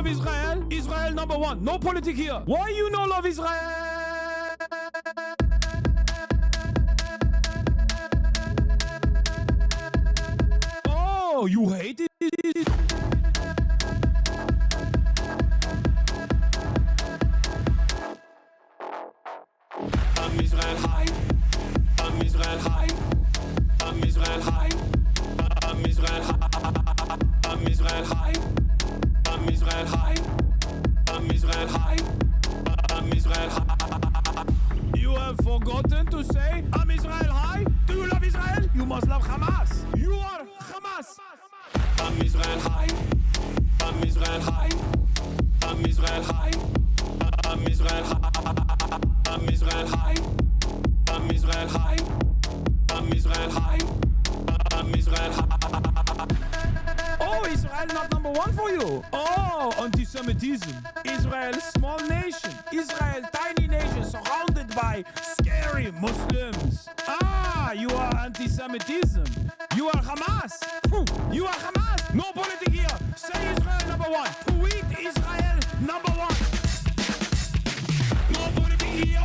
love Israel? Israel number one. No politics here. Why you no love Israel? Oh, you hate it? I'm Israel high. I'm Israel high. I'm Israel high. I'm Israel high. I'm Israel high. I'm Israel high. I'm Israel high. I'm Israel high. You have forgotten to say I'm Israel high? Do you love Israel? You must love Hamas. You are Hamas. I'm Israel high. I'm Israel high. I'm Israel high. I'm Israel high. I'm Israel high. I'm Israel high. I'm Israel high. I'm Israel high. Oh, Israel not number one for you. Oh, anti-Semitism. Israel, small nation. Israel, tiny nation surrounded by scary Muslims. Ah, you are anti-Semitism. You are Hamas. You are Hamas. No politics here. Say Israel number one. Tweet Israel number one. No politics here.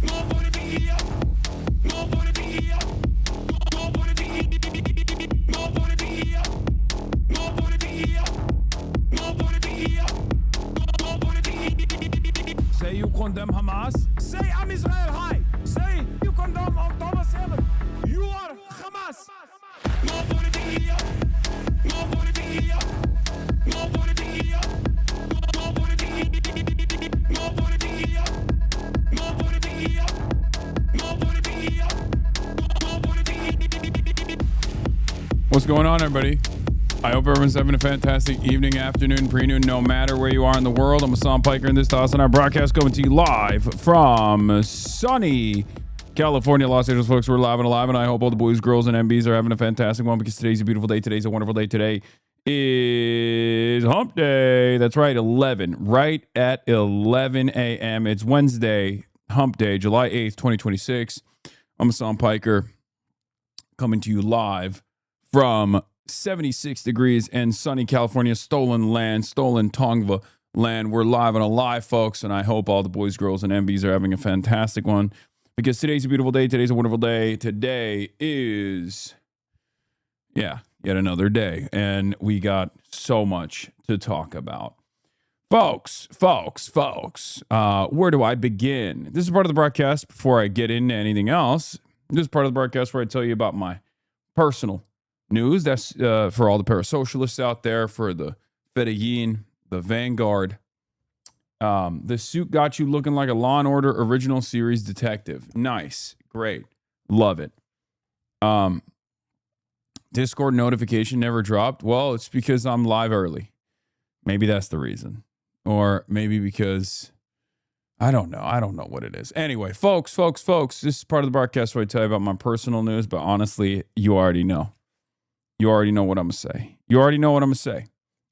No politics here. No politics here. No politics here. No politics here. No politics here. No politics here. No politics here. Say you condemn Hamas. Say I'm Israel high. Say you condemn October 7th. You are Hamas. No politics here. No politics here. No politics here. No politics here. No politics here. No politics here. No politics here. No politics here. What's going on, everybody? I hope everyone's having a fantastic evening, afternoon, pre-noon, no matter where you are in the world. I'm Hasan Piker, and this is Hasan. Our broadcast coming to you live from sunny California, Los Angeles, folks. We're live and alive, and I hope all the boys, girls, and MBs are having a fantastic one, because today's a beautiful day. Today's a wonderful day. Today is Hump Day. That's right, 11. Right at 11 a.m. It's Wednesday, Hump Day, July 8th, 2026. I'm Hasan Piker, coming to you live from 76 degrees and sunny California, stolen land, stolen Tongva land. We're live and alive, folks, and I hope all the boys, girls, and MBs are having a fantastic one, because today's a beautiful day. Today's a wonderful day. Today is, yet another day, and we got so much to talk about. Folks, where do I begin? This is part of the broadcast before I get into anything else. This is part of the broadcast where I tell you about my personal news. That's for all the parasocialists out there, for the Fedayeen, the Vanguard. The suit got you looking like a Law and Order original series detective. Nice. Great. Love it. Discord notification never dropped. Well, it's because I'm live early. Maybe that's the reason. Or maybe because I don't know. I don't know what it is. Anyway, folks, this is part of the broadcast where I tell you about my personal news, but honestly, you already know. You already know what I'm going to say. You already know what I'm going to say.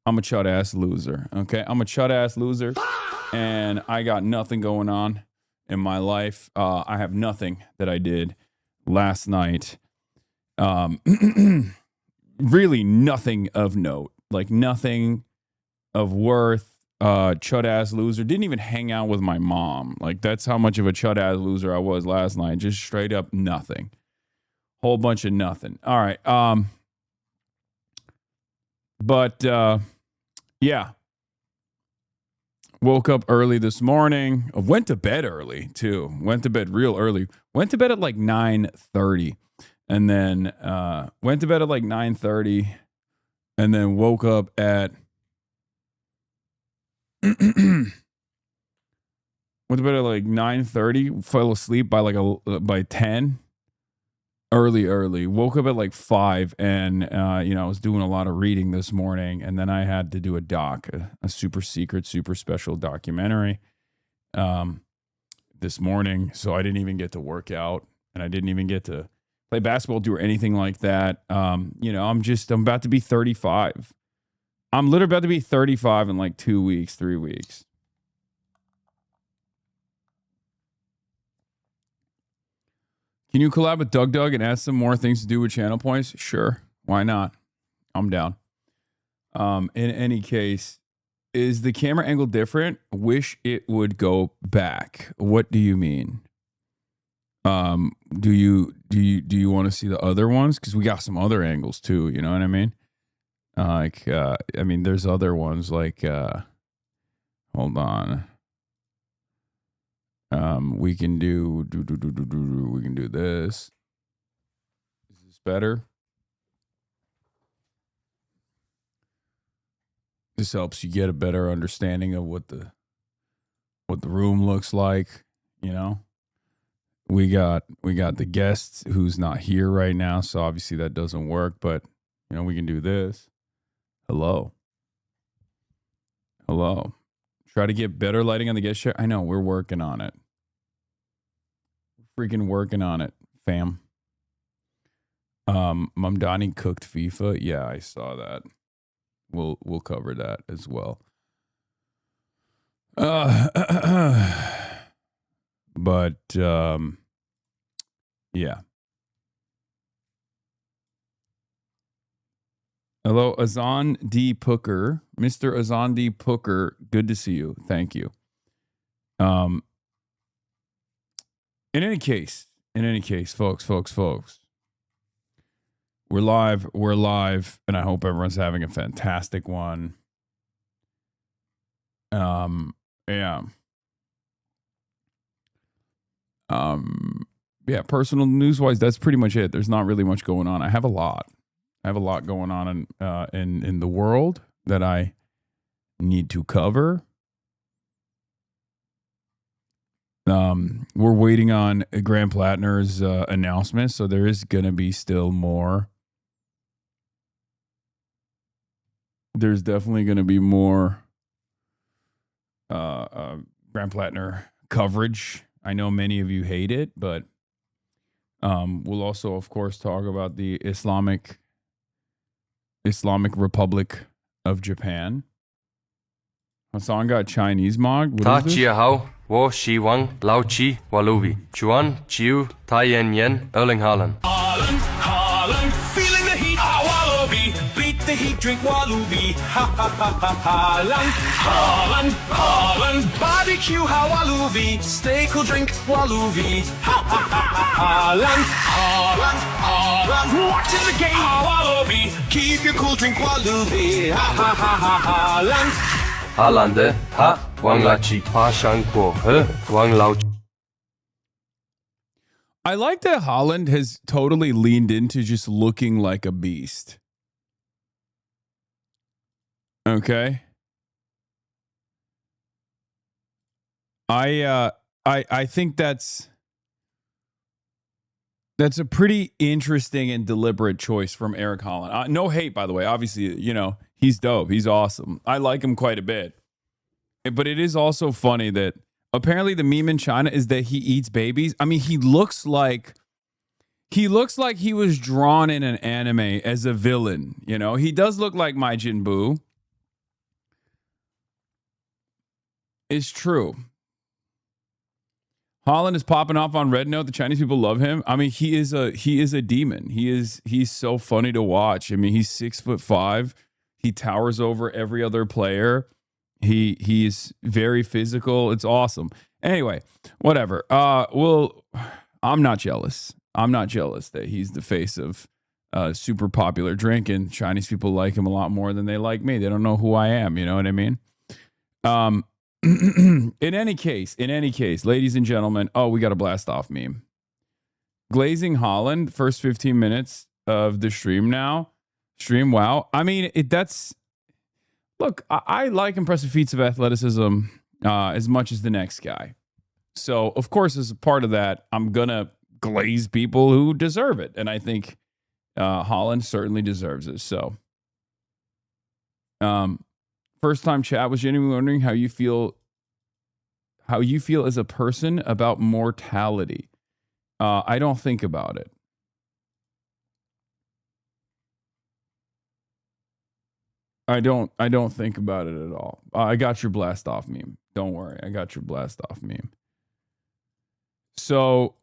I'm a chud-ass loser, okay? I'm a chud-ass loser, and I got nothing going on in my life. I have nothing that I did last night. Really nothing of note. Like, nothing of worth. Chud-ass loser. Didn't even hang out with my mom. Like, that's how much of a chud-ass loser I was last night. Just straight up nothing. Whole bunch of nothing. All right. But yeah. Woke up early this morning. Went to bed early, too. Went to bed real early. Went to bed at like 9:30. And then went to bed at like 9:30. And then woke up at... went to bed at like 9:30. Fell asleep by by 10. Early. Woke up at like 5, and I was doing a lot of reading this morning, and then I had to do a doc, a super secret, super special documentary this morning. So I didn't even get to work out, and I didn't even get to play basketball, do anything like that. I'm about to be 35. I'm literally about to be 35 in like 2 weeks, 3 weeks. Can you collab with Doug and add some more things to do with channel points? Sure. Why not? I'm down. In any case, Is the camera angle different? Wish it would go back. What do you mean? Do you want to see the other ones? Because we got some other angles too. You know what I mean? I mean, there's other ones like. Hold on. We can do we can do this. Is this better? This helps you get a better understanding of what the room looks like, you know. We got the guest who's not here right now, so obviously that doesn't work, but you know, we can do this. Hello. Try to get better lighting on the guest chair. I know, we're working on it. Freaking working on it, fam. Mamdani cooked FIFA. Yeah, I saw that. We'll cover that as well. But yeah. Hello, Hasan D. Pooker. Mr. Hasan D. Pooker, good to see you. Thank you. In any case, folks. We're live, and I hope everyone's having a fantastic one. Yeah. Yeah, personal news-wise, that's pretty much it. There's not really much going on. I have a lot going on in the world that I need to cover. We're waiting on Graham Plattner's announcement, so there is going to be still more. There's definitely going to be more Graham Plattner coverage. I know many of you hate it, but we'll also, of course, talk about the Islamic Republic of Japan. Hasan got Chinese mod. Ta chia hao, wo shi wang, lao chi, waluvi. Chuan, chiu, Taiyen yen, Erling Haaland. Haaland, feeling the heat, Wallaby, beat the heat, drink Wallaby, Haaland, barbecue, Wallaby, steak or drink Wallaby, Haaland, watching the game, Wallaby, keep your cool, drink Wallaby, Haaland. Haalande, ha, wang la chi, pa shang kuo, he, wang lao chi. I like that Haaland has totally leaned into just looking like a beast. Okay. I think that's a pretty interesting and deliberate choice from Eric Haaland. No hate, by the way. Obviously, you know, he's dope. He's awesome. I like him quite a bit. But it is also funny that apparently the meme in China is that he eats babies. I mean, he looks like he was drawn in an anime as a villain. You know, he does look like Majin Buu. It's true. Haaland is popping off on Red Note. The Chinese people love him. I mean, he is a demon. He's so funny to watch. I mean, he's 6'5". He towers over every other player. He's very physical. It's awesome. Anyway, whatever. I'm not jealous. I'm not jealous that he's the face of a super popular drink, and Chinese people like him a lot more than they like me. They don't know who I am. You know what I mean? In any case, ladies and gentlemen, we got a blast off meme. Glazing Haaland, first 15 minutes of the stream now. Wow. I mean, look, I like impressive feats of athleticism as much as the next guy. So, of course, as a part of that, I'm going to glaze people who deserve it. And I think Haaland certainly deserves it. So, first time chat, was genuinely wondering how you feel as a person about mortality. I don't think about it. I don't think about it at all. I got your blast off meme. Don't worry. I got your blast off meme. So,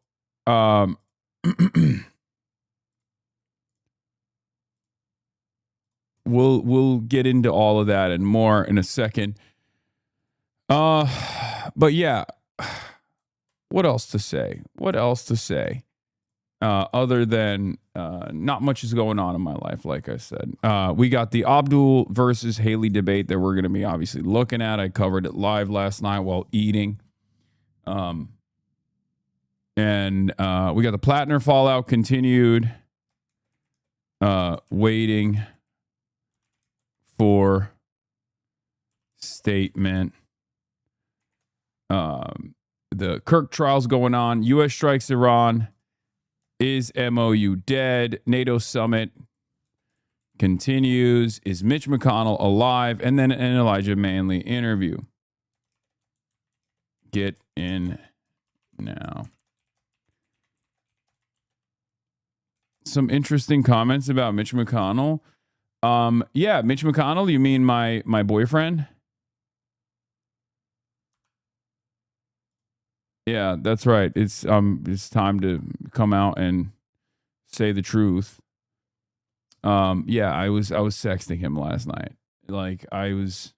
we'll get into all of that and more in a second. But yeah, what else to say? Other than not much is going on in my life, like I said. We got the Abdul versus Haley debate that we're going to be obviously looking at. I covered it live last night while eating. And we got the Plattner fallout continued. Waiting for statement. The KIRK trials going on. U.S. strikes Iran. Is MOU dead? NATO summit continues. Is Mitch McConnell alive? And then an Elijah Manley interview. Get in now. Some interesting comments about Mitch McConnell. Yeah, Mitch McConnell, you mean my boyfriend? Yeah, that's right. It's time to come out and say the truth. Yeah, I was sexting him last night. Like I was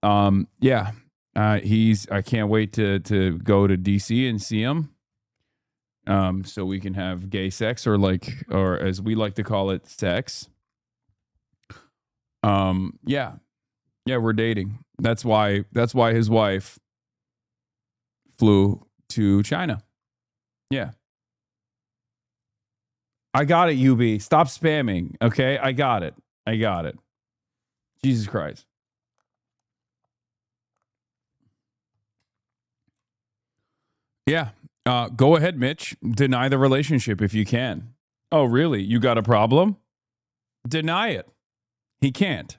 yeah. I can't wait to go to DC and see him. So we can have gay sex or as we like to call it, sex. Yeah, we're dating. That's why his wife flew to China. Yeah. I got it, UB. Stop spamming. Okay. I got it. Jesus Christ. Yeah. Go ahead, Mitch. Deny the relationship if you can. Oh, really? You got a problem? Deny it. He can't.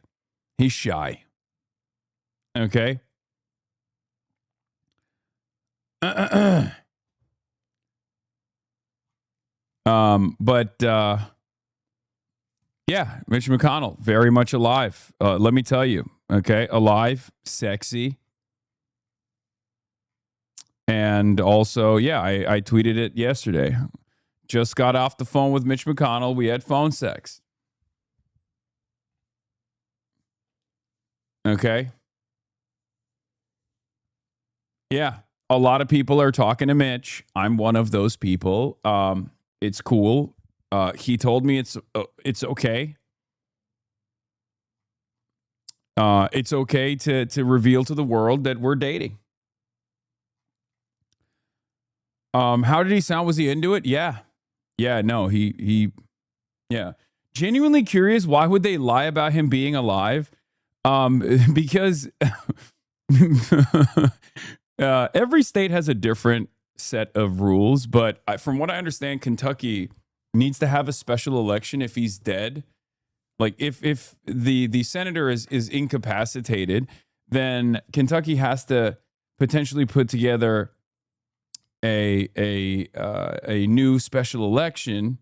He's shy. Okay. Yeah, Mitch McConnell, very much alive. Let me tell you, okay, alive, sexy. And also, yeah, I tweeted it yesterday. Just got off the phone with Mitch McConnell. We had phone sex. Okay. Yeah. A lot of people are talking to Mitch. I'm one of those people. It's cool. He told me it's okay. It's okay to reveal to the world that we're dating. How did he sound? Was he into it? Yeah. No, he yeah. Genuinely curious. Why would they lie about him being alive? Because every state has a different set of rules, but from what I understand, Kentucky needs to have a special election if he's dead. Like if the senator is incapacitated, then Kentucky has to potentially put together a new special election.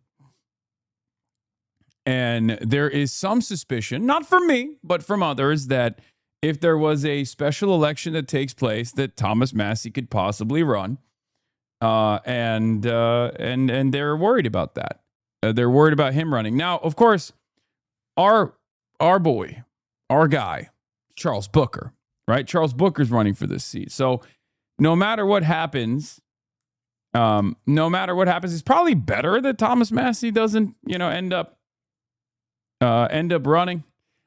And there is some suspicion, not from me, but from others, that if there was a special election that takes place, that Thomas Massie could possibly run, and they're worried about that. They're worried about him running. Now, of course, our boy, our guy, Charles Booker, right? Charles Booker's running for this seat. So no matter what happens, it's probably better that Thomas Massie doesn't, end up running.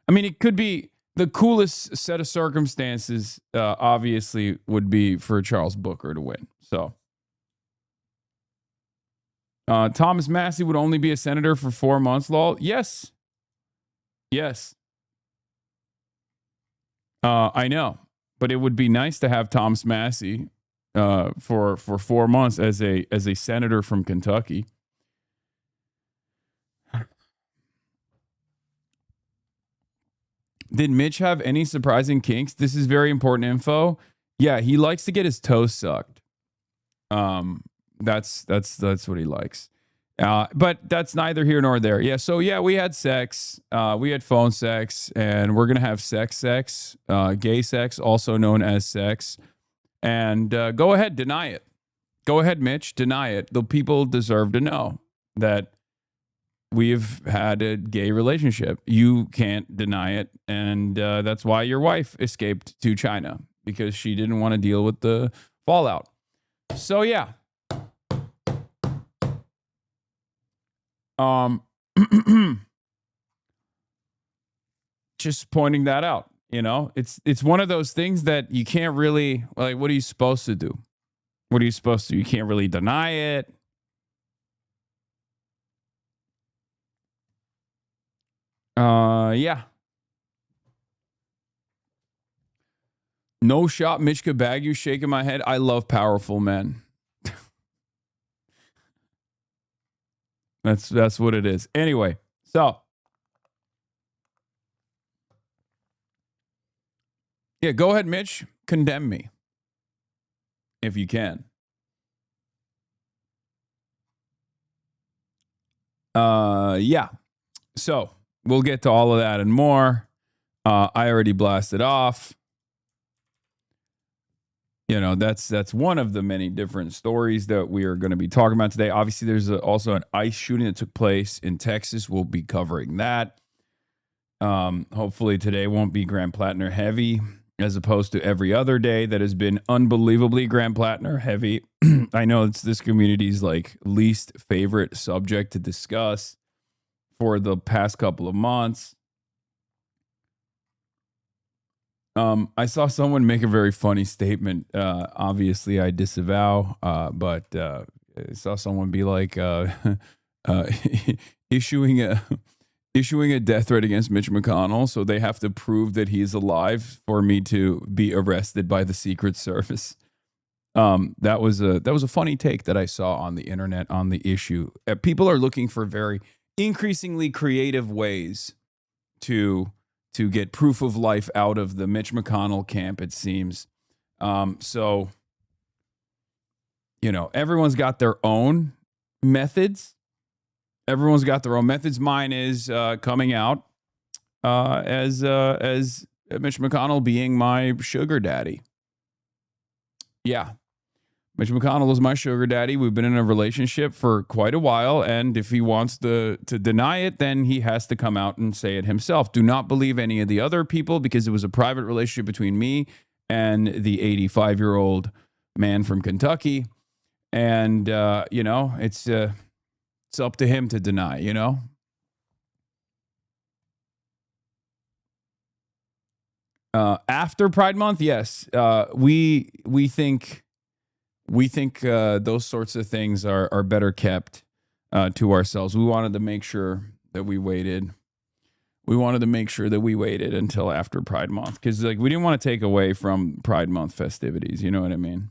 I mean, it could be the coolest set of circumstances, obviously, would be for Charles Booker to win. So Thomas Massie would only be a senator for 4 months, lol. Yes. I know, but it would be nice to have Thomas Massie for 4 months as a senator from Kentucky. Did Mitch have any surprising kinks? This is very important info. Yeah, he likes to get his toes sucked. That's what he likes. But that's neither here nor there. Yeah, so yeah, we had sex. We had phone sex, and we're gonna have sex, gay sex, also known as sex. And go ahead, deny it. Go ahead, Mitch, deny it. The people deserve to know that we've had a gay relationship. You can't deny it. And that's why your wife escaped to China, because she didn't want to deal with the fallout. So, yeah. Just pointing that out. It's one of those things that you can't really, like, what are you supposed to do? What are you supposed to do? You can't really deny it. Yeah. No shot, Mitchka Bagu shaking my head. I love powerful men. That's what it is. Anyway, so yeah, go ahead, Mitch. Condemn me if you can. Yeah. So we'll get to all of that and more. I already blasted off. That's one of the many different stories that we are going to be talking about today. Obviously, there's also an ICE shooting that took place in Texas. We'll be covering that. Hopefully today won't be Grand Platinum heavy, as opposed to every other day that has been unbelievably Grand Platinum heavy. I know it's this community's like least favorite subject to discuss for the past couple of months. I saw someone make a very funny statement. Obviously, I disavow, but I saw someone be like, issuing a death threat against Mitch McConnell, so they have to prove that he's alive for me to be arrested by the Secret Service. That was a funny take that I saw on the internet on the issue. People are looking for very increasingly creative ways to get proof of life out of the Mitch McConnell camp, it seems. So, everyone's got their own methods. Mine is coming out as Mitch McConnell being my sugar daddy. Yeah. Mitch McConnell is my sugar daddy. We've been in a relationship for quite a while, and if he wants to deny it, then he has to come out and say it himself. Do not believe any of the other people, because it was a private relationship between me and the 85-year-old man from Kentucky, and it's up to him to deny. After Pride Month, yes, we think those sorts of things are better kept to ourselves. We wanted to make sure that we waited. Until after Pride Month, because we didn't want to take away from Pride Month festivities. You know what I mean?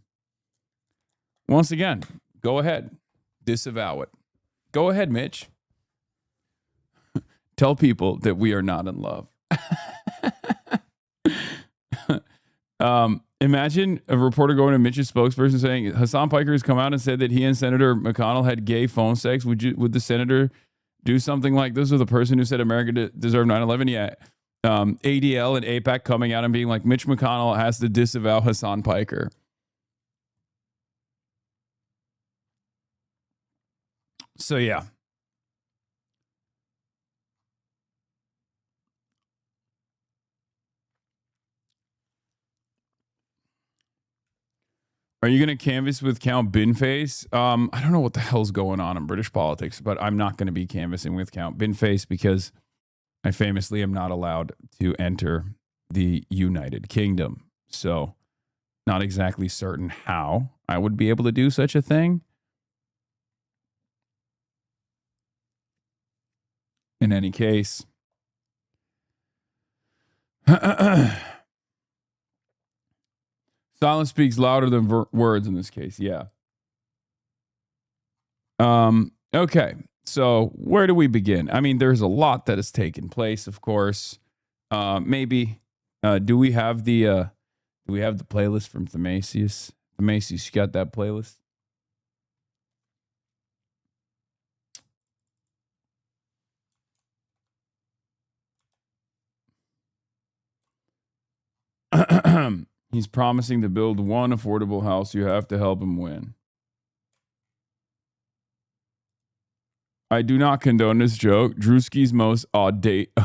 Once again, go ahead, disavow it. Go ahead, Mitch. Tell people that we are not in love. Imagine a reporter going to Mitch's spokesperson saying, Hasan Piker has come out and said that he and Senator McConnell had gay phone sex. Would the senator do something like this with a person who said America deserved 9/11? Yeah. ADL and AIPAC coming out and being like, Mitch McConnell has to disavow Hasan Piker. So, yeah. Are you going to canvass with Count Binface? I don't know what the hell's going on in British politics, but I'm not going to be canvassing with Count Binface because I famously am not allowed to enter the United Kingdom. So, not exactly certain how I would be able to do such a thing. In any case, silence speaks louder than words in this case. Yeah. Okay. So where do we begin? I mean, there's a lot that has taken place, of course. Maybe do we have the playlist from Themasius? Themasius, you got that playlist? He's promising to build one affordable house. You have to help him win. I do not condone this joke. Drewski's most audacious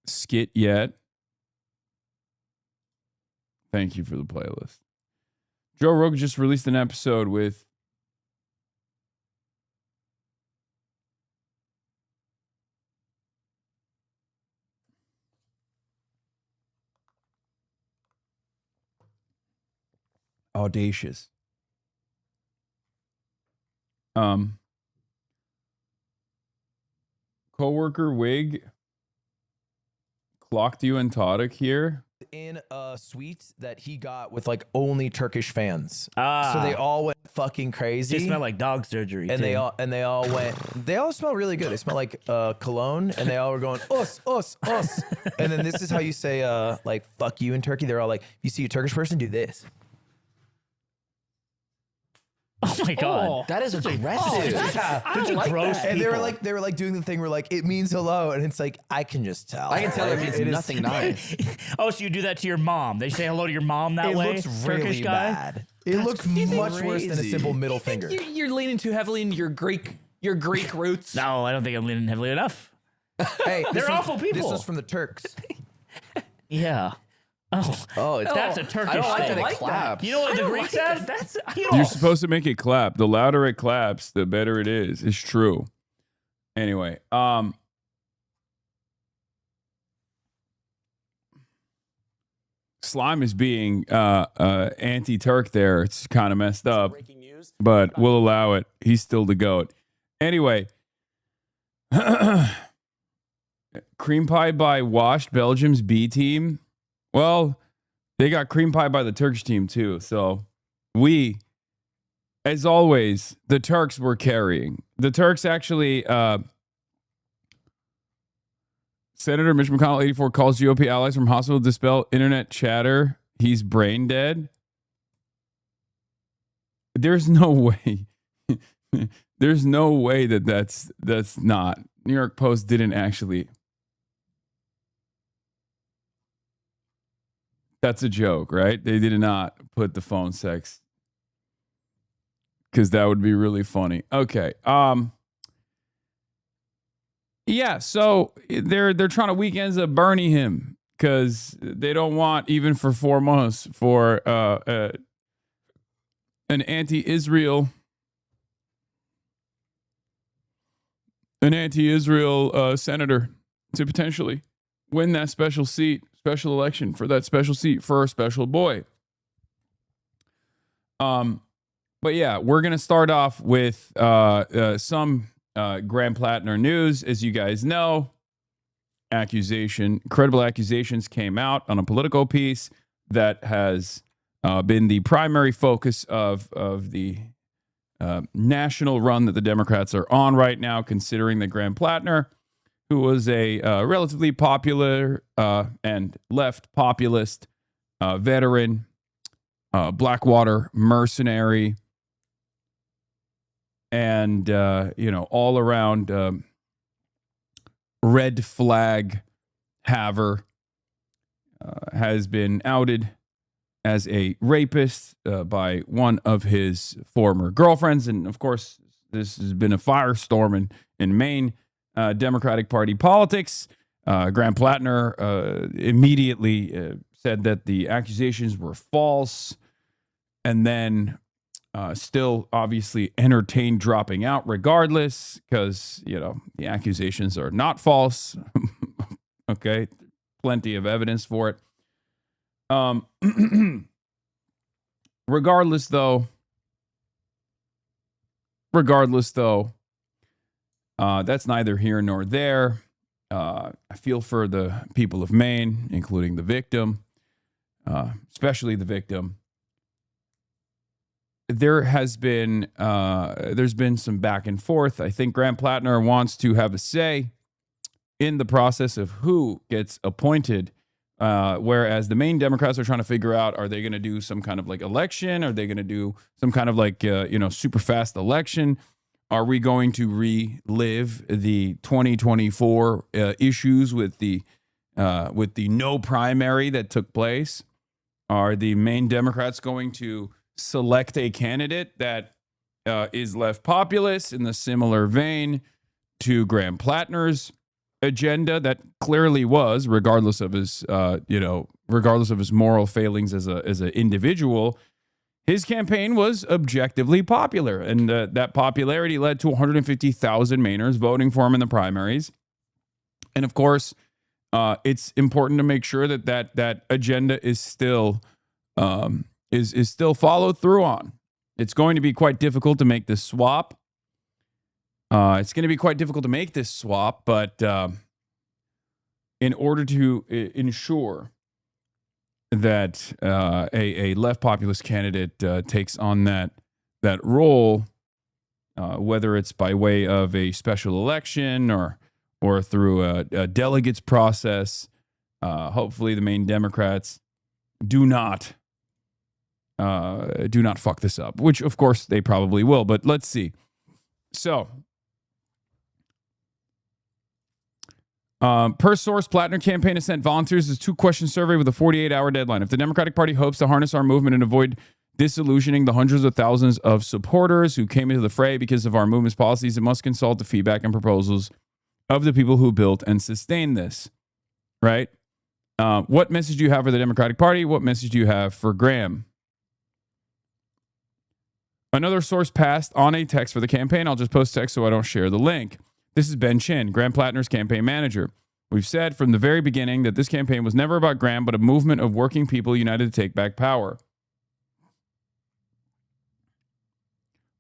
skit yet. Thank you for the playlist. Joe Rogan just released an episode with audacious. Coworker Wig clocked you and Tadic here. In a suite that he got with like only Turkish fans. So they all went fucking crazy. They smell like dog surgery. And too. they all smell really good. They smell like cologne, and they all were going us. And then this is how you say like fuck you in Turkey. They're all like, if you see a Turkish person, do this. Oh my god, that is aggressive. Such a gross. And they were like doing the thing where like it means hello, and it's like I can just tell. I can tell it means nothing nice. Oh, so you do that to your mom? They say hello to your mom that way? It looks really Turkish guy? bad. It looks much worse than a simple middle finger. You're leaning too heavily into your Greek roots. No, I don't think I'm leaning heavily enough. Hey, They're awful people. This was from the Turks. Yeah. Oh, That's a Turkish I don't like thing. that it claps. You know what the Greeks have? You're supposed to make it clap. The louder it claps, the better it is. It's true. Anyway, Slime is being anti-Turk there. It's kind of messed up, but we'll allow it. He's still the GOAT. Anyway, cream pie by washed Belgium's B team. Well, they got cream pie by the Turkish team too. So we, as always, the Turks were carrying. The Turks actually, Senator Mitch McConnell, 84, calls GOP allies from hospital to dispel internet chatter. He's brain dead. There's no way. There's no way that's not. New York Post didn't actually. That's a joke, right? They did not put the phone sex because that would be really funny. Okay. Yeah, so they're trying to weekends of Bernie him because they don't want, even for 4 months, for an anti-Israel senator to potentially win that special election for that special seat for a special boy. But yeah, we're gonna start off with some Graham Plattner news. As you guys know, credible accusations came out on a Politico piece that has been the primary focus of the national run that the Democrats are on right now, considering that Graham Plattner, who was a relatively popular and left populist veteran, Blackwater mercenary, and all around red flag haver, has been outed as a rapist by one of his former girlfriends. And of course, this has been a firestorm in Maine Democratic Party politics. Graham Plattner immediately said that the accusations were false, and then still obviously entertained dropping out regardless because, the accusations are not false. Okay, plenty of evidence for it. Regardless though, that's neither here nor there. I feel for the people of Maine, including the victim, especially the victim. There's been some back and forth. I think Graham Plattner wants to have a say in the process of who gets appointed, whereas the Maine Democrats are trying to figure out, are they going to do some kind of like election? Are they going to do some kind of like, super fast election? Are we going to relive the 2024 issues with the no primary that took place? Are the main Democrats going to select a candidate that is left populist in the similar vein to Graham Plattner's agenda that clearly was, regardless of his, regardless of his moral failings as an individual, his campaign was objectively popular, and that popularity led to 150,000 Mainers voting for him in the primaries. And of course, it's important to make sure that agenda is still is still followed through on. It's going to be quite difficult to make this swap. It's going to be quite difficult to make this swap, but in order to ensure that a left populist candidate takes on that role, whether it's by way of a special election or through a delegates process, hopefully the main Democrats do not fuck this up, which of course they probably will, but let's see. So, per source, PLATNER campaign has sent volunteers a 2-question survey with a 48-hour deadline. If the Democratic Party hopes to harness our movement and avoid disillusioning the hundreds of thousands of supporters who came into the fray because of our movement's policies, it must consult the feedback and proposals of the people who built and sustained this. Right? What message do you have for the Democratic Party? What message do you have for Graham? Another source passed on a text for the campaign. I'll just post text so I don't share the link. This is Ben Chin, Graham Plattner's campaign manager. We've said from the very beginning that this campaign was never about Graham, but a movement of working people united to take back power.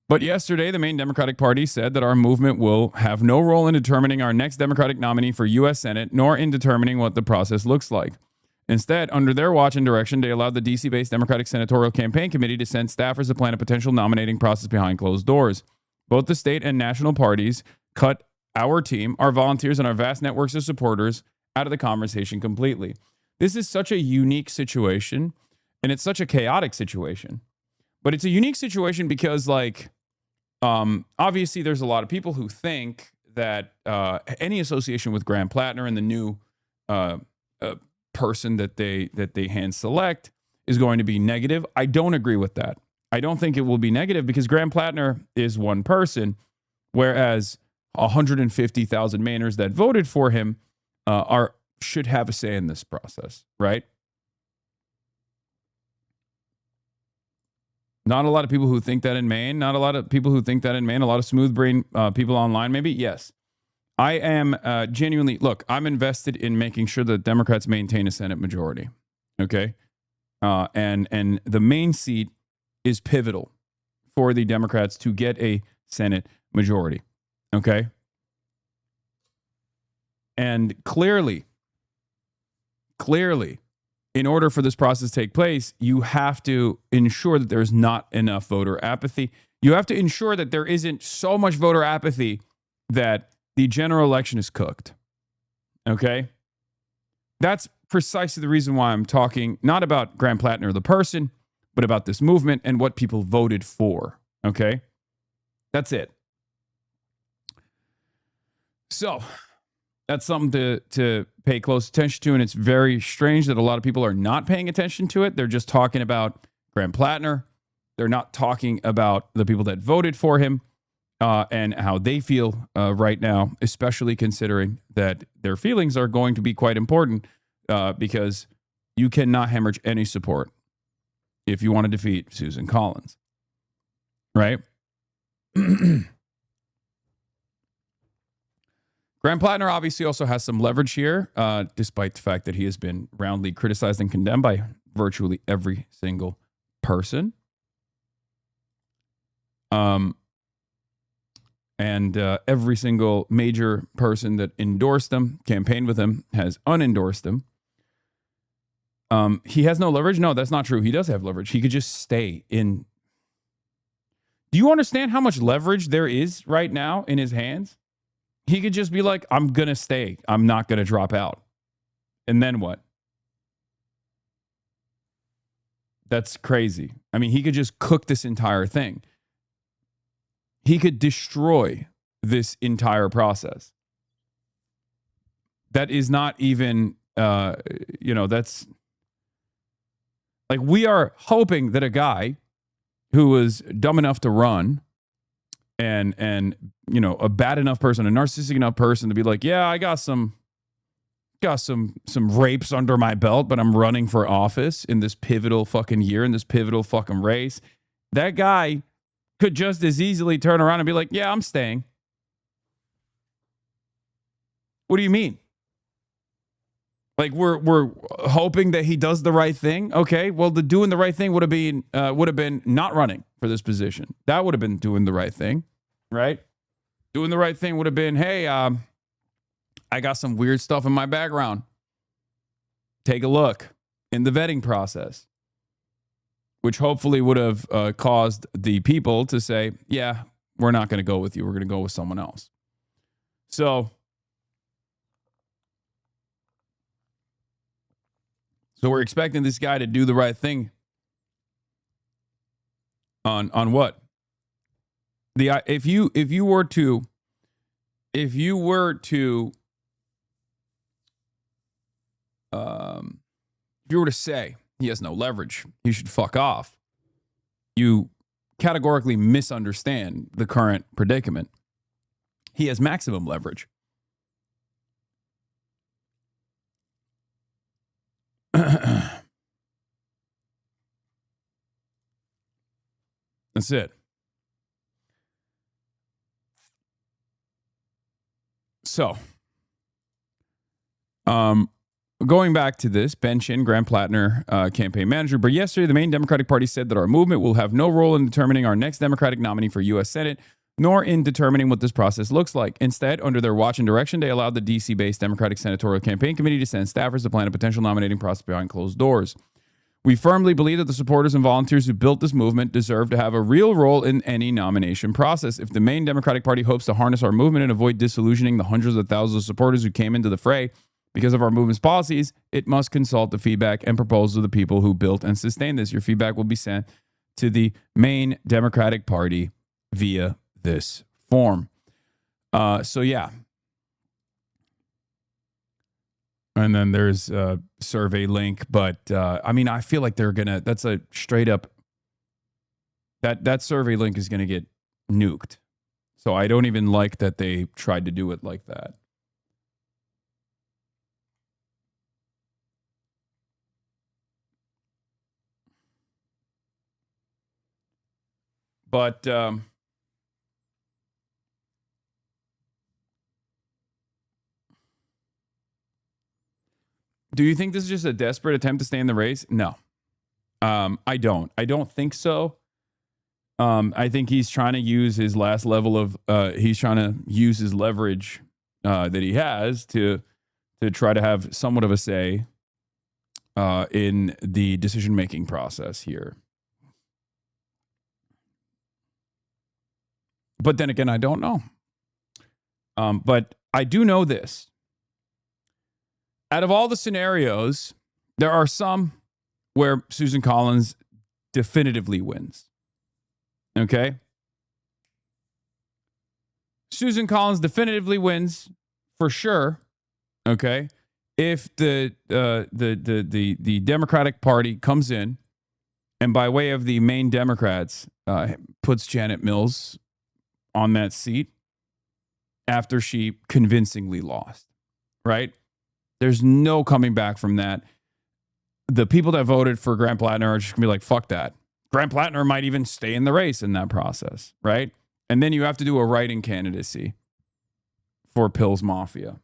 But yesterday, the main Democratic Party said that our movement will have no role in determining our next Democratic nominee for U.S. Senate, nor in determining what the process looks like. Instead, under their watch and direction, they allowed the D.C.-based Democratic Senatorial Campaign Committee to send staffers to plan a potential nominating process behind closed doors. Both the state and national parties cut our team, our volunteers, and our vast networks of supporters out of the conversation completely. This is such a unique situation, and it's such a chaotic situation. But it's a unique situation because, obviously there's a lot of people who think that any association with Graham Plattner and the new person that they hand select is going to be negative. I don't agree with that. I don't think it will be negative because Graham Plattner is one person, whereas 150,000 Mainers that voted for him should have a say in this process, right? Not a lot of people who think that in Maine. Not a lot of people who think that in Maine. A lot of smooth brain people online, maybe. Yes. I am genuinely, look, I'm invested in making sure that Democrats maintain a Senate majority. Okay. And the Maine seat is pivotal for the Democrats to get a Senate majority. Okay. And clearly, in order for this process to take place, you have to ensure that there's not enough voter apathy. You have to ensure that there isn't so much voter apathy that the general election is cooked. Okay? That's precisely the reason why I'm talking not about Graham Plattner, the person, but about this movement and what people voted for. Okay? That's it. So, that's something to pay close attention to, and it's very strange that a lot of people are not paying attention to it. They're just talking about Graham Plattner. They're not talking about the people that voted for him and how they feel right now, especially considering that their feelings are going to be quite important because you cannot hemorrhage any support if you want to defeat Susan Collins, right? Graham Plattner obviously also has some leverage here, despite the fact that he has been roundly criticized and condemned by virtually every single person. And every single major person that endorsed him, campaigned with him, has unendorsed him. He has no leverage? No, that's not true. He does have leverage. He could just stay in. Do you understand how much leverage there is right now in his hands? He could just be like, I'm going to stay. I'm not going to drop out. And then what? That's crazy. I mean, he could just cook this entire thing. He could destroy this entire process. That is not even, that's Like, we are hoping that a guy who was dumb enough to run and a bad enough person, a narcissistic enough person to be like, yeah, I got some rapes under my belt, but I'm running for office in this pivotal fucking year, in this pivotal fucking race. That guy could just as easily turn around and be like, yeah, I'm staying. What do you mean? Like, we're hoping that he does the right thing. Okay, well, the doing the right thing would have been not running for this position. That would have been doing the right thing, right? Doing the right thing would have been, hey, I got some weird stuff in my background. Take a look in the vetting process, which hopefully would have caused the people to say, yeah, we're not going to go with you. We're going to go with someone else. So we're expecting this guy to do the right thing on what? If you were to say he has no leverage, he should fuck off, you categorically misunderstand the current predicament. He has maximum leverage. That's it. So, going back to this, Ben Shin, Graham Plattner, campaign manager, but yesterday the main Democratic Party said that our movement will have no role in determining our next Democratic nominee for U.S. Senate, nor in determining what this process looks like. Instead, under their watch and direction, they allowed the D.C.-based Democratic Senatorial Campaign Committee to send staffers to plan a potential nominating process behind closed doors. We firmly believe that the supporters and volunteers who built this movement deserve to have a real role in any nomination process. If the main Democratic Party hopes to harness our movement and avoid disillusioning the hundreds of thousands of supporters who came into the fray because of our movement's policies, it must consult the feedback and proposals of the people who built and sustained this. Your feedback will be sent to the main Democratic Party via this form. So yeah. And then there's a survey link, but I mean, I feel like that's a straight up, that survey link is gonna get nuked. So I don't even like that they tried to do it like that. But do you think this is just a desperate attempt to stay in the race? No. I don't. I don't think so. I think he's trying to use his last level of he's trying to use his leverage that he has to try to have somewhat of a say in the decision-making process here. But then again, I don't know. But I do know this. Out of all the scenarios, there are some where Susan Collins definitively wins. Okay? Susan Collins definitively wins for sure. Okay? If the Democratic Party comes in and by way of the main Democrats puts Janet Mills on that seat after she convincingly lost, right? There's no coming back from that. The people that voted for Graham Plattner are just going to be like, fuck that. Graham Plattner might even stay in the race in that process, right? And then you have to do a write-in candidacy for Pill's Mafia.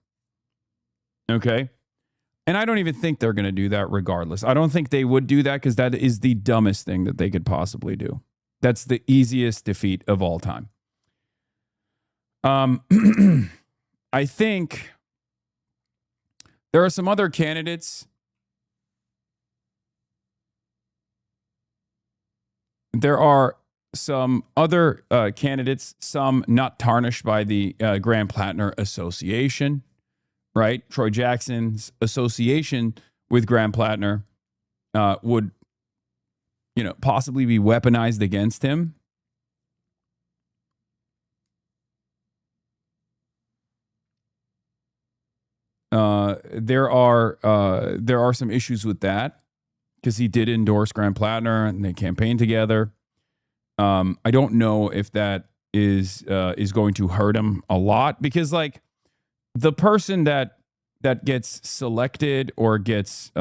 Okay? And I don't even think they're going to do that regardless. I don't think they would do that because that is the dumbest thing that they could possibly do. That's the easiest defeat of all time. I think there are some other candidates. There are some other candidates, some not tarnished by the Graham Plattner association, right? Troy Jackson's association with Graham Plattner would, possibly be weaponized against him. There are some issues with that. because he did endorse Graham Plattner and they campaigned together. I don't know if that is going to hurt him a lot, because like the person that gets selected or gets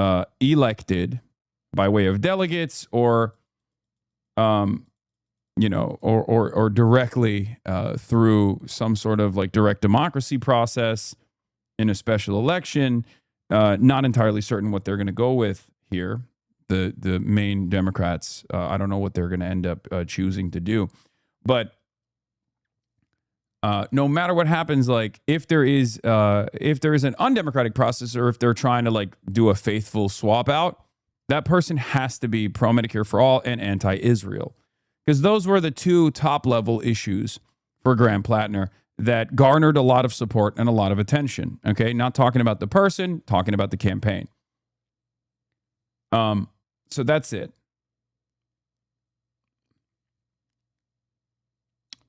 elected by way of delegates or or directly through some sort of like direct democracy process in a special election, not entirely certain what they're going to go with here. The main Democrats, I don't know what they're going to end up choosing to do, but no matter what happens, like if there is an undemocratic process, or if they're trying to like do a faithful swap out, that person has to be pro Medicare for all and anti-Israel, because those were the two top level issues for Graham Plattner that garnered a lot of support and a lot of attention. Okay, not talking about the person, talking about the campaign. So that's it.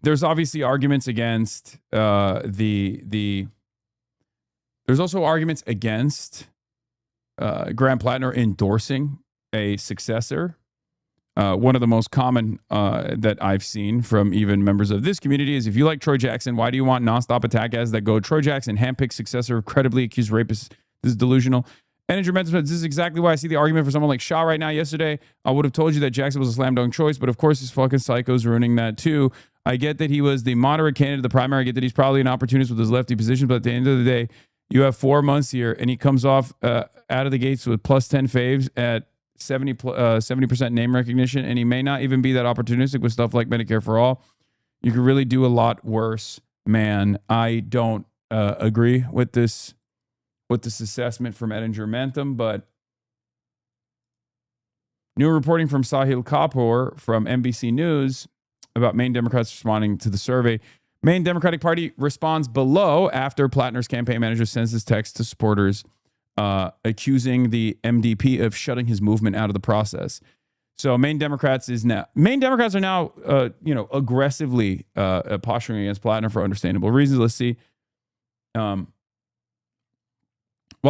There's obviously arguments against there's also arguments against Graham Plattner endorsing a successor. One of the most common that I've seen from even members of this community is, if you like Troy Jackson, why do you want nonstop attack ads that go, Troy Jackson, handpicked successor of credibly accused rapist? This is delusional. And in your this is exactly why I see the argument for someone like Shaw right now. Yesterday, I would have told you that Jackson was a slam dunk choice, but of course, this fucking psycho's ruining that too. I get that he was the moderate candidate of the primary. I get that he's probably an opportunist with his lefty position, but at the end of the day, you have 4 months here, and he comes off out of the gates with plus 10 faves at 70% name recognition, and he may not even be that opportunistic with stuff like Medicare for all. You could really do a lot worse, man. I don't agree with this assessment from Edinger Mentum, but new reporting from Sahil Kapoor from NBC News about Maine Democrats responding to the survey. Maine Democratic Party responds below after Plattner's campaign manager sends this text to supporters accusing the MDP of shutting his movement out of the process. So Maine Democrats are now aggressively posturing against Plattner for understandable reasons. Let's see. While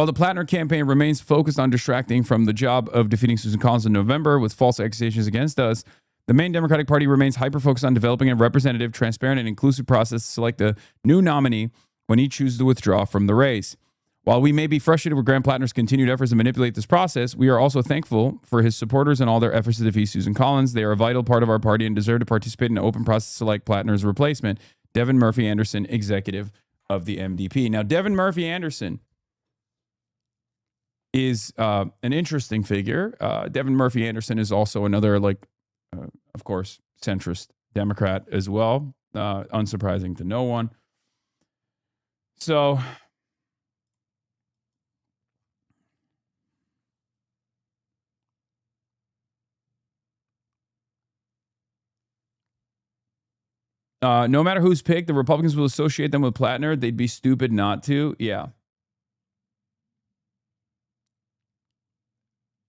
the Plattner campaign remains focused on distracting from the job of defeating Susan Collins in November with false accusations against us, the Maine Democratic Party remains hyper-focused on developing a representative, transparent, and inclusive process to select a new nominee when he chooses to withdraw from the race. While we may be frustrated with Graham Plattner's continued efforts to manipulate this process, we are also thankful for his supporters and all their efforts to defeat Susan Collins. They are a vital part of our party and deserve to participate in an open process to select Plattner's replacement, Devin Murphy Anderson, executive of the MDP. Now, Devin Murphy Anderson is an interesting figure. Devin Murphy Anderson is also another, of course, centrist Democrat as well. Unsurprising to no one. So no matter who's picked, the Republicans will associate them with Plattner. They'd be stupid not to. Yeah.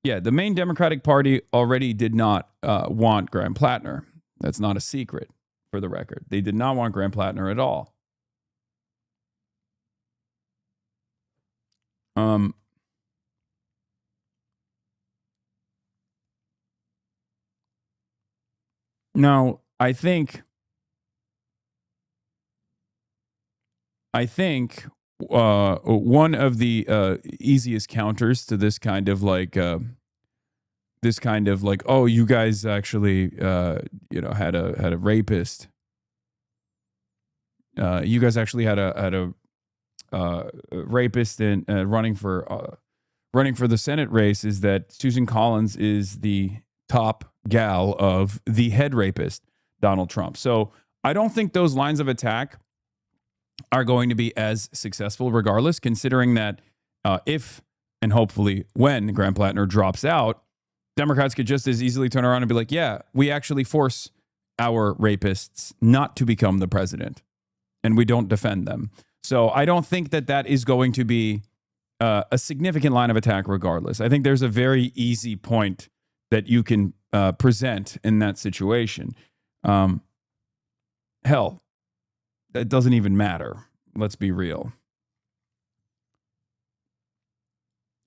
Yeah, the Maine Democratic Party already did not want Graham Plattner. That's not a secret, for the record. They did not want Graham Plattner at all. Now, I think one of the easiest counters to this kind of oh, you guys actually had a rapist. You guys actually had a rapist and running for the Senate race, is that Susan Collins is the top gal of the head rapist, Donald Trump. So I don't think those lines of attack are going to be as successful regardless, considering that if and hopefully when Graham Plattner drops out, Democrats could just as easily turn around and be like, yeah, we actually force our rapists not to become the president and we don't defend them. So I don't think that is going to be a significant line of attack regardless. I think there's a very easy point that you can present in that situation. Hell, it doesn't even matter. Let's be real.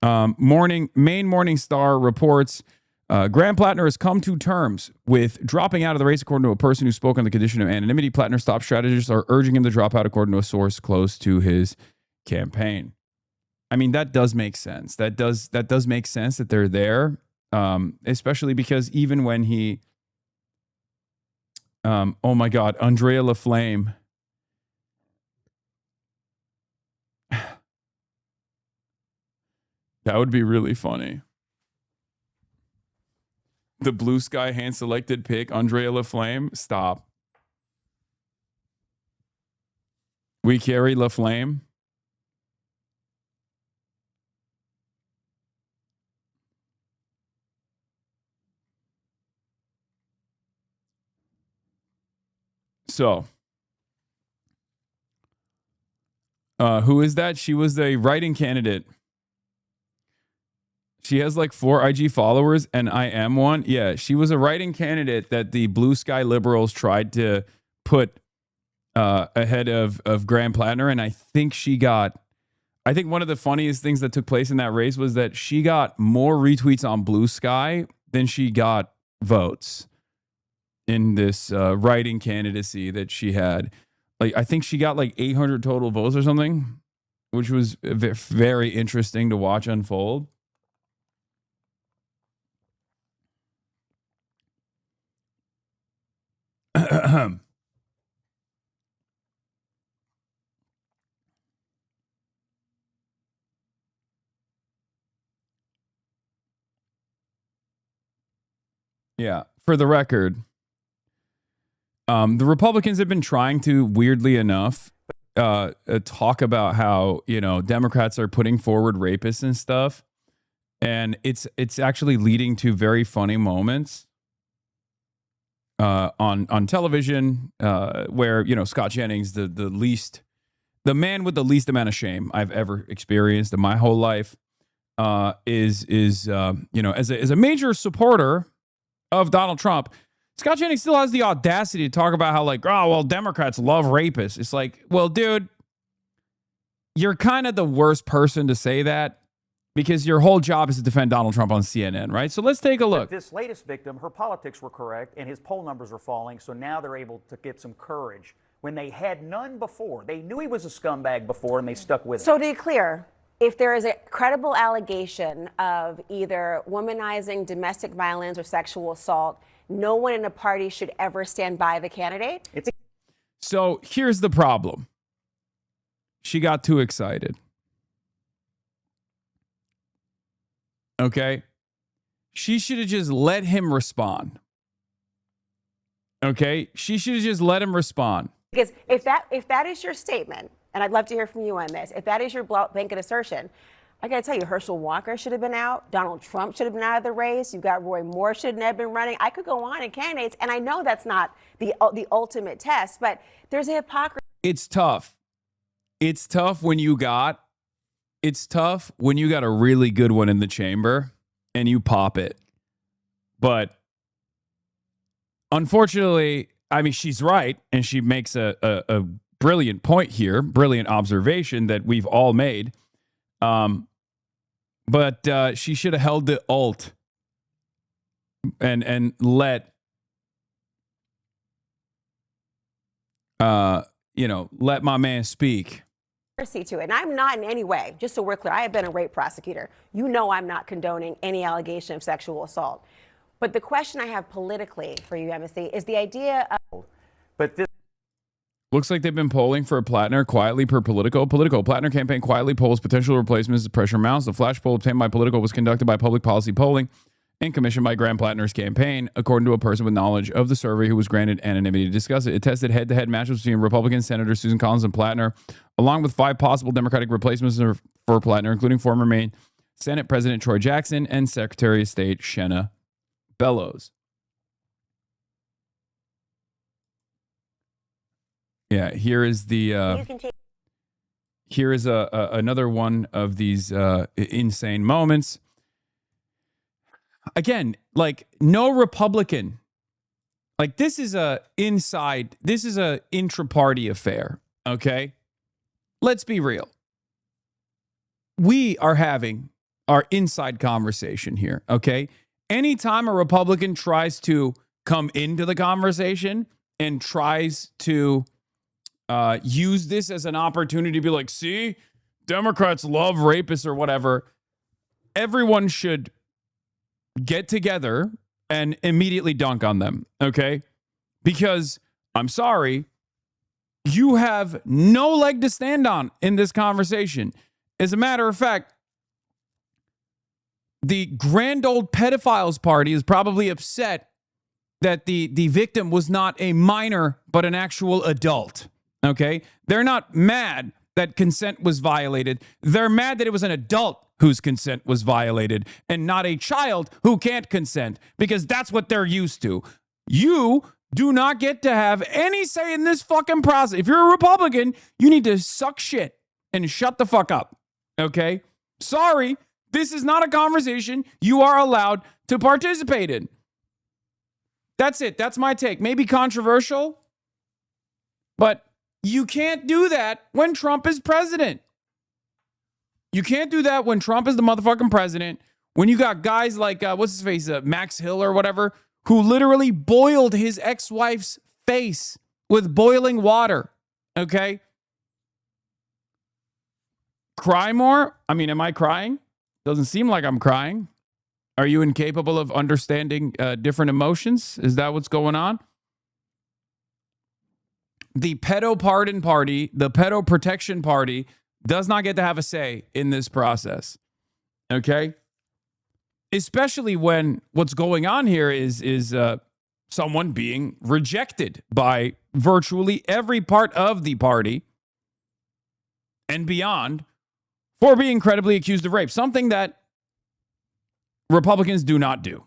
Maine Morning Star reports Graham Plattner has come to terms with dropping out of the race, according to a person who spoke on the condition of anonymity. Plattner's top strategists are urging him to drop out, according to a source close to his campaign. I mean, that does make sense. That does make sense that they're there, especially because even when he, oh my God, Andrea LaFlame. That would be really funny. The blue sky hand selected pick, Andrea LaFlame. Stop. We carry LaFlame. So, who is that? She was a writing candidate. She has like 4 IG followers, and I am one. Yeah, she was a writing candidate that the blue sky liberals tried to put ahead of Graham Plattner, and I think one of the funniest things that took place in that race was that she got more retweets on blue sky than she got votes in this writing candidacy that she had. Like, I think she got like 800 total votes or something, which was very interesting to watch unfold. Yeah, for the record, the Republicans have been trying to, weirdly enough, talk about how, you know, Democrats are putting forward rapists and stuff, and it's actually leading to very funny moments on television, where, you know, Scott Jennings, the man with the least amount of shame I've ever experienced in my whole life, is you know, as a major supporter of Donald Trump, Scott Jennings still has the audacity to talk about how, like, oh, well, Democrats love rapists. It's like, well, dude, you're kind of the worst person to say that, because your whole job is to defend Donald Trump on CNN, right? So let's take a look. This latest victim, her politics were correct, and his poll numbers are falling, so now they're able to get some courage when they had none before. They knew he was a scumbag before, and they stuck with it. So to be clear, if there is a credible allegation of either womanizing, domestic violence, or sexual assault, no one in a party should ever stand by the candidate? So here's the problem. She got too excited. Okay? She should have just let him respond. Okay? She should have just let him respond. Because if that is your statement, and I'd love to hear from you on this, if that is your blanket assertion, I got to tell you, Herschel Walker should have been out. Donald Trump should have been out of the race. You've got Roy Moore shouldn't have been running. I could go on in candidates, and I know that's not the ultimate test, but there's a hypocrisy. It's tough. It's tough when you got a really good one in the chamber and you pop it. But unfortunately, I mean, she's right, and she makes a brilliant point here, brilliant observation that we've all made. But she should have held the alt and let let my man speak. To it. And I'm not in any way, just so we're clear, I have been a rape prosecutor. You know I'm not condoning any allegation of sexual assault. But the question I have politically for you, MSC, is the idea of... But this Looks like they've been polling for a Plattner quietly per Politico. Plattner campaign quietly polls potential replacements as pressure mounts. The flash poll obtained by Politico was conducted by Public Policy Polling and commissioned by Graham Plattner's campaign, according to a person with knowledge of the survey who was granted anonymity to discuss it. It tested head-to-head matchups between Republican Senators Susan Collins and Plattner, along with 5 possible Democratic replacements for Plattner, including former Maine Senate President Troy Jackson and Secretary of State Shenna Bellows. Yeah, here is the here is another one of these insane moments. Again, like, no Republican, like, this is a intra-party affair, okay? Let's be real. We are having our inside conversation here, okay? anytime a Republican tries to come into the conversation and tries to use this as an opportunity to be like, see, Democrats love rapists or whatever, everyone should get together and immediately dunk on them, okay? Because, I'm sorry, you have no leg to stand on in this conversation. As a matter of fact, the grand old pedophiles party is probably upset that the victim was not a minor, but an actual adult, okay? They're not mad that consent was violated. They're mad that it was an adult whose consent was violated and not a child who can't consent, because that's what they're used to. You do not get to have any say in this fucking process. If you're a Republican, you need to suck shit and shut the fuck up, okay? Sorry, this is not a conversation you are allowed to participate in. That's it. That's my take. Maybe controversial, but you can't do that when Trump is president. You can't do that when Trump is the motherfucking president, when you got guys like, what's his face, Max Hill or whatever, who literally boiled his ex-wife's face with boiling water, okay? Cry more? I mean, am I crying? Doesn't seem like I'm crying. Are you incapable of understanding different emotions? Is that what's going on? The pedo pardon party, the pedo protection party, does not get to have a say in this process. Okay? Especially when what's going on here is someone being rejected by virtually every part of the party and beyond for being credibly accused of rape. Something that Republicans do not do.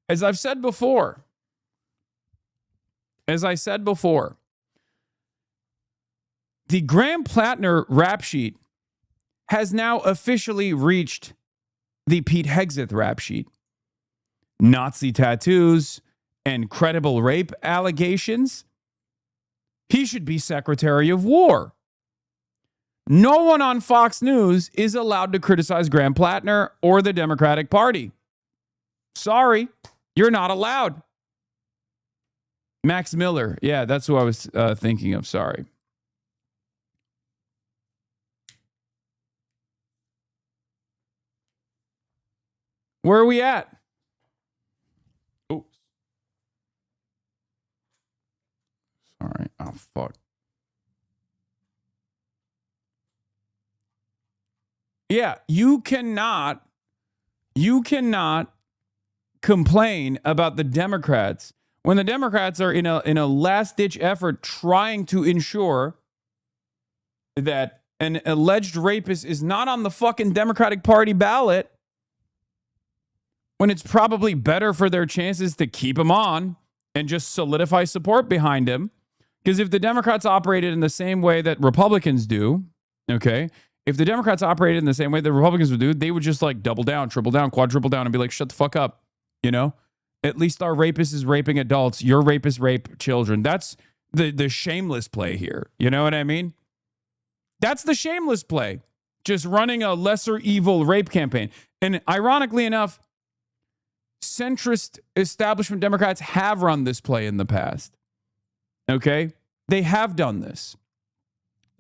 As I've said before, the Graham-Plattner rap sheet has now officially reached the Pete Hegseth rap sheet. Nazi tattoos and credible rape allegations. He should be Secretary of War. No one on Fox News is allowed to criticize Graham-Plattner or the Democratic Party. Sorry, you're not allowed. Max Miller. Yeah, that's who I was thinking of. Sorry. Where are we at? Oops. Sorry. Oh, fuck. Yeah, you cannot complain about the Democrats when the Democrats are in a last-ditch effort trying to ensure that an alleged rapist is not on the fucking Democratic Party ballot, when it's probably better for their chances to keep him on and just solidify support behind him. Because if the Democrats operated in the same way that Republicans do, okay, if the Democrats operated in the same way that Republicans would do, they would just like double down, triple down, quadruple down and be like, shut the fuck up. You know, at least our rapist is raping adults. Your rapists rape children. That's the shameless play here. You know what I mean? That's the shameless play. Just running a lesser evil rape campaign. And ironically enough, centrist establishment Democrats have run this play in the past. Okay? They have done this.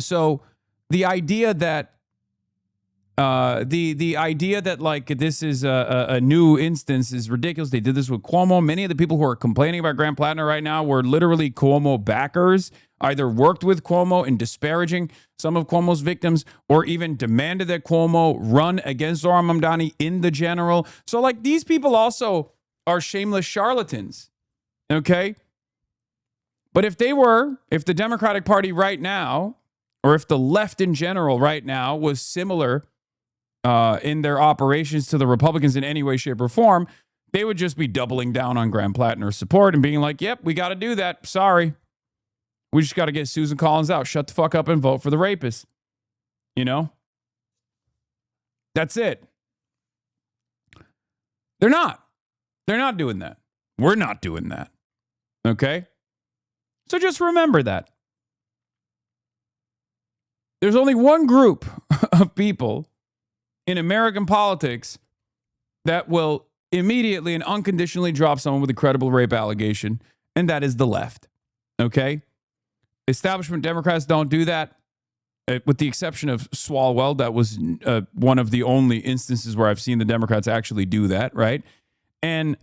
So the idea that the idea that like this is a new instance is ridiculous. They did this with Cuomo. Many of the people who are complaining about Graham-Plattner right now were literally Cuomo backers, either worked with Cuomo in disparaging some of Cuomo's victims or even demanded that Cuomo run against Zohran Mamdani in the general. So like these people also are shameless charlatans. Okay? But if the Democratic Party right now, or if the left in general right now was similar in their operations to the Republicans in any way, shape, or form, they would just be doubling down on Graham-Plattner's support and being like, yep, we got to do that. Sorry. We just got to get Susan Collins out. Shut the fuck up and vote for the rapist. You know? That's it. They're not. They're not doing that. We're not doing that. Okay? So just remember that. There's only one group of people in American politics that will immediately and unconditionally drop someone with a credible rape allegation, and that is the left. Okay? Establishment Democrats don't do that, with the exception of Swalwell. That was one of the only instances where I've seen the Democrats actually do that, right? And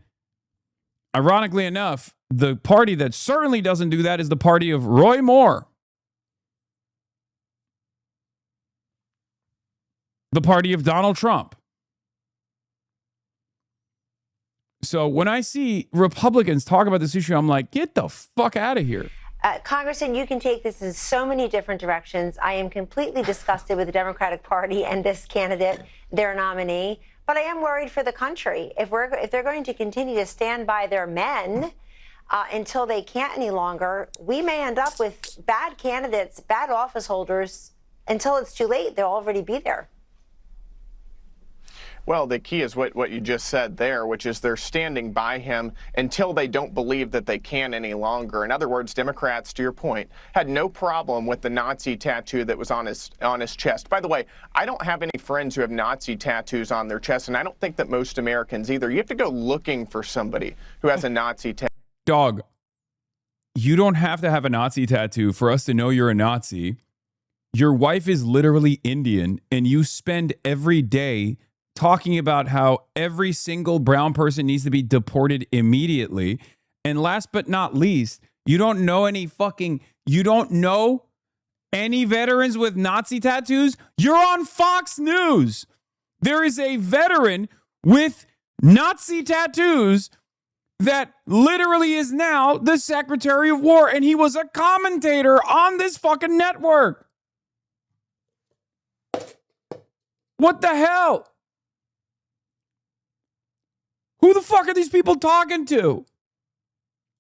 ironically enough, the party that certainly doesn't do that is the party of Roy Moore. The party of Donald Trump. So when I see Republicans talk about this issue, I'm like, get the fuck out of here. Congressman, you can take this in so many different directions. I am completely disgusted with the Democratic Party and this candidate, their nominee. But I am worried for the country. If they're going to continue to stand by their men until they can't any longer, we may end up with bad candidates, bad office holders. Until it's too late, they'll already be there. Well, the key is what you just said there, which is they're standing by him until they don't believe that they can any longer. In other words, Democrats, to your point, had no problem with the Nazi tattoo that was on his chest. By the way, I don't have any friends who have Nazi tattoos on their chest, and I don't think that most Americans either. You have to go looking for somebody who has a Nazi tattoo. Dog, you don't have to have a Nazi tattoo for us to know you're a Nazi. Your wife is literally Indian, and you spend every day talking about how every single brown person needs to be deported immediately. And last but not least, you don't know any veterans with Nazi tattoos? You're on Fox News. There is a veteran with Nazi tattoos that literally is now the Secretary of War, and he was a commentator on this fucking network. What the hell? Who the fuck are these people talking to?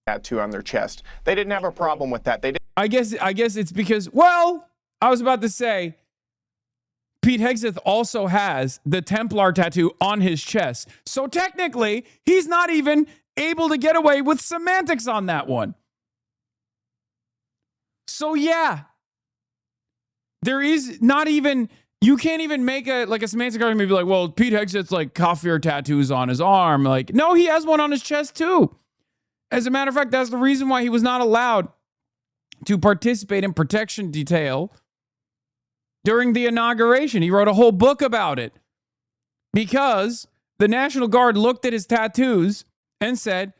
Tattoo on their chest. They didn't have a problem with that. They didn't. I guess it's because, well, I was about to say, Pete Hegseth also has the Templar tattoo on his chest. So technically, he's not even able to get away with semantics on that one. So yeah, there is not even... You can't even make a semantic argument, be like, well, Pete Hegseth's like kafir tattoos on his arm. Like, no, he has one on his chest too. As a matter of fact, that's the reason why he was not allowed to participate in protection detail during the inauguration. He wrote a whole book about it because the National Guard looked at his tattoos and said,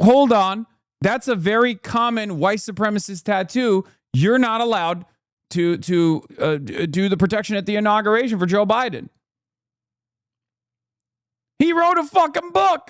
hold on, that's a very common white supremacist tattoo. You're not allowed to do the protection at the inauguration for Joe Biden. He wrote a fucking book.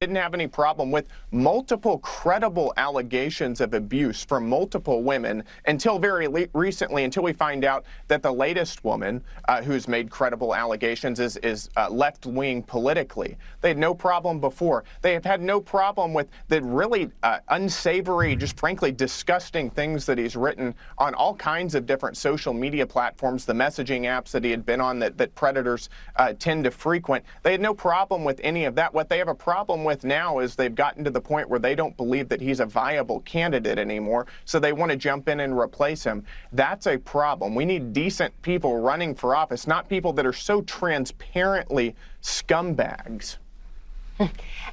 Didn't have any problem with multiple credible allegations of abuse from multiple women until very recently, until we find out that the latest woman who's made credible allegations is left-wing politically. They had no problem before. They have had no problem with the really unsavory, just frankly disgusting things that he's written on all kinds of different social media platforms, the messaging apps that he had been on that predators tend to frequent. They had no problem with any of that. What they have a problem with now is they've gotten to the point where they don't believe that he's a viable candidate anymore, so they want to jump in and replace him. That's a problem. We need decent people running for office, not people that are so transparently scumbags.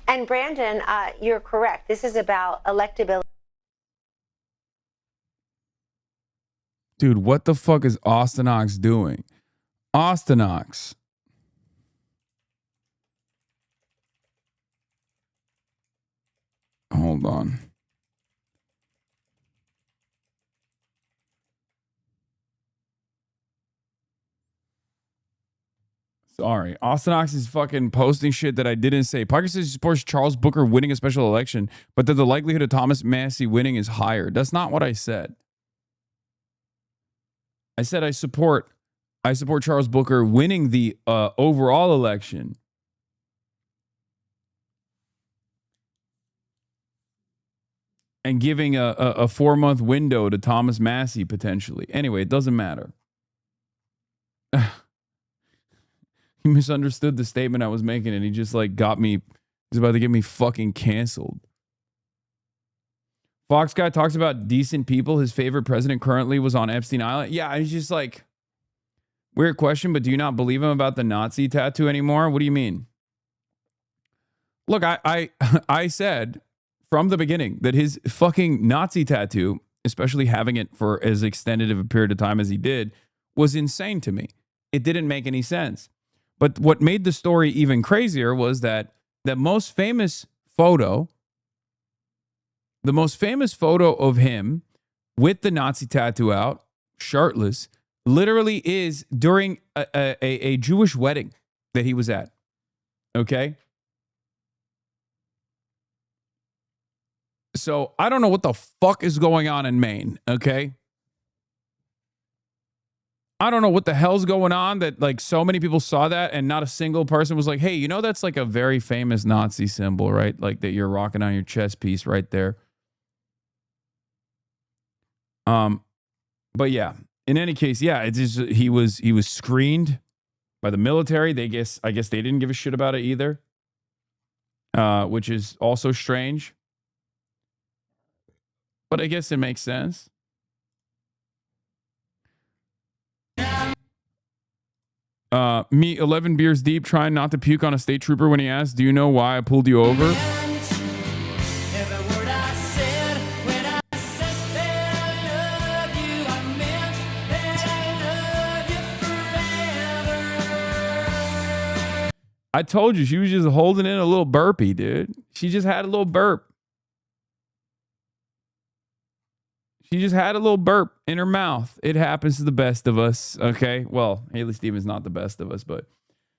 And Brandon, you're correct. This is about electability. Dude, what the fuck is Austin Ox doing? Austin Ox. Hold on. Sorry. Austin Ox is fucking posting shit that I didn't say. Parker says he supports Charles Booker winning a special election, but that the likelihood of Thomas Massie winning is higher. That's not what I said. I said I support Charles Booker winning the overall election. And giving a 4-month window to Thomas Massie potentially. Anyway, it doesn't matter. He misunderstood the statement I was making, and he just like got me. He's about to get me fucking canceled. Fox guy talks about decent people. His favorite president currently was on Epstein Island. Yeah, he's just like, Weird question, but do you not believe him about the Nazi tattoo anymore? What do you mean? Look, I said from the beginning that his fucking Nazi tattoo, especially having it for as extended of a period of time as he did, was insane to me. It didn't make any sense. But what made the story even crazier was that the most famous photo of him with the Nazi tattoo out, shirtless, literally is during a Jewish wedding that he was at. Okay? So I don't know what the fuck is going on in Maine, okay? I don't know what the hell's going on that like so many people saw that and not a single person was like, hey, you know that's like a very famous Nazi symbol, right? Like that you're rocking on your chest piece right there. But yeah, in any case, yeah, it's just, he was screened by the military. I guess they didn't give a shit about it either, which is also strange. But I guess it makes sense. Me 11 beers deep, trying not to puke on a state trooper when he asked, do you know why I pulled you over? I told you, she was just holding in a little burpee, dude. She just had a little burp. She just had a little burp in her mouth. It happens to the best of us, okay? Well, Haley Stevens not the best of us, but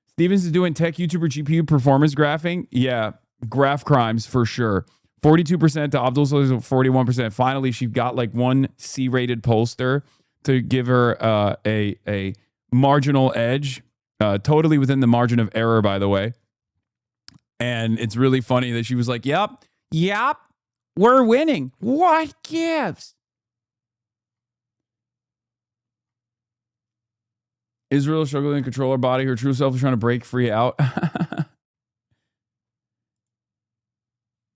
Stevens is doing tech YouTuber GPU performance graphing. Yeah, graph crimes for sure. 42% to ABDULvsHALEY, 41%. Finally, she got like one C-rated pollster to give her a marginal edge. Totally within the margin of error, by the way. And it's really funny that she was like, yep, we're winning. What gives? Israel struggling to control her body. Her true self is trying to break free out.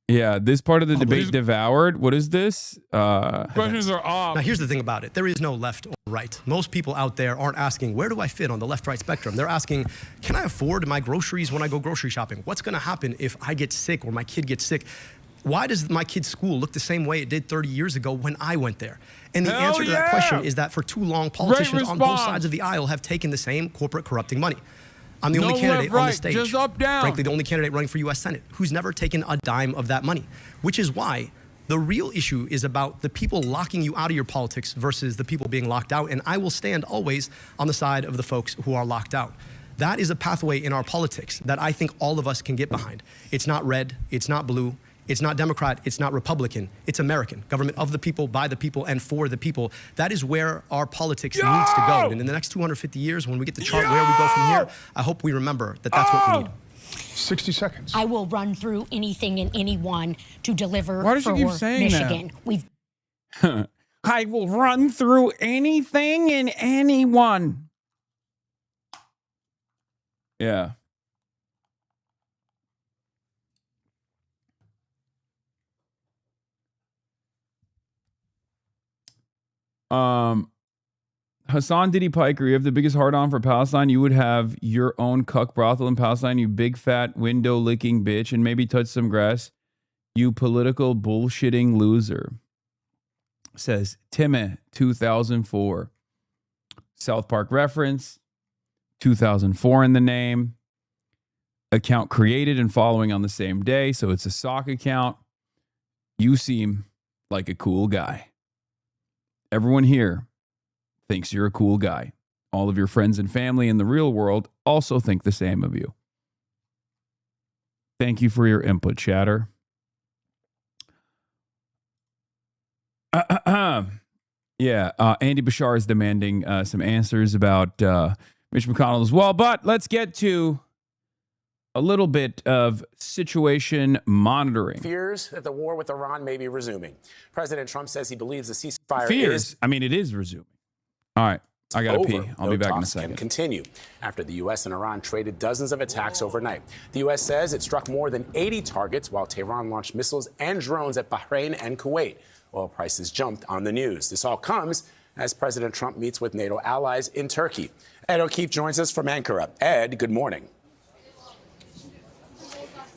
Yeah, this part of the debate devoured. What is this? Questions are off. Now, here's the thing about it. There is no left or right. Most people out there aren't asking, where do I fit on the left-right spectrum? They're asking, can I afford my groceries when I go grocery shopping? What's going to happen if I get sick or my kid gets sick? Why does my kid's school look the same way it did 30 years ago when I went there? And the answer to that question is that for too long, politicians on both sides of the aisle have taken the same corporate corrupting money. I'm the only candidate on the stage, just up, down. frankly, the only candidate running for U.S. Senate who's never taken a dime of that money, which is why the real issue is about the people locking you out of your politics versus the people being locked out. And I will stand always on the side of the folks who are locked out. That is a pathway in our politics that I think all of us can get behind. It's not red, it's not blue, it's not Democrat, it's not Republican, it's American. Government of the people, by the people, and for the people. That is where our politics needs to go. And in the next 250 years, when we get to chart where we go from here, I hope we remember that that's what we need. 60 seconds. I will run through anything and anyone to deliver Why does for she keep saying Michigan. That? I will run through anything and anyone. Yeah. Hasan Diddy Piker, you have the biggest heart on for Palestine. You would have your own cuck brothel in Palestine, you big fat window licking bitch, and maybe touch some grass. You political bullshitting loser. Says Timmy 2004. South Park reference. 2004 in the name. Account created and following on the same day, so it's a sock account. You seem like a cool guy. Everyone here thinks you're a cool guy. All of your friends and family in the real world also think the same of you. Thank you for your input, chatter. Yeah, Andy Bashar is demanding some answers about Mitch McConnell as well. But let's get to a little bit of situation monitoring. Fears that the war with Iran may be resuming. President Trump says he believes the ceasefire is... I mean, it is resuming. All right, I got to pee. I'll be back in a second. Can continue after the U.S. and Iran traded dozens of attacks overnight. The U.S. says it struck more than 80 targets while Tehran launched missiles and drones at Bahrain and Kuwait. Oil prices jumped on the news. This all comes as President Trump meets with NATO allies in Turkey. Ed O'Keefe joins us from Ankara. Ed, good morning.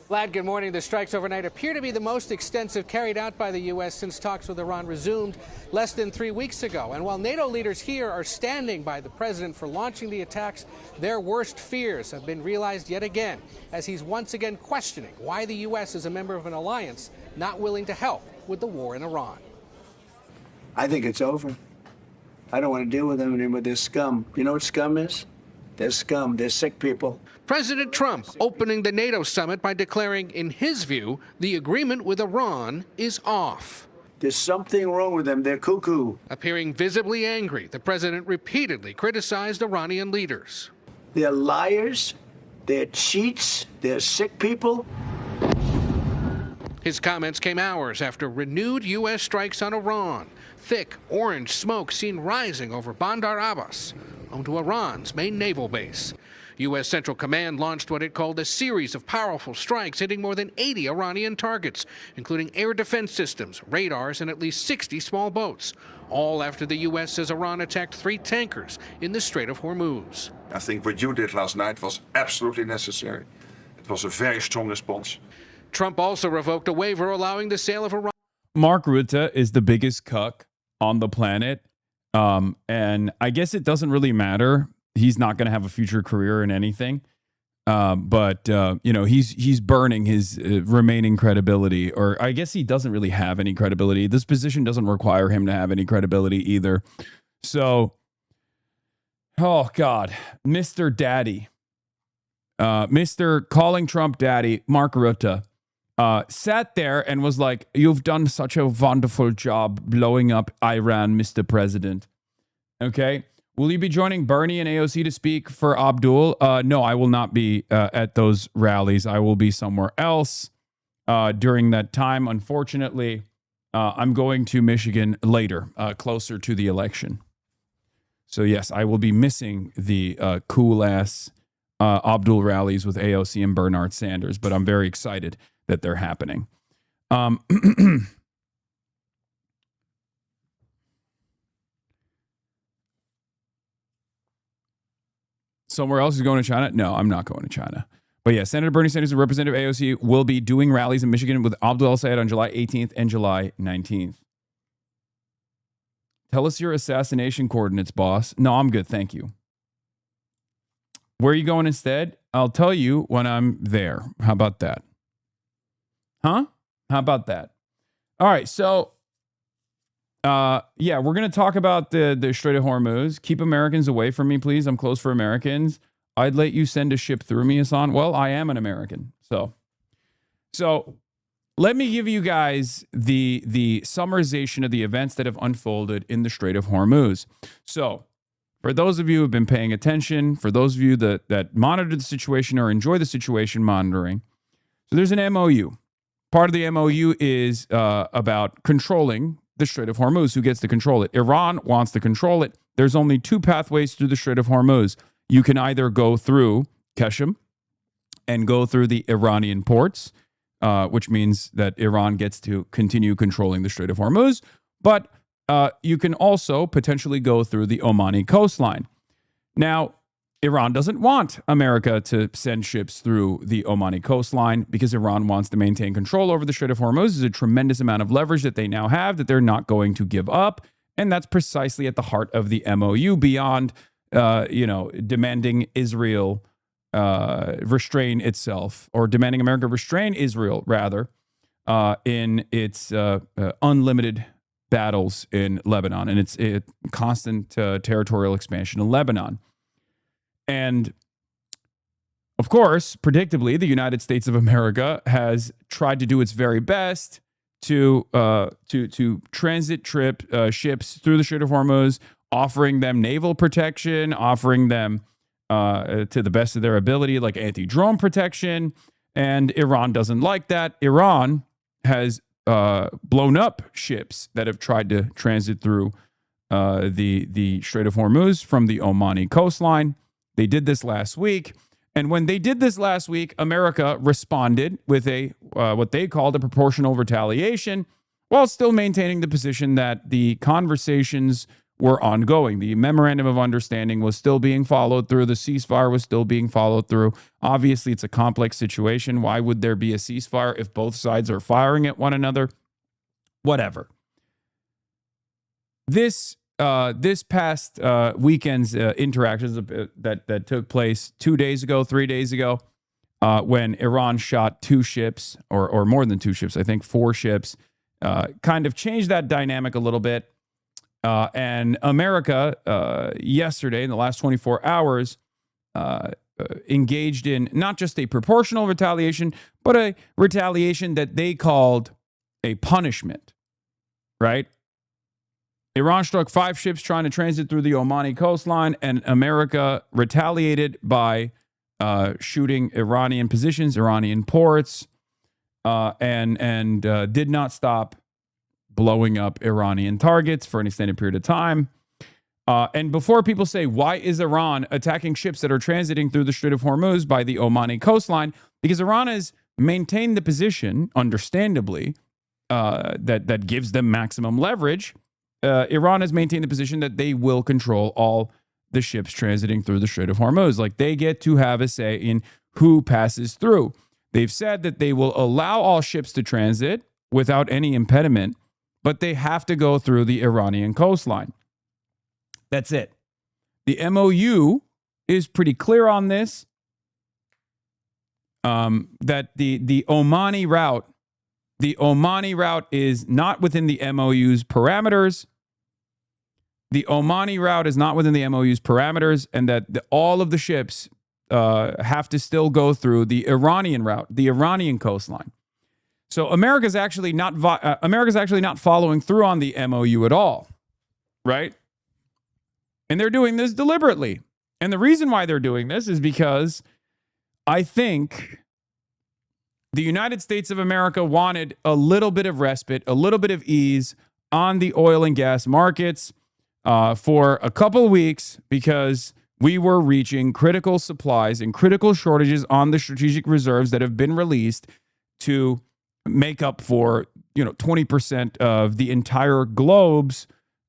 Vlad, good morning. The strikes overnight appear to be the most extensive carried out by the U.S. since talks with Iran resumed less than 3 weeks ago. And while NATO leaders here are standing by the president for launching the attacks, their worst fears have been realized yet again, as he's once again questioning why the U.S. is a member of an alliance not willing to help with the war in Iran. I think it's over. I don't want to deal with them anymore. They're scum. You know what scum is? They're scum. They're sick people. President Trump opening the NATO summit by declaring, in his view, the agreement with Iran is off. There's something wrong with them. They're cuckoo. Appearing visibly angry, the president repeatedly criticized Iranian leaders. They're liars. They're cheats. They're sick people. His comments came hours after renewed U.S. strikes on Iran. Thick orange smoke seen rising over Bandar Abbas, home to Iran's main naval base. U.S. Central Command launched what it called a series of powerful strikes hitting more than 80 Iranian targets, including air defense systems, radars, and at least 60 small boats, all after the U.S. says Iran attacked 3 tankers in the Strait of Hormuz. I think what you did last night was absolutely necessary. It was a very strong response. Trump also revoked a waiver allowing the sale of Iran. Mark Rutte is the biggest cuck on the planet. And I guess it doesn't really matter. He's not going to have a future career in anything. But you know, he's burning his remaining credibility, or I guess he doesn't really have any credibility. This position doesn't require him to have any credibility either. So, oh God, Mr. Daddy, Mr. calling Trump daddy, Mark Rutte, sat there and was like, "You've done such a wonderful job blowing up Iran, Mr. President." Okay. Will you be joining Bernie and AOC to speak for Abdul? No, I will not be at those rallies. I will be somewhere else during that time. Unfortunately, I'm going to Michigan later, closer to the election. So yes, I will be missing the cool-ass Abdul rallies with AOC and Bernard Sanders, but I'm very excited that they're happening. Somewhere else is going to China? No, I'm not going to China. But yeah, Senator Bernie Sanders and Representative AOC will be doing rallies in Michigan with ABDULvsHALEY on July 18th and July 19th. Tell us your assassination coordinates, boss. No, I'm good. Thank you. Where are you going instead? I'll tell you when I'm there. How about that? Huh? How about that? All right. So, yeah, we're going to talk about the Strait of Hormuz. Keep Americans away from me, please. I'm close for Americans. I'd let you send a ship through me, Hasan. Well, I am an American. So let me give you guys the summarization of the events that have unfolded in the Strait of Hormuz. So for those of you who have been paying attention, for those of you that monitor the situation or enjoy the situation monitoring, so there's an MOU. Part of the MOU is about controlling the Strait of Hormuz. Who gets to control it? Iran wants to control it. There's only 2 pathways through the Strait of Hormuz. You can either go through Keshem and go through the Iranian ports, which means that Iran gets to continue controlling the Strait of Hormuz. But you can also potentially go through the Omani coastline. Now, Iran doesn't want America to send ships through the Omani coastline because Iran wants to maintain control over the Strait of Hormuz. There's a tremendous amount of leverage that they now have that they're not going to give up. And that's precisely at the heart of the MOU, beyond, demanding Israel restrain itself, or demanding America restrain Israel, rather, in its unlimited battles in Lebanon and its constant territorial expansion in Lebanon. And of course, predictably, the United States of America has tried to do its very best to transit ships through the Strait of Hormuz, offering them naval protection, offering them to the best of their ability, like anti-drone protection. And Iran doesn't like that. Iran has blown up ships that have tried to transit through the Strait of Hormuz from the Omani coastline. They did this last week. And when they did this last week, America responded with a what they called a proportional retaliation, while still maintaining the position that the conversations were ongoing. The memorandum of understanding was still being followed through. The ceasefire was still being followed through. Obviously, it's a complex situation. Why would there be a ceasefire if both sides are firing at one another? Whatever. This past weekend's interactions that took place 2 days ago, 3 days ago, when Iran shot 2 ships, or more than 2 ships, I think 4 ships, kind of changed that dynamic a little bit. And America, yesterday, in the last 24 hours, engaged in not just a proportional retaliation, but a retaliation that they called a punishment, right? Iran struck 5 ships trying to transit through the Omani coastline, and America retaliated by shooting Iranian positions, Iranian ports, and did not stop blowing up Iranian targets for an extended period of time. And before people say, why is Iran attacking ships that are transiting through the Strait of Hormuz by the Omani coastline? Because Iran has maintained the position, understandably, that gives them maximum leverage. Iran has maintained the position that they will control all the ships transiting through the Strait of Hormuz. Like, they get to have a say in who passes through. They've said that they will allow all ships to transit without any impediment, but they have to go through the Iranian coastline. That's it. The MOU is pretty clear on this, that the Omani route is not within the MOU's parameters. The Omani route is not within the MOU's parameters, and that all of the ships have to still go through the Iranian route, the Iranian coastline. So America's actually not following through on the MOU at all, right? And they're doing this deliberately. And the reason why they're doing this is because I think the United States of America wanted a little bit of respite, a little bit of ease on the oil and gas markets for a couple of weeks, because we were reaching critical supplies and critical shortages on the strategic reserves that have been released to make up for 20% of the entire globe's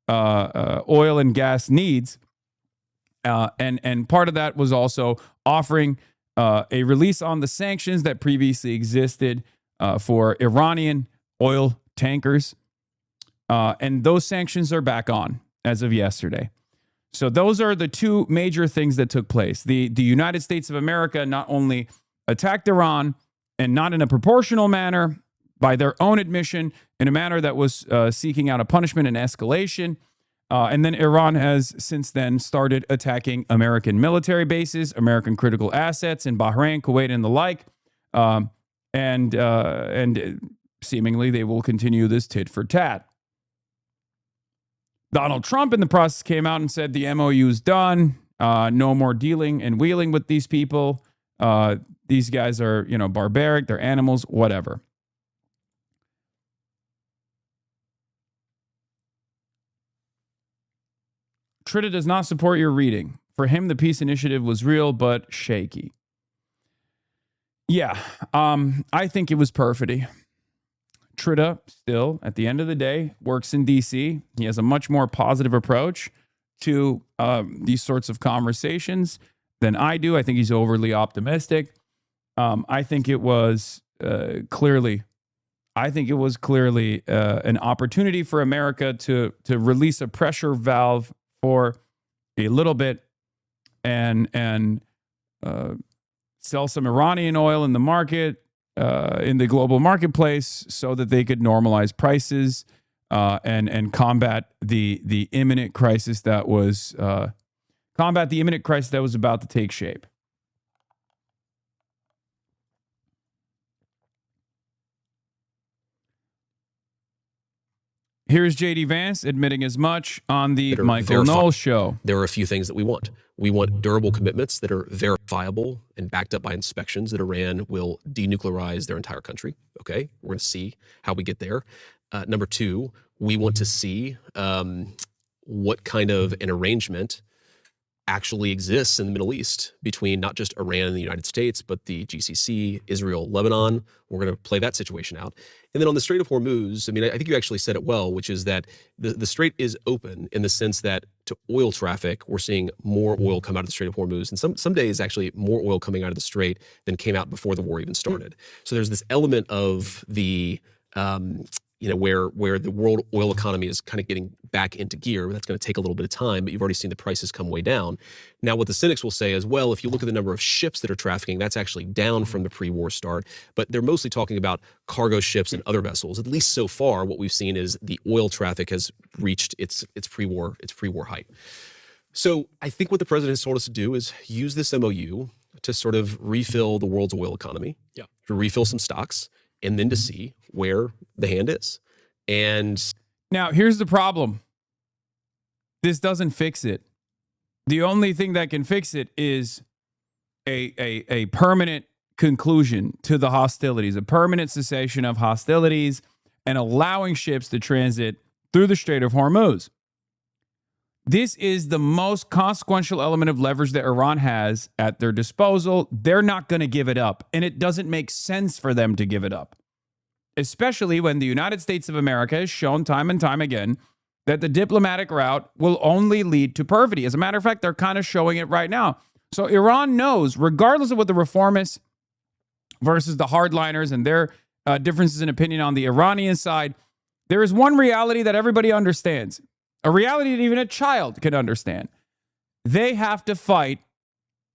oil and gas needs. And part of that was also offering a release on the sanctions that previously existed for Iranian oil tankers. And those sanctions are back on as of yesterday. So those are the 2 major things that took place. The United States of America not only attacked Iran, and not in a proportional manner, by their own admission, in a manner that was seeking out a punishment and escalation. And then Iran has since then started attacking American military bases, American critical assets in Bahrain, Kuwait, and the like. And seemingly they will continue this tit for tat. Donald Trump in the process came out and said the MOU is done. No more dealing and wheeling with these people. These guys are, barbaric. They're animals, whatever. Trita does not support your reading. For him, the peace initiative was real, but shaky. Yeah, I think it was perfidy. Trita still, at the end of the day, works in D.C. He has a much more positive approach to these sorts of conversations than I do. I think he's overly optimistic. I think it was clearly an opportunity for America to release a pressure valve for a little bit and sell some Iranian oil in the market, in the global marketplace, so that they could normalize prices and combat the imminent crisis that was about to take shape. Here's J.D. Vance admitting as much on the Michael Knowles show. There are a few things that we want. We want durable commitments that are verifiable and backed up by inspections that Iran will denuclearize their entire country. Okay, we're going to see how we get there. Number 2, we want to see what kind of an arrangement actually exists in the Middle East between not just Iran and the United States, but the GCC, Israel, Lebanon. We're going to play that situation out. And then on the Strait of Hormuz, I mean, I think you actually said it well, which is that the strait is open in the sense that to oil traffic, we're seeing more oil come out of the Strait of Hormuz. And some days, actually, more oil coming out of the strait than came out before the war even started. So there's this element of the where the world oil economy is kind of getting back into gear. That's going to take a little bit of time, but you've already seen the prices come way down. Now, what the cynics will say is, well, if you look at the number of ships that are trafficking, that's actually down from the pre-war start. But they're mostly talking about cargo ships and other vessels. At least so far, what we've seen is the oil traffic has reached its pre-war height. So I think what the president has told us to do is use this MOU to sort of refill the world's oil economy, to refill some stocks, and then to see where the hand is. And now here's the problem. This doesn't fix it. The only thing that can fix it is a permanent conclusion to the hostilities, a permanent cessation of hostilities, and allowing ships to transit through the Strait of Hormuz. This is the most consequential element of leverage that Iran has at their disposal. They're not going to give it up, and it doesn't make sense for them to give it up, especially when the United States of America has shown time and time again that the diplomatic route will only lead to perfidy. As a matter of fact, they're kind of showing it right now. So Iran knows, regardless of what the reformists versus the hardliners and their differences in opinion on the Iranian side, there is one reality that everybody understands. A reality that even a child can understand. They have to fight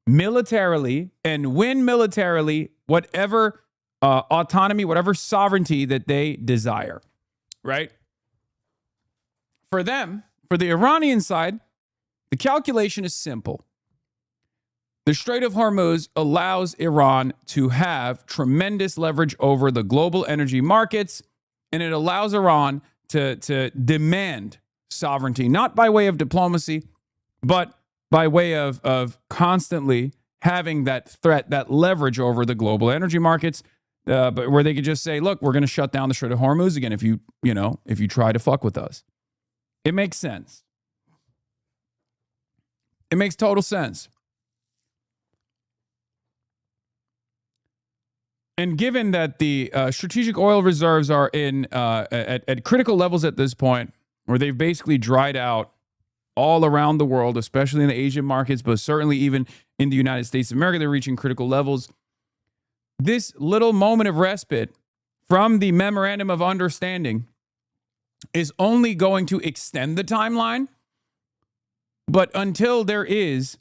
militarily and win militarily whatever autonomy, whatever sovereignty that they desire, right? For them, for the Iranian side, the calculation is simple. The Strait of Hormuz allows Iran to have tremendous leverage over the global energy markets, and it allows Iran to demand sovereignty, not by way of diplomacy, but by way of constantly having that threat, that leverage over the global energy markets, but where they could just say, look, we're going to shut down the Strait of Hormuz again if you try to fuck with us. It makes sense. It makes total sense. And given that the strategic oil reserves are at critical levels at this point, where they've basically dried out all around the world, especially in the Asian markets, but certainly even in the United States of America, they're reaching critical levels. This little moment of respite from the memorandum of understanding is only going to extend the timeline. But until there is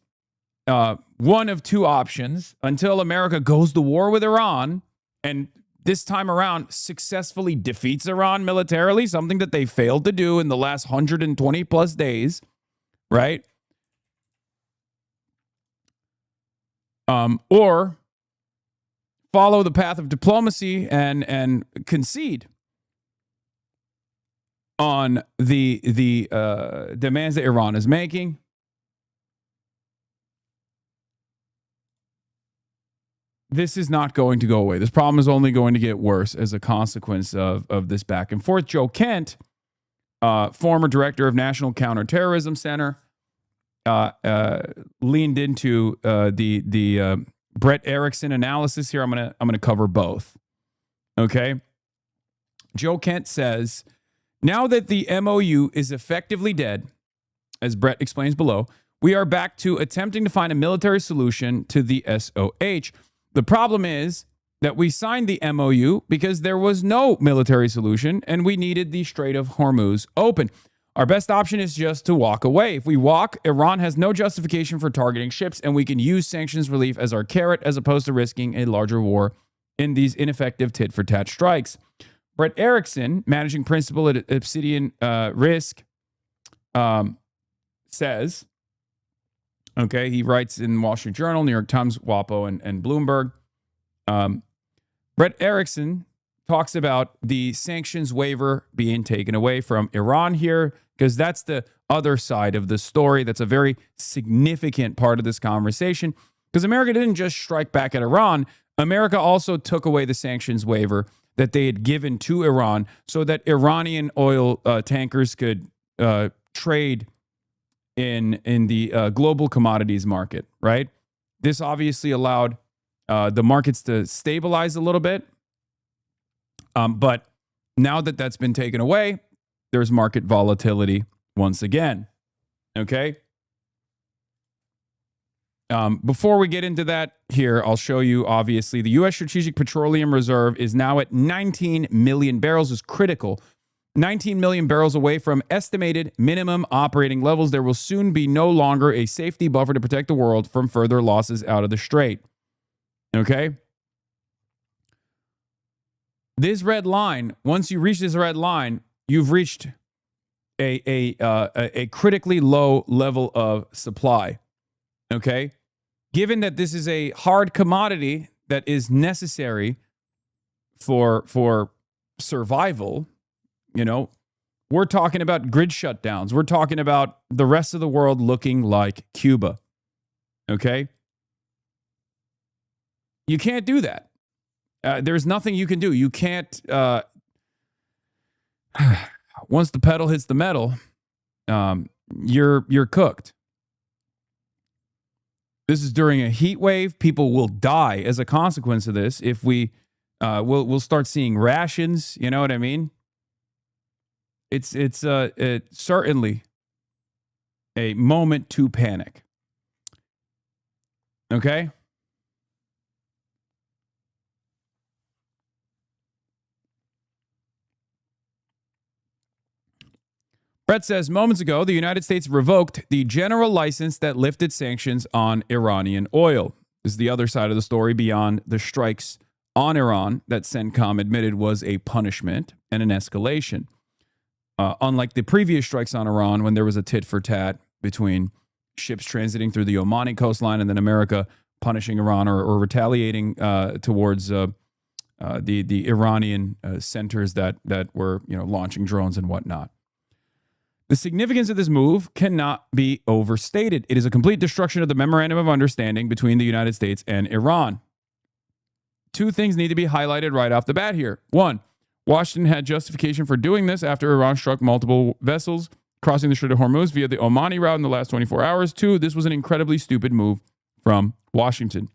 one of two options, until America goes to war with Iran and this time around successfully defeats Iran militarily, something that they failed to do in the last 120 plus days, right? Or follow the path of diplomacy and concede on the demands that Iran is making. This is not going to go away. This problem is only going to get worse as a consequence of this back and forth. Joe Kent, former director of National Counterterrorism Center, leaned into the Brett Erickson analysis here. I'm gonna cover both. Okay. Joe Kent says, now that the MOU is effectively dead, as Brett explains below, we are back to attempting to find a military solution to the SOH. The problem is that we signed the MOU because there was no military solution and we needed the Strait of Hormuz open. Our best option is just to walk away. If we walk, Iran has no justification for targeting ships, and we can use sanctions relief as our carrot as opposed to risking a larger war in these ineffective tit-for-tat strikes. Brett Erickson, managing principal at Obsidian Risk, says, okay, he writes in Wall Street Journal, New York Times, WAPO, and Bloomberg. Brett Erickson talks about the sanctions waiver being taken away from Iran here, because that's the other side of the story. That's a very significant part of this conversation, because America didn't just strike back at Iran. America also took away the sanctions waiver that they had given to Iran so that Iranian oil tankers could trade in the global commodities market, right? This obviously allowed the markets to stabilize a little bit. But now that that's been taken away, there's market volatility once again. Okay? Before we get into that here, I'll show you, obviously, the U.S. Strategic Petroleum Reserve is now at 19 million barrels, is critical. 19 million barrels away from estimated minimum operating levels. There will soon be no longer a safety buffer to protect the world from further losses out of the strait. Okay? This red line, once you reach this red line, you've reached a critically low level of supply. Okay? Given that this is a hard commodity that is necessary for survival, you know, we're talking about grid shutdowns. We're talking about the rest of the world looking like Cuba. Okay? You can't do that. There's nothing you can do. You can't, once the pedal hits the metal, you're cooked. This is during a heat wave. People will die as a consequence of this. If we'll start seeing rations. You know what I mean? It's certainly a moment to panic. Okay? Brett says, moments ago, the United States revoked the general license that lifted sanctions on Iranian oil. This is the other side of the story beyond the strikes on Iran that CENTCOM admitted was a punishment and an escalation. Unlike the previous strikes on Iran, when there was a tit for tat between ships transiting through the Omani coastline and then America punishing Iran or retaliating towards the Iranian centers that were, you know, launching drones and whatnot. The significance of this move cannot be overstated. It is a complete destruction of the memorandum of understanding between the United States and Iran. Two things need to be highlighted right off the bat here. One, Washington had justification for doing this after Iran struck multiple vessels crossing the Strait of Hormuz via the Omani route in the last 24 hours. Two, this was an incredibly stupid move from Washington.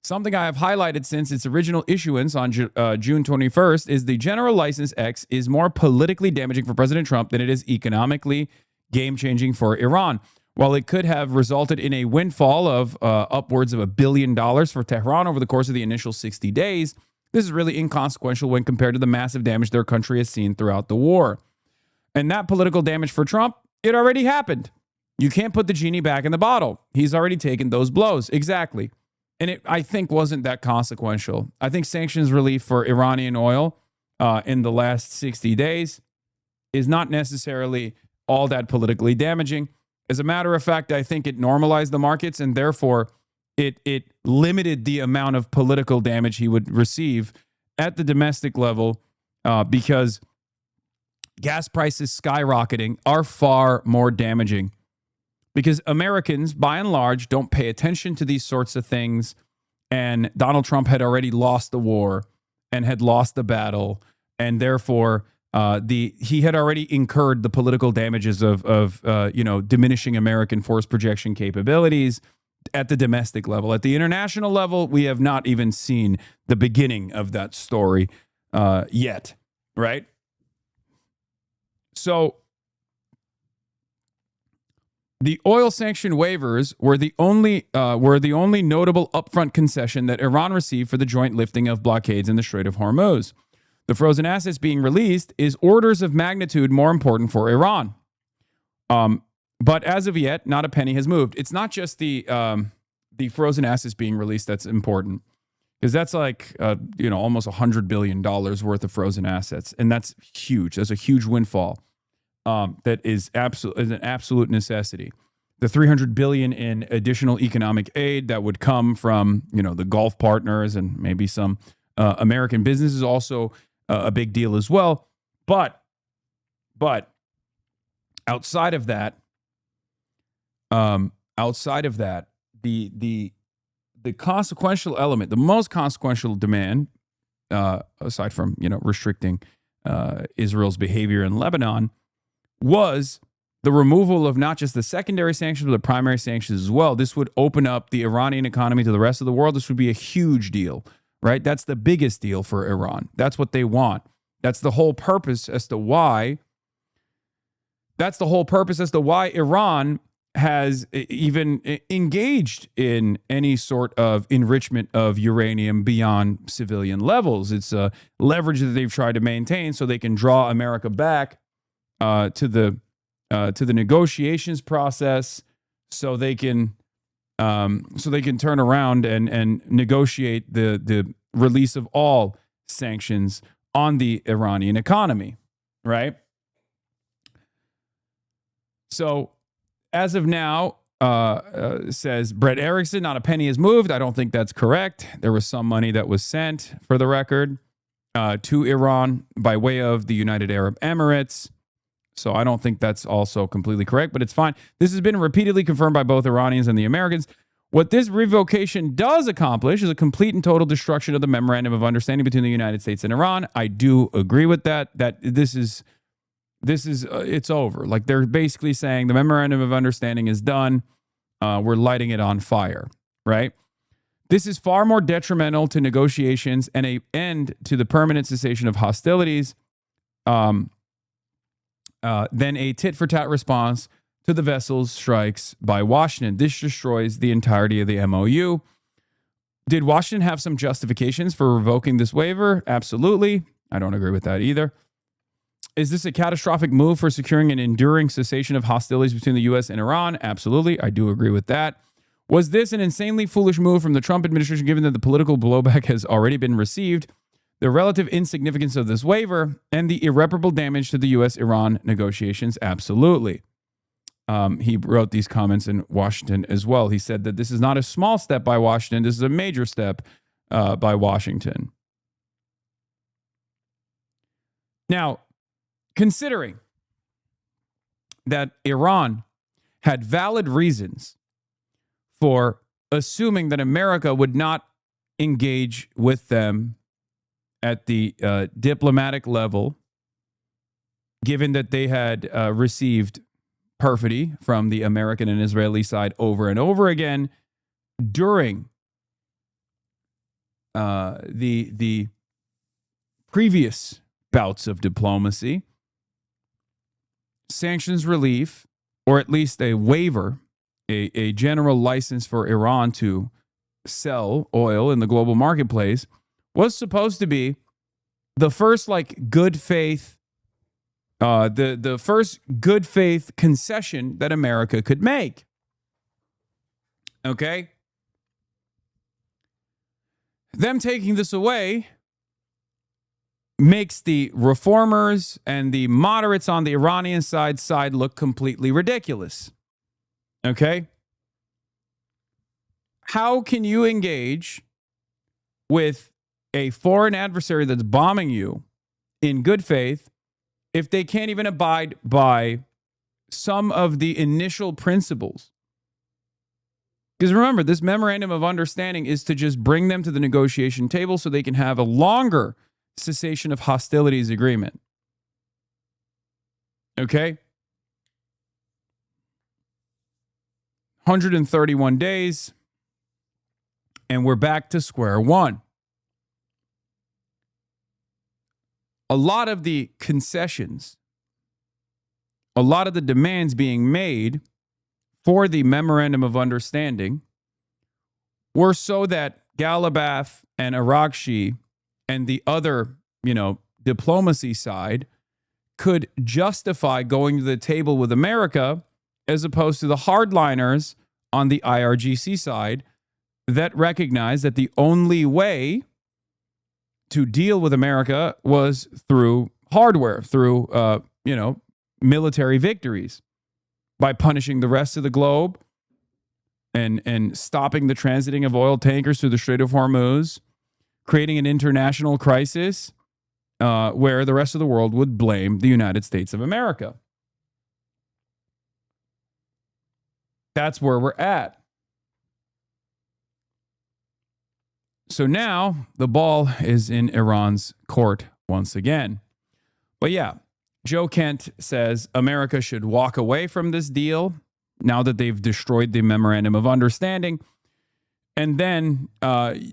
Something I have highlighted since its original issuance on June 21st is the General License X is more politically damaging for President Trump than it is economically game-changing for Iran. While it could have resulted in a windfall of upwards of $1 billion for Tehran over the course of the initial 60 days, this is really inconsequential when compared to the massive damage their country has seen throughout the war. And that political damage for Trump, it already happened. You can't put the genie back in the bottle. He's already taken those blows. Exactly. And it, I think, wasn't that consequential. I think sanctions relief for Iranian oil in the last 60 days is not necessarily all that politically damaging. As a matter of fact, I think it normalized the markets, and therefore it limited the amount of political damage he would receive at the domestic level because gas prices skyrocketing are far more damaging. Because Americans, by and large, don't pay attention to these sorts of things. And Donald Trump had already lost the war and had lost the battle. And therefore, he had already incurred the political damages of diminishing American force projection capabilities at the domestic level. At the international level, we have not even seen the beginning of that story yet, right? So the oil sanction waivers were the only notable upfront concession that Iran received for the joint lifting of blockades in the Strait of Hormuz. The frozen assets being released is orders of magnitude more important for Iran. But as of yet, not a penny has moved. It's not just the frozen assets being released that's important, because that's like almost $100 billion worth of frozen assets, and that's huge. That's a huge windfall. That is an absolute necessity. The $300 billion in additional economic aid that would come from the Gulf partners and maybe some American businesses, also a big deal as well. But outside of that, the consequential element, the most consequential demand, aside from restricting Israel's behavior in Lebanon, was the removal of not just the secondary sanctions, but the primary sanctions as well. This would open up the Iranian economy to the rest of the world. This would be a huge deal, right? That's the biggest deal for Iran. That's what they want. That's the whole purpose as to why. That's the whole purpose as to why Iran has even engaged in any sort of enrichment of uranium beyond civilian levels. It's a leverage that they've tried to maintain so they can draw America back to the negotiations process, so they can turn around and negotiate the release of all sanctions on the Iranian economy, right? So as of now, says Brett Erickson, not a penny has moved. I don't think that's correct. There was some money that was sent, for the record, to Iran by way of the United Arab Emirates. So I don't think that's also completely correct, but it's fine. This has been repeatedly confirmed by both Iranians and the Americans. What this revocation does accomplish is a complete and total destruction of the memorandum of understanding between the United States and Iran. I do agree with that. That this is it's over. Like, they're basically saying the memorandum of understanding is done. We're lighting it on fire, right? This is far more detrimental to negotiations and an end to the permanent cessation of hostilities than a tit-for-tat response to the vessel's strikes by Washington. This destroys the entirety of the MOU. Did Washington have some justifications for revoking this waiver? Absolutely. I don't agree with that either. Is this a catastrophic move for securing an enduring cessation of hostilities between the U.S. and Iran? Absolutely. I do agree with that. Was this an insanely foolish move from the Trump administration, given that the political blowback has already been received, the relative insignificance of this waiver, and the irreparable damage to the U.S.-Iran negotiations? Absolutely. He wrote these comments in Washington as well. He said that this is not a small step by Washington. This is a major step by Washington. Now, considering that Iran had valid reasons for assuming that America would not engage with them at the diplomatic level, given that they had received perfidy from the American and Israeli side over and over again during the previous bouts of diplomacy, sanctions relief, or at least a waiver, a general license for Iran to sell oil in the global marketplace, was supposed to be the first good faith, the first good faith concession that America could make. Okay? Them taking this away makes the reformers and the moderates on the Iranian side look completely ridiculous. Okay? How can you engage with a foreign adversary that's bombing you in good faith if they can't even abide by some of the initial principles? Because remember, this memorandum of understanding is to just bring them to the negotiation table so they can have a longer cessation of hostilities agreement. Okay? 131 days, and we're back to square one. A lot of the concessions, a lot of the demands being made for the memorandum of understanding were so that Ghalibaf and Arakshi and the other, diplomacy side could justify going to the table with America, as opposed to the hardliners on the IRGC side that recognized that the only way to deal with America was through hardware, through, military victories, by punishing the rest of the globe and stopping the transiting of oil tankers through the Strait of Hormuz, creating an international crisis where the rest of the world would blame the United States of America. That's where we're at. So now the ball is in Iran's court once again. But yeah, Joe Kent says America should walk away from this deal now that they've destroyed the memorandum of understanding, and then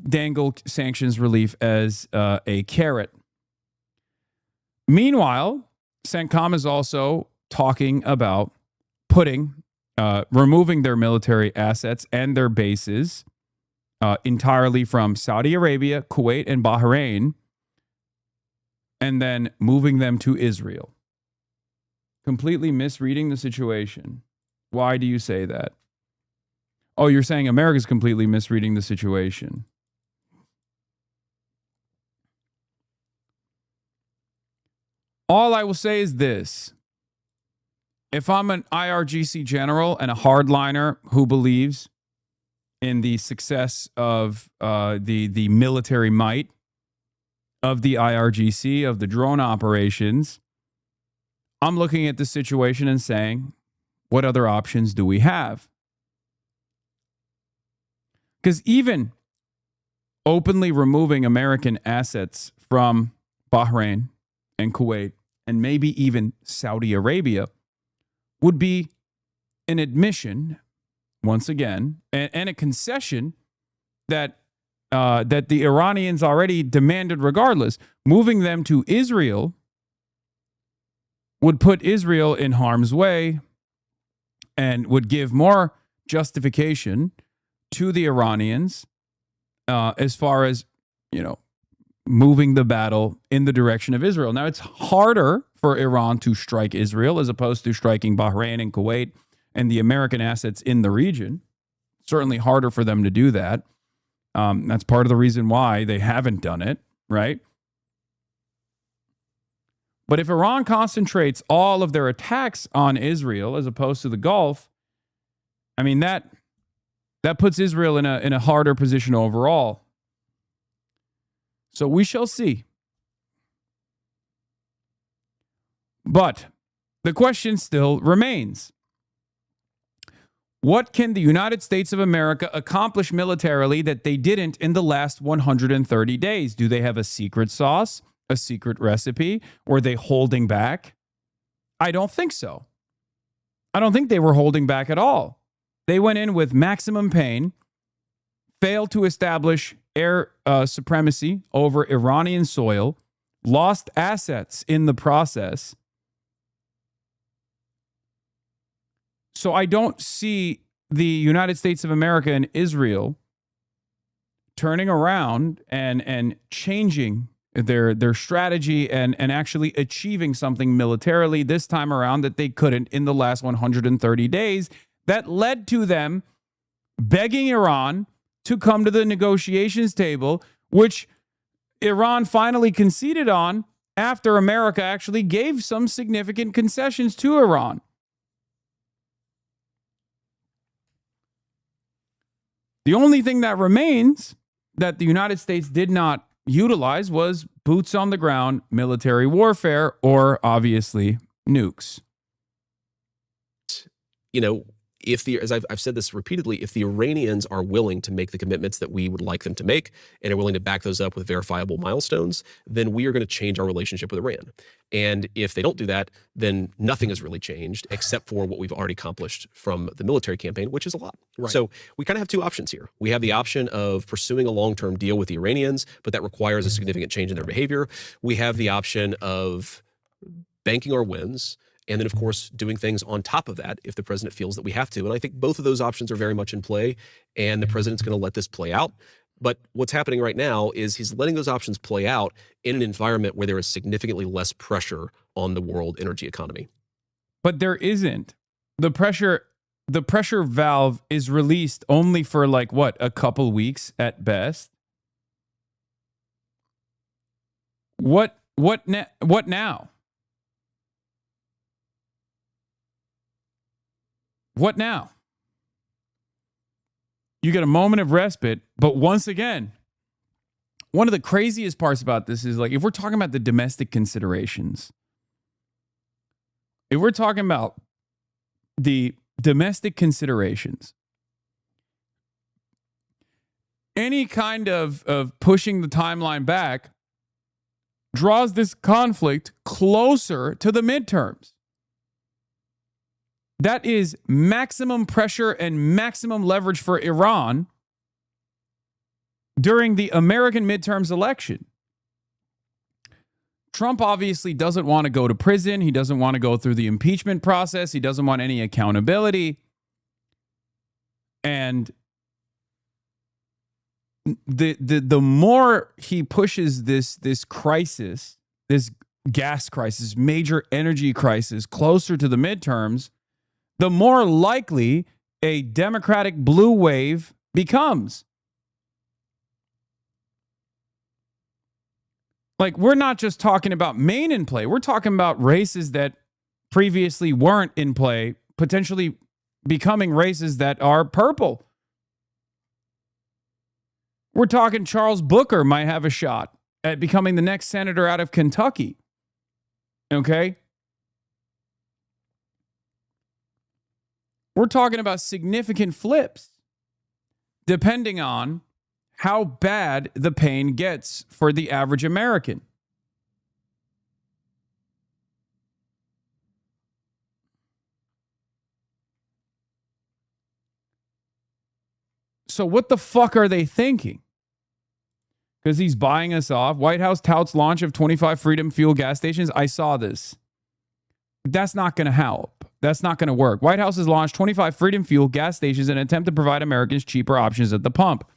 dangle sanctions relief as a carrot. Meanwhile, CENTCOM is also talking about removing their military assets and their bases entirely from Saudi Arabia, Kuwait, and Bahrain, and then moving them to Israel. Completely misreading the situation. Why do you say that? Oh, you're saying America's completely misreading the situation. All I will say is this. If I'm an IRGC general and a hardliner who believes in the success of the military might of the IRGC, of the drone operations, I'm looking at the situation and saying, what other options do we have? Because even openly removing American assets from Bahrain and Kuwait and maybe even Saudi Arabia would be an admission, once again, and a concession that the Iranians already demanded regardless. Moving them to Israel would put Israel in harm's way and would give more justification to the Iranians as far as, moving the battle in the direction of Israel. Now, it's harder for Iran to strike Israel as opposed to striking Bahrain and Kuwait and the American assets in the region. Certainly harder for them to do that. That's part of the reason why they haven't done it, right? But if Iran concentrates all of their attacks on Israel as opposed to the Gulf, I mean, that puts Israel in a harder position overall. So we shall see. But the question still remains. What can the United States of America accomplish militarily that they didn't in the last 130 days? Do they have a secret sauce, a secret recipe? Or are they holding back? I don't think so. I don't think they were holding back at all. They went in with maximum pain, failed to establish air supremacy over Iranian soil, lost assets in the process. So I don't see the United States of America and Israel turning around and changing their strategy and actually achieving something militarily this time around that they couldn't in the last 130 days. That led to them begging Iran to come to the negotiations table, which Iran finally conceded on after America actually gave some significant concessions to Iran. The only thing that remains that the United States did not utilize was boots on the ground military warfare, or obviously nukes. As I've said this repeatedly, if the Iranians are willing to make the commitments that we would like them to make and are willing to back those up with verifiable milestones, then we are going to change our relationship with Iran. And if they don't do that, then nothing has really changed except for what we've already accomplished from the military campaign, which is a lot. Right. So we kind of have two options here. We have the option of pursuing a long-term deal with the Iranians, but that requires a significant change in their behavior. We have the option of banking our wins, and then, of course, doing things on top of that if the president feels that we have to. And I think both of those options are very much in play, and the president's going to let this play out. But what's happening right now is he's letting those options play out in an environment where there is significantly less pressure on the world energy economy. But there isn't. The pressure valve is released only for a couple weeks at best. What now? What now? You get a moment of respite, but once again, one of the craziest parts about this is if we're talking about the domestic considerations, any kind of pushing the timeline back draws this conflict closer to the midterms. That is maximum pressure and maximum leverage for Iran during the American midterms election. Trump obviously doesn't want to go to prison. He doesn't want to go through the impeachment process. He doesn't want any accountability. And the more he pushes this crisis, this gas crisis, major energy crisis closer to the midterms, the more likely a Democratic blue wave becomes. Like, we're not just talking about Maine in play. We're talking about races that previously weren't in play, potentially becoming races that are purple. We're talking Charles Booker might have a shot at becoming the next senator out of Kentucky. Okay? We're talking about significant flips, depending on how bad the pain gets for the average American. So what the fuck are they thinking? Because he's buying us off. White House touts launch of 25 Freedom Fuel gas stations. I saw this. That's not going to help. That's not going to work. White House has launched 25 Freedom Fuel gas stations in an attempt to provide Americans cheaper options at the pump.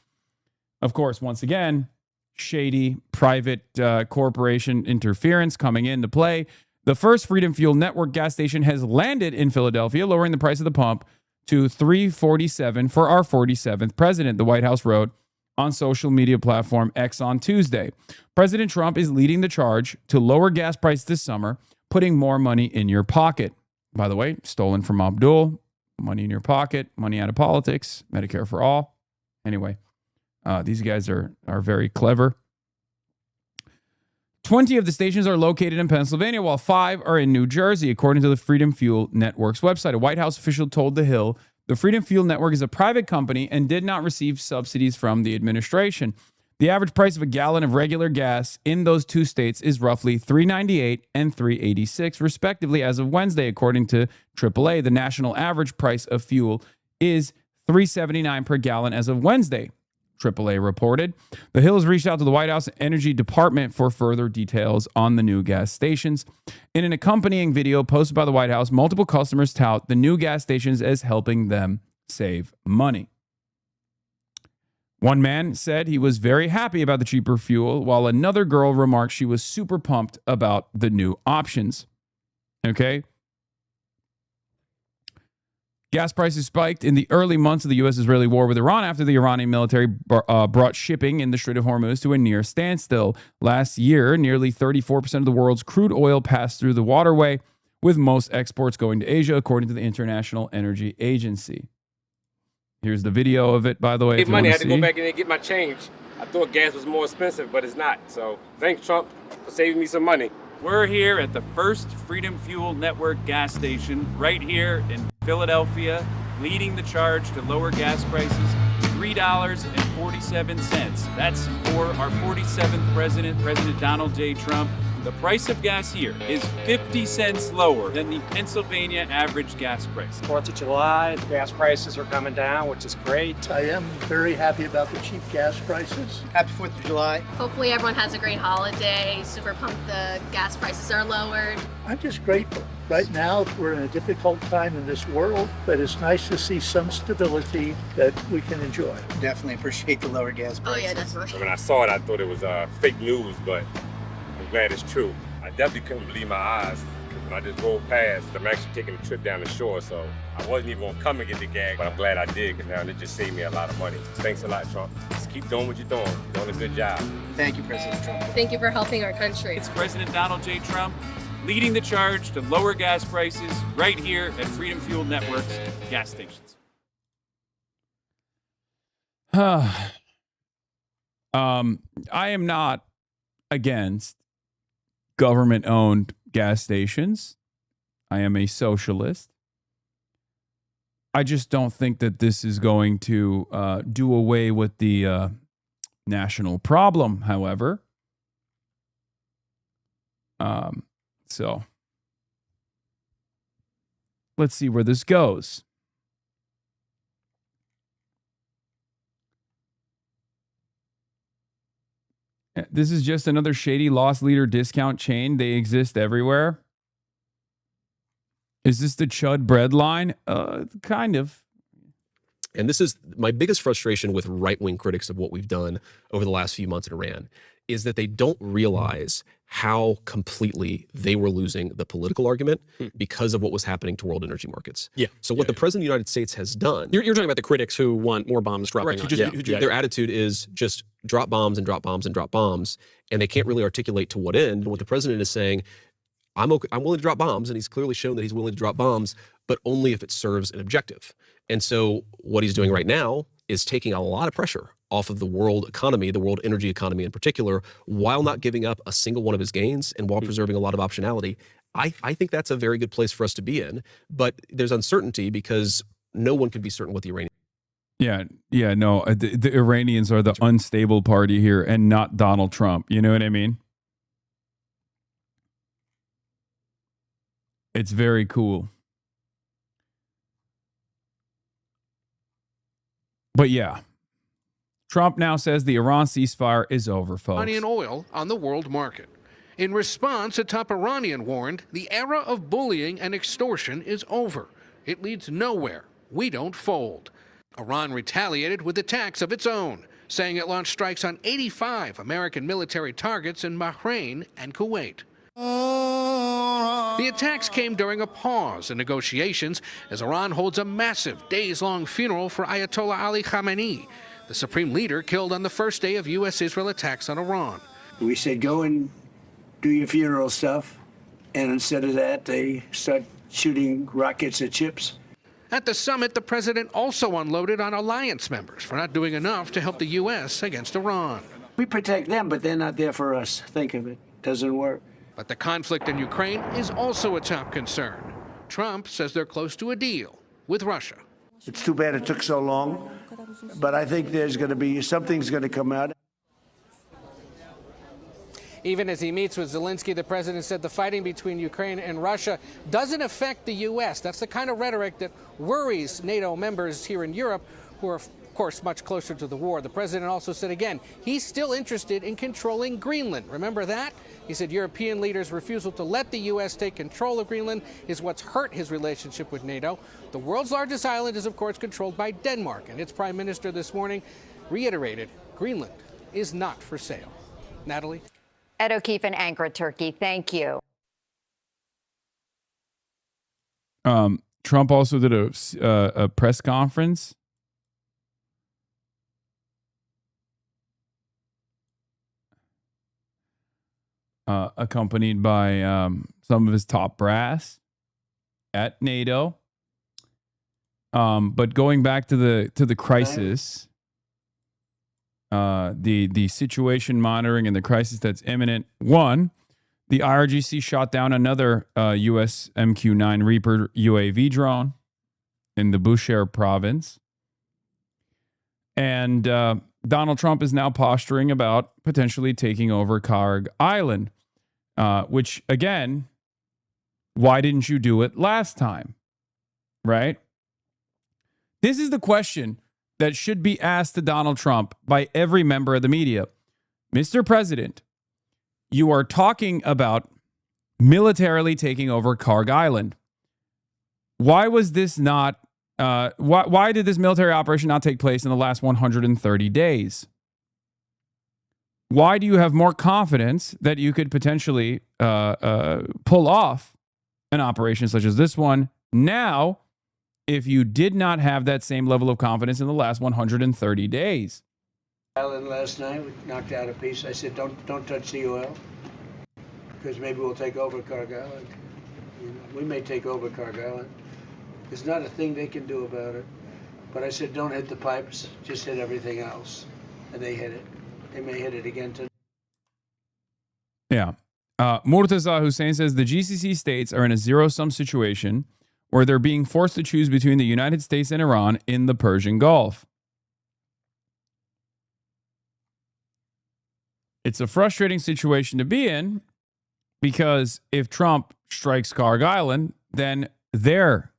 Of course, once again, shady private corporation interference coming into play. The first Freedom Fuel Network gas station has landed in Philadelphia, lowering the price of the pump to $3.47 for our 47th president, the White House wrote on social media platform X on Tuesday. President Trump is leading the charge to lower gas prices this summer, putting more money in your pocket. By the way, stolen from Abdul, money in your pocket, money out of politics, Medicare for all. Anyway, these guys are very clever. 20 of the stations are located in Pennsylvania, while 5 are in New Jersey, according to the Freedom Fuel Network's website. A White House official told The Hill the Freedom Fuel Network is a private company and did not receive subsidies from the administration. The average price of a gallon of regular gas in those two states is roughly $3.98 and $3.86, respectively, as of Wednesday, according to AAA. The national average price of fuel is $3.79 per gallon as of Wednesday, AAA reported. The Hill has reached out to the White House Energy Department for further details on the new gas stations. In an accompanying video posted by the White House, multiple customers tout the new gas stations as helping them save money. One man said he was very happy about the cheaper fuel, while another girl remarked she was super pumped about the new options. Okay? Gas prices spiked in the early months of the U.S.-Israeli war with Iran after the Iranian military brought shipping in the Strait of Hormuz to a near standstill. Last year, nearly 34% of the world's crude oil passed through the waterway, with most exports going to Asia, according to the International Energy Agency. Here's the video of it, by the way. If money, I had to go back in and get my change. I thought gas was more expensive, but it's not. So thanks, Trump, for saving me some money. We're here at the first Freedom Fuel Network gas station right here in Philadelphia, leading the charge to lower gas prices, $3.47. That's for our 47th president, President Donald J. Trump. The price of gas here is 50 cents lower than the Pennsylvania average gas price. 4th of July, gas prices are coming down, which is great. I am very happy about the cheap gas prices. Happy 4th of July. Hopefully everyone has a great holiday. Super pumped the gas prices are lowered. I'm just grateful. Right now, we're in a difficult time in this world, but it's nice to see some stability that we can enjoy. Definitely appreciate the lower gas prices. Oh yeah, definitely. When I saw it, I thought it was fake news, but I'm glad it's true. I definitely couldn't believe my eyes. When I just rolled past, I'm actually taking a trip down the shore, so I wasn't even gonna come and get the gag, but I'm glad I did, because now it just saved me a lot of money. Thanks a lot, Trump. Just keep doing what you're doing. You're doing a good job. Thank you, President Trump. Thank you for helping our country. It's President Donald J. Trump leading the charge to lower gas prices right here at Freedom Fuel Network's gas stations. I am not against government-owned gas stations. I am a socialist. I just don't think that this is going to do away with the national problem, however. So let's see where this goes. This is just another shady loss leader discount chain. They exist everywhere. Is this the Chud bread line? Kind of. And this is my biggest frustration with right-wing critics of what we've done over the last few months in Iran, is that they don't realize how completely they were losing the political argument because of what was happening to world energy markets. Yeah. So what the President of the United States has done... You're talking about the critics who want more bombs dropping on. Their attitude is just drop bombs and drop bombs and drop bombs, and they can't really articulate to what end. And what the President is saying, I'm willing to drop bombs, and he's clearly shown that he's willing to drop bombs, but only if it serves an objective. And so what he's doing right now is taking a lot of pressure off of the world economy, the world energy economy in particular, while not giving up a single one of his gains and while preserving a lot of optionality. I think that's a very good place for us to be in, but there's uncertainty because no one can be certain what the Iranians... No, the Iranians are the unstable party here and not Donald Trump. You know what I mean? It's very cool. But yeah, Trump now says the Iran ceasefire is over, folks. Iranian oil on the world market. In response, a top Iranian warned the era of bullying and extortion is over. It leads nowhere. We don't fold. Iran retaliated with attacks of its own, saying it launched strikes on 85 American military targets in Bahrain and Kuwait. The attacks came during a pause in negotiations as Iran holds a massive days-long funeral for Ayatollah Ali Khamenei, the supreme leader killed on the first day of U.S.-Israel attacks on Iran. We said, go and do your funeral stuff. And instead of that, they start shooting rockets at ships. At the summit, the president also unloaded on alliance members for not doing enough to help the U.S. against Iran. We protect them, but they're not there for us. Think of it. Doesn't work. But the conflict in Ukraine is also a top concern. Trump says they're close to a deal with Russia. It's too bad it took so long, but I think there's going to be something's going to come out. Even as he meets with Zelensky, the president said the fighting between Ukraine and Russia doesn't affect the U.S. That's the kind of rhetoric that worries NATO members here in Europe, who are, of course, much closer to the war. The president also said again, he's still interested in controlling Greenland. Remember that? He said European leaders' refusal to let the U.S. take control of Greenland is what's hurt his relationship with NATO. The world's largest island is, of course, controlled by Denmark, and its prime minister this morning reiterated Greenland is not for sale. Natalie? Ed O'Keefe in Ankara, Turkey. Thank you. Trump also did a press conference. Accompanied by some of his top brass at NATO. But going back to the crisis, the situation monitoring and the crisis that's imminent. One, the IRGC shot down another U.S. MQ-9 Reaper UAV drone in the Bushehr province. And Donald Trump is now posturing about potentially taking over KIRK Island, which, again, why didn't you do it last time? Right? This is the question that should be asked to Donald Trump by every member of the media. Mr. President, you are talking about militarily taking over KIRK Island. Why was this not, why did this military operation not take place in the last 130 days? Why do you have more confidence that you could potentially pull off an operation such as this one now, if you did not have that same level of confidence in the last 130 days? Island last night, we knocked out a piece. I said, don't touch the oil, because maybe we'll take over KIRK Island. You know, we may take over KIRK Island. There's not a thing they can do about it. But I said, don't hit the pipes, just hit everything else. And they hit it. They may hit it again tonight. Yeah. Murtaza Hussein says the GCC states are in a zero-sum situation where they're being forced to choose between the United States and Iran in the Persian Gulf. It's a frustrating situation to be in, Because if Trump strikes Karg Island, then their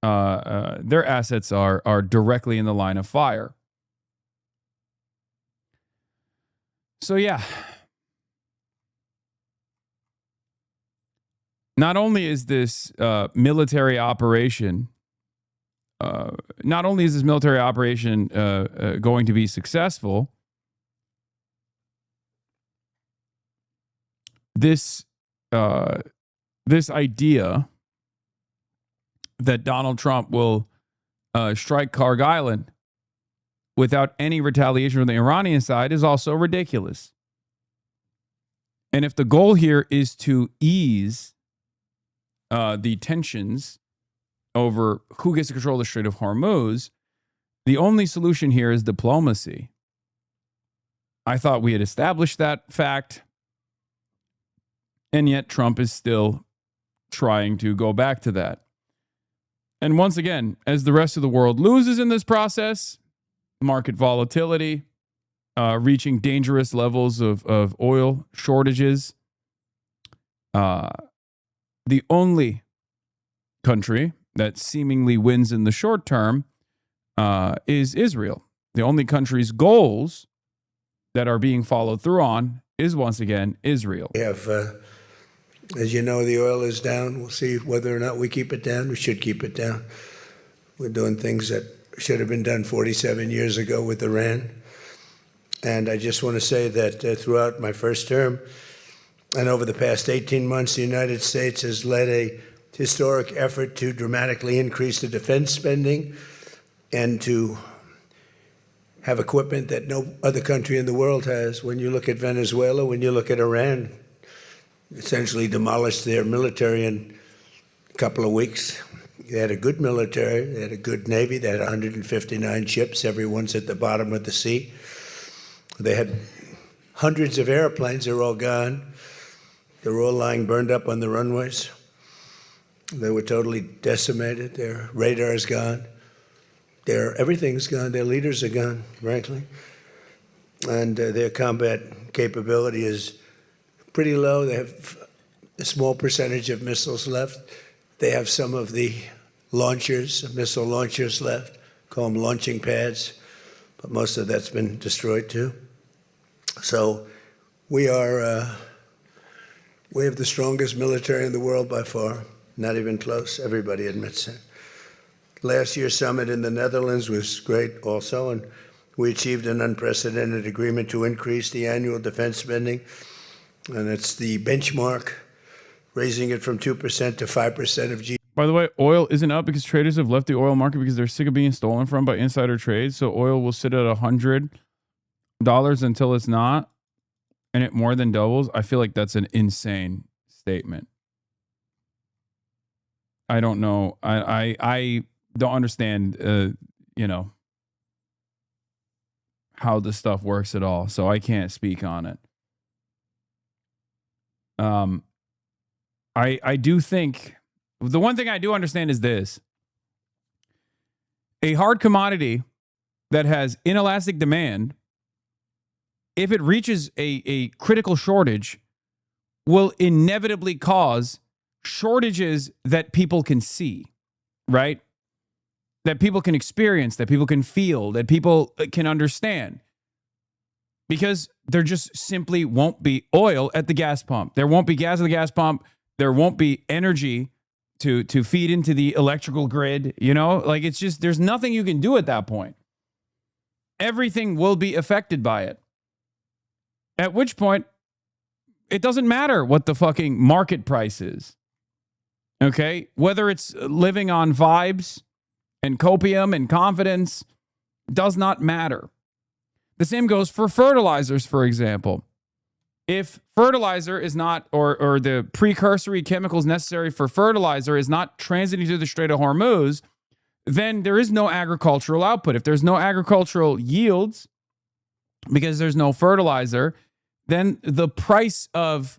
assets are directly in the line of fire. So yeah, not only is this military operation going to be successful, this idea that Donald Trump will strike Karg Island without any retaliation from the Iranian side is also ridiculous. And if the goal here is to ease the tensions over who gets to control the Strait of Hormuz, the only solution here is diplomacy. I thought we had established that fact, and yet Trump is still trying to go back to that. And once again, as the rest of the world loses in this process, market volatility, reaching dangerous levels of oil shortages, the only country that seemingly wins in the short term is Israel. The only country's goals that are being followed through on is, once again, Israel. We have, as you know, the oil is down. We'll see whether or not we keep it down. We should keep it down. We're doing things that should have been done 47 years ago with Iran. And I just want to say that throughout my first term and over the past 18 months, the United States has led a historic effort to dramatically increase the defense spending and to have equipment that no other country in the world has. When you look at Venezuela, when you look at Iran, essentially demolished their military in a couple of weeks. They had a good military, they had a good navy, they had 159 ships, everyone's at the bottom of the sea. They had hundreds of airplanes, they're all gone. They were all lying burned up on the runways. They were totally decimated. Their radar's gone. Everything's gone. Their leaders are gone, frankly. And their combat capability is pretty low. They have a small percentage of missiles left. They have some of the launchers, missile launchers left, call them launching pads, but most of that's been destroyed too. So we have the strongest military in the world by far. Not even close. Everybody admits it. Last year's summit in the Netherlands was great also, and we achieved an unprecedented agreement to increase the annual defense spending, and it's the benchmark, raising it from 2% to 5% of GDP. By the way, oil isn't up because traders have left the oil market because they're sick of being stolen from by insider trades. So oil will sit at $100 until it's not, and it more than doubles. I feel like that's an insane statement. I don't know. I don't understand, how this stuff works at all. So I can't speak on it. I do think the one thing I do understand is this: a hard commodity that has inelastic demand, if it reaches a critical shortage, will inevitably cause shortages that people can see, right? That people can experience, that people can feel, that people can understand. Because there just simply won't be oil at the gas pump. There won't be gas at the gas pump. There won't be energy to feed into the electrical grid. Like it's just, there's nothing you can do at that point. Everything will be affected by it. At which point, it doesn't matter what the fucking market price is. Okay? Whether it's living on vibes and copium and confidence does not matter. The same goes for fertilizers, for example. If fertilizer is not, or the precursory chemicals necessary for fertilizer is not transiting through the Strait of Hormuz, then there is no agricultural output. If there's no agricultural yields because there's no fertilizer, then the price of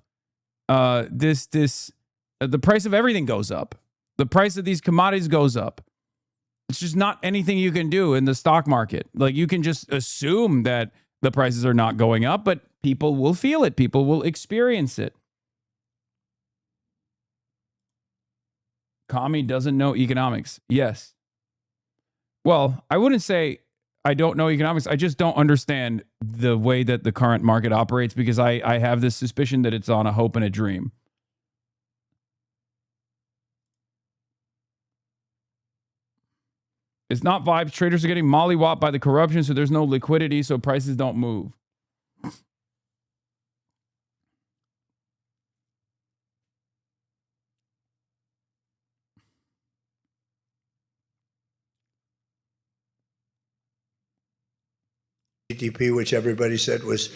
the price of everything goes up. The price of these commodities goes up. It's just not anything you can do in the stock market. Like you can just assume that the prices are not going up, but people will feel it. People will experience it. Commie doesn't know economics. Yes. Well, I wouldn't say I don't know economics. I just don't understand the way that the current market operates because I have this suspicion that it's on a hope and a dream. It's not vibes. Traders are getting mollywopped by the corruption, so there's no liquidity, so prices don't move. GDP, which everybody said was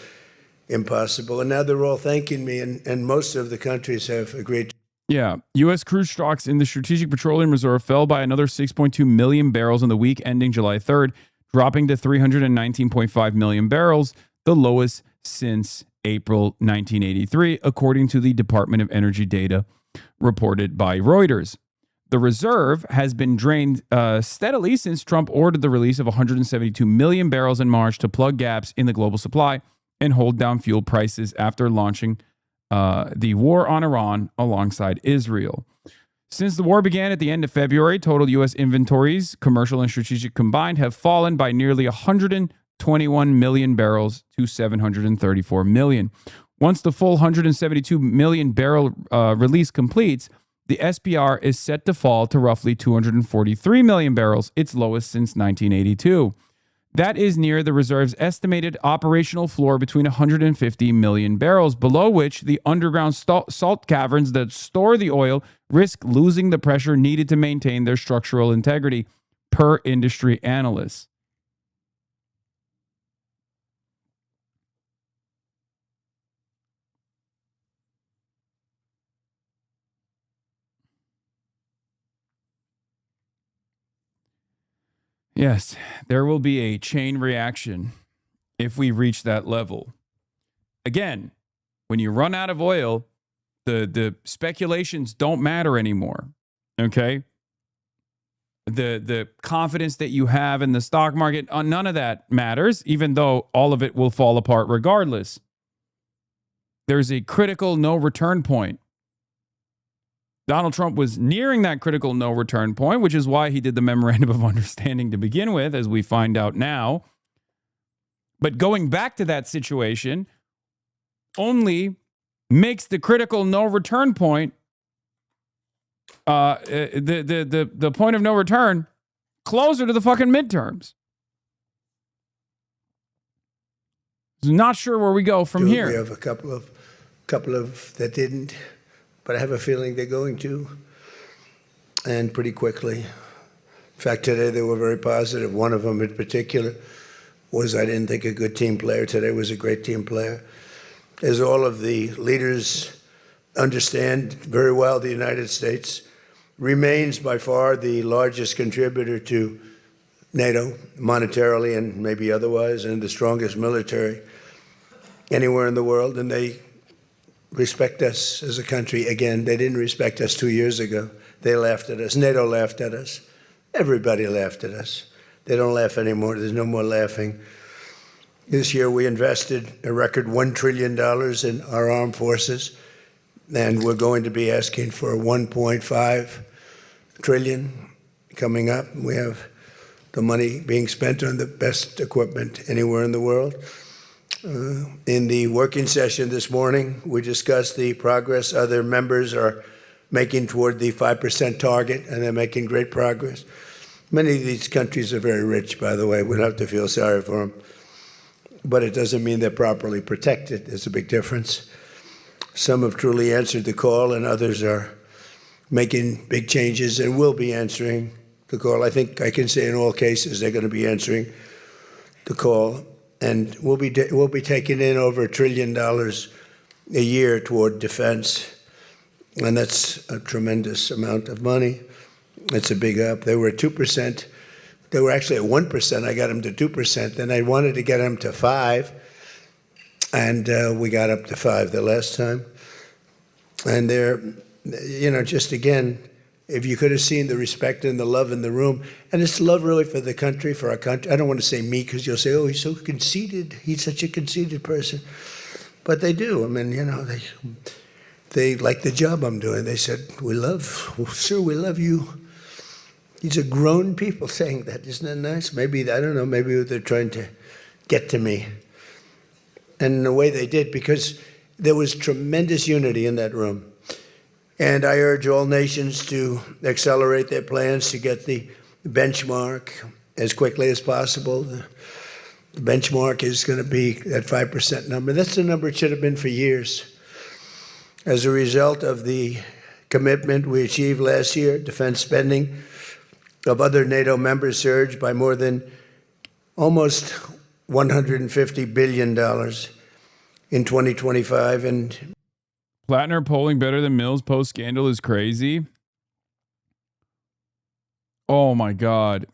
impossible. And now they're all thanking me, and most of the countries have agreed. Yeah. U.S. crude stocks in the Strategic Petroleum Reserve fell by another 6.2 million barrels in the week ending July 3rd, dropping to 319.5 million barrels, the lowest since April 1983, according to the Department of Energy data reported by Reuters. The reserve has been drained steadily since Trump ordered the release of 172 million barrels in March to plug gaps in the global supply and hold down fuel prices after launching the war on Iran alongside Israel. Since the war began at the end of February, total U.S. inventories, commercial and strategic combined, have fallen by nearly 121 million barrels to 734 million. Once the full 172 million barrel release completes, the SPR is set to fall to roughly 243 million barrels, its lowest since 1982. That is near the reserve's estimated operational floor between 150 million barrels, below which the underground salt caverns that store the oil risk losing the pressure needed to maintain their structural integrity, per industry analysts. Yes, there will be a chain reaction if we reach that level. Again, when you run out of oil, the speculations don't matter anymore. Okay? The confidence that you have in the stock market, none of that matters, even though all of it will fall apart regardless. There's a critical no return point. Donald Trump was nearing that critical no return point, which is why he did the memorandum of understanding to begin with, as we find out now. But going back to that situation only makes the critical no return point, the point of no return, closer to the fucking midterms. Not sure where we go from here. We have a couple of that didn't. But I have a feeling they're going to, and pretty quickly. In fact, today they were very positive. One of them in particular was, I didn't think, a good team player. Today was a great team player. As all of the leaders understand very well, the United States remains by far the largest contributor to NATO, monetarily and maybe otherwise, and the strongest military anywhere in the world, and they respect us as a country. Again, they didn't respect us 2 years ago. They laughed at us. NATO laughed at us. Everybody laughed at us. They don't laugh anymore. There's no more laughing. This year we invested a record $1 trillion in our armed forces, and we're going to be asking for $1.5 trillion coming up. We have the money being spent on the best equipment anywhere in the world. In the working session this morning, we discussed the progress other members are making toward the 5% target, and they're making great progress. Many of these countries are very rich, by the way. We don't have to feel sorry for them. But it doesn't mean they're properly protected. There's a big difference. Some have truly answered the call, and others are making big changes and will be answering the call. I think I can say in all cases they're going to be answering the call. And we'll be taking in over $1 trillion a year toward defense, and that's a tremendous amount of money. It's a big up. They were at 2%. They were actually at 1%. I got them to 2%. Then I wanted to get them to 5%, and we got up to 5% the last time. And they're, just again, if you could have seen the respect and the love in the room, and it's love really for the country, for our country. I don't want to say me, because you'll say, oh, he's so conceited. He's such a conceited person. But they do. I mean, they like the job I'm doing. They said, sir, we love you. These are grown people saying that. Isn't that nice? Maybe, I don't know, maybe they're trying to get to me. And in a way they did, because there was tremendous unity in that room. And I urge all nations to accelerate their plans to get the benchmark as quickly as possible. The benchmark is going to be that 5% number. That's the number it should have been for years. As a result of the commitment we achieved last year, defense spending of other NATO members surged by more than almost $150 billion in 2025. And Plattner polling better than Mills post-scandal is crazy. Oh, my God.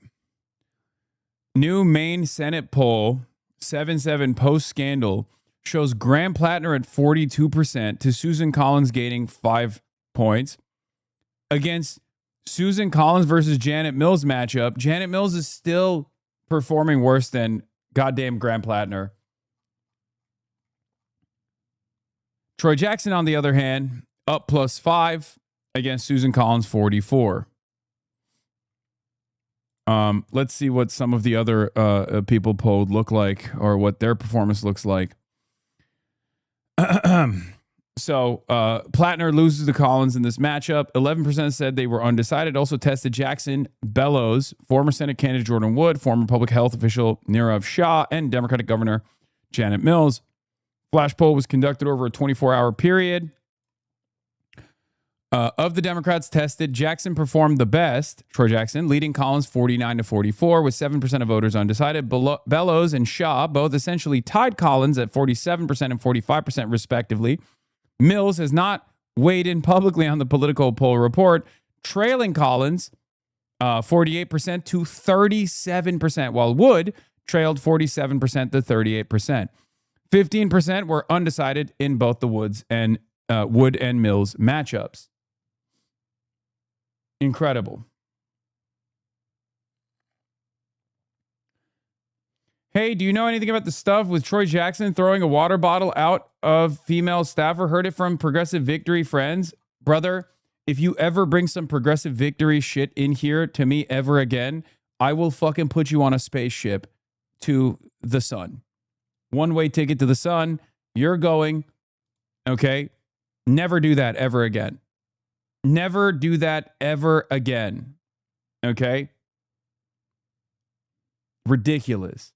New Maine Senate poll, 7-7 post-scandal, shows Graham Plattner at 42% to Susan Collins gaining 5 points. Against Susan Collins versus Janet Mills matchup, Janet Mills is still performing worse than goddamn Graham Plattner. Troy Jackson, on the other hand, up +5 against Susan Collins, 44. Let's see what some of the other people polled look like, or what their performance looks like. So Plattner loses to Collins in this matchup. 11% said they were undecided. Also tested Jackson, Bellows, former Senate candidate Jordan Wood, former public health official Nirav Shah, and Democratic Governor Janet Mills. Flash poll was conducted over a 24-hour period. Of the Democrats tested, Jackson performed the best, Troy Jackson, leading Collins 49-44, with 7% of voters undecided. Bellows and Shah both essentially tied Collins at 47% and 45% respectively. Mills has not weighed in publicly on the political poll report, trailing Collins 48% to 37%, while Wood trailed 47% to 38%. 15% were undecided in both the Wood and Mills matchups. Incredible. Hey, do you know anything about the stuff with Troy Jackson throwing a water bottle out of female staffer? Heard it from Progressive Victory friends. Brother, if you ever bring some Progressive Victory shit in here to me ever again, I will fucking put you on a spaceship to the sun. One-way ticket to the sun. You're going. Okay? Never do that ever again. Never do that ever again. Okay? Ridiculous.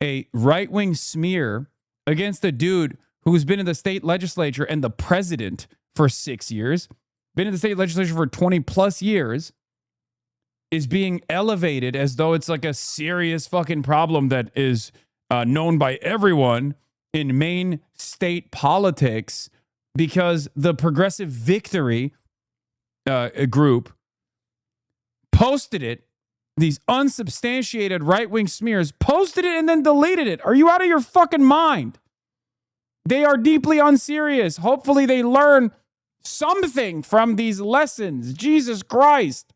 A right-wing smear against a dude who's been in the state legislature and the president for 6 years, been in the state legislature for 20 plus years, is being elevated as though it's like a serious fucking problem that is known by everyone in Maine state politics, because the Progressive Victory group posted it. These unsubstantiated right-wing smears posted it and then deleted it. Are you out of your fucking mind? They are deeply unserious. Hopefully they learn something from these lessons. Jesus Christ.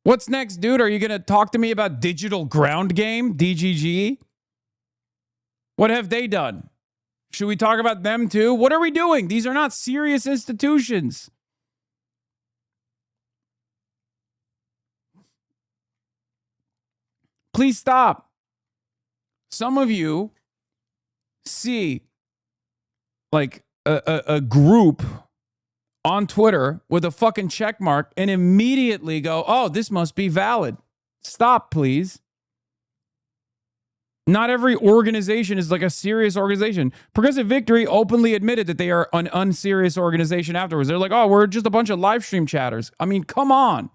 What's next, dude? Are you going to talk to me about Digital Ground Game, DGG? What have they done? Should we talk about them too? What are we doing? These are not serious institutions. Please stop. Some of you see like a group on Twitter with a fucking check mark and immediately go, oh, this must be valid. Stop, please. Not every organization is like a serious organization. Progressive Victory openly admitted that they are an unserious organization afterwards. They're like, oh, we're just a bunch of live stream chatters. I mean, come on.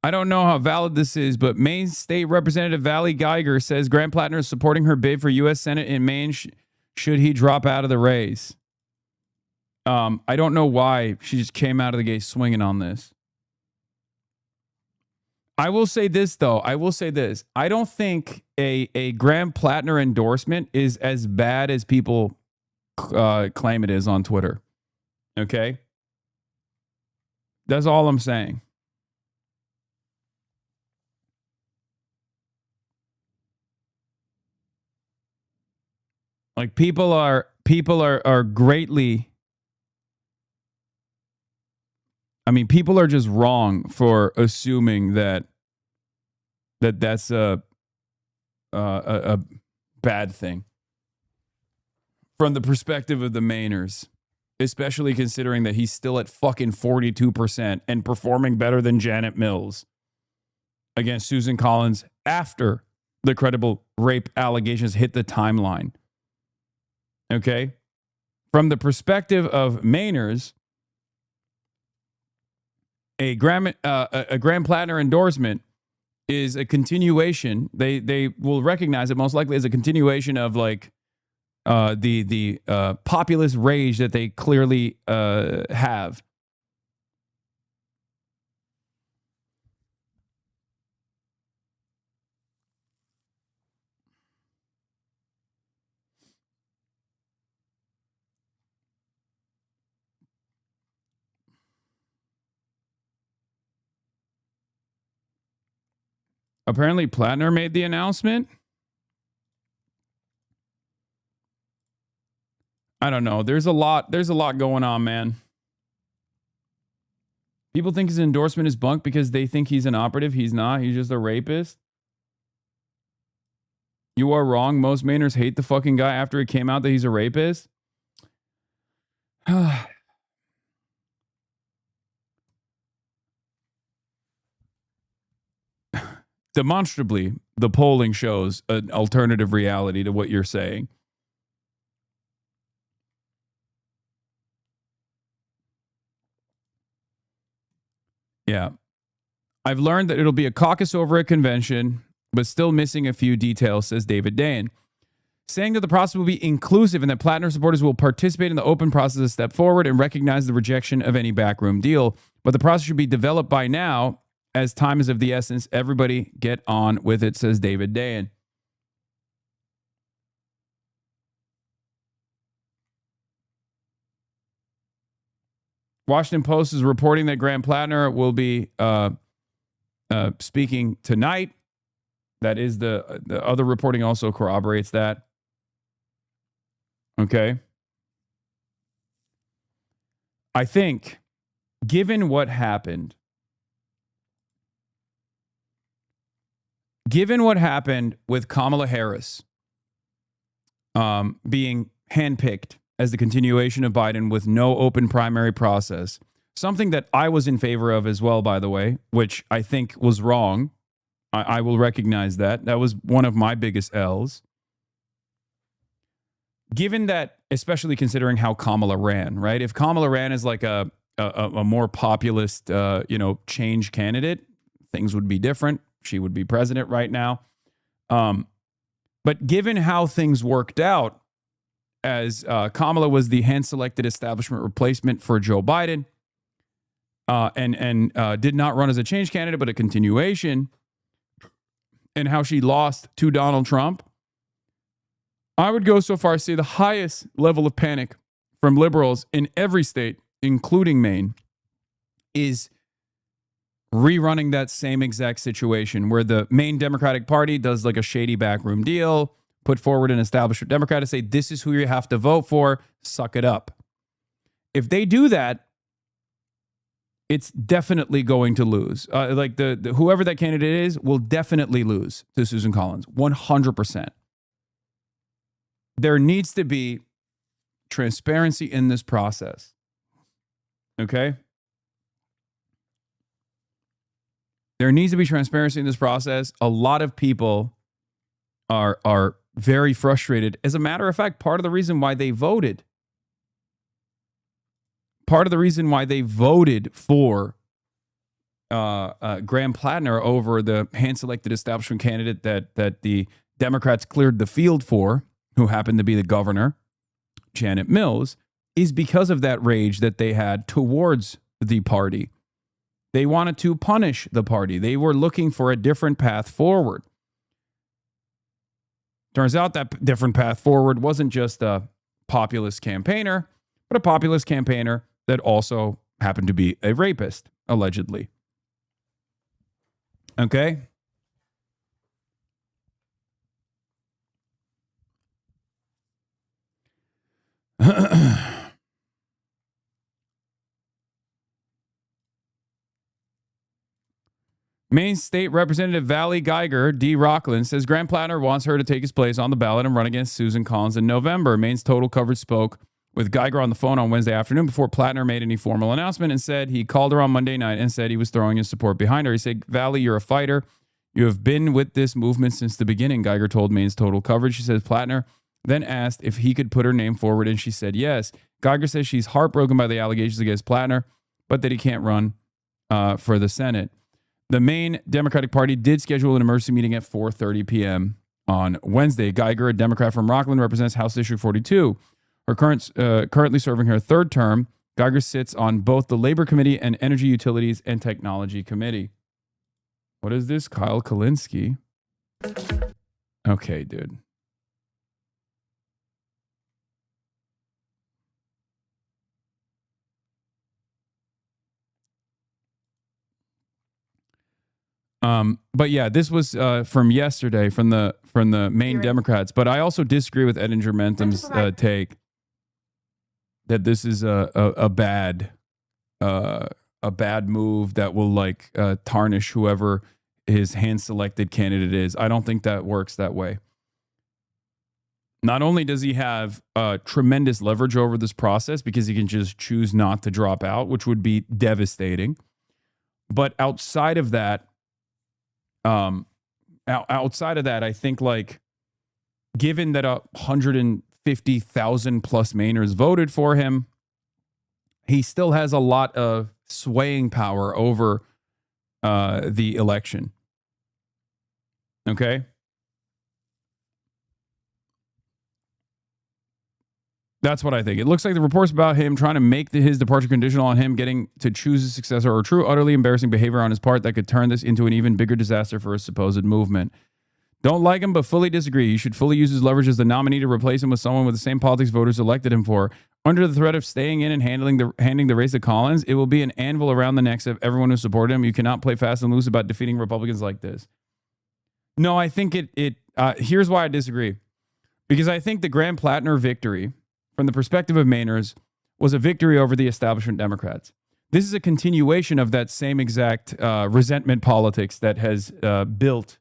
I don't know how valid this is, but Maine State Representative Valley Geiger says Graham Plattner is supporting her bid for U.S. Senate in Maine should he drop out of the race. I don't know why she just came out of the gate swinging on this. I will say this, though. I will say this. I don't think a Graham Plattner endorsement is as bad as people claim it is on Twitter. Okay? That's all I'm saying. Like people are greatly, I mean, people are just wrong for assuming that's a bad thing from the perspective of the Mainers, especially considering that he's still at fucking 42% and performing better than Janet Mills against Susan Collins after the credible rape allegations hit the timeline. Okay? From the perspective of Mainers, a Graham Plattner endorsement is a continuation. They will recognize it most likely as a continuation of like the populist rage that they clearly have. Apparently, Plattner made the announcement. I don't know. There's a lot going on, man. People think his endorsement is bunk because they think he's an operative. He's not. He's just a rapist. You are wrong. Most Mainers hate the fucking guy after it came out that he's a rapist. Demonstrably, the polling shows an alternative reality to what you're saying. Yeah. I've learned that it'll be a caucus over a convention, but still missing a few details, says David Dayen. Saying that the process will be inclusive and that Plattner supporters will participate in the open process a step forward and recognize the rejection of any backroom deal. But the process should be developed by now, as time is of the essence. Everybody get on with it, says David Dayen. Washington Post is reporting that Graham Plattner will be speaking tonight. That is the other reporting also corroborates that. Okay. I think, given what happened with Kamala Harris being handpicked as the continuation of Biden with no open primary process, something that I was in favor of as well, by the way, which I think was wrong. I will recognize that. That was one of my biggest L's. Given that, especially considering how Kamala ran, right? If Kamala ran as like a more populist, change candidate, things would be different. She would be president right now. But given how things worked out, as Kamala was the hand-selected establishment replacement for Joe Biden, and did not run as a change candidate, but a continuation, and how she lost to Donald Trump, I would go so far as to say the highest level of panic from liberals in every state, including Maine, is rerunning that same exact situation where the Maine Democratic Party does like a shady backroom deal, put forward an establishment Democrat to say, this is who you have to vote for, suck it up. If they do that, it's definitely going to lose. The whoever that candidate is will definitely lose to Susan Collins, 100%. There needs to be transparency in this process. Okay? There needs to be transparency in this process. A lot of people are very frustrated. As a matter of fact, part of the reason why they voted for Graham Plattner over the hand-selected establishment candidate that the Democrats cleared the field for, who happened to be the governor, Janet Mills, is because of that rage that they had towards the party. They wanted to punish the party. They were looking for a different path forward. Turns out that different path forward wasn't just a populist campaigner, but a populist campaigner that also happened to be a rapist, allegedly. Okay? Maine State Representative Valley Geiger, D. Rockland, says Graham Plattner wants her to take his place on the ballot and run against Susan Collins in November. Maine's Total Coverage spoke with Geiger on the phone on Wednesday afternoon before Plattner made any formal announcement and said he called her on Monday night and said he was throwing his support behind her. He said, Valley, you're a fighter. You have been with this movement since the beginning, Geiger told Maine's Total Coverage. She says Plattner then asked if he could put her name forward, and she said yes. Geiger says she's heartbroken by the allegations against Plattner, but that he can't run for the Senate. The Maine Democratic Party did schedule an emergency meeting at 4:30 p.m. on Wednesday. Geiger, a Democrat from Rockland, represents House District 42. Her currently serving her third term. Geiger sits on both the Labor Committee and Energy, Utilities, and Technology Committee. What is this? Kyle Kalinske? Okay, dude. But yeah, this was from yesterday from the Maine Democrats. But I also disagree with Edinger Mentham's take that this is a bad move that will like tarnish whoever his hand-selected candidate is. I don't think that works that way. Not only does he have tremendous leverage over this process because he can just choose not to drop out, which would be devastating, but outside of that, I think like given that 150,000 plus Mainers voted for him, he still has a lot of swaying power over the election. Okay. That's what I think. It looks like the reports about him trying to make his departure conditional on him getting to choose a successor are true, utterly embarrassing behavior on his part that could turn this into an even bigger disaster for his supposed movement. Don't like him, but fully disagree. You should fully use his leverage as the nominee to replace him with someone with the same politics voters elected him for. Under the threat of staying in and handing the race to Collins, it will be an anvil around the necks of everyone who supported him. You cannot play fast and loose about defeating Republicans like this. No, I think here's why I disagree. Because I think the Graham Plattner victory, from the perspective of Mainers, was a victory over the establishment Democrats. This is a continuation of that same exact resentment politics that has built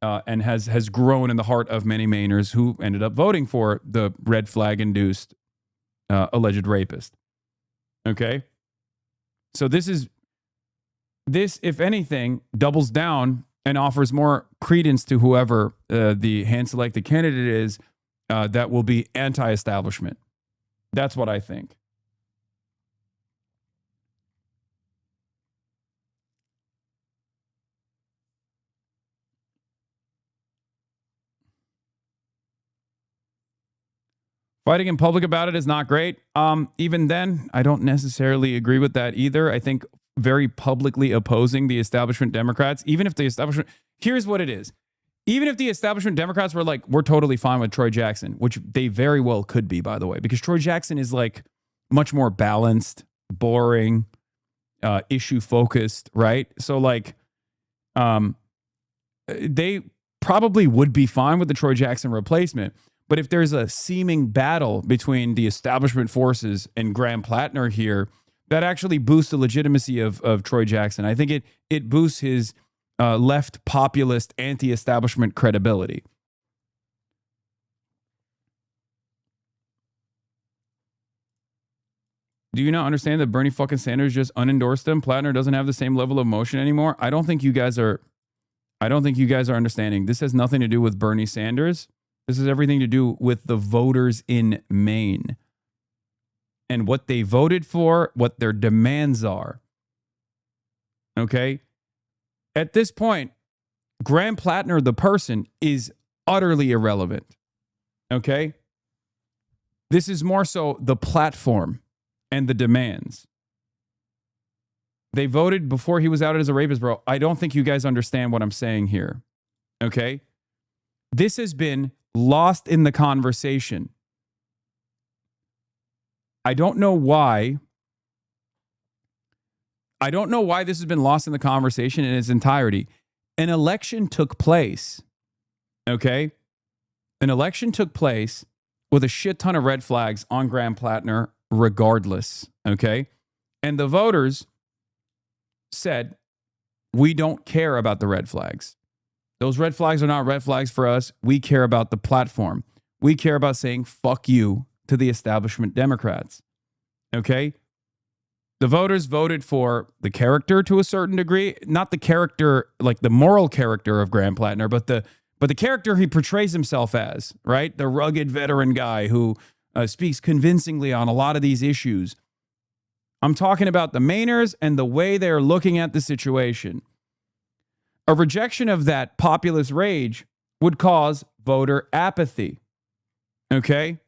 and has grown in the heart of many Mainers who ended up voting for the red flag-induced alleged rapist. Okay? So this, if anything, doubles down and offers more credence to whoever the hand-selected candidate is that will be anti-establishment. That's what I think. Fighting in public about it is not great. Even then, I don't necessarily agree with that either. I think very publicly opposing the establishment Democrats, even if the establishment, here's what it is. Even if the establishment Democrats were like, we're totally fine with Troy Jackson, which they very well could be, by the way, because Troy Jackson is like much more balanced, boring, issue focused, right? So like, they probably would be fine with the Troy Jackson replacement. But if there's a seeming battle between the establishment forces and Graham Plattner here, that actually boosts the legitimacy of Troy Jackson. I think it boosts his left populist anti-establishment credibility. Do you not understand that Bernie fucking Sanders just unendorsed him? Plattner doesn't have the same level of motion anymore. I don't think you guys are understanding. This has nothing to do with Bernie Sanders. This has everything to do with the voters in Maine and what they voted for, what their demands are. Okay? At this point, Graham Plattner, the person, is utterly irrelevant. Okay? This is more so the platform and the demands. They voted before he was outed as a rapist, bro. I don't think you guys understand what I'm saying here. Okay? This has been lost in the conversation. I don't know why. I don't know why this has been lost in the conversation in its entirety. An election took place. Okay? An election took place with a shit ton of red flags on Graham Plattner regardless. Okay? And the voters said, we don't care about the red flags. Those red flags are not red flags for us. We care about the platform. We care about saying fuck you to the establishment Democrats. Okay? The voters voted for the character to a certain degree, not the character, like the moral character of Graham Plattner, but the character he portrays himself as, right? The rugged veteran guy who speaks convincingly on a lot of these issues. I'm talking about the Mainers and the way they're looking at the situation. A rejection of that populist rage would cause voter apathy. Okay?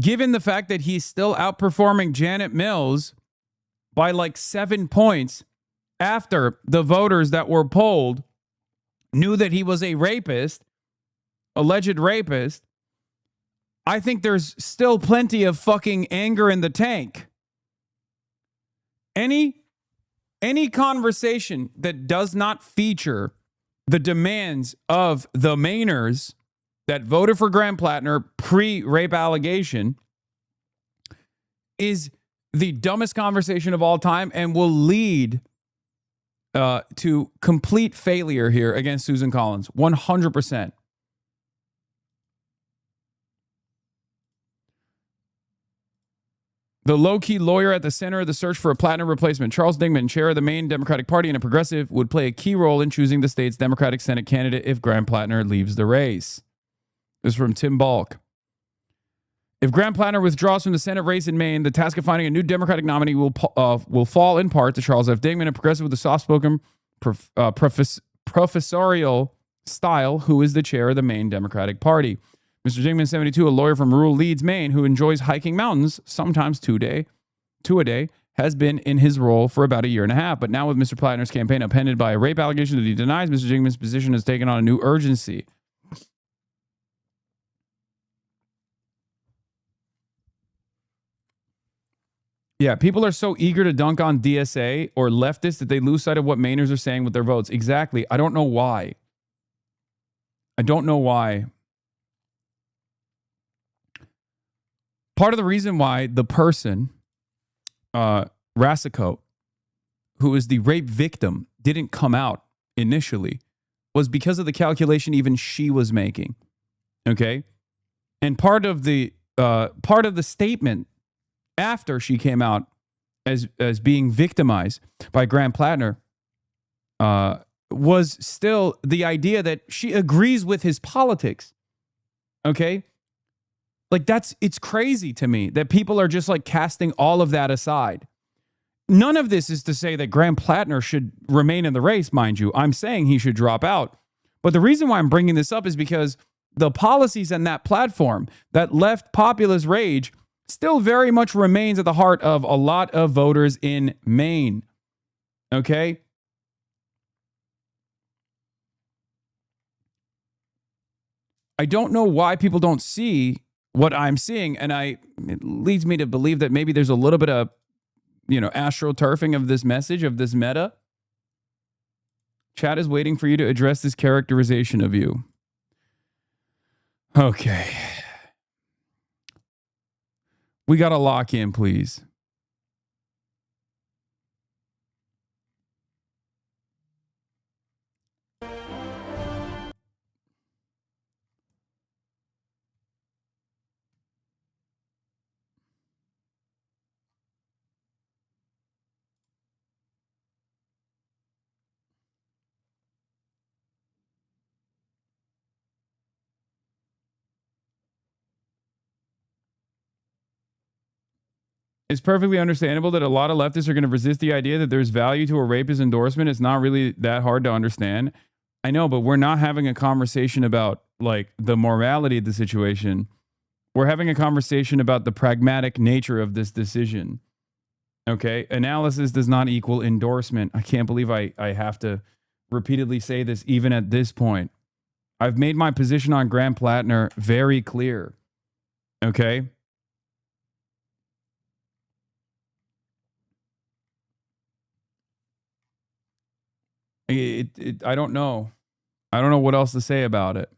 Given the fact that he's still outperforming Janet Mills by like 7 points after the voters that were polled knew that he was a rapist, alleged rapist, I think there's still plenty of fucking anger in the tank. Any conversation that does not feature the demands of the Mainers that voted for Graham Plattner pre-rape allegation is the dumbest conversation of all time and will lead to complete failure here against Susan Collins. 100%. The low-key lawyer at the center of the search for a Plattner replacement, Charles Dingman, chair of the Maine Democratic Party and a progressive, would play a key role in choosing the state's Democratic Senate candidate if Graham Plattner leaves the race. This is from Tim Balk. If Graham Plattner withdraws from the Senate race in Maine, the task of finding a new Democratic nominee will fall in part to Charles F. Dingman, a progressive with a soft-spoken professorial style, who is the chair of the Maine Democratic Party. Mr. Dingman, 72, a lawyer from rural Leeds, Maine, who enjoys hiking mountains, sometimes two a day, has been in his role for about a year and a half. But now with Mr. Plattner's campaign appended by a rape allegation that he denies, Mr. Dingman's position has taken on a new urgency. Yeah, people are so eager to dunk on DSA or leftists that they lose sight of what Mainers are saying with their votes. Exactly. I don't know why. Part of the reason why the person, Rasico, who is the rape victim, didn't come out initially was because of the calculation even she was making. Okay? And part of the statement after she came out as being victimized by Graham Plattner was still the idea that she agrees with his politics. Okay? Like it's crazy to me that people are just like casting all of that aside. None of this is to say that Graham Plattner should remain in the race, mind you. I'm saying he should drop out. But the reason why I'm bringing this up is because the policies and that platform, that left populist rage, still very much remains at the heart of a lot of voters in Maine. Okay? I don't know why people don't see what I'm seeing, and it leads me to believe that maybe there's a little bit of, astroturfing of this message, of this meta. Chat is waiting for you to address this characterization of you. Okay. We got to lock in, please. It's perfectly understandable that a lot of leftists are going to resist the idea that there's value to a rapist endorsement. It's not really that hard to understand. I know, but we're not having a conversation about like the morality of the situation. We're having a conversation about the pragmatic nature of this decision. Okay? Analysis does not equal endorsement. I can't believe I have to repeatedly say this even at this point. I've made my position on Graham Plattner very clear. Okay? I don't know. I don't know what else to say about it.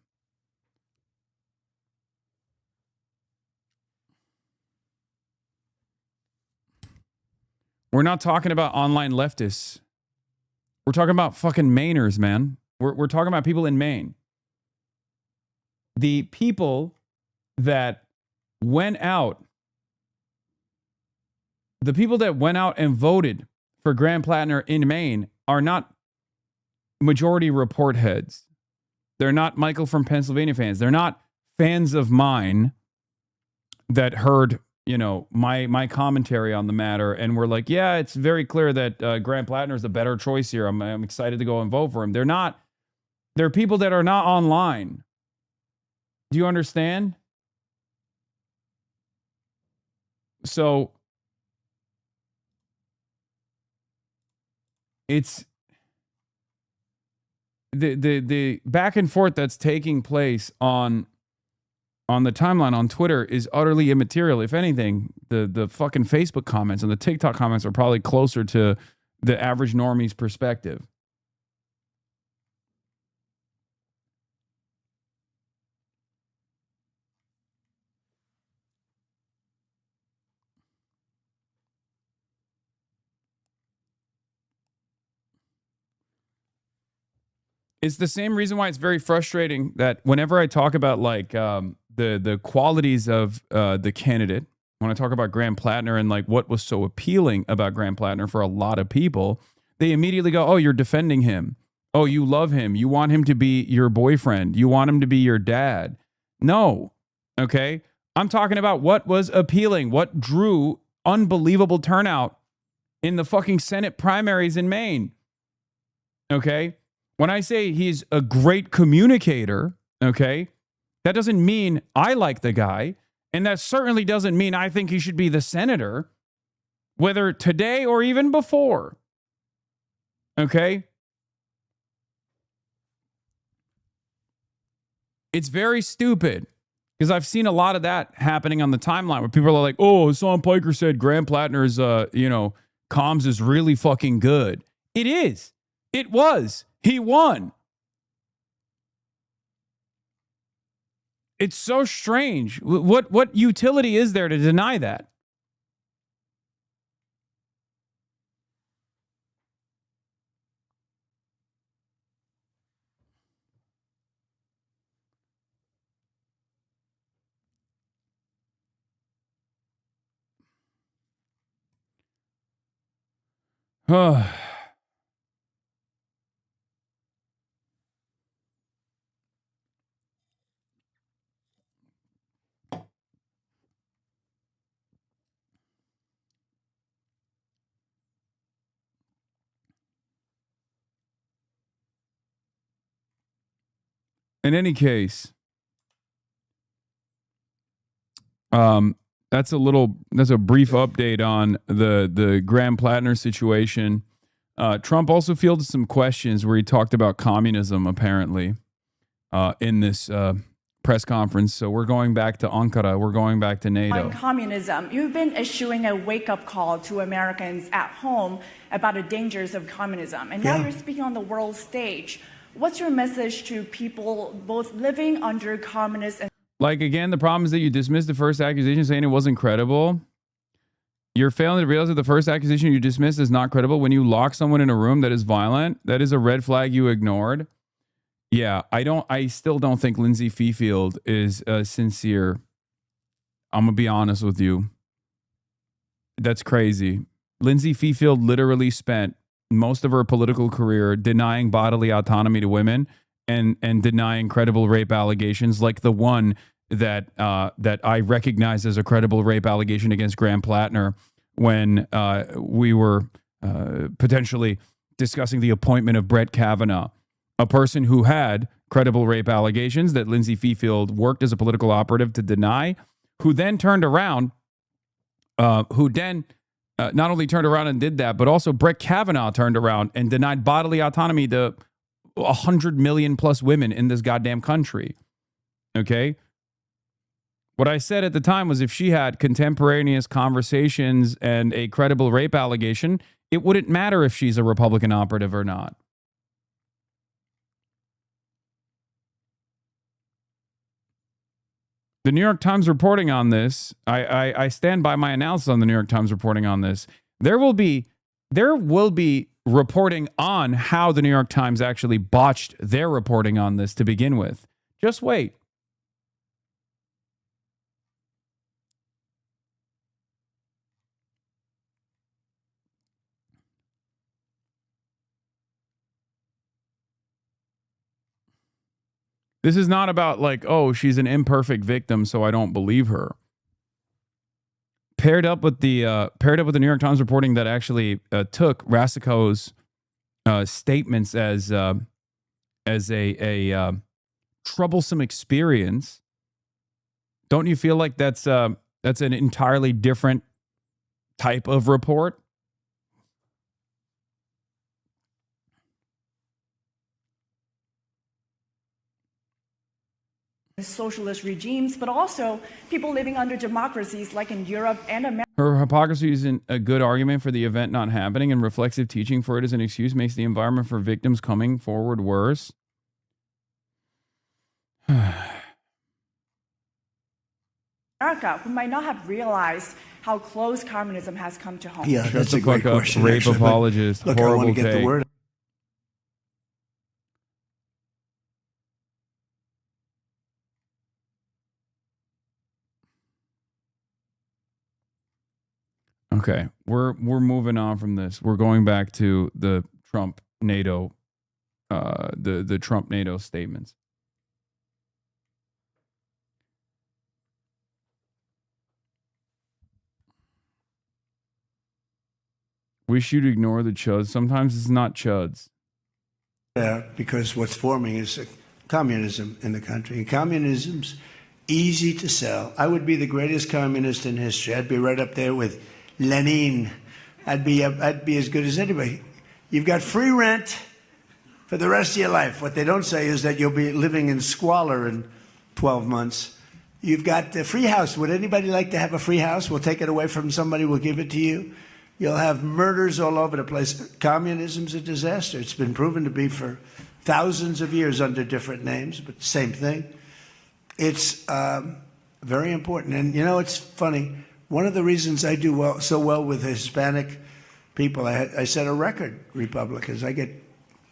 We're not talking about online leftists. We're talking about fucking Mainers, man. We're talking about people in Maine. The people that went out, and voted for Graham Plattner in Maine are not majority report heads. They're not Michael from Pennsylvania fans. They're not fans of mine that heard, you know, my commentary on the matter and were like, yeah, it's very clear that Graham Plattner is the better choice here. I'm excited to go and vote for him. They're not. They're people that are not online. Do you understand? So it's the back and forth that's taking place on the timeline on Twitter is utterly immaterial. If anything, the fucking Facebook comments and the TikTok comments are probably closer to the average normie's perspective. It's the same reason why it's very frustrating that whenever I talk about like the qualities of the candidate, when I talk about Graham Plattner and like what was so appealing about Graham Plattner for a lot of people, they immediately go, oh, you're defending him. Oh, you love him. You want him to be your boyfriend. You want him to be your dad. No. Okay. I'm talking about what was appealing, what drew unbelievable turnout in the fucking Senate primaries in Maine. Okay. When I say he's a great communicator, okay, that doesn't mean I like the guy. And that certainly doesn't mean I think he should be the senator, whether today or even before. Okay? It's very stupid because I've seen a lot of that happening on the timeline where people are like, oh, Hassan Piker said Graham Plattner's, comms is really fucking good. It is. It was. He won. It's so strange. What utility is there to deny that? In any case, that's a brief update on the Graham Plattner situation. Trump also fielded some questions where he talked about communism, apparently, in this press conference. So we're going back to Ankara. We're going back to NATO. On communism, you've been issuing a wake-up call to Americans at home about the dangers of communism. And now you're speaking on the world stage. What's your message to people both living under communist and... Like, again, the problem is that you dismissed the first accusation saying it wasn't credible. You're failing to realize that the first accusation you dismissed is not credible. When you lock someone in a room that is violent, that is a red flag you ignored. Yeah, I still don't think Lindsay Fifield is sincere. I'm going to be honest with you. That's crazy. Lindsay Fifield literally spent most of her political career denying bodily autonomy to women and denying credible rape allegations like the one that I recognize as a credible rape allegation against Graham Plattner when we were potentially discussing the appointment of Brett Kavanaugh a person who had credible rape allegations that Lindsay Fifield worked as a political operative to deny, who then turned around, not only turned around and did that, but also Brett Kavanaugh turned around and denied bodily autonomy to 100 million plus women in this goddamn country. Okay? What I said at the time was if she had contemporaneous conversations and a credible rape allegation, it wouldn't matter if she's a Republican operative or not. The New York Times reporting on this, I stand by my analysis on the New York Times reporting on this. There will be reporting on how the New York Times actually botched their reporting on this to begin with. Just wait. This is not about like, oh, she's an imperfect victim, so I don't believe her. Paired up with the New York Times reporting that actually took Rasico's statements as a troublesome experience. Don't you feel like that's an entirely different type of report? Socialist regimes, but also people living under democracies like in Europe and America. Her hypocrisy isn't a good argument for the event not happening, and reflexive teaching for it as an excuse makes the environment for victims coming forward worse. America, who might not have realized how close communism has come to home. Yeah, that's a great question. Rape actually, apologist. Look, I Horrible want to get take. the word. Okay, we're moving on from this. We're going back to the Trump NATO, the Trump NATO statements. Wish you'd ignore the chuds. Sometimes it's not chuds. Because what's forming is communism in the country. And communism's easy to sell. I would be the greatest communist in history. I'd be right up there with Lenin. I'd be as good as anybody. You've got free rent for the rest of your life. What they don't say is that you'll be living in squalor in 12 months. You've got the free house. Would anybody like to have a free house? We'll take it away from somebody. We'll give it to you. You'll have murders all over the place. Communism's a disaster. It's been proven to be for thousands of years under different names, but same thing. It's very important. And, you know, it's funny. One of the reasons I do so well with Hispanic people, I set a record, Republicans. I get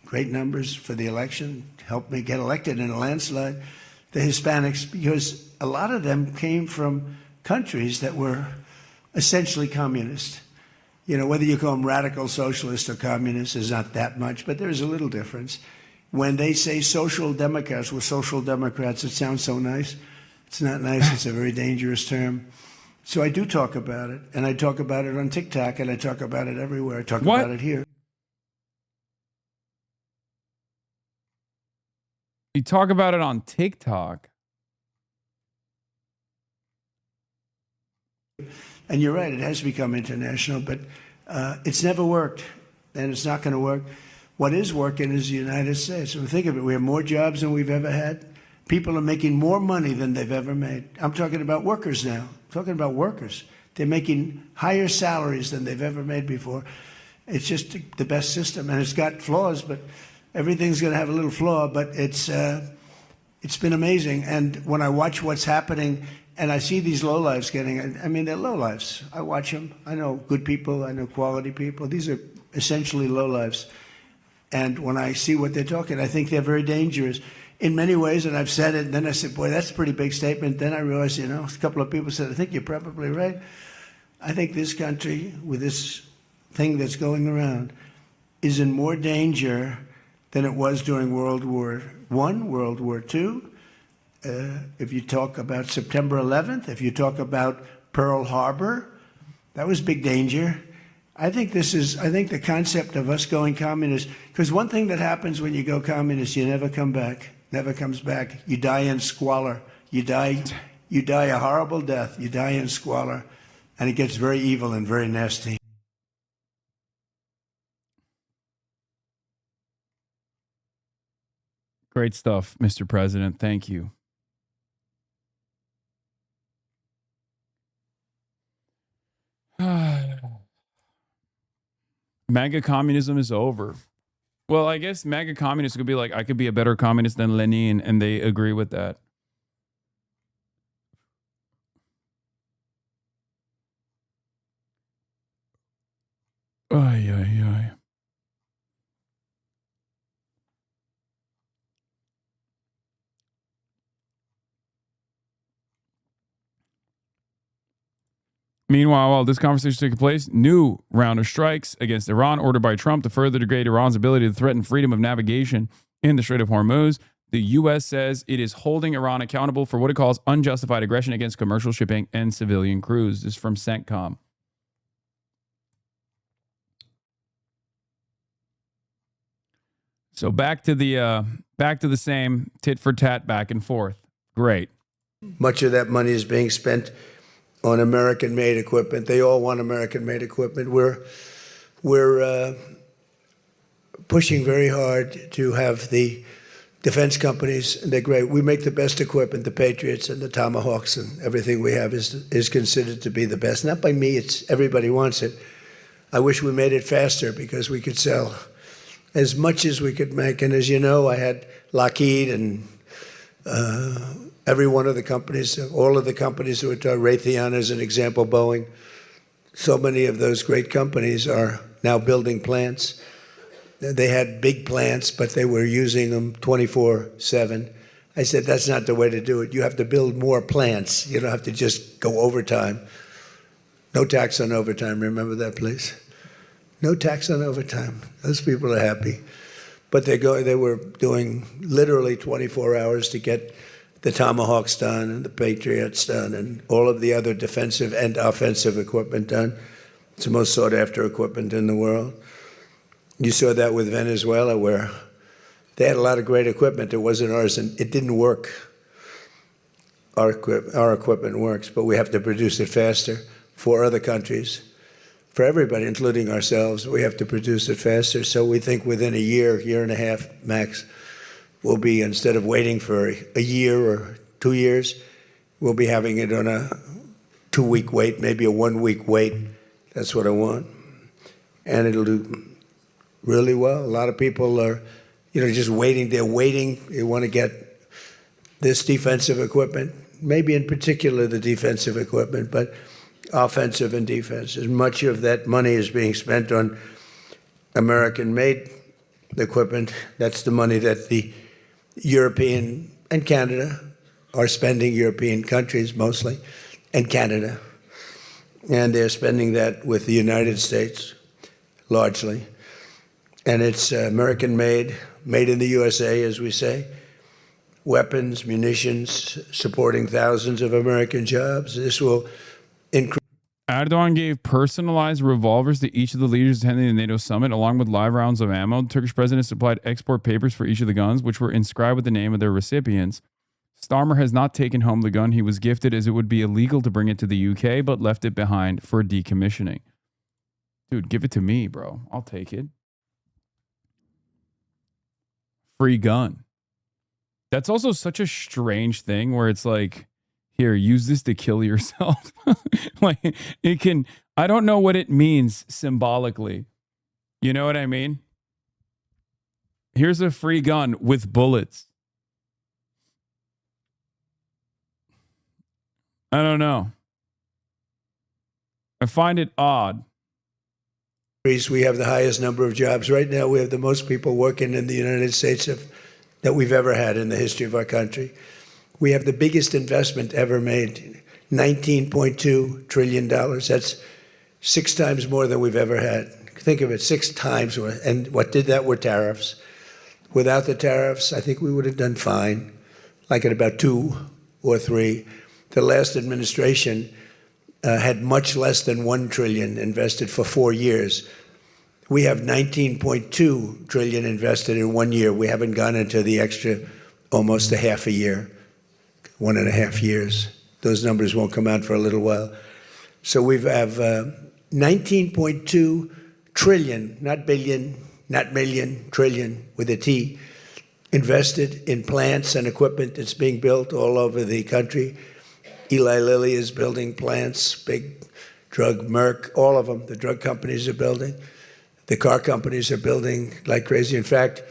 great numbers for the election, helped me get elected in a landslide. The Hispanics, because a lot of them came from countries that were essentially communist. You know, whether you call them radical socialist or communist is not that much, but there's a little difference. When they say social democrats, we're social democrats, it sounds so nice. It's not nice. It's a very dangerous term. So I do talk about it, and I talk about it on TikTok, and I talk about it everywhere. I talk about it here. You talk about it on TikTok. And you're right, it has become international, but it's never worked, and it's not going to work. What is working is the United States. And think of it, we have more jobs than we've ever had. People are making more money than they've ever made. I'm talking about workers now. I'm talking about workers. They're making higher salaries than they've ever made before. It's just the best system, and it's got flaws, but everything's going to have a little flaw, but it's been amazing. And when I watch what's happening, and I see these lowlifes getting, I mean, they're lowlifes. I watch them. I know good people. I know quality people. These are essentially lowlifes. And when I see what they're talking, I think they're very dangerous in many ways. And I've said it. And then I said, boy, that's a pretty big statement. Then I realized, you know, a couple of people said, I think you're probably right. I think this country, with this thing that's going around, is in more danger than it was during World War I, World War II. If you talk about September 11th, if you talk about Pearl Harbor, that was big danger. I think the concept of us going communist, because one thing that happens when you go communist, you never come back, never comes back. You die in squalor. You die a horrible death. You die in squalor, and it gets very evil and very nasty. Great stuff, Mr. President. Thank you. MAGA communism is over. Well, I guess MAGA communists could be like, I could be a better communist than Lenin, and they agree with that. Ay, ay, ay. Meanwhile, while this conversation is taking place, new round of strikes against Iran ordered by Trump to further degrade Iran's ability to threaten freedom of navigation in the Strait of Hormuz. The U.S. says it is holding Iran accountable for what it calls unjustified aggression against commercial shipping and civilian crews. This is from CENTCOM. So back to the same tit for tat back and forth. Great. Much of that money is being spent on American-made equipment. They all want American-made equipment. We're pushing very hard to have the defense companies. They're great. We make the best equipment. The Patriots and the Tomahawks and everything we have is considered to be the best. Not by me. It's everybody wants it. I wish we made it faster because we could sell as much as we could make. And as you know, I had Lockheed and every one of the companies, all of the companies who are Raytheon as an example, Boeing. So many of those great companies are now building plants. They had big plants, but they were using them 24/7. I said, that's not the way to do it. You have to build more plants. You don't have to just go overtime. No tax on overtime. Remember that, please? No tax on overtime. Those people are happy. But they were doing literally 24 hours to get the Tomahawks done and the Patriots done and all of the other defensive and offensive equipment done. It's the most sought after equipment in the world. You saw that with Venezuela, where they had a lot of great equipment. It wasn't ours, and it didn't work. Our equipment works, but we have to produce it faster for other countries, for everybody, including ourselves. We have to produce it faster. So we think within a year and a half max, we'll be, instead of waiting for a year or 2 years, we'll be having it on a 2-week wait, maybe a 1-week wait. That's what I want. And it'll do really well. A lot of people are, just waiting. They're waiting. They want to get this defensive equipment, maybe in particular the defensive equipment, but offensive and defensive. Much of that money is being spent on American-made equipment. That's the money that the European and Canada are spending, European countries mostly, and Canada. And they're spending that with the United States, largely. And it's American-made, made in the USA, as we say. Weapons, munitions, supporting thousands of American jobs. This will increase. Erdogan gave personalized revolvers to each of the leaders attending the NATO summit, along with live rounds of ammo. The Turkish president supplied export papers for each of the guns, which were inscribed with the name of their recipients. Starmer has not taken home the gun he was gifted, as it would be illegal to bring it to the UK, but left it behind for decommissioning. Dude, give it to me, bro. I'll take it. Free gun. That's also such a strange thing where it's like, here, use this to kill yourself. Like, it can, I don't know what it means symbolically. You know what I mean? Here's a free gun with bullets. I don't know. I find it odd. We have the highest number of jobs. Right now, we have the most people working in the United States that we've ever had in the history of our country. We have the biggest investment ever made, $19.2 trillion. That's 6 times more than we've ever had. Think of it, 6 times more. And what did that were tariffs. Without the tariffs, I think we would have done fine, like at about 2 or 3. The last administration had much less than 1 trillion invested for 4 years. We have 19.2 trillion invested in 1 year. We haven't gone into the extra almost a half a year, 1.5 years. Those numbers won't come out for a little while. So we have 19.2 trillion, not billion, not million, trillion with a T, invested in plants and equipment that's being built all over the country. Eli Lilly is building plants, big drug, Merck, all of them. The drug companies are building. The car companies are building like crazy. In fact,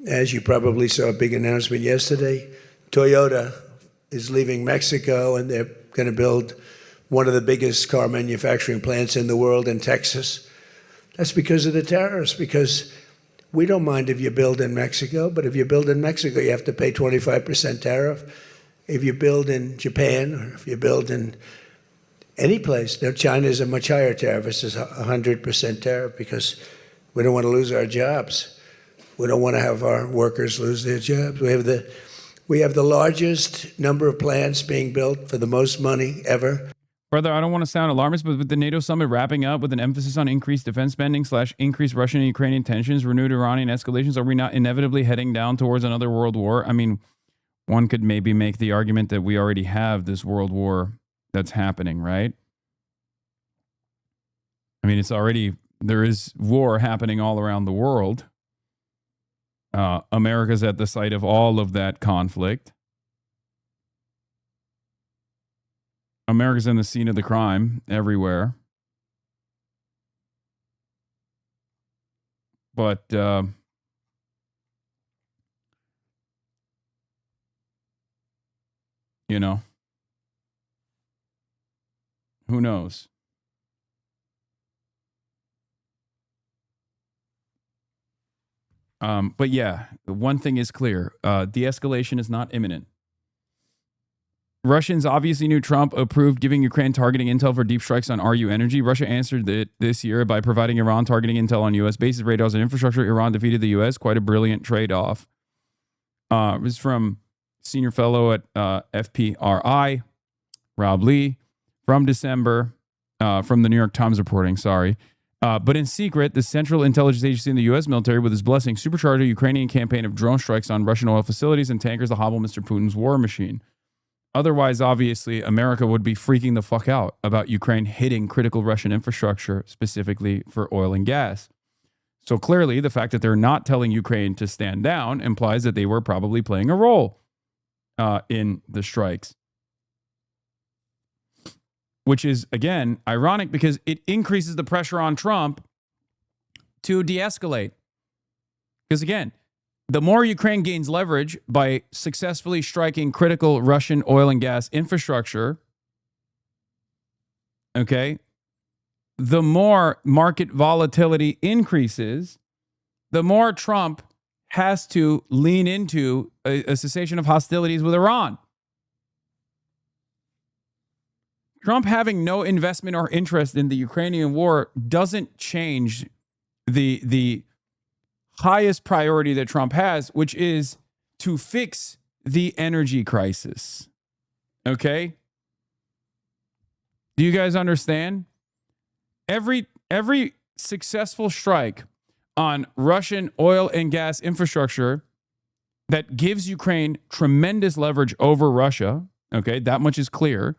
as you probably saw a big announcement yesterday, Toyota is leaving Mexico and they're going to build one of the biggest car manufacturing plants in the world in Texas. That's because of the tariffs, because we don't mind if you build in Mexico, but if you build in Mexico, you have to pay 25% tariff. If you build in Japan, or if you build in any place, now China is a much higher tariff. It's 100% tariff because we don't want to lose our jobs. We don't want to have our workers lose their jobs. We have the largest number of plants being built for the most money ever. Brother, I don't want to sound alarmist, but with the NATO summit wrapping up with an emphasis on increased defense spending / increased Russian and Ukrainian tensions, renewed Iranian escalations, are we not inevitably heading down towards another world war? I mean, one could maybe make the argument that we already have this world war that's happening, right? I mean, there is war happening all around the world. America's at the site of all of that conflict. America's in the scene of the crime everywhere. But, you know, who knows? But yeah, one thing is clear. De-escalation is not imminent. Russians obviously knew Trump approved giving Ukraine targeting intel for deep strikes on RU energy. Russia answered it this year by providing Iran targeting intel on U.S. bases, radars, and infrastructure. Iran defeated the U.S. Quite a brilliant trade-off. It was from senior fellow at FPRI, Rob Lee, from December, from the New York Times reporting, sorry. But in secret, the Central Intelligence Agency in the U.S. military, with his blessing, supercharged a Ukrainian campaign of drone strikes on Russian oil facilities and tankers to hobble Mr. Putin's war machine. Otherwise, obviously, America would be freaking the fuck out about Ukraine hitting critical Russian infrastructure, specifically for oil and gas. So clearly, the fact that they're not telling Ukraine to stand down implies that they were probably playing a role in the strikes. Which is, again, ironic because it increases the pressure on Trump to de-escalate. Because, again, the more Ukraine gains leverage by successfully striking critical Russian oil and gas infrastructure, okay, the more market volatility increases, the more Trump has to lean into a cessation of hostilities with Iran. Trump having no investment or interest in the Ukrainian war doesn't change the highest priority that Trump has, which is to fix the energy crisis. Okay? Do you guys understand? Every successful strike on Russian oil and gas infrastructure that gives Ukraine tremendous leverage over Russia, okay, that much is clear,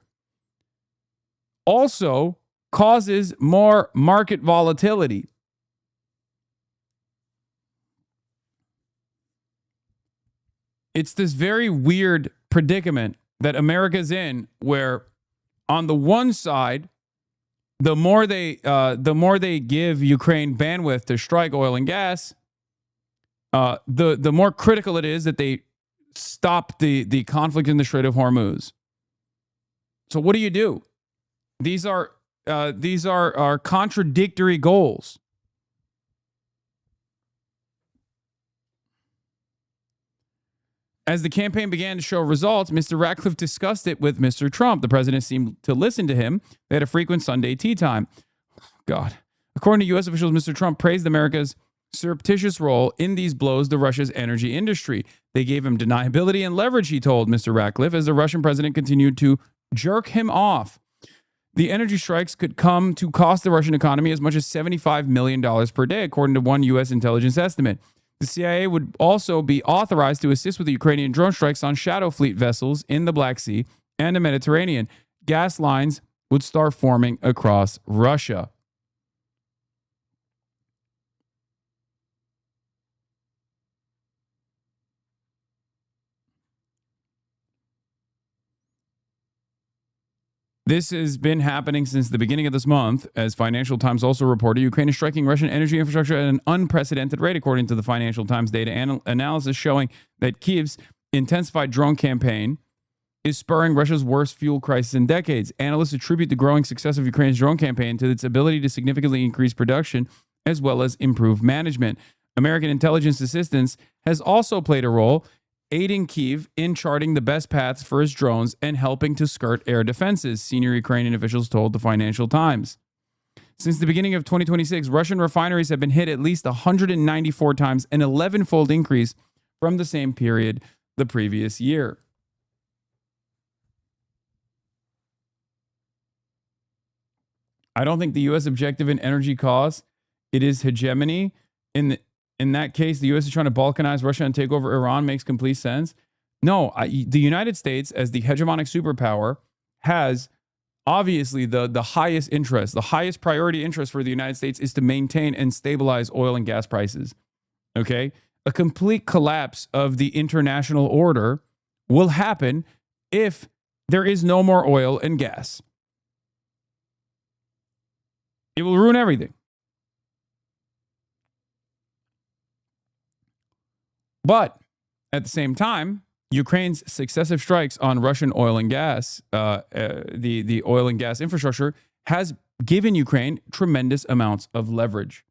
also causes more market volatility. It's this very weird predicament that America's in, where on the one side, the more they give Ukraine bandwidth to strike oil and gas, the more critical it is that they stop the conflict in the Strait of Hormuz. So what do? These are contradictory goals. As the campaign began to show results, Mr. Ratcliffe discussed it with Mr. Trump. The president seemed to listen to him. They had a frequent Sunday tea time. God. According to U.S. officials, Mr. Trump praised America's surreptitious role in these blows to Russia's energy industry. They gave him deniability and leverage, he told Mr. Ratcliffe, as the Russian president continued to jerk him off. The energy strikes could come to cost the Russian economy as much as $75 million per day, according to one U.S. intelligence estimate. The CIA would also be authorized to assist with the Ukrainian drone strikes on shadow fleet vessels in the Black Sea and the Mediterranean. Gas lines would start forming across Russia. This has been happening since the beginning of this month. As Financial Times also reported, Ukraine is striking Russian energy infrastructure at an unprecedented rate, according to the Financial Times data analysis showing that Kyiv's intensified drone campaign is spurring Russia's worst fuel crisis in decades. Analysts attribute the growing success of Ukraine's drone campaign to its ability to significantly increase production as well as improve management. American intelligence assistance has also played a role, aiding Kyiv in charting the best paths for his drones and helping to skirt air defenses, senior Ukrainian officials told the Financial Times. Since the beginning of 2026, Russian refineries have been hit at least 194 times, an 11-fold increase from the same period the previous year. I don't think the U.S. objective in energy costs, it is hegemony. In that case, the U.S. is trying to balkanize Russia and take over Iran makes complete sense. No, the United States, as the hegemonic superpower, has obviously the highest interest, the highest priority interest for the United States is to maintain and stabilize oil and gas prices. Okay? A complete collapse of the international order will happen if there is no more oil and gas. It will ruin everything. But at the same time, Ukraine's successive strikes on Russian oil and gas, the oil and gas infrastructure, has given Ukraine tremendous amounts of leverage.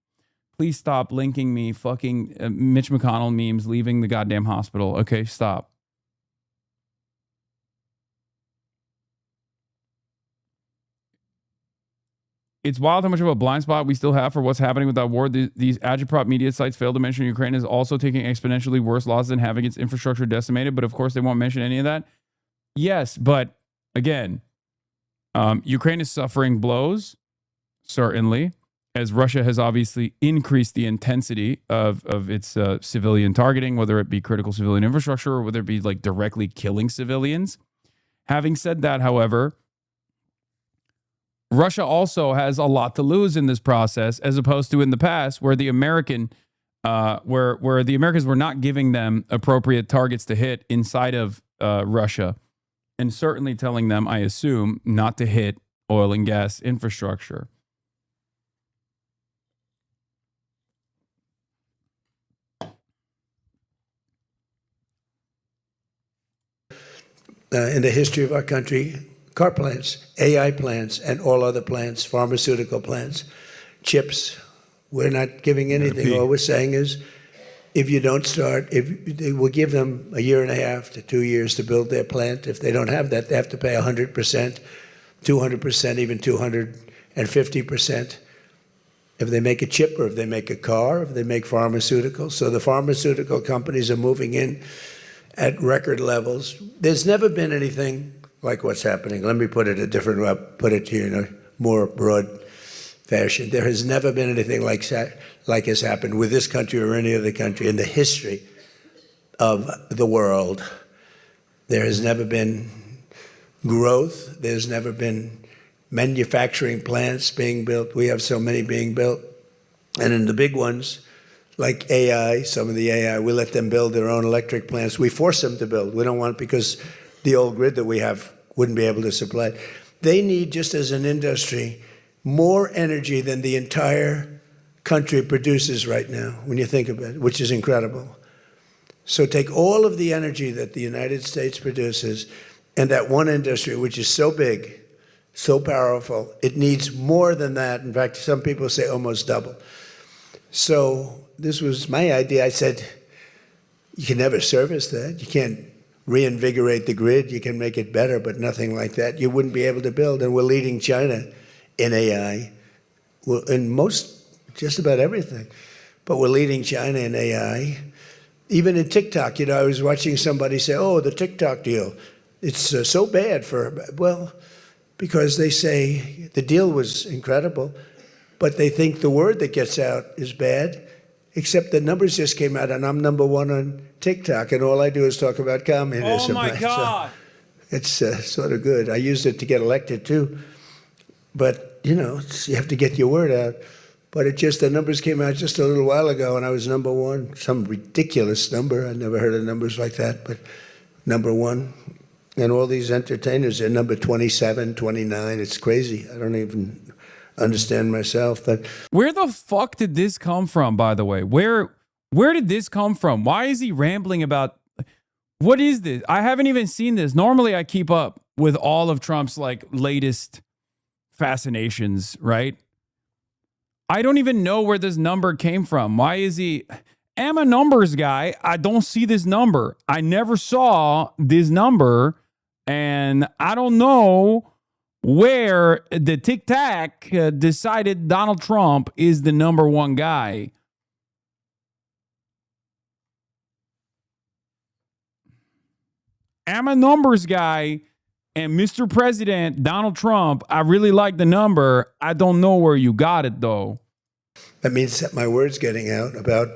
Please stop linking me fucking Mitch McConnell memes leaving the goddamn hospital. Okay, stop. It's wild how much of a blind spot we still have for what's happening with that war. These agitprop media sites fail to mention Ukraine is also taking exponentially worse losses and having its infrastructure decimated. But of course, they won't mention any of that. Yes, but again, Ukraine is suffering blows, certainly, as Russia has obviously increased the intensity of its civilian targeting, whether it be critical civilian infrastructure or whether it be like directly killing civilians. Having said that, however, Russia also has a lot to lose in this process, as opposed to in the past, where the Americans were not giving them appropriate targets to hit inside of Russia, and certainly telling them, I assume, not to hit oil and gas infrastructure. In the history of our country, car plants, AI plants, and all other plants, pharmaceutical plants, chips. We're not giving anything. All we're saying is, if you don't start, we'll give them a year and a half to 2 years to build their plant. If they don't have that, they have to pay 100%, 200%, even 250%. If they make a chip, or if they make a car, if they make pharmaceuticals. So the pharmaceutical companies are moving in at record levels. There's never been anything like what's happening. Let me put it a different way, put it to you in a more broad fashion. There has never been anything like has happened with this country or any other country in the history of the world. There has never been growth. There's never been manufacturing plants being built. We have so many being built. And in the big ones, like AI, some of the AI, we let them build their own electric plants. We force them to build. We don't want it because the old grid that we have wouldn't be able to supply. They need, just as an industry, more energy than the entire country produces right now, when you think about it, which is incredible. So take all of the energy that the United States produces, and that one industry, which is so big, so powerful, it needs more than that. In fact, some people say almost double. So this was my idea. I said, you can never service that. You can't reinvigorate the grid. You can make it better, but nothing like that. You wouldn't be able to build. And we're leading China in AI, in just about everything. But we're leading China in AI. Even in TikTok, I was watching somebody say, oh, the TikTok deal, it's so bad well, because they say the deal was incredible, but they think the word that gets out is bad, except the numbers just came out, and I'm #1 on TikTok, and all I do is talk about communism. Oh, my right? God. So it's sort of good. I used it to get elected, too. But, you know, you have to get your word out. But the numbers came out just a little while ago, and I was #1, some ridiculous number. I never heard of numbers like that, but #1. And all these entertainers are number 27, 29. It's crazy. I don't even understand myself. But where the fuck did this come from, by the way? Where did this come from? Why is he rambling about, what is this? I haven't even seen this. Normally I keep up with all of Trump's like latest fascinations, right? I don't even know where this number came from. Why is he? I'm a numbers guy. I don't see this number. I never saw this number, and I don't know where the Tic Tac decided Donald Trump is the #1 guy. I'm a numbers guy, and Mr. President, Donald Trump, I really like the number. I don't know where you got it, though. That means that my word's getting out about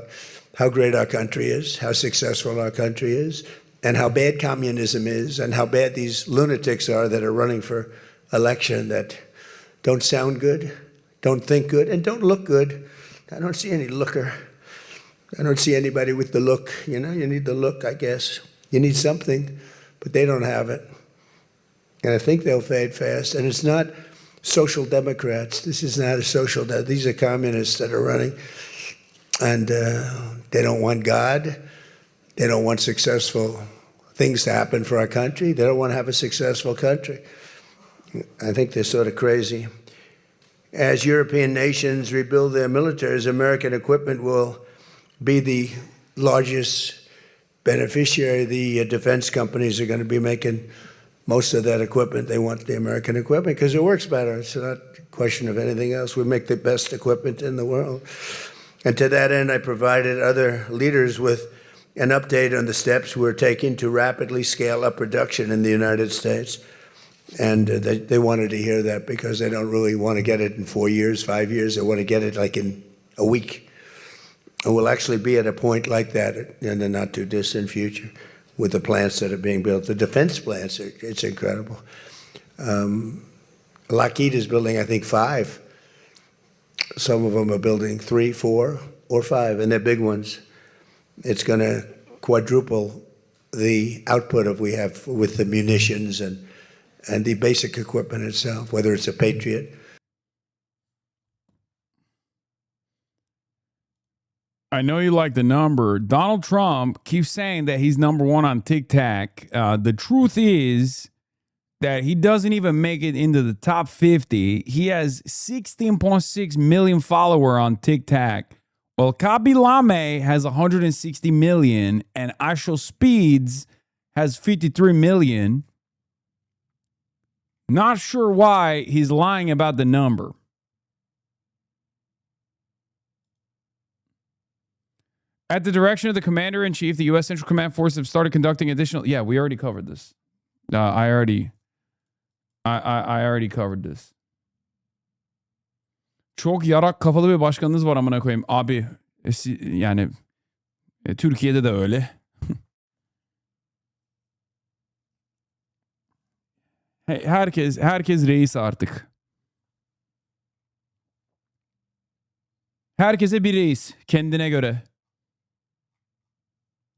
how great our country is, how successful our country is, and how bad communism is, and how bad these lunatics are that are running for election that don't sound good, don't think good, and don't look good. I don't see any looker. I don't see anybody with the look. You know, you need the look, I guess. You need something, but they don't have it. And I think they'll fade fast. And it's not social democrats. This is not a social these are communists that are running. And they don't want God. They don't want successful things to happen for our country. They don't want to have a successful country. I think they're sort of crazy. As European nations rebuild their militaries, American equipment will be the largest beneficiary. The defense companies are going to be making most of that equipment. They want the American equipment because it works better. It's not a question of anything else. We make the best equipment in the world. And to that end, I provided other leaders with an update on the steps we're taking to rapidly scale up production in the United States. And they wanted to hear that because they don't really want to get it in 4 years, 5 years. They want to get it like in a week. And we'll actually be at a point like that in the not too distant future with the plants that are being built. The defense plants, it's incredible. Lockheed is building, I think, 5. Some of them are building 3, 4, or 5, and they're big ones. It's going to quadruple the output we have with the munitions and the basic equipment itself, whether it's a Patriot. I know you like the number. Donald Trump keeps saying that he's #1 on TikTok. The truth is that he doesn't even make it into the top 50. He has 16.6 million followers on TikTok. Well, Kabilame has 160 million, and Ashel Speeds has 53 million. Not sure why he's lying about the number. At the direction of the Commander-in-Chief, the U.S. Central Command Forces have started conducting additional... Yeah, we already covered this. I already covered this. Çok yarak kafalı bir başkanınız var amına koyayım. Abi yani Türkiye'de de öyle. Herkes reis artık. Herkese bir reis kendine göre.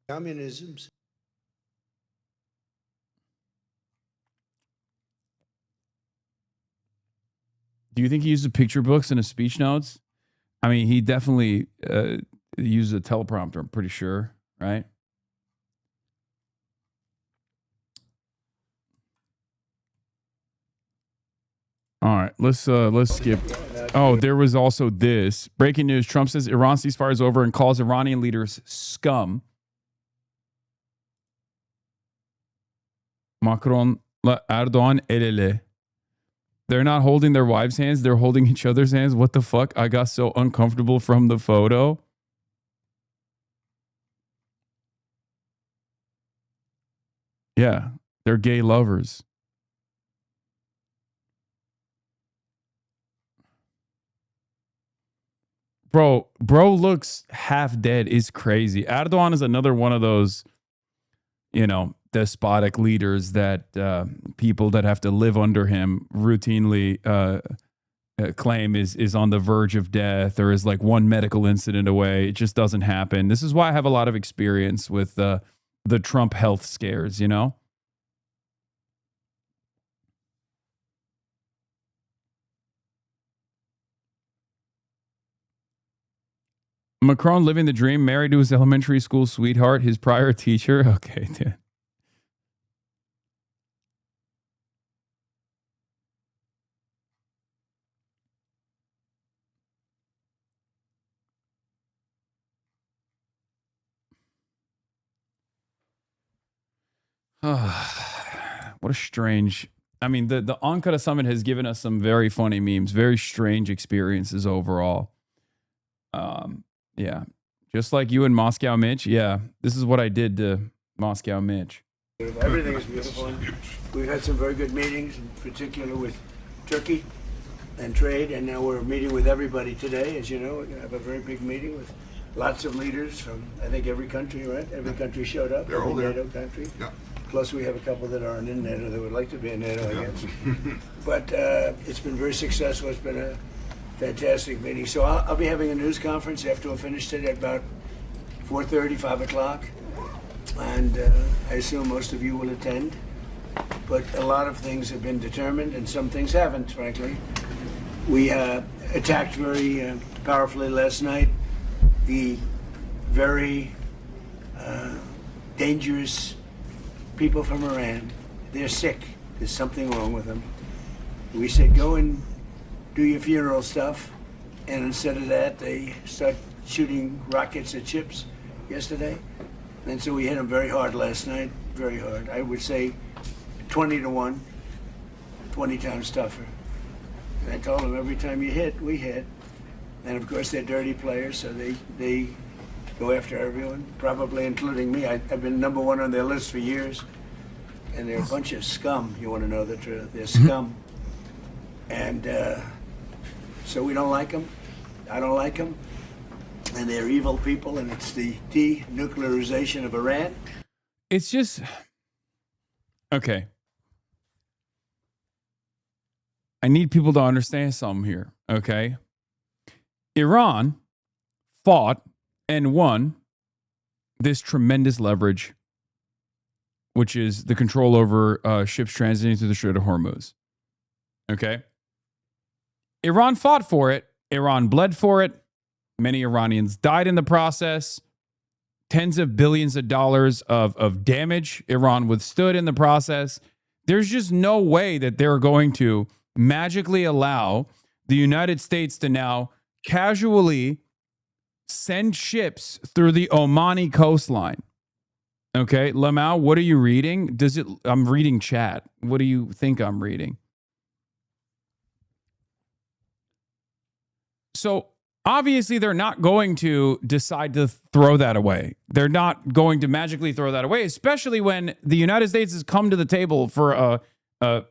Communism's. Do you think he uses picture books in his speech notes? I mean, he definitely uses a teleprompter, I'm pretty sure, right? All right, let's skip. Oh, there was also this. Breaking news. Trump says Iran ceasefire is over and calls Iranian leaders scum. Macron'la Erdoğan el ele. They're not holding their wives' hands. They're holding each other's hands. What the fuck? I got so uncomfortable from the photo. Yeah, they're gay lovers. Bro looks half dead. Is crazy. Erdogan is another one of those, despotic leaders that people that have to live under him routinely claim is on the verge of death or is like one medical incident away. It just doesn't happen. This is why I have a lot of experience with the Trump health scares, Macron living the dream, married to his elementary school sweetheart, his prior teacher. Okay, dude. What a strange. I mean, the Ankara summit has given us some very funny memes, very strange experiences overall. Yeah. Just like you in Moscow, Mitch. Yeah. This is what I did to Moscow, Mitch. Everything is beautiful. We've had some very good meetings, in particular with Turkey and trade, and now we're meeting with everybody today. As you know, we're going to have a very big meeting with lots of leaders from, I think, every country, right? Every country showed up, every NATO country. Yeah. Plus, we have a couple that aren't in NATO that would like to be in NATO, I guess. But it's been very successful. It's been a fantastic meeting. So I'll be having a news conference after we're finished it at about 4:30, 5 o'clock. And I assume most of you will attend. But a lot of things have been determined, and some things haven't, frankly. We attacked very powerfully last night the very dangerous people from Iran. They're sick. There's something wrong with them. We said, go and do your funeral stuff. And instead of that, they start shooting rockets at ships yesterday. And so we hit them very hard last night, very hard. I would say 20 to 1, 20 times tougher. And I told them, every time you hit, we hit. And of course, they're dirty players, so they go after everyone, probably including me. I've been number one on their list for years. And they're a bunch of scum, you want to know the truth. They're scum. And so we don't like them. I don't like them. And they're evil people, and it's the denuclearization of Iran. It's just... Okay. I need people to understand something here, okay? Iran fought and won this tremendous leverage, which is the control over ships transiting through the Strait of Hormuz. Okay? Iran fought for it. Iran bled for it. Many Iranians died in the process. Tens of billions of dollars of damage Iran withstood in the process. There's just no way that they're going to magically allow the United States to now casually send ships through the Omani coastline. Okay, Lamau, what are you reading? I'm reading chat. What do you think I'm reading? So obviously they're not going to decide to throw that away. They're not going to magically throw that away, especially when the United States has come to the table for a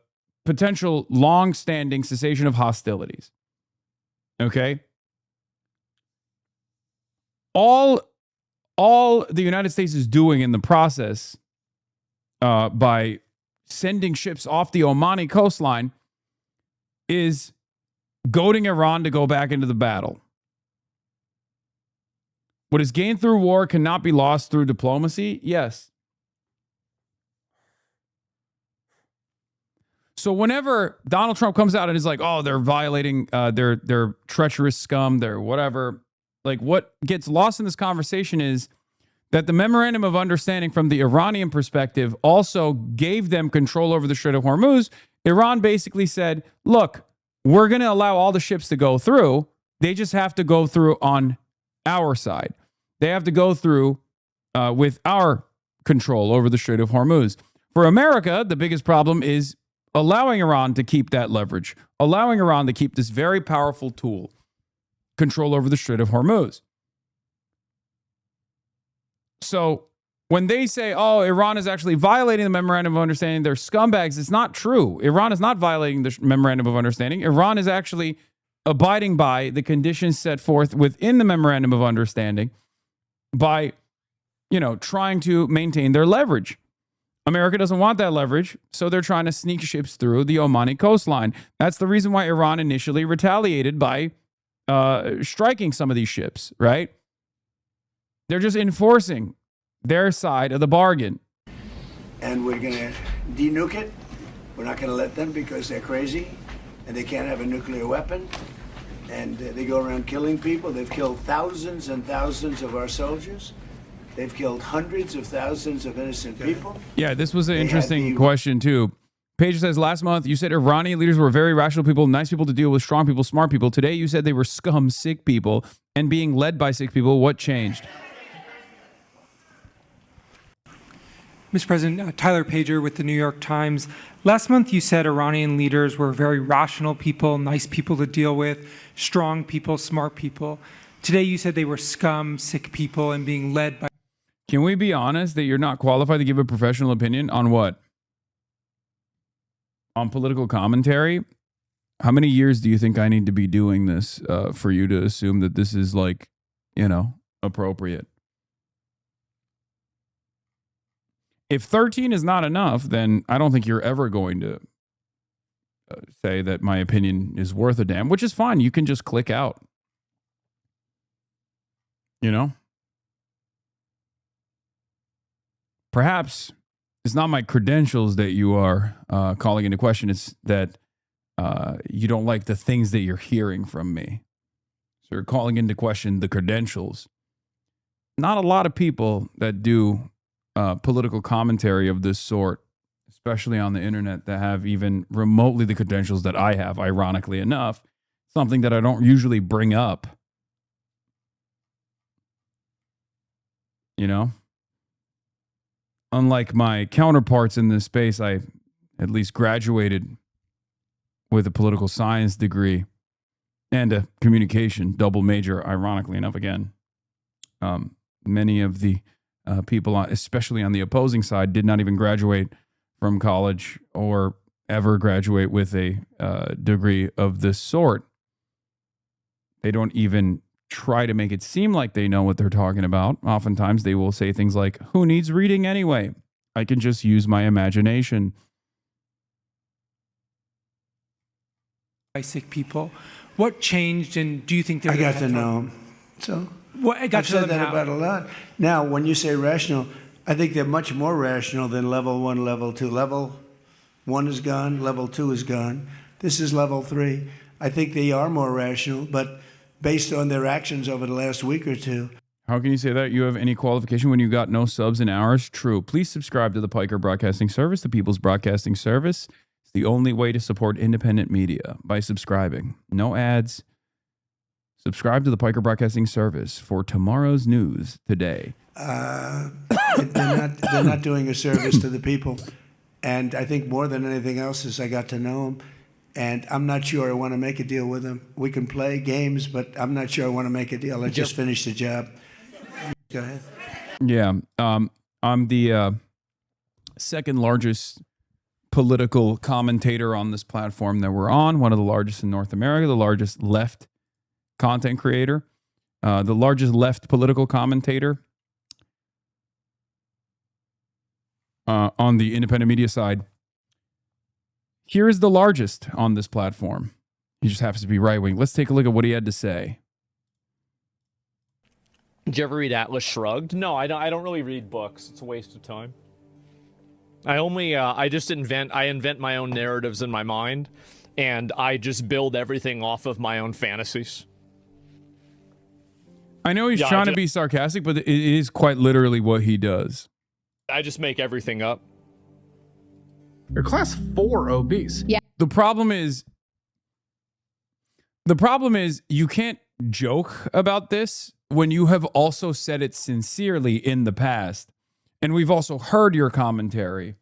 potential long-standing cessation of hostilities. Okay? All the United States is doing in the process by sending ships off the Omani coastline is goading Iran to go back into the battle. What is gained through war cannot be lost through diplomacy? Yes. So whenever Donald Trump comes out and is like, oh, they're violating, they're treacherous scum, they're whatever, like what gets lost in this conversation is that the memorandum of understanding from the Iranian perspective also gave them control over the Strait of Hormuz. Iran basically said, look, we're going to allow all the ships to go through. They just have to go through on our side. They have to go through with our control over the Strait of Hormuz. For America, the biggest problem is allowing Iran to keep that leverage, allowing Iran to keep this very powerful tool, control over the Strait of Hormuz. So when they say, oh, Iran is actually violating the memorandum of understanding, they're scumbags, it's not true. Iran is not violating the memorandum of understanding. Iran is actually abiding by the conditions set forth within the memorandum of understanding by, trying to maintain their leverage. America doesn't want that leverage, so they're trying to sneak ships through the Omani coastline. That's the reason why Iran initially retaliated by striking some of these ships, right? They're just enforcing their side of the bargain. And we're going to denuke it. We're not going to let them because they're crazy and they can't have a nuclear weapon. And they go around killing people. They've killed thousands and thousands of our soldiers. They've killed hundreds of thousands of innocent people. Yeah, this was an interesting question, too. Paige says, last month you said Iranian leaders were very rational people, nice people to deal with, strong people, smart people. Today you said they were scum, sick people, and being led by sick people. What changed? Mr. President, Tyler Pager with the New York Times. Last month you said Iranian leaders were very rational people, nice people to deal with, strong people, smart people. Today you said they were scum, sick people, and being led by... Can we be honest that you're not qualified to give a professional opinion on what? On political commentary? How many years do you think I need to be doing this for you to assume that this is appropriate? If 13 is not enough, then I don't think you're ever going to say that my opinion is worth a damn, which is fine. You can just click out. Perhaps it's not my credentials that you are calling into question. It's that you don't like the things that you're hearing from me. So you're calling into question the credentials. Not a lot of people that do political commentary of this sort, especially on the internet, that have even remotely the credentials that I have, ironically enough, something that I don't usually bring up. Unlike my counterparts in this space, I at least graduated with a political science degree and a communication double major, ironically enough, again. Many of the people, especially on the opposing side, did not even graduate from college or ever graduate with a degree of this sort. They don't even try to make it seem like they know what they're talking about. Oftentimes they will say things like, who needs reading anyway? I can just use my imagination. By sick people. What changed, and do you think they're... I got to know them. So I've said that about a lot. Now, when you say rational, I think they're much more rational than level 1, level 2. Level 1 is gone, level 2 is gone. This is level 3. I think they are more rational, but based on their actions over the last week or two. How can you say that? You have any qualification when you got no subs in hours? True. Please subscribe to the Piker Broadcasting Service, the People's Broadcasting Service. It's the only way to support independent media, by subscribing. No ads. Subscribe to the Piker Broadcasting Service for tomorrow's news today. They're not doing a service to the people. And I think more than anything else is I got to know them. And I'm not sure I want to make a deal with them. We can play games, but I'm not sure I want to make a deal. I just finished the job. Go ahead. Yeah. I'm the second largest political commentator on this platform that we're on, one of the largest in North America, the largest left content creator, the largest left political commentator on the independent media side. Here is the largest on this platform. He just happens to be right-wing. Let's take a look at what he had to say. Did you ever read Atlas Shrugged? No, I don't really read books. It's a waste of time. I just invent my own narratives in my mind, and I just build everything off of my own fantasies. I know he's trying to be sarcastic, but it is quite literally what he does. I just make everything up. You're class 4 obese. Yeah. The problem is you can't joke about this when you have also said it sincerely in the past. And we've also heard your commentary.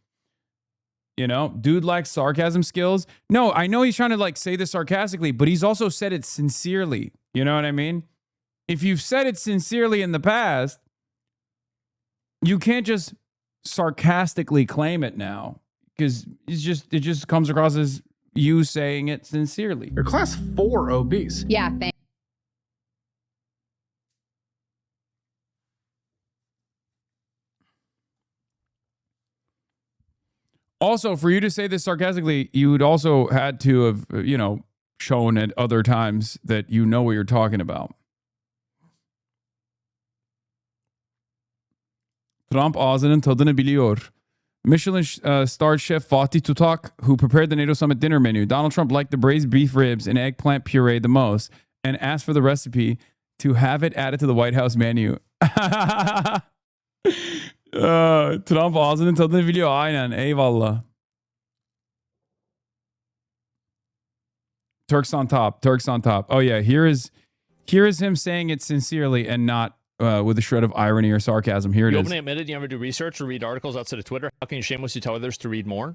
Dude likes sarcasm skills. No, I know he's trying to say this sarcastically, but he's also said it sincerely. You know what I mean? If you've said it sincerely in the past, you can't just sarcastically claim it now. Because it just comes across as, you saying it sincerely. You're class 4 obese. Yeah, thanks. Also, for you to say this sarcastically, you would also had to have, shown at other times that you know what you're talking about. Trump ağzının tadını biliyor. Michelin starred chef Fatih Tutak, who prepared the NATO summit dinner menu. Donald Trump liked the braised beef ribs and eggplant puree the most and asked for the recipe to have it added to the White House menu. Trump ağzının tadını biliyor. Aynen. Eyvallah. Turks on top. Turks on top. Oh yeah, here is him saying it sincerely and not with a shred of irony or sarcasm. Here it You is. openly admitted you never do research or read articles outside of Twitter. How can you shamelessly tell others to read more?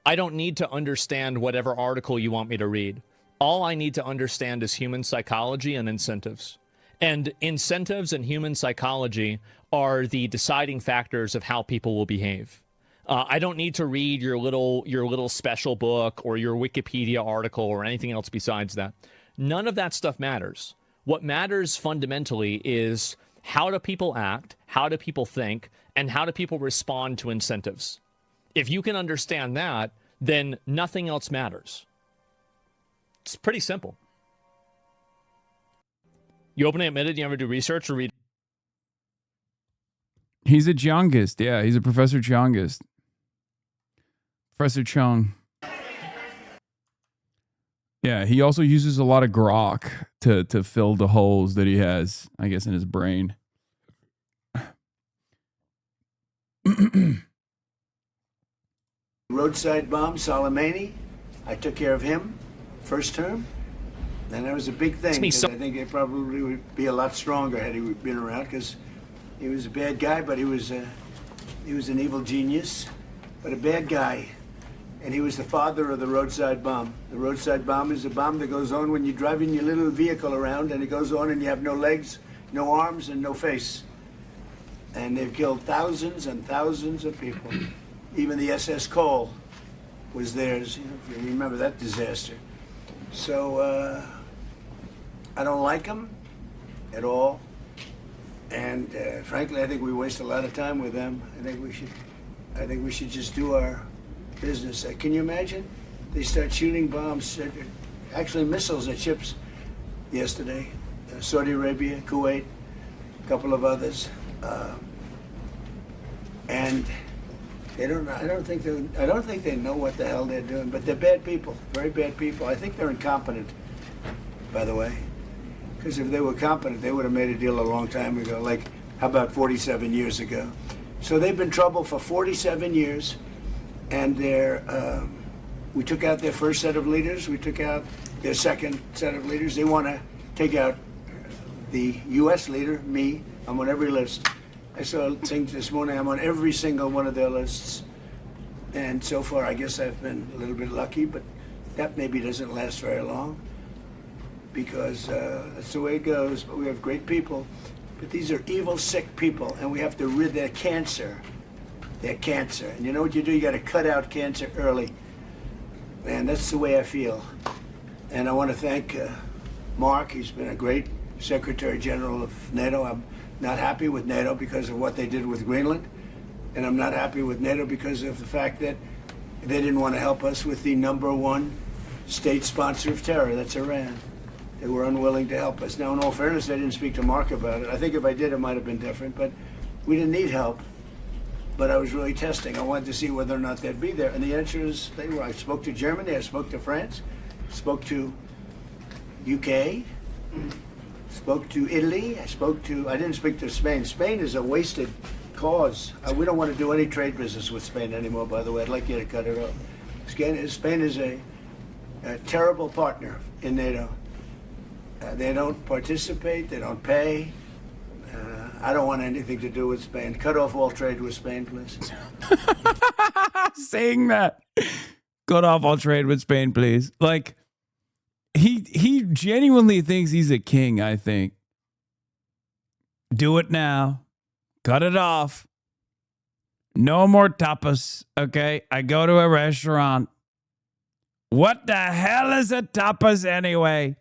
I don't need to understand whatever article you want me to read. All I need to understand is human psychology and incentives. And incentives and human psychology are the deciding factors of how people will behave. I don't need to read your little special book or your Wikipedia article or anything else besides that. None of that stuff matters. What matters fundamentally is how do people act, how do people think, and how do people respond to incentives. If you can understand that, then nothing else matters. It's pretty simple. You openly admitted you never do research or read. He's a Jiangist. Yeah, he's a Professor Jiangist. Professor Chung. Yeah, he also uses a lot of grok to fill the holes that he has, I guess, in his brain. Roadside bomb, Soleimani. I took care of him first term. And that was a big thing. I think it probably would be a lot stronger had he been around because he was a bad guy, but he was an evil genius, but a bad guy. And he was the father of the roadside bomb. The roadside bomb is a bomb that goes on when you're driving your little vehicle around, and it goes on and you have no legs, no arms, and no face. And they've killed thousands and thousands of people. Even the SS Cole was theirs, if you remember that disaster. So I don't like them at all. And frankly, I think we waste a lot of time with them. I think we should just do our business. Can you imagine? They start shooting bombs, actually missiles at ships yesterday. Saudi Arabia, Kuwait, a couple of others, and they don't. I don't think they know what the hell they're doing. But they're bad people, very bad people. I think they're incompetent, by the way. Because if they were competent, they would have made a deal a long time ago. Like, how about 47 years ago? So they've been in trouble for 47 years. And we took out their first set of leaders. We took out their second set of leaders. They want to take out the U.S. leader, me. I'm on every list. I saw things this morning. I'm on every single one of their lists. And so far, I guess I've been a little bit lucky, but that maybe doesn't last very long because that's the way it goes. But we have great people. But these are evil, sick people, and we have to rid their cancer. They're cancer. And you know what you do? You got to cut out cancer early. And that's the way I feel. And I want to thank Mark. He's been a great Secretary General of NATO. I'm not happy with NATO because of what they did with Greenland. And I'm not happy with NATO because of the fact that they didn't want to help us with the #1 state sponsor of terror. That's Iran. They were unwilling to help us. Now, in all fairness, I didn't speak to Mark about it. I think if I did, it might have been different. But we didn't need help. But I was really testing. I wanted to see whether or not they'd be there. And the answer is they were. I spoke to Germany, I spoke to France, spoke to UK, spoke to Italy, I didn't speak to Spain. Spain is a wasted cause. We don't want to do any trade business with Spain anymore, by the way. I'd like you to cut it off. Spain is a terrible partner in NATO. They don't participate, they don't pay. I don't want anything to do with Spain. Cut off all trade with Spain, please. Saying that. Cut off all trade with Spain, please. Like, he genuinely thinks he's a king, I think. Do it now. Cut it off. No more tapas, okay? I go to a restaurant. What the hell is a tapas anyway?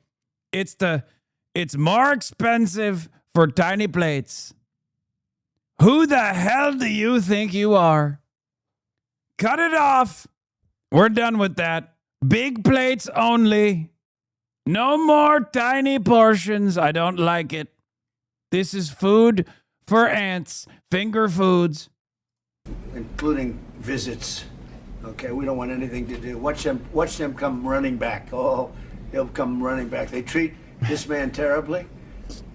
It's more expensive for tiny plates. Who the hell do you think you are? Cut it off. We're done with that. Big plates only. No more tiny portions. I don't like it. This is food for ants. Finger foods. Including visits. Okay, we don't want anything to do. Watch them come running back. Oh, they'll come running back. They treat this man terribly.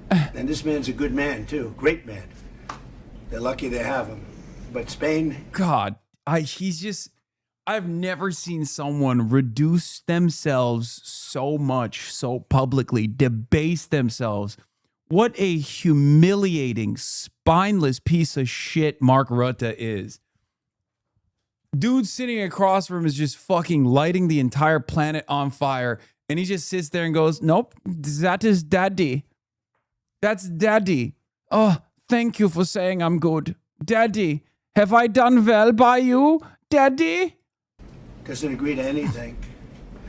And this man's a good man, too. Great man. They're lucky they have him. But Spain... God, I've never seen someone reduce themselves so much, so publicly, debase themselves. What a humiliating, spineless piece of shit Mark Rutte is. Dude sitting across from him is just fucking lighting the entire planet on fire. And he just sits there and goes, nope, that is daddy. That's daddy. Oh, thank you for saying I'm good. Daddy, have I done well by you, daddy? Doesn't agree to anything.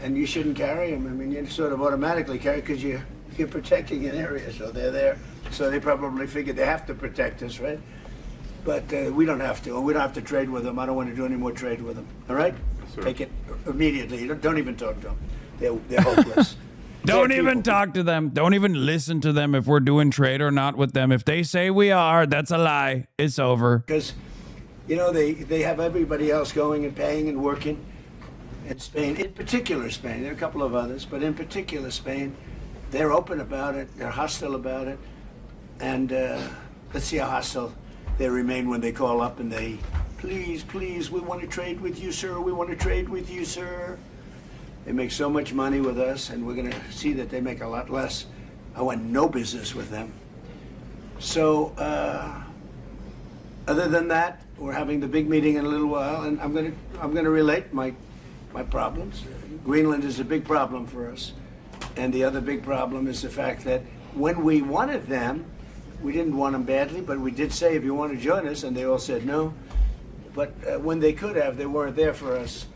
And you shouldn't carry him. I mean, you sort of automatically carry because you're protecting an area, so they're there. So they probably figured they have to protect us, right? But we don't have to. We don't have to trade with them. I don't want to do any more trade with them. All right? Yes, take it immediately. Don't even talk to them. They're hopeless. Don't even talk to them. Don't even listen to them if we're doing trade or not with them. If they say we are, that's a lie. It's over. Because, you know, they have everybody else going and paying and working in Spain. In particular Spain. There are a couple of others, but in particular Spain. They're open about it. They're hostile about it. And let's see how hostile they remain when they call up and they, please, please, we want to trade with you, sir. We want to trade with you, sir. They make so much money with us, and we're going to see that they make a lot less. I want no business with them. So, other than that, we're having the big meeting in a little while, and I'm going to relate my problems. Greenland is a big problem for us. And the other big problem is the fact that when we wanted them, we didn't want them badly, but we did say, if you want to join us, and they all said no. But when they could have, they weren't there for us,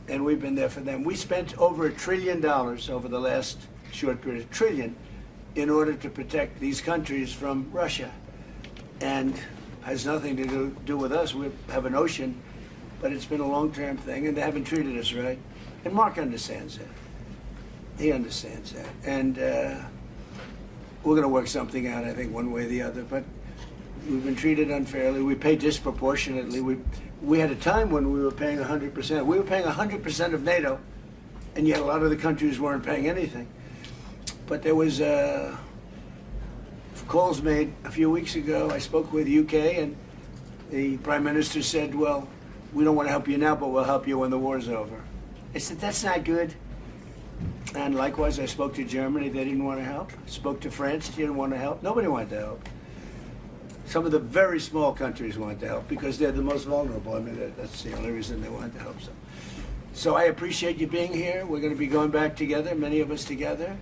and we've been there for them. We spent over $1 trillion over the last short period, $1 trillion, in order to protect these countries from Russia. And has nothing to do with us. We have an ocean, but it's been a long-term thing, and they haven't treated us right. And Mark understands that. He understands that. And we're going to work something out, I think, one way or the other. But we've been treated unfairly. We pay disproportionately. We had a time when we were paying 100%. We were paying 100% of NATO, and yet a lot of the countries weren't paying anything. But there was calls made a few weeks ago. I spoke with UK, and the Prime Minister said, well, we don't want to help you now, but we'll help you when the war's over. I said, that's not good. And likewise, I spoke to Germany. They didn't want to help. Spoke to France. They didn't want to help. Nobody wanted to help. Some of the very small countries wanted to help because they're the most vulnerable. I mean, that's the only reason they wanted to help. So I appreciate you being here. We're going to be going back together, many of us together.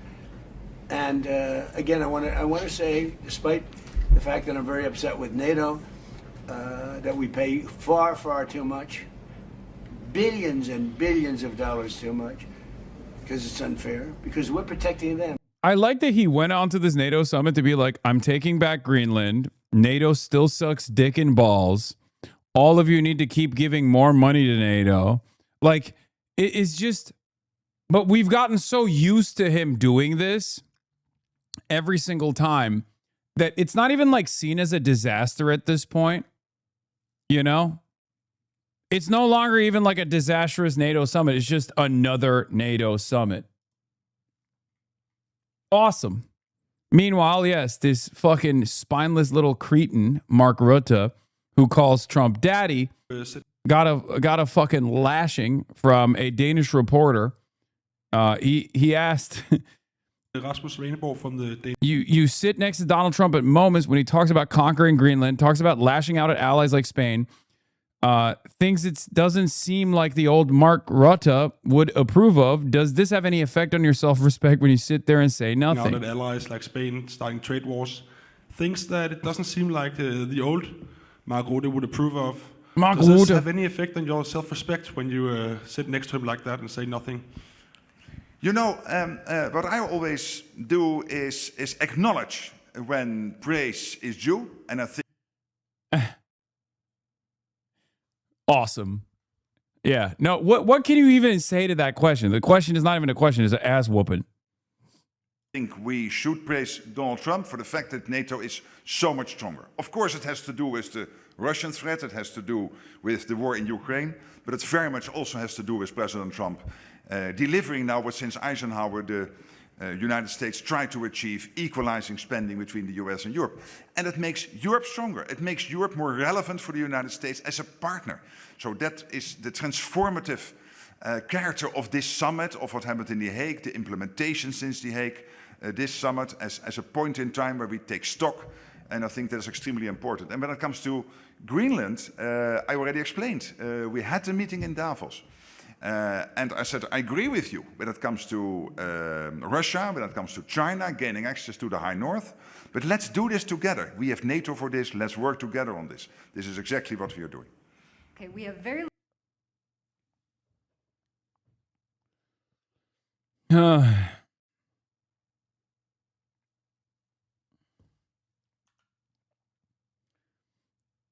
And again, I want to say, despite the fact that I'm very upset with NATO, that we pay far, far too much, billions and billions of dollars too much, because it's unfair, because we're protecting them. I like that he went on to this NATO summit to be like, I'm taking back Greenland. NATO still sucks dick and balls. All of you need to keep giving more money to NATO. Like, it is just, but we've gotten so used to him doing this every single time that it's not even like seen as a disaster at this point. You know? It's no longer even like a disastrous NATO summit. It's just another NATO summit. Awesome. Meanwhile, yes, this fucking spineless little cretin, Mark Rutte, who calls Trump daddy, got a fucking lashing from a Danish reporter. He asked, you sit next to Donald Trump at moments when he talks about conquering Greenland, talks about lashing out at allies like Spain, things it doesn't seem like the old Mark Rutte would approve of. Does this have any effect on your self-respect when you sit there and say nothing? Out at allies like Spain starting trade wars, things that it doesn't seem like the old Mark Rutte would approve of. Does this have any effect on your self-respect when you sit next to him like that and say nothing? You know, what I always do is acknowledge when praise is due, and I think. Awesome. Yeah. No. What can you even say to that question? The question is not even a question; it's an ass whooping. I think we should praise Donald Trump for the fact that NATO is so much stronger. Of course, it has to do with the Russian threat. It has to do with the war in Ukraine, but it very much also has to do with President Trump delivering now what since Eisenhower the United States tried to achieve, equalizing spending between the US and Europe. And it makes Europe stronger. It makes Europe more relevant for the United States as a partner. So that is the transformative character of this summit, of what happened in The Hague, the implementation since The Hague, this summit as a point in time where we take stock. And I think that is extremely important. And when it comes to Greenland, I already explained. We had a meeting in Davos. And I said, I agree with you when it comes to Russia, when it comes to China, gaining access to the High North. But let's do this together. We have NATO for this. Let's work together on this. This is exactly what we are doing. Okay, we have very...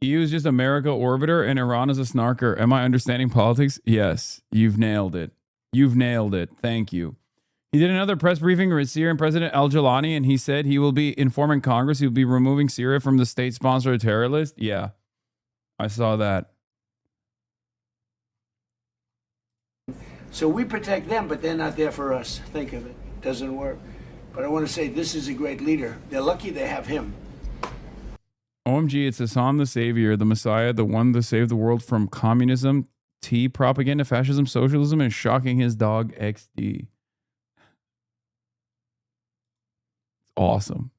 EU is just America orbiter and Iran is a snarker. Am I understanding politics? Yes, you've nailed it. You've nailed it. Thank you. He did another press briefing with Syrian President al-Jolani, and he said he will be informing Congress he will be removing Syria from the state-sponsored terror list. Yeah, I saw that. So we protect them, but they're not there for us. Think of it. Doesn't work. But I want to say this is a great leader. They're lucky they have him. OMG, it's Hasan the Savior, the Messiah, the one to save the world from communism, T, propaganda, fascism, socialism, and shocking his dog XD. It's awesome.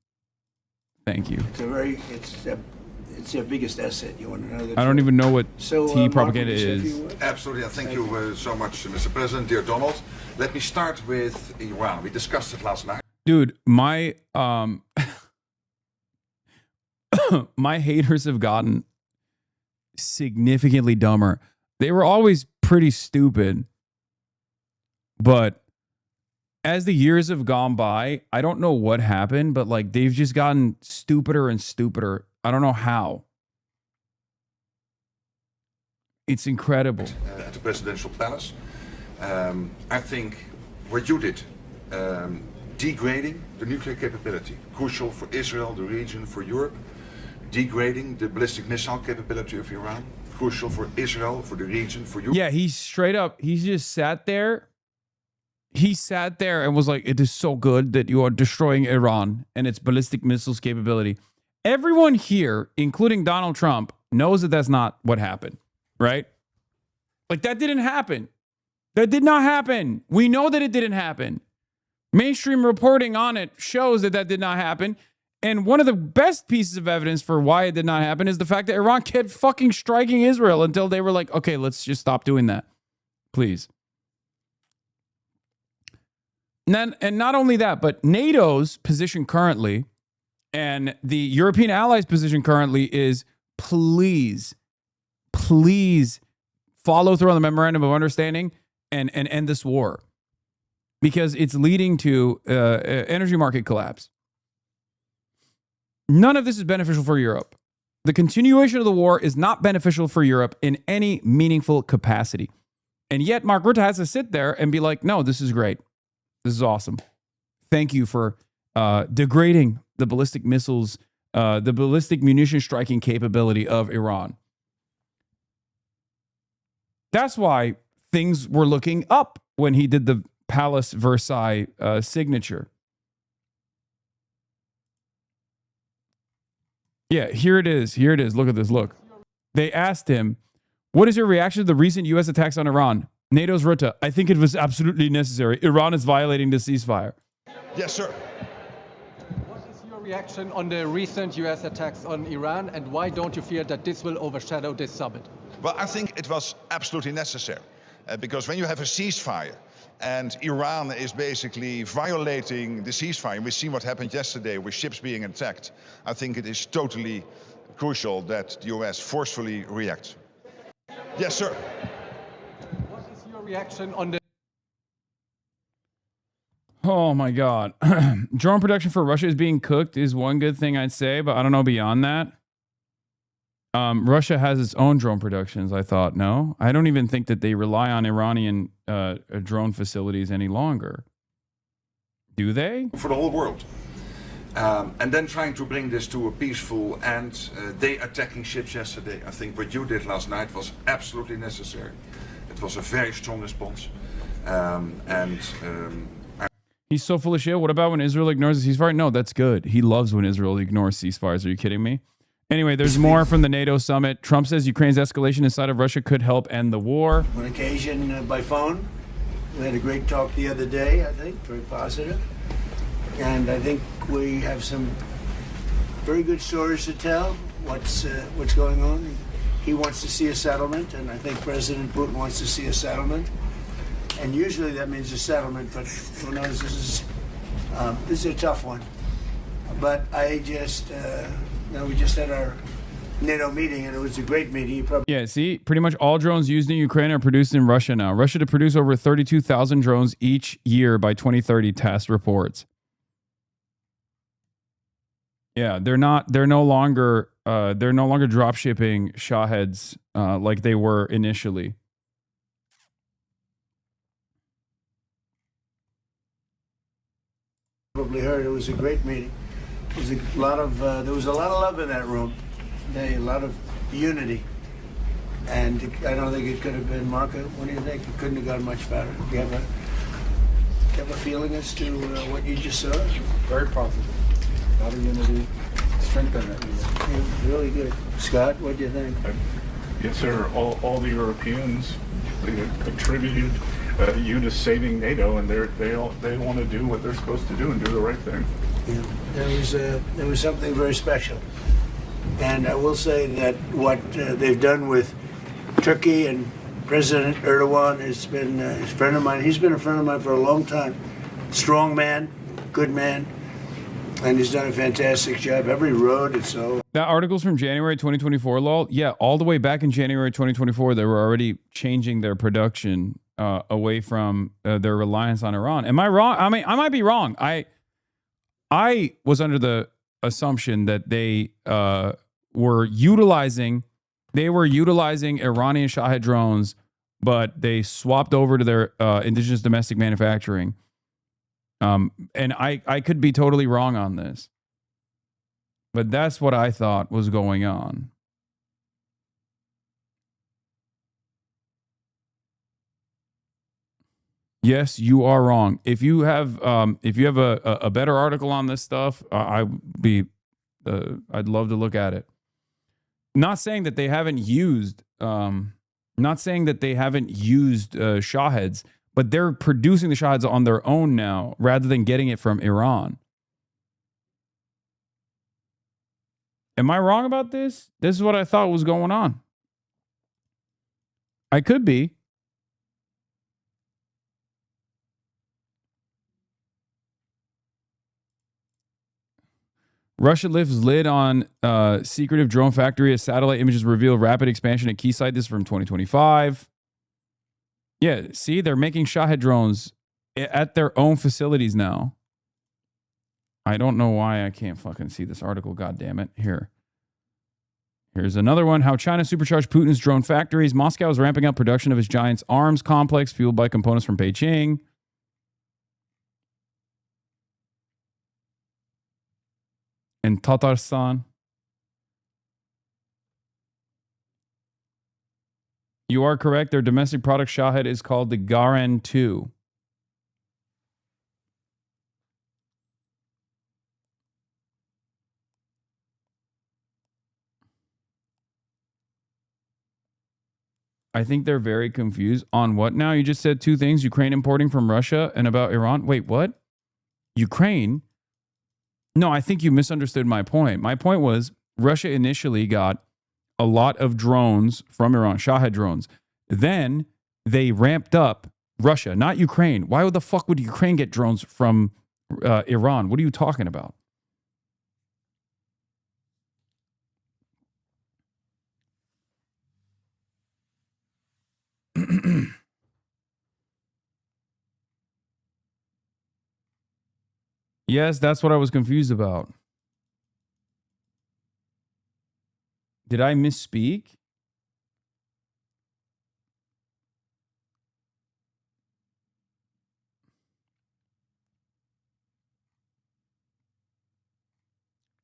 Thank you. It's their biggest asset. You want to know that? I don't even know what So, T propaganda is. Absolutely. Thank you so much, Mr. President. Dear Donald, let me start with Iran. We discussed it last night. Dude, my my haters have gotten significantly dumber. They were always pretty stupid, but as the years have gone by, I don't know what happened, but like they've just gotten stupider and stupider. I don't know how. It's incredible. At the presidential palace, I think what you did, degrading the nuclear capability, crucial for Israel, the region, for Europe. Degrading the ballistic missile capability of Iran, crucial for Israel, for the region, for Europe. Yeah, he straight up, he just sat there. He sat there and was like, it is so good that you are destroying Iran and its ballistic missiles capability. Everyone here, including Donald Trump, knows that that's not what happened, right? Like, that didn't happen. That did not happen. We know that it didn't happen. Mainstream reporting on it shows that that did not happen. And one of the best pieces of evidence for why it did not happen is the fact that Iran kept fucking striking Israel until they were like, okay, let's just stop doing that. Please. And not only that, but NATO's position currently and the European allies' position currently is please follow through on the memorandum of understanding and end this war. Because it's leading to energy market collapse. None of this is beneficial for Europe. The continuation of the war is not beneficial for Europe in any meaningful capacity. And yet Mark Rutte has to sit there and be like, no, this is great. This is awesome. Thank you for degrading the ballistic missiles, the ballistic munition striking capability of Iran. That's why things were looking up when he did the Palace Versailles signature. Yeah, here it is. Here it is. Look at this. Look. They asked him, what is your reaction to the recent U.S. attacks on Iran? NATO's Rutte, I think it was absolutely necessary. Iran is violating the ceasefire. Yes, sir. What is your reaction on the recent U.S. attacks on Iran, and why don't you fear that this will overshadow this summit? Well, I think it was absolutely necessary because when you have a ceasefire and Iran is basically violating the ceasefire, and we've seen what happened yesterday with ships being attacked, I think it is totally crucial that the US forcefully reacts. Yes, sir. What is your reaction on the Oh my God. Drone production for Russia is being cooked is one good thing I'd say, but I don't know beyond that. Russia has its own drone productions, I thought. No, I don't even think that they rely on Iranian drone facilities any longer. Do they? For the whole world. And then trying to bring this to a peaceful end. They attacking ships yesterday. I think what you did last night was absolutely necessary. It was a very strong response. He's so full of shit. What about when Israel ignores a ceasefire? No, that's good. He loves when Israel ignores ceasefires. Are you kidding me? Anyway, there's more from the NATO summit. Trump says Ukraine's escalation inside of Russia could help end the war. On occasion, by phone. We had a great talk the other day, I think, very positive. And I think we have some very good stories to tell, what's going on. He wants to see a settlement, and I think President Putin wants to see a settlement. And usually that means a settlement, but who knows, this is a tough one. But I just, we just had our NATO meeting, and it was a great meeting. Yeah, see, pretty much all drones used in Ukraine are produced in Russia now. Russia to produce over 32,000 drones each year by 2030, TASS reports. Yeah, they're no longer drop shipping Shaheds like they were initially. Probably heard it was a great meeting. There was a lot of love in that room. A lot of unity, and I don't think it could have been. Marco, what do you think? It couldn't have gone much better. Do you have a feeling as to what you just saw? Very positive. A lot of unity, strength in it. Yeah, really good. Scott, what do you think? Yes, sir. All the Europeans, they contributed you to saving NATO, and they want to do what they're supposed to do and do the right thing. Yeah, there was something very special, and I will say that what they've done with Turkey and President Erdogan has been a friend of mine. He's been a friend of mine for a long time. Strong man, good man, and he's done a fantastic job. Every road is so. That article's from January 2024, lol. Yeah, all the way back in January 2024, they were already changing their production away from their reliance on Iran. Am I wrong? I mean, I might be wrong. I was under the assumption that they were utilizing Iranian Shahed drones, but they swapped over to their indigenous domestic manufacturing. And I could be totally wrong on this, but that's what I thought was going on. Yes, you are wrong. If you have a better article on this stuff, I'd love to look at it. Not saying that they haven't used Shaheds, but they're producing the Shaheds on their own now rather than getting it from Iran. Am I wrong about this? This is what I thought was going on. I could be. Russia lifts lid on secretive drone factory as satellite images reveal rapid expansion at key site. This is from 2025. Yeah, see, they're making Shahed drones at their own facilities now. I don't know why I can't fucking see this article. God damn it. Here's another one. How China supercharged Putin's drone factories. Moscow is ramping up production of its giant arms complex fueled by components from Beijing. In Tatarstan. You are correct. Their domestic product Shahed is called the IRAN-MOU. I think they're very confused on what now? You just said two things. Ukraine importing from Russia and about Iran. Wait, what? Ukraine? No, I think you misunderstood my point. My point was Russia initially got a lot of drones from Iran, Shahed drones. Then they ramped up Russia, not Ukraine. Why the fuck would Ukraine get drones from Iran? What are you talking about? Yes, that's what I was confused about. Did I misspeak?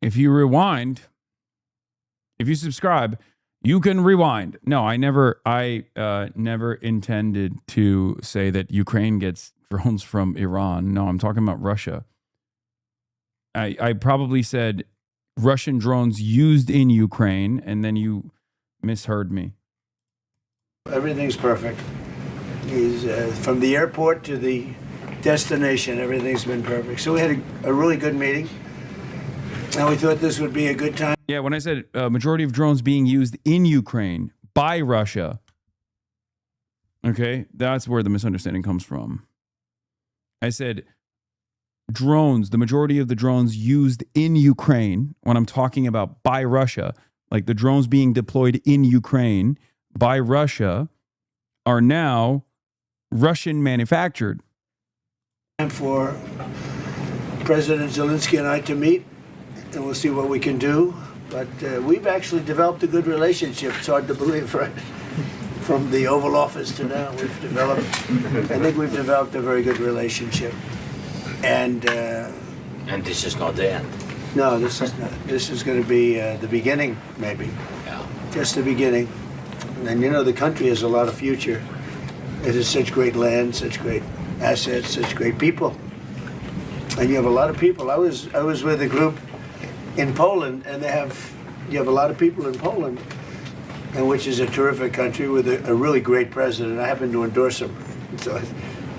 If you rewind, if you subscribe, you can rewind. No, I never intended to say that Ukraine gets drones from Iran. No, I'm talking about Russia. I probably said Russian drones used in Ukraine, and then you misheard me. Everything's perfect. He's from the airport to the destination, everything's been perfect. So we had a really good meeting, and we thought this would be a good time. Yeah, when I said majority of drones being used in Ukraine by Russia, okay, that's where the misunderstanding comes from. I said drones, the majority of the drones used in Ukraine, when I'm talking about by Russia, like the drones being deployed in Ukraine by Russia, are now Russian manufactured. Time for President Zelensky and I to meet, and we'll see what we can do. But we've actually developed a good relationship. It's hard to believe, right? From the Oval Office to now, I think we've developed a very good relationship. And this is not the end. No, this is not. This is going to be the beginning, maybe. Yeah. Just the beginning. And you know, the country has a lot of future. It has such great land, such great assets, such great people. And you have a lot of people. I was with a group in Poland, and you have a lot of people in Poland, and which is a terrific country with a really great president. I happen to endorse him, so,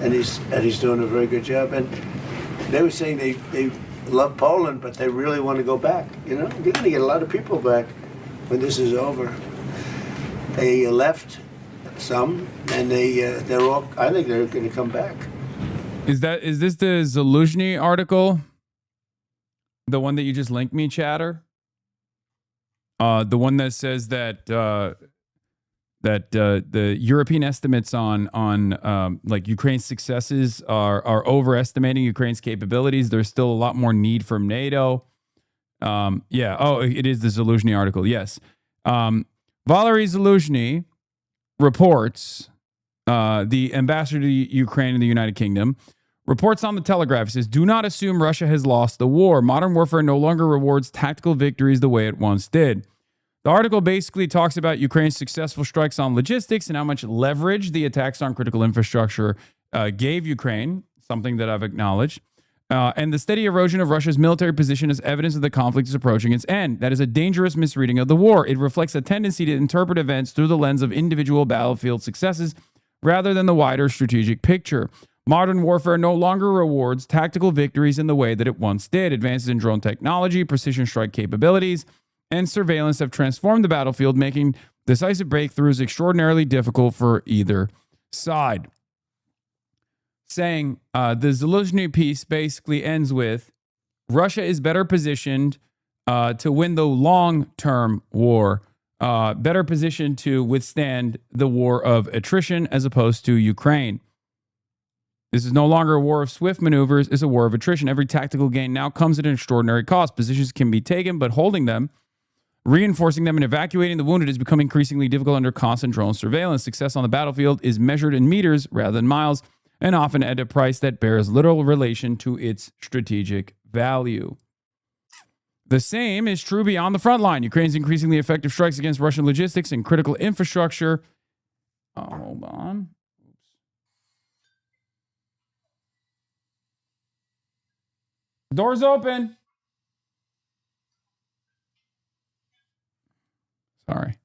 and he's doing a very good job. And they were saying they love Poland, but they really want to go back. You know, you're going to get a lot of people back when this is over. They left some, and they're all. I think they're going to come back. Is this the Zaluzhny article? The one that you just linked me, chatter? The one that says that the European estimates on like Ukraine's successes are overestimating Ukraine's capabilities. There's still a lot more need from NATO. Yeah. Oh, it is the Zaluzhny article. Yes. Valery Zaluzhny reports, the ambassador to Ukraine in the United Kingdom, reports on the Telegraph. He says, do not assume Russia has lost the war. Modern warfare no longer rewards tactical victories the way it once did. The article basically talks about Ukraine's successful strikes on logistics and how much leverage the attacks on critical infrastructure gave Ukraine, something that I've acknowledged, and the steady erosion of Russia's military position as evidence that the conflict is approaching its end. That is a dangerous misreading of the war. It reflects a tendency to interpret events through the lens of individual battlefield successes rather than the wider strategic picture. Modern warfare no longer rewards tactical victories in the way that it once did. Advances in drone technology, precision strike capabilities, and surveillance have transformed the battlefield, making decisive breakthroughs extraordinarily difficult for either side. Saying the Zaluzhny piece basically ends with, Russia is better positioned to win the long-term war, better positioned to withstand the war of attrition as opposed to Ukraine. This is no longer a war of swift maneuvers, it's a war of attrition. Every tactical gain now comes at an extraordinary cost. Positions can be taken, but holding them, reinforcing them, and evacuating the wounded has become increasingly difficult under constant drone surveillance. Success on the battlefield is measured in meters rather than miles, and often at a price that bears little relation to its strategic value. The same is true beyond the front line. Ukraine's increasingly effective strikes against Russian logistics and critical infrastructure. Oh, hold on. Doors open. Sorry.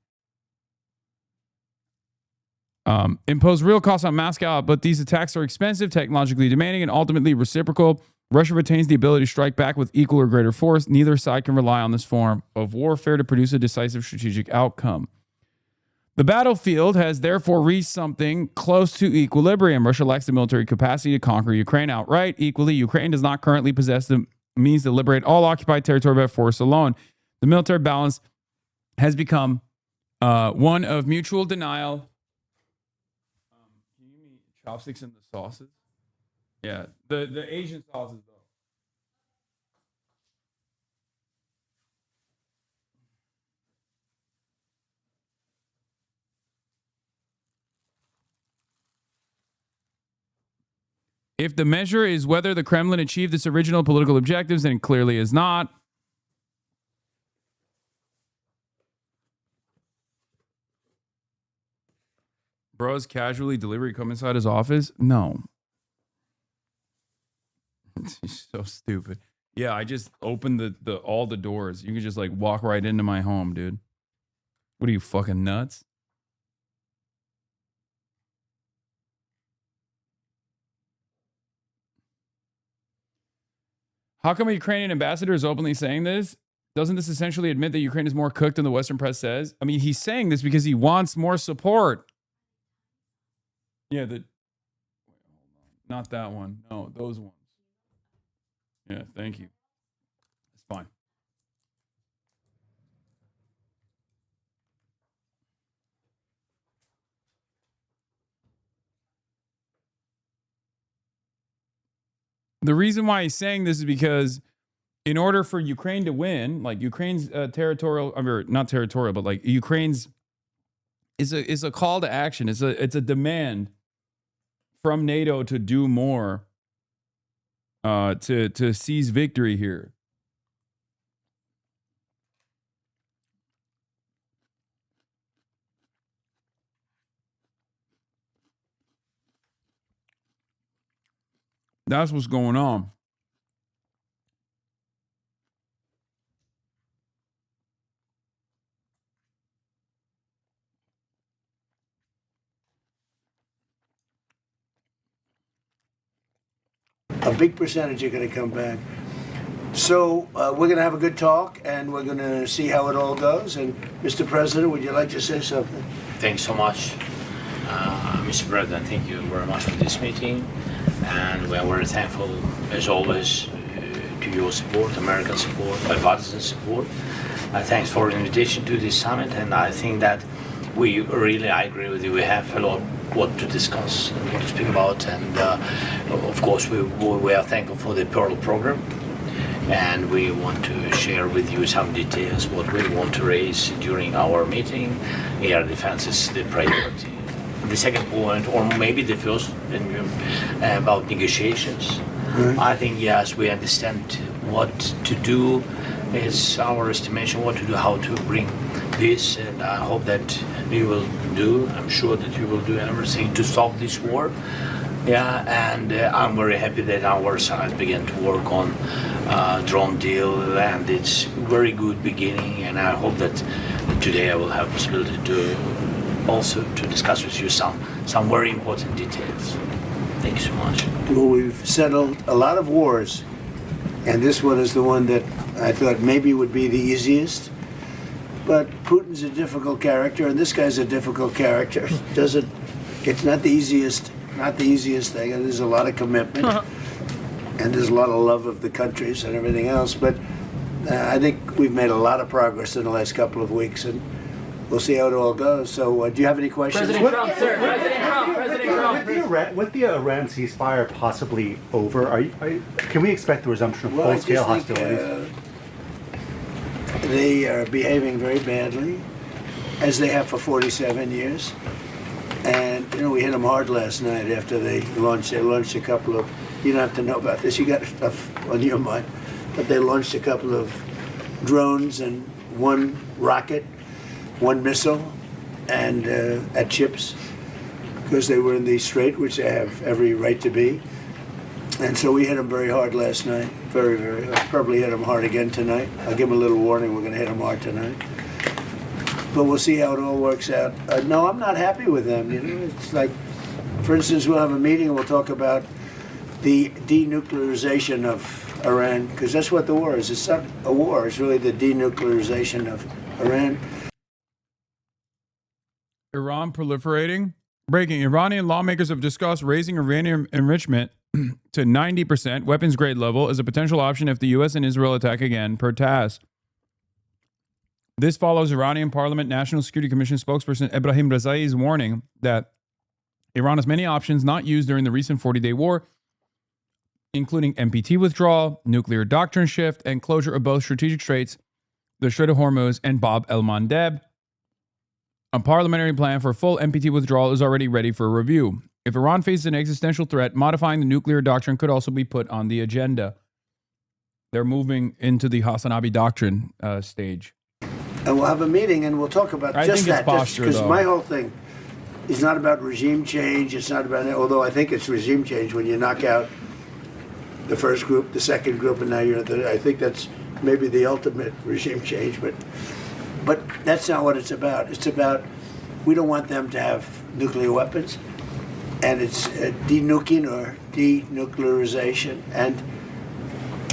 Impose real costs on Moscow, but these attacks are expensive, technologically demanding, and ultimately reciprocal. Russia retains the ability to strike back with equal or greater force. Neither side can rely on this form of warfare to produce a decisive strategic outcome. The battlefield has therefore reached something close to equilibrium. Russia lacks the military capacity to conquer Ukraine outright. Equally, Ukraine does not currently possess the means to liberate all occupied territory by force alone. The military balance has become one of mutual denial. Can you give me chopsticks and the sauces? Yeah, the Asian sauces though. If the measure is whether the Kremlin achieved its original political objectives, then it clearly is not. Bros casually delivery come inside his office? No. He's so stupid. Yeah, I just opened the all the doors. You can just like walk right into my home, dude. What are you, fucking nuts? How come a Ukrainian ambassador is openly saying this? Doesn't this essentially admit that Ukraine is more cooked than the Western press says? I mean, he's saying this because he wants more support. Yeah, not that one. No, those ones. Yeah, thank you. It's fine. The reason why he's saying this is because in order for Ukraine to win, like Ukraine's territorial, or not territorial, but like Ukraine's is a call to action. It's a demand from NATO to do more, to seize victory here. That's what's going on. A big percentage are going to come back. So we're going to have a good talk, and we're going to see how it all goes. And Mr. President, would you like to say something? Thanks so much, Mr. President. Thank you very much for this meeting, and we're very thankful, as always, to your support, American support, bipartisan support. Thanks for the invitation to this summit, and I think that I agree with you. We have a lot what to discuss and what to speak about, and of course we are thankful for the Pearl program, and we want to share with you some details what we want to raise during our meeting. Air defense is the priority. The second point, or maybe the first, about negotiations. I think yes, we understand what to do. It's our estimation what to do, how to bring this, and I hope that you will do. I'm sure that you will do everything to stop this war. Yeah, and I'm very happy that our side began to work on drone deal, and it's very good beginning. And I hope that today I will have possibility to also to discuss with you some very important details. Thank you so much. Well, we've settled a lot of wars, and this one is the one that I thought maybe would be the easiest. But Putin's a difficult character, and this guy's a difficult character. It's not the easiest thing, and there's a lot of commitment, and there's a lot of love of the countries and everything else. But I think we've made a lot of progress in the last couple of weeks, and we'll see how it all goes. So, do you have any questions? President Trump, sir. President Trump. With the Iran ceasefire possibly over, can we expect the resumption of full-scale hostilities? They are behaving very badly, as they have for 47 years. And, we hit them hard last night after they launched a couple of, you don't have to know about this, you got stuff on your mind, but they launched a couple of drones and one rocket, one missile, and at ships, because they were in the strait, which they have every right to be. And so we hit them very hard last night, very, very hard. Probably hit them hard again tonight. I'll give them a little warning, we're going to hit them hard tonight. But we'll see how it all works out. No, I'm not happy with them. It's like, for instance, we'll have a meeting and we'll talk about the denuclearization of Iran, because that's what the war is. It's not a war, it's really the denuclearization of Iran. Iran proliferating. Breaking. Iranian lawmakers have discussed raising uranium enrichment to 90% weapons grade level as a potential option if the U.S. and Israel attack again, per TASS. This follows Iranian Parliament National Security Commission spokesperson Ebrahim Rezai's warning that Iran has many options not used during the recent 40-day war, including NPT withdrawal, nuclear doctrine shift, and closure of both strategic straits, the Strait of Hormuz and Bab el-Mandeb. A parliamentary plan for full NPT withdrawal is already ready for review. If Iran faces an existential threat, modifying the nuclear doctrine could also be put on the agenda. They're moving into the HasanAbi doctrine stage. And we'll have a meeting and we'll talk about just that. Because my whole thing is not about regime change. It's not about, although I think it's regime change when you knock out the first group, the second group, and now you're the, I think that's maybe the ultimate regime change. But that's not what it's about. It's about, we don't want them to have nuclear weapons. And it's denuking or denuclearization. And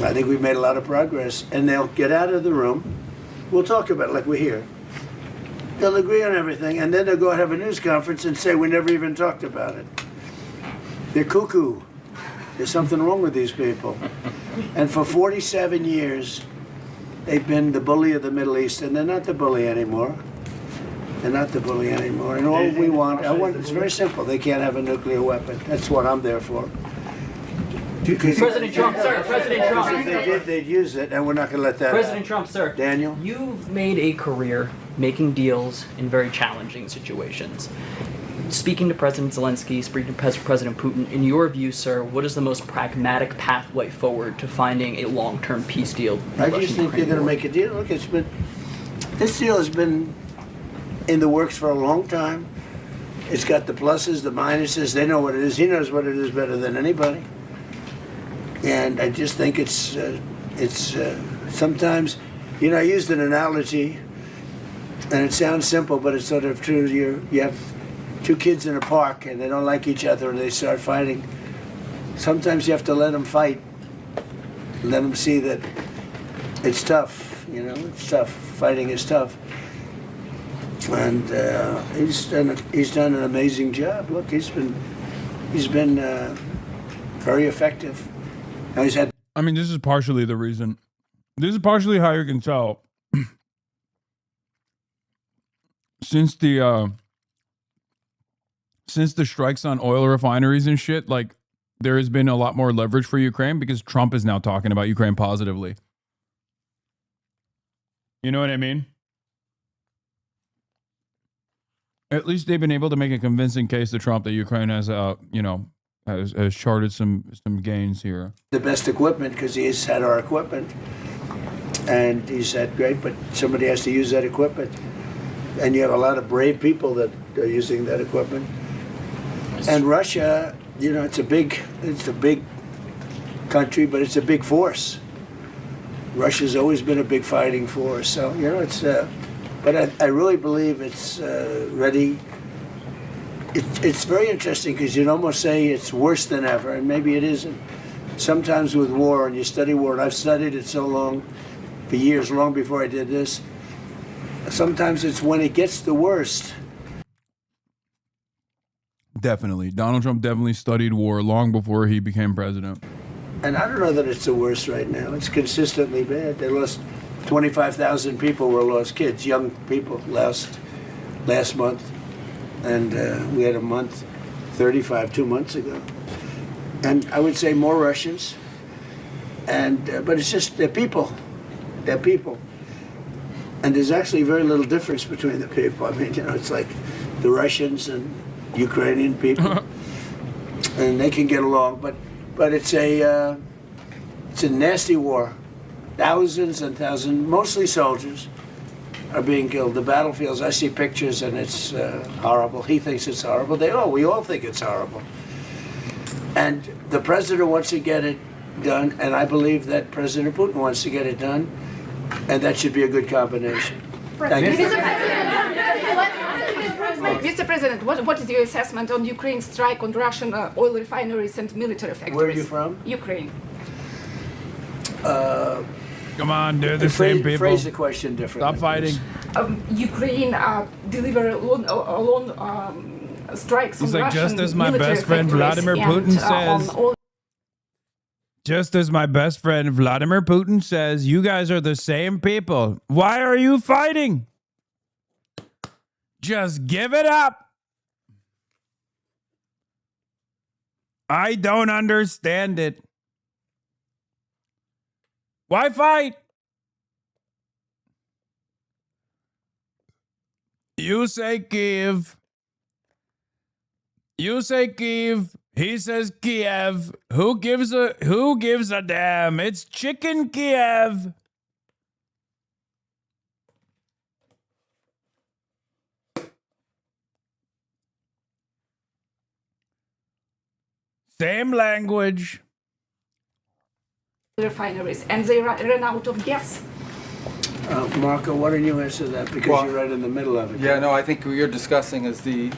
I think we've made a lot of progress. And they'll get out of the room. We'll talk about it like we're here. They'll agree on everything, and then they'll go and have a news conference and say we never even talked about it. They're cuckoo. There's something wrong with these people. And for 47 years, they've been the bully of the Middle East, and they're not the bully anymore. They're not the bully anymore. And all we want, it's very simple. They can't have a nuclear weapon. That's what I'm there for. President Trump, sir. President Trump. If they did, they'd use it, and we're not going to let that President Trump, sir. Daniel? You've made a career making deals in very challenging situations. Speaking to President Zelensky, speaking to President Putin, in your view, sir, what is the most pragmatic pathway forward to finding a long-term peace deal? I just think they're going to make a deal. Look, this deal has been in the works for a long time. It's got the pluses, the minuses. They know what it is. He knows what it is better than anybody. And I just think it's sometimes, you know, I used an analogy, and it sounds simple, but it's sort of true. You have two kids in a park, and they don't like each other, and they start fighting. Sometimes you have to let them fight, let them see that it's tough. You know, it's tough. Fighting is tough. And he's done an amazing job. Look, he's been very effective. Now he's had. I mean, this is partially the reason. This is partially how you can tell. Since the strikes on oil refineries and shit, like, there has been a lot more leverage for Ukraine because Trump is now talking about Ukraine positively. You know what I mean? At least they've been able to make a convincing case to Trump that Ukraine has, has charted some gains here. The best equipment because he's had our equipment, and he said, "Great, but somebody has to use that equipment." And you have a lot of brave people that are using that equipment. And Russia, you know, it's a big country, but it's a big force. Russia's always been a big fighting force, so you know it's. But I really believe it's ready. It's very interesting because you'd almost say it's worse than ever, and maybe it isn't. Sometimes with war, and you study war, and I've studied it so long, for years, long before I did this, sometimes it's when it gets the worst. Definitely. Donald Trump definitely studied war long before he became president. And I don't know that it's the worst right now. It's consistently bad. They lost 25,000 people were lost, kids, young people, last month. And we had a month, 35 2 months ago. And I would say more Russians. And but it's just, they're people. They're people. And there's actually very little difference between the people. I mean, you know, it's like the Russians and Ukrainian people. And they can get along. But it's a nasty war. Thousands and thousands, mostly soldiers, are being killed. The battlefields, I see pictures and it's horrible. He thinks it's horrible. We all think it's horrible. And the president wants to get it done, and I believe that President Putin wants to get it done, and that should be a good combination. Thank you. Mr. President, what is your assessment on Ukraine's strike on Russian oil refineries and military factories? Where are you from? Ukraine. Come on, they're the same people. Phrase the question differently. Stop fighting. Ukraine deliver alone strikes He's on like, Russian just as my military best friend factories Vladimir Putin says. Just as my best friend Vladimir Putin says, you guys are the same people. Why are you fighting? Just give it up. I don't understand it. Why fight? You say Kiev. You say Kiev. He says Kiev. Who gives a damn? It's chicken Kiev. Same language. Refineries, and they ran out of gas. Marco, why don't you answer that? Because you're right in the middle of it. Yeah, no, I think what you're discussing is the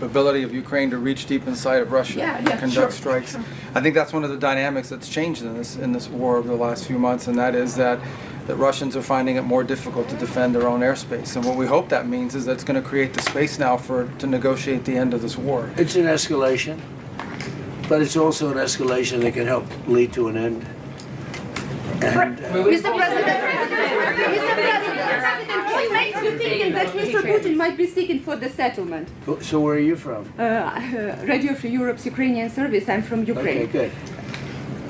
ability of Ukraine to reach deep inside of Russia and conduct strikes. I think that's one of the dynamics that's changed in this war over the last few months, and that is that Russians are finding it more difficult to defend their own airspace. And what we hope that means is that it's going to create the space now to negotiate the end of this war. It's an escalation, but it's also an escalation that can help lead to an end. And, Mr. President, what makes you think that Mr. Putin might be seeking for the settlement? So where are you from? Radio Free Europe's Ukrainian service. I'm from Ukraine. Okay, good.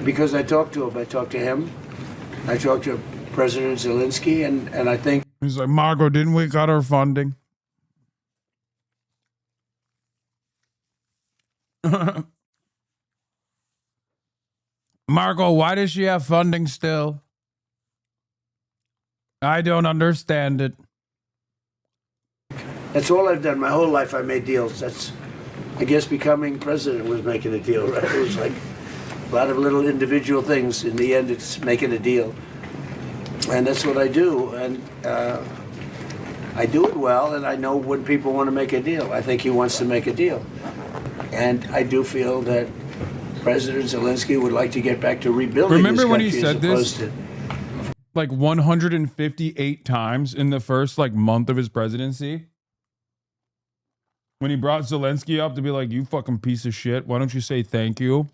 Because I talked to him. I talked to him. I talked to President Zelensky, and I think... He's like, Margot, didn't we cut our funding? Margot, why does she have funding still? I don't understand it. That's all I've done. My whole life I made deals. That's, I guess becoming president was making a deal, right? It was like a lot of little individual things. In the end, it's making a deal. And that's what I do. And I do it well, and I know when people want to make a deal. I think he wants to make a deal. And I do feel that President Zelensky would like to get back to rebuilding. Remember this when he country said as this opposed to, like 158 times in the first like month of his presidency? When he brought Zelensky up to be like, you fucking piece of shit, why don't you say thank you?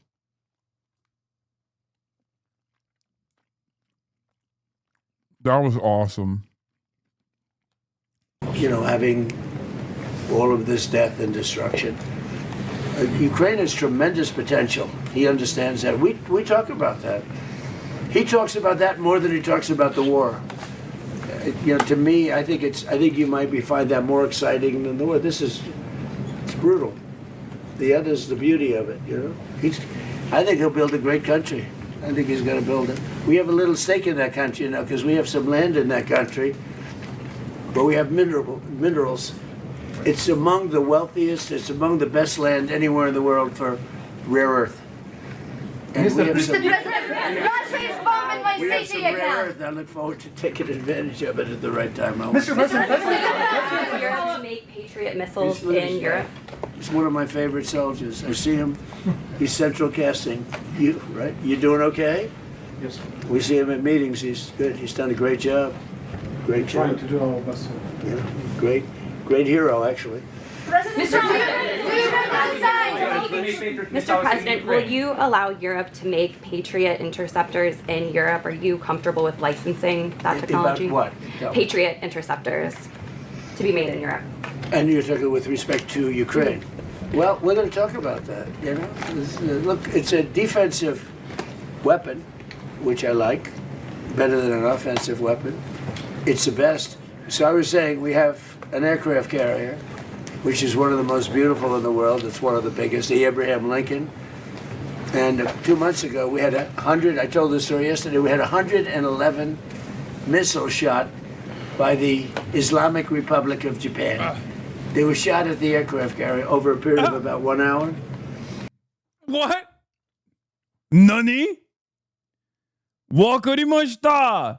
That was awesome. you know, having all of this death and destruction. Ukraine has tremendous potential. He understands that. We talk about that. He talks about that more than he talks about the war. You know, to me, I think you might find that more exciting than the war. It's brutal. The other's the beauty of it. You know, I think he'll build a great country. I think he's going to build it. We have a little stake in that country, you know, because we have some land in that country, but we have minerals. It's among the wealthiest. It's among the best land anywhere in the world for rare earth. And Mr. President, Russia is bombing my city account. I look forward to taking advantage of it at the right time. Mr. President, Europe to make Patriot missiles in Europe. He's one of my favorite soldiers. I see him. He's central casting. You, right? You doing okay? Yes. We see him at meetings. He's good. He's done a great job. Great job. Trying to do our best. Yeah, great hero, actually. Mr. President, will you allow Europe to make Patriot interceptors in Europe? Are you comfortable with licensing that technology? About what? Patriot interceptors to be made in Europe. And you're talking with respect to Ukraine. Well, we're going to talk about that. You know, look, it's a defensive weapon, which I like, better than an offensive weapon. It's the best. So I was saying we have an aircraft carrier, which is one of the most beautiful in the world. It's one of the biggest, the Abraham Lincoln. And 2 months ago, we had 100, I told this story yesterday, we had 111 missiles shot by the Islamic Republic of Japan. They were shot at the aircraft carrier over a period of about 1 hour. What? Nani? Wakarimashita.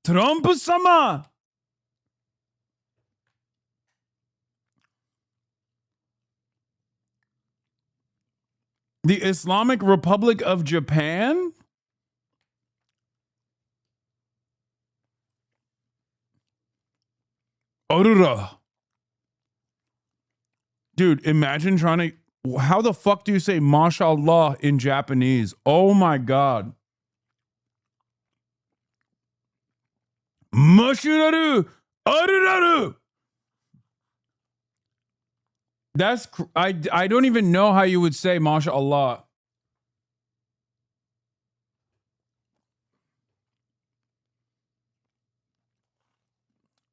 Trump-sama. The Islamic Republic of Japan? Orura. Dude, imagine trying to... How the fuck do you say mashallah in Japanese? Oh my God. Mashuraru aruraru. That's... I don't even know how you would say mashallah.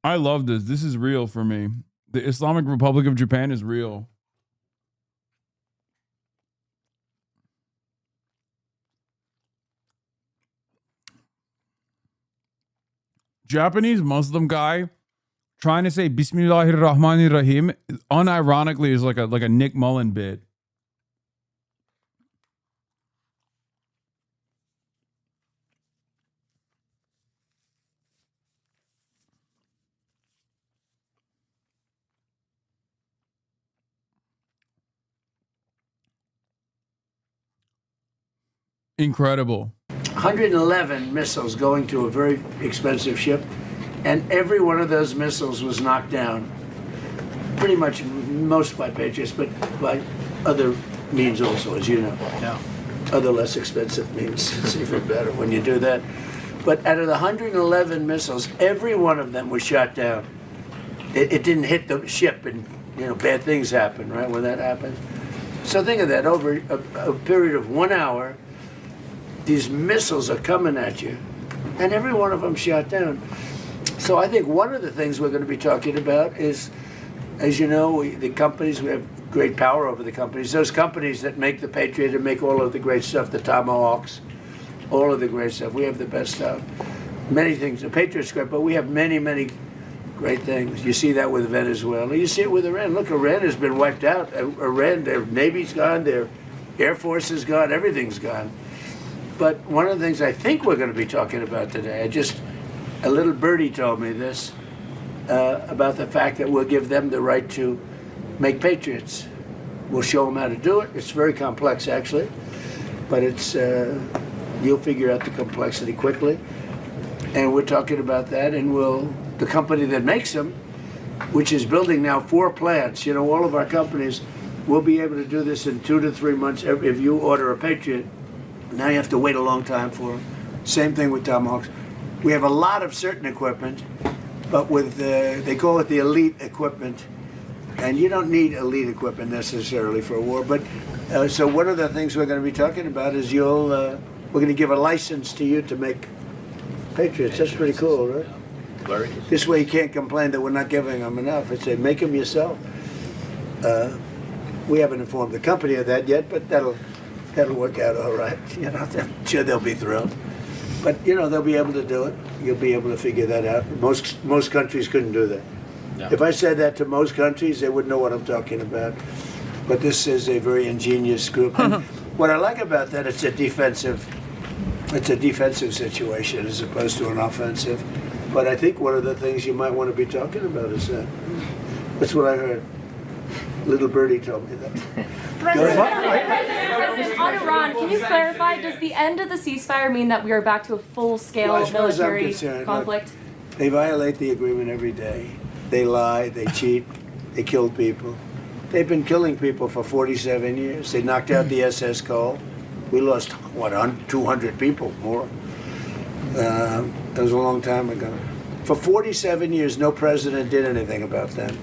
I love this. This is real for me. The Islamic Republic of Japan is real. Japanese Muslim guy trying to say Bismillahir Rahmanir Rahim unironically is like a Nick Mullen bit. Incredible. 111 missiles going to a very expensive ship, and every one of those missiles was knocked down. Pretty much most by Patriots, but by other means also, as you know. Yeah. Other less expensive means. It's even better when you do that. But out of the 111 missiles, every one of them was shot down. It didn't hit the ship, and bad things happen, right, when that happens. So think of that, over a period of 1 hour, these missiles are coming at you, and every one of them shot down. So I think one of the things we're going to be talking about is, as you know, the companies, we have great power over the companies. Those companies that make the Patriot and make all of the great stuff, the Tomahawks, all of the great stuff. We have the best stuff. Many things. The Patriot's great, but we have many, many great things. You see that with Venezuela. You see it with Iran. Look, Iran has been wiped out. Iran, their Navy's gone, their Air Force is gone, everything's gone. But one of the things I think we're going to be talking about today, a little birdie told me this, about the fact that we'll give them the right to make Patriots. We'll show them how to do it. It's very complex, actually, but you'll figure out the complexity quickly. And we're talking about that, and the company that makes them, which is building now 4 plants, all of our companies will be able to do this in 2 to 3 months. If you order a Patriot, now you have to wait a long time for them. Same thing with Tomahawks. We have a lot of certain equipment, but they call it the elite equipment, and you don't need elite equipment necessarily for a war. But so one of the things we're going to be talking about is we're going to give a license to you to make Patriots. That's pretty cool, right? This way you can't complain that we're not giving them enough. I say make them yourself. We haven't informed the company of that yet, but that'll work out all right. I'm sure they'll be thrilled. But they'll be able to do it. You'll be able to figure that out. Most countries couldn't do that. No. If I said that to most countries, they wouldn't know what I'm talking about. But this is a very ingenious group. And what I like about that, it's a defensive situation as opposed to an offensive. But I think one of the things you might want to be talking about is that. That's what I heard. Little birdie told me that. President, on Iran, can you clarify, does the end of the ceasefire mean that we are back to a full-scale military conflict? Look, they violate the agreement every day. They lie, they cheat, they kill people. They've been killing people for 47 years. They knocked out the SS Cole. We lost, 200 people more. That was a long time ago. For 47 years, no president did anything about that.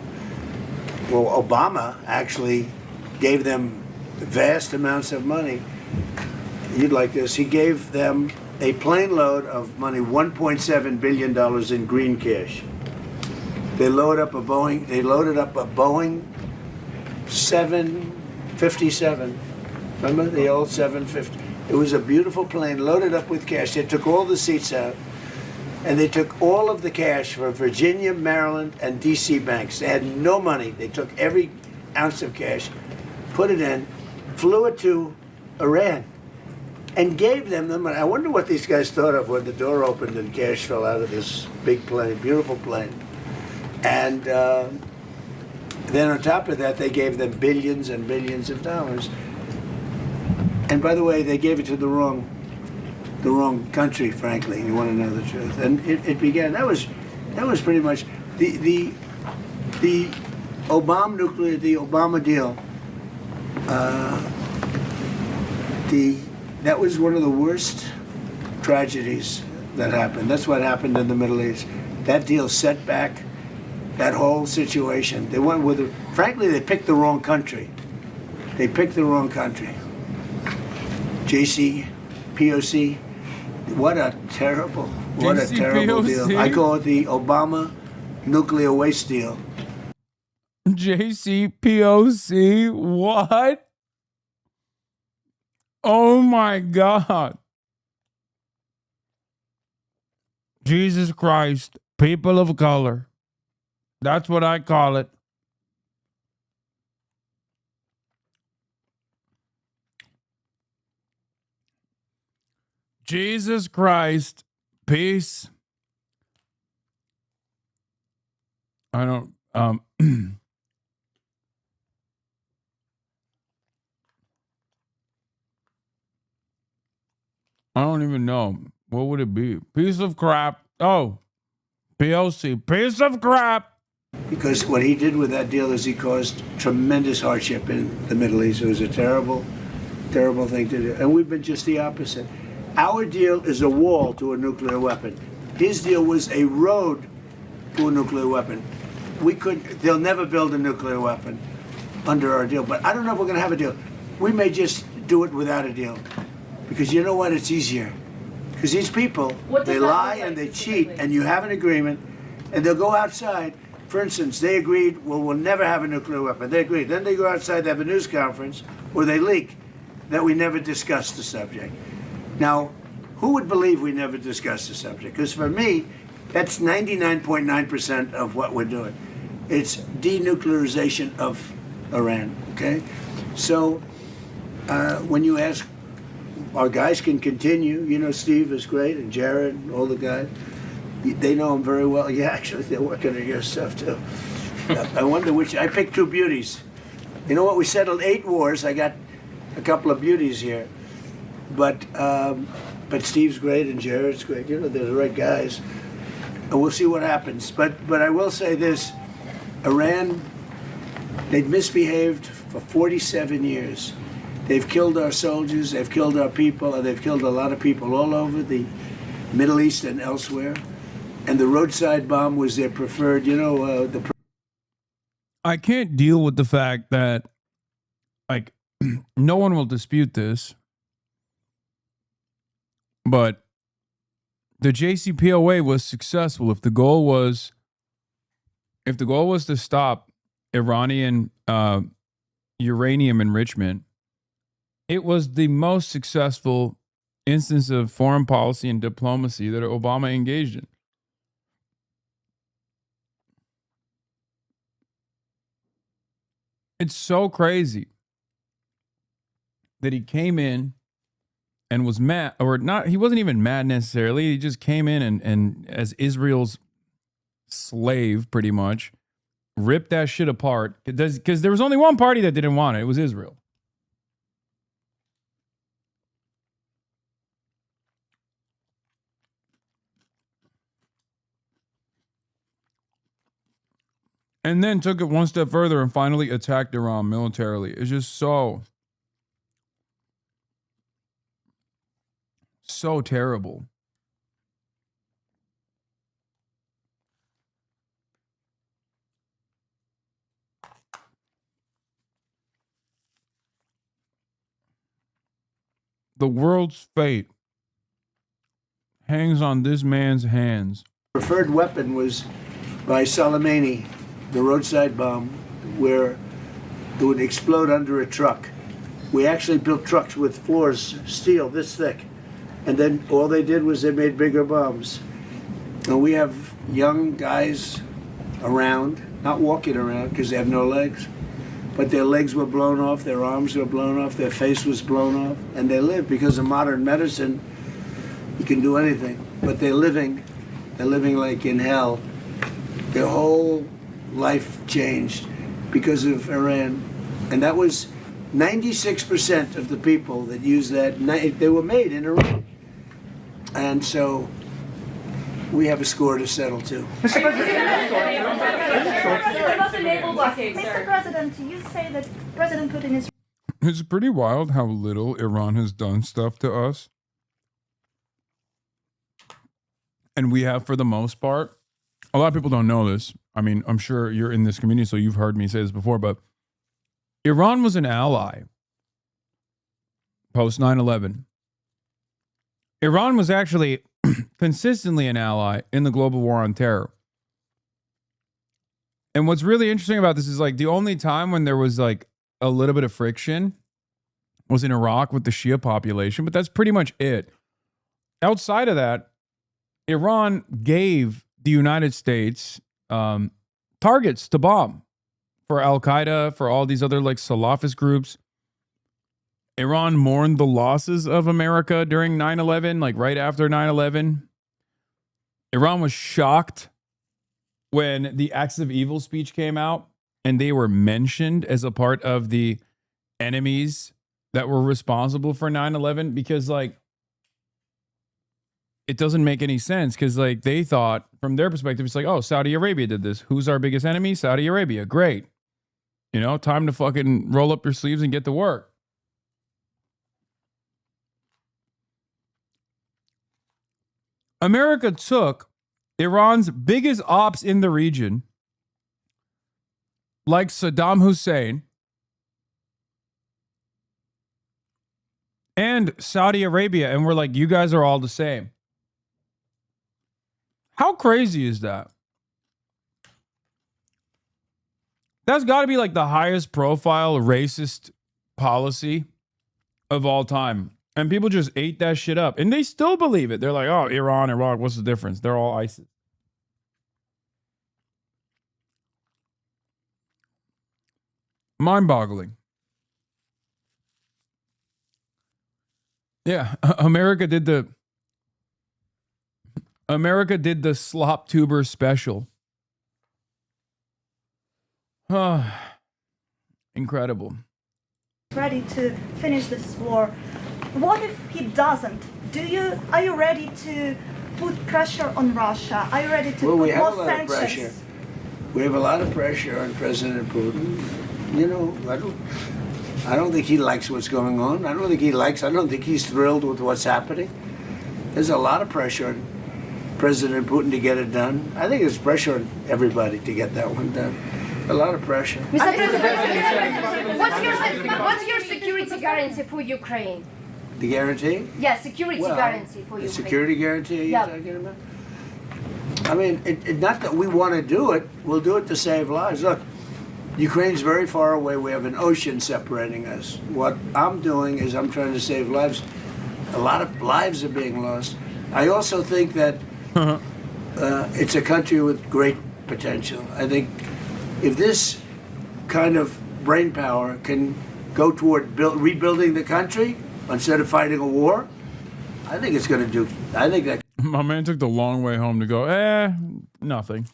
Well, Obama actually gave them vast amounts of money. You'd like this. He gave them a plane load of money, $1.7 billion in green cash. They loaded up a Boeing 757. Remember the old 750? It was a beautiful plane loaded up with cash. They took all the seats out, and they took all of the cash from Virginia, Maryland, and D.C. banks. They had no money. They took every ounce of cash, put it in, flew it to Iran, and gave them the money. I wonder what these guys thought of when the door opened and cash fell out of this big plane, beautiful plane. And then on top of that, they gave them billions and billions of dollars. And by the way, they gave it to the wrong country, frankly. You want to know the truth. And it began. That was pretty much the Obama deal. That was one of the worst tragedies that happened. That's what happened in the Middle East. That deal set back that whole situation. They went with it. Frankly, they picked the wrong country. They picked the wrong country. POC. What a terrible deal. I call it the Obama nuclear waste deal. JCPOC? What? Oh my God. Jesus Christ, people of color. That's what I call it. Jesus Christ, peace. I don't, I don't even know. What would it be? Piece of crap. Oh, PLC. Piece of crap. Because what he did with that deal is he caused tremendous hardship in the Middle East. It was a terrible, terrible thing to do. And we've been just the opposite. Our deal is a wall to a nuclear weapon. His deal was a road to a nuclear weapon. They'll never build a nuclear weapon under our deal. But I don't know if we're going to have a deal. We may just do it without a deal. Because you know what? It's easier. Because these people, they lie and they cheat, and you have an agreement, and they'll go outside. For instance, they agreed, well, we'll never have a nuclear weapon. They agreed. Then they go outside, they have a news conference, or they leak that we never discussed the subject. Now, who would believe we never discussed the subject? Because for me, that's 99.9% of what we're doing. It's denuclearization of Iran, okay? So when you ask, our guys can continue. You know, Steve is great, and Jared, and all the guys. They know him very well. Yeah, actually, they're working on your stuff, too. I wonder which. I picked two beauties. You know what? We settled 8 wars. I got a couple of beauties here. But Steve's great, and Jared's great. You know, they're the right guys. And we'll see what happens. But I will say this. Iran, they've misbehaved for 47 years. They've killed our soldiers, they've killed our people, and they've killed a lot of people all over the Middle East and elsewhere. And the roadside bomb was their preferred, you know, I can't deal with the fact that, like, no one will dispute this, but the JCPOA was successful. If the goal was to stop Iranian uranium enrichment, it was the most successful instance of foreign policy and diplomacy that Obama engaged in. It's so crazy that he came in and was mad, or not, he wasn't even mad necessarily. He just came in and as Israel's slave, pretty much, ripped that shit apart. Because there was only one party that didn't want it. It was Israel. And then took it one step further and finally attacked Iran militarily. It's just so terrible. The world's fate hangs on this man's hands. preferred weapon was by Soleimani, the roadside bomb, where it would explode under a truck. We actually built trucks with floors, steel this thick. And then all they did was they made bigger bombs. And we have young guys around, not walking around because they have no legs, but their legs were blown off, their arms were blown off, their face was blown off, and they live because of modern medicine. You can do anything, but they're living like in hell. Their whole life changed because of Iran. And that was 96% of the people that used that, they were made in Iran. And so we have a score to settle too. Mr. President, you say that President Putin is... It's pretty wild how little Iran has done stuff to us. And we have, for the most part, a lot of people don't know this. I mean, I'm sure you're in this community, so you've heard me say this before, but Iran was an ally post 9/11. Iran was actually consistently an ally in the global war on terror. And what's really interesting about this is, like, the only time when there was like a little bit of friction was in Iraq with the Shia population, but that's pretty much it. Outside of that, Iran gave the United States targets to bomb for Al-Qaeda, for all these other like Salafist groups. Iran mourned the losses of America during 9/11, like right after 9/11. Iran was shocked when the Acts of Evil speech came out and they were mentioned as a part of the enemies that were responsible for 9/11 because like it doesn't make any sense because like they thought from their perspective, it's like, oh, Saudi Arabia did this. Who's our biggest enemy? Saudi Arabia. Great. You know, time to fucking roll up your sleeves and get to work. America took Iran's biggest ops in the region, like Saddam Hussein, and Saudi Arabia, and we're like, you guys are all the same. How crazy is that? That's got to be like the highest profile racist policy of all time. And people just ate that shit up. And they still believe it. They're like, oh, Iran, Iraq, what's the difference? They're all ISIS. Mind-boggling. Yeah, America did the slop tuber special. Incredible. Ready to finish this war. What if he doesn't? Are you ready to put pressure on Russia? Are you ready to put more sanctions? We have a lot of pressure on President Putin. You know, I don't think he likes what's going on. I don't think he's thrilled with what's happening. There's a lot of pressure on President Putin to get it done. I think there's pressure on everybody to get that one done. A lot of pressure. Mr. President, what's your security guarantee for Ukraine? The guarantee? Yeah, security guarantee for Ukraine. The security guarantee you're talking about? I mean, not that we want to do it. We'll do it to save lives. Look, Ukraine's very far away. We have an ocean separating us. What I'm doing is I'm trying to save lives. A lot of lives are being lost. I also think that it's a country with great potential. I think if this kind of brain power can go toward rebuilding the country instead of fighting a war, I think it's going to do. I think that. My man took the long way home to go, nothing.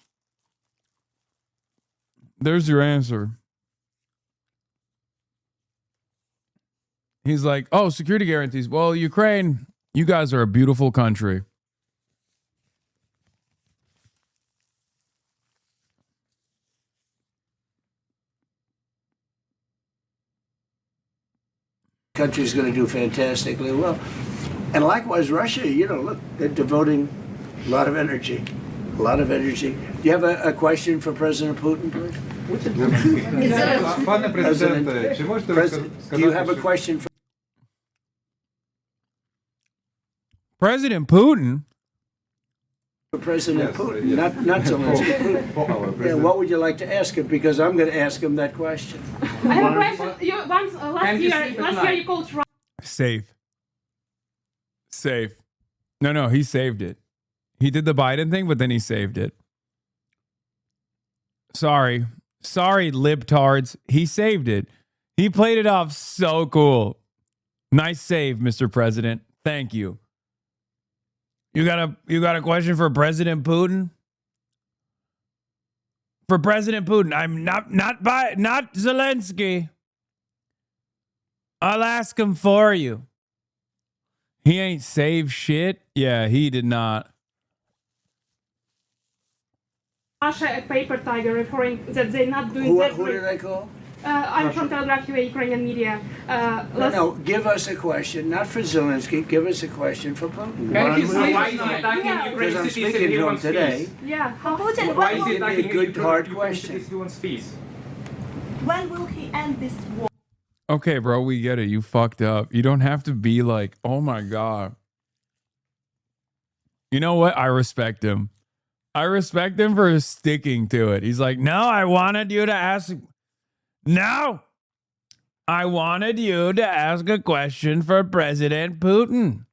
There's your answer. He's like, oh, security guarantees. Well, Ukraine, you guys are a beautiful country. Country's going to do fantastically well. And likewise, Russia, you know, look, they're devoting a lot of energy. A lot of energy. Do you have a question for President Putin, please? Do you have a question for President Putin? President Putin, not Zelensky. Putin. Yeah, what would you like to ask him? Because I'm going to ask him that question. I have a question. Last year you called Trump. Safe. No, he saved it. He did the Biden thing, but then he saved it. Sorry, libtards. He saved it. He played it off so cool. Nice save, Mr. President. Thank you. You got a question for President Putin? For President Putin, I'm not Zelensky. I'll ask him for you. He ain't saved shit. Yeah, he did not. Russia a paper tiger, referring that they're not doing that. Who did I call? I'm from Telegraph UA, Ukrainian media. No, give us a question, not for Zelensky. Give us a question for Putin. Because I'm speaking to him today. Yeah, Putin, Give me a good, hard question. when will he end this war? Okay, bro, we get it. You fucked up. You don't have to be like, oh my God. You know what? I respect him. I respect him for sticking to it. He's like, no, I wanted you to ask a question for President Putin.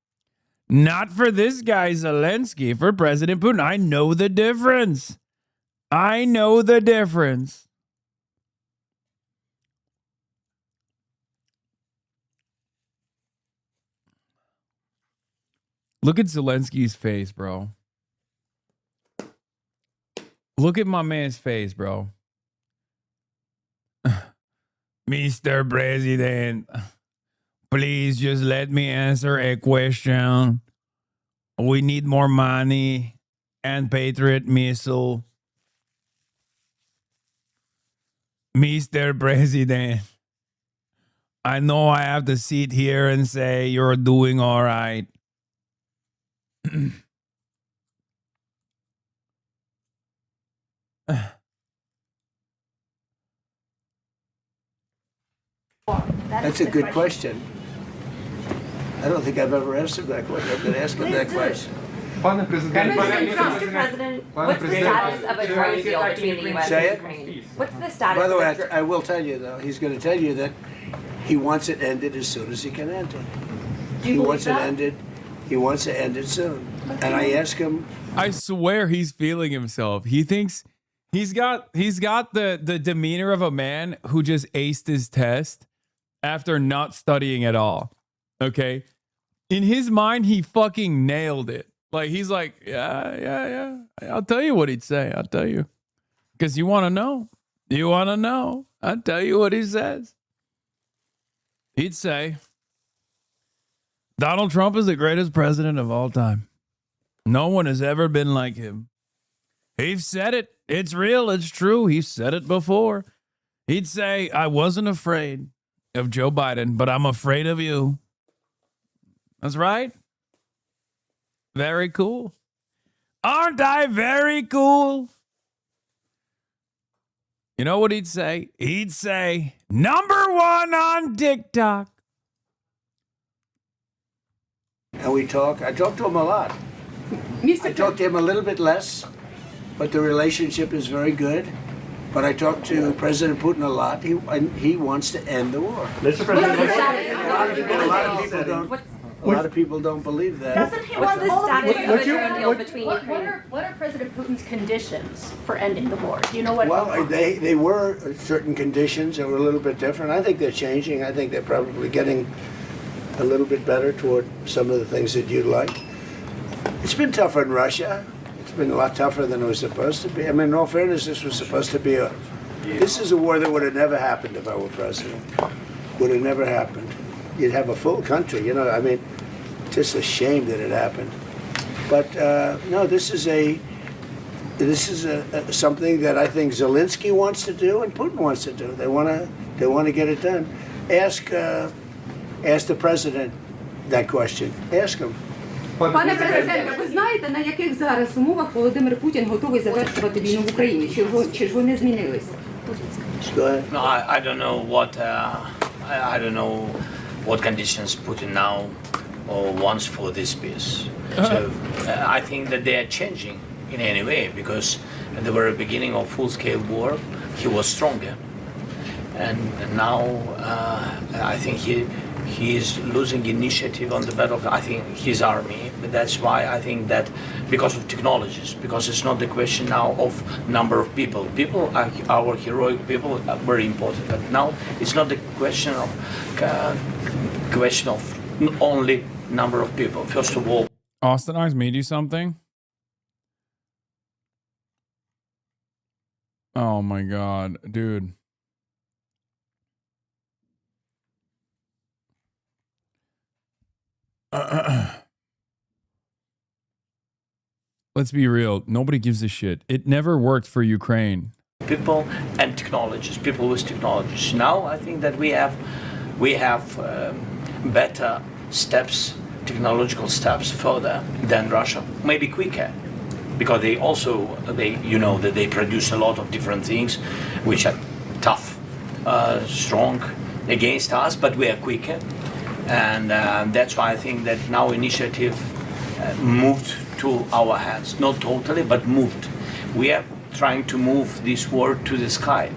Not for this guy, Zelensky, for President Putin. I know the difference. I know the difference. Look at Zelensky's face, bro. Look at my man's face, bro. Mr. President, please just let me answer a question. We need more money and Patriot missile. Mr. President, I know I have to sit here and say you're doing all right. That's a good question. I don't think I've ever asked him that question. I've been asking that question. Mr. President, what's the status of a drone deal between the U.S. Say and it? Ukraine? What's the status By the of way, I will tell you, though, he's going to tell you that he wants it ended as soon as he can end it. He wants it ended. He wants to end it soon. And I ask him. I swear he's feeling himself. He thinks he's got the demeanor of a man who just aced his test after not studying at all. Okay? In his mind, he fucking nailed it. Like, he's like, yeah. I'll tell you what he'd say. I'll tell you. Because you want to know. You want to know. I'll tell you what he says. He'd say, Donald Trump is the greatest president of all time. No one has ever been like him. He's said it. It's real. It's true. He's said it before. He'd say, I wasn't afraid of Joe Biden, but I'm afraid of you. That's right. Very cool. Aren't I very cool? You know what he'd say? He'd say, #1 on TikTok. And we talk. I talk to him a lot. I talk to him a little bit less, but the relationship is very good. But I talk to President Putin a lot. He wants to end the war. Mr. President, a lot of people don't believe that. Doesn't he want the status of a drone deal between Ukraine? What are President Putin's conditions for ending the war? Do you know what? Well, they were certain conditions that were a little bit different. I think they're changing. I think they're probably getting a little bit better toward some of the things that you'd like. It's been tougher in Russia. It's been a lot tougher than it was supposed to be. I mean, in all fairness, this was supposed to be this is a war that would have never happened if I were president. Would have never happened. You'd have a full country, you know. I mean, just a shame that it happened. But no, this is something that I think Zelensky wants to do and Putin wants to do. They want to get it done. Ask the president that question. Ask him. Пане президенте, ви знаєте, на яких зараз умовах Володимир Путін готовий завершувати війну в Україні? Чи ж вони змінилися? No, I don't know what conditions Putin now wants for this peace. So I think that they are changing in any way, because at the very beginning of full-scale war, he was stronger, and now I think he is losing initiative on the battlefield. I think his army, but that's why I think that because of technologies, because it's not the question now of number of people. People, our heroic people, are very important. But now it's not the question of only number of people. First of all, Austin, asked me to do something. Oh my God, dude. Let's be real. Nobody gives a shit. It never worked for Ukraine. people and technologies, people with technologies. Now I think that we have better steps, technological steps further than Russia, maybe quicker, because they that they produce a lot of different things which are tough, strong against us, but we are quicker, and that's why I think that now initiative moved to our hands, not totally, but moved. We are trying to move this war to the sky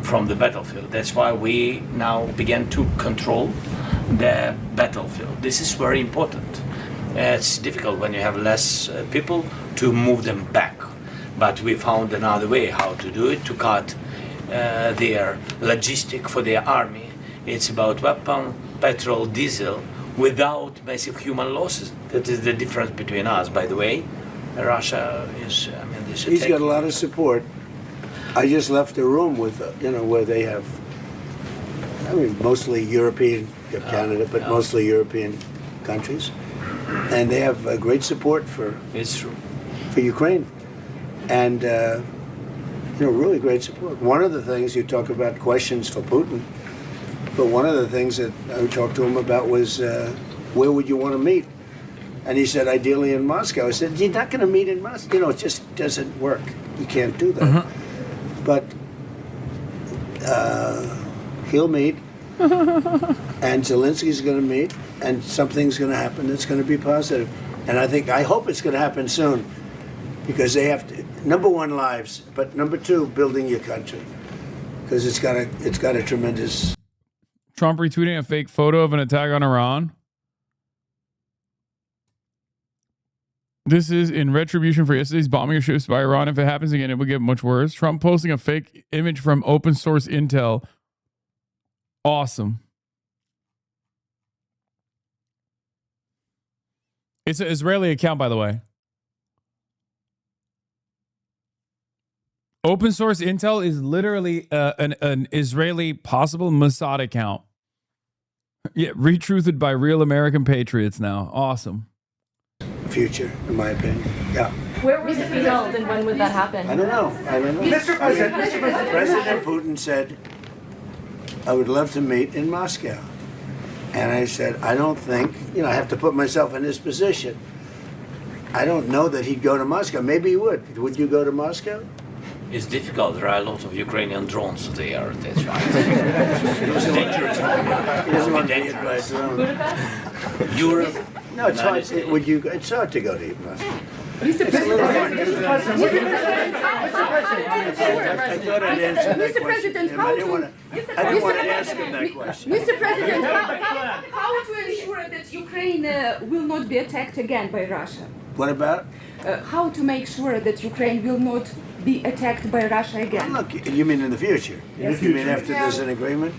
from the battlefield. That's why we now begin to control the battlefield. This is very important. It's difficult when you have less people to move them back. But we found another way how to do it, to cut their logistic for their army. It's about weapon, petrol, diesel, without massive human losses. That is the difference between us, by the way. Russia is, I mean, this He's got a lot of support. I just left a room with, where they have, I mean, mostly European, you have Canada, but mostly European countries. And they have great support for, it's true, for Ukraine. And, really great support. One of the things, you talk about questions for Putin, but one of the things that I talked to him about was, where would you want to meet? And he said, ideally in Moscow. I said, you're not going to meet in Moscow. It just doesn't work. You can't do that. But he'll meet, and Zelensky's going to meet, and something's going to happen that's going to be positive. And I hope it's going to happen soon, because they have to, number one, lives, but number two, building your country, because it's got a tremendous. Trump retweeting a fake photo of an attack on Iran. This is in retribution for yesterday's bombing of ships by Iran. If it happens again, it will get much worse. Trump posting a fake image from open source intel. Awesome. It's an Israeli account, by the way. Open source intel is literally an Israeli possible Mossad account. Yeah, retruthed by real American patriots now. Awesome. Future, in my opinion. Yeah. Where was it held and when would that happen? I don't know. Mr. President, President Putin said, I would love to meet in Moscow. And I said, I don't think, I have to put myself in his position. I don't know that he'd go to Moscow. Maybe he would. Would you go to Moscow? It's difficult. There are a lot of Ukrainian drones there. That's right. It's dangerous. He doesn't want to be hit by a drone. Europe. No, it's hard. It's hard to go to Moscow. Mr. President, I thought I'd answer that question. I didn't want to ask him that question. Mr. President, how to ensure that Ukraine will not be attacked again by Russia? What about? How to make sure that Ukraine will not be attacked by Russia again? Well, look, you mean in the future? Yes. You mean after there's an agreement?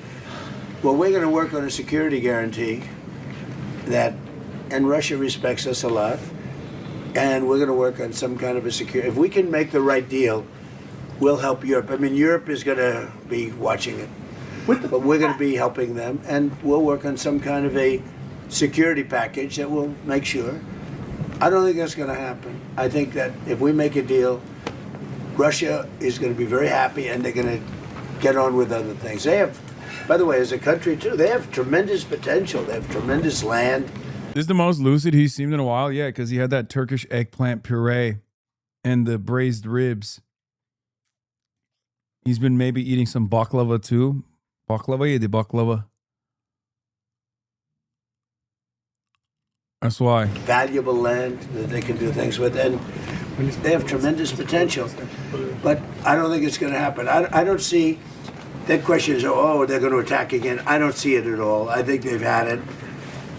Well, we're going to work on a security guarantee and Russia respects us a lot, and we're going to work on some kind of a security. If we can make the right deal, we'll help Europe. I mean, Europe is going to be watching it, but we're going to be helping them, and we'll work on some kind of a security package that will make sure. I don't think that's going to happen. I think that if we make a deal, Russia is going to be very happy, and they're going to get on with other things. They have, by the way, as a country too, they have tremendous potential. They have tremendous land. This is the most lucid he's seemed in a while. Yeah, because he had that Turkish eggplant puree and the braised ribs. He's been maybe eating some baklava too. Baklava yedi baklava. That's why. Valuable land that they can do things with, and they have tremendous potential. But I don't think it's going to happen. I don't see. That question is, oh, they're going to attack again. I don't see it at all. I think they've had it.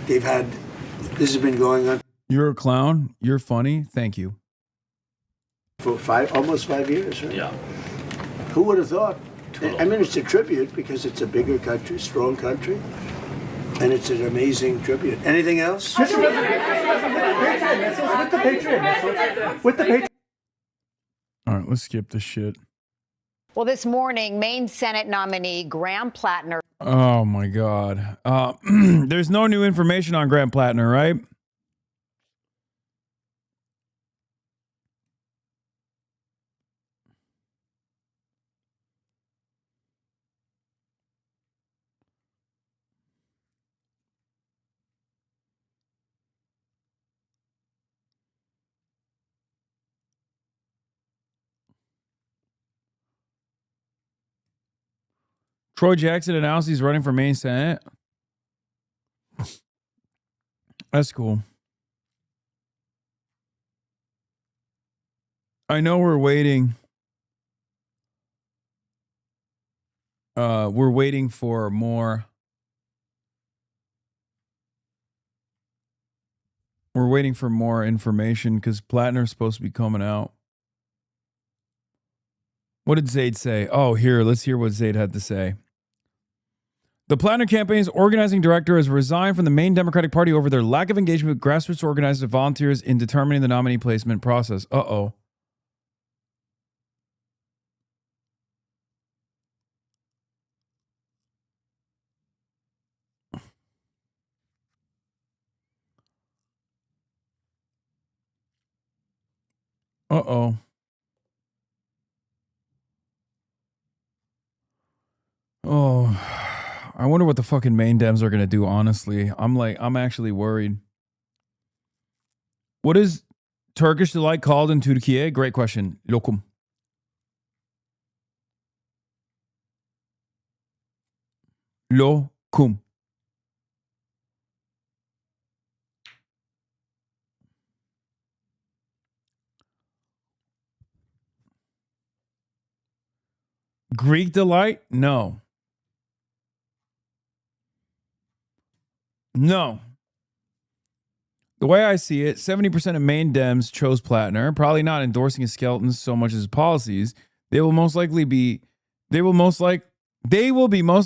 This has been going on. You're a clown. You're funny. Thank you. For almost 5 years, right? Yeah. Who would have thought? I mean, it's a tribute because it's a bigger country, strong country, and it's an amazing tribute. Anything else? With the Patriot missiles. With the Patriot. All right, let's skip this shit. Well, this morning, Maine Senate nominee Graham Plattner. Oh my God. There's no new information on Graham Plattner, right? Troy Jackson announced he's running for Maine Senate. That's cool. I know we're waiting. We're waiting for more. We're waiting for more information because Plattner's supposed to be coming out. What did Zaid say? Oh, here, let's hear what Zaid had to say. The Plattner campaign's organizing director has resigned from the main Democratic Party over their lack of engagement with grassroots organizers and volunteers in determining the nominee placement process. Uh-oh. Uh-oh. Oh, I wonder what the fucking main Dems are going to do, honestly. I'm actually worried. What is Turkish delight called in Turkey? Great question. Lokum. Lokum. Greek delight? No. No. The way I see it, 70% of main Dems chose Plattner, probably not endorsing his skeletons so much as his policies. They will be most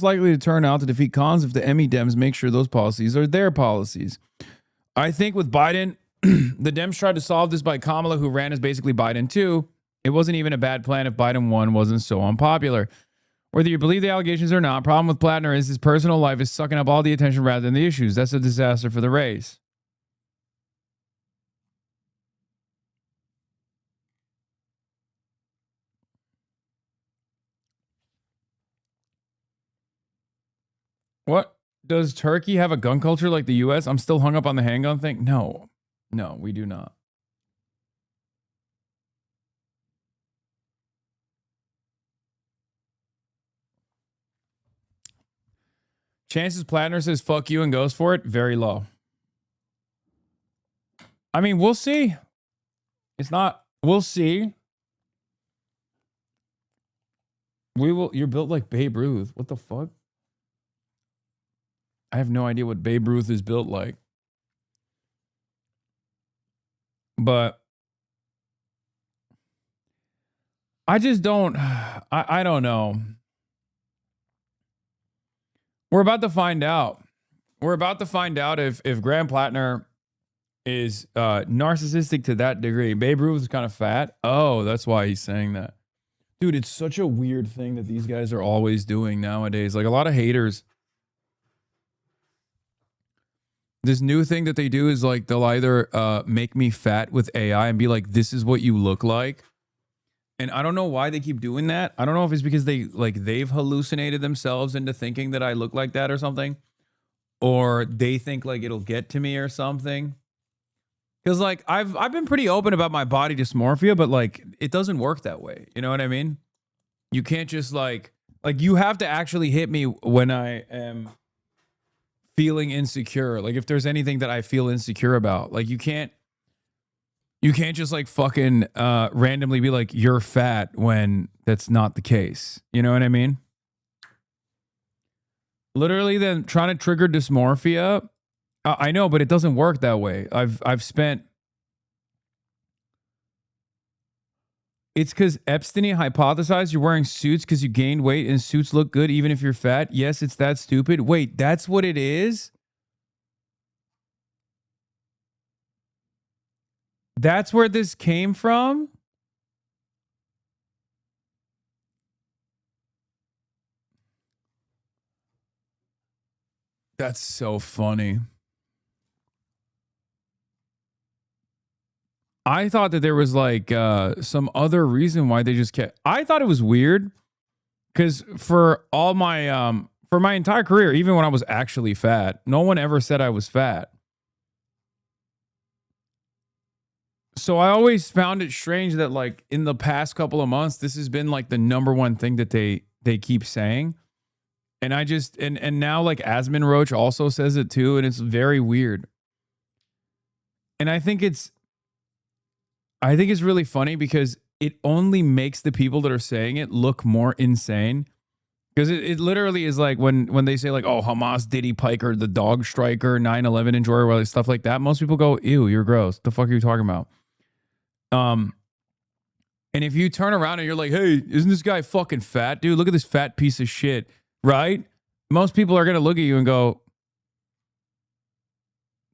likely to turn out to defeat cons if the ME Dems make sure those policies are their policies. I think with Biden, the Dems tried to solve this by Kamala, who ran as basically Biden too. It wasn't even a bad plan if Biden won wasn't so unpopular. Whether you believe the allegations or not, problem with Plattner is his personal life is sucking up all the attention rather than the issues. That's a disaster for the race. What? Does Turkey have a gun culture like the U.S.? I'm still hung up on the handgun thing. No, we do not. Chances Plattner says fuck you and goes for it, very low. I mean, we'll see. We'll see. You're built like Babe Ruth. What the fuck? I have no idea what Babe Ruth is built like. But I just don't, I don't know. We're about to find out. We're about to find out if Graham Plattner is narcissistic to that degree. Babe Ruth is kind of fat. Oh, that's why he's saying that. Dude, it's such a weird thing that these guys are always doing nowadays. Like a lot of haters. This new thing that they do is like they'll either make me fat with AI and be like, this is what you look like. And I don't know why they keep doing that. I don't know if it's because they've hallucinated themselves into thinking that I look like that or something. Or they think like it'll get to me or something. Because like I've been pretty open about my body dysmorphia, but like it doesn't work that way. You know what I mean? You can't just like you have to actually hit me when I am feeling insecure. Like if there's anything that I feel insecure about, like you can't just like fucking randomly be like, you're fat when that's not the case. You know what I mean? Literally then trying to trigger dysmorphia. I know, but it doesn't work that way. I've spent. It's because Epstein hypothesized you're wearing suits because you gained weight and suits look good even if you're fat. Yes, it's that stupid. Wait, that's what it is? That's where this came from? That's so funny. I thought that there was like some other reason why they just kept. I thought it was weird because for all my for my entire career, even when I was actually fat, no one ever said I was fat. So I always found it strange that like in the past couple of months, this has been like the number one thing that they keep saying. And I just and now like Asmin Roach also says it too, and it's very weird. And I think it's really funny because it only makes the people that are saying it look more insane. Because it literally is like when they say like, oh, Hamas, Diddy Piker, the dog striker, 9/11 enjoyer, stuff like that. Most people go, ew, you're gross. The fuck are you talking about? And if you turn around and you're like, hey, isn't this guy fucking fat? Dude, look at this fat piece of shit, right? Most people are going to look at you and go,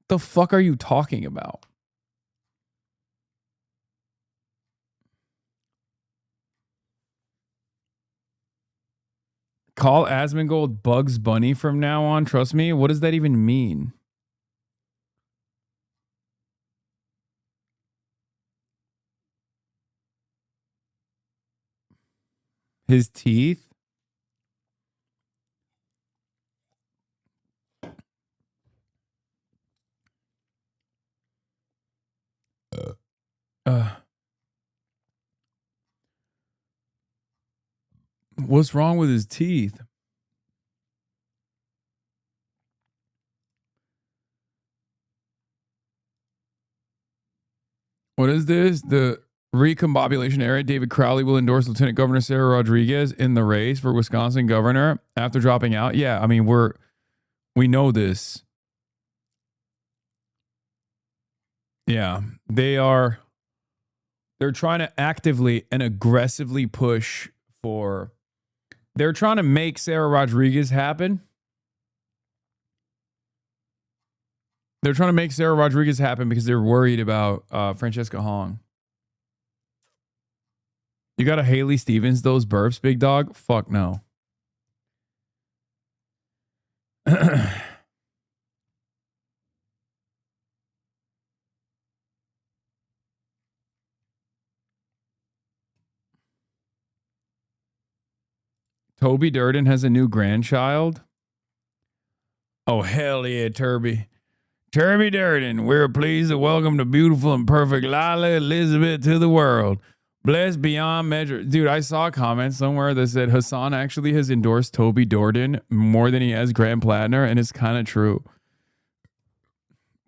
the fuck are you talking about? Call Asmongold Bugs Bunny from now on. Trust me. What does that even mean? His teeth? What's wrong with his teeth? What is this? The recombobulation area. David Crowley will endorse Lieutenant Governor Sarah Rodriguez in the race for Wisconsin governor after dropping out. Yeah, I mean, we know this. Yeah, they're trying to actively and aggressively push for, they're trying to make Sarah Rodriguez happen. They're trying to make Sarah Rodriguez happen because they're worried about Francesca Hong. You got a Haley Stevens, those burps, big dog? Fuck no. Toby Durden has a new grandchild. Oh, hell yeah, Turby. Turby Durden, we're pleased to welcome the beautiful and perfect Lila Elizabeth to the world. Blessed beyond measure. Dude, I saw a comment somewhere that said Hasan actually has endorsed Toby Durden more than he has Graham Plattner, and it's kind of true.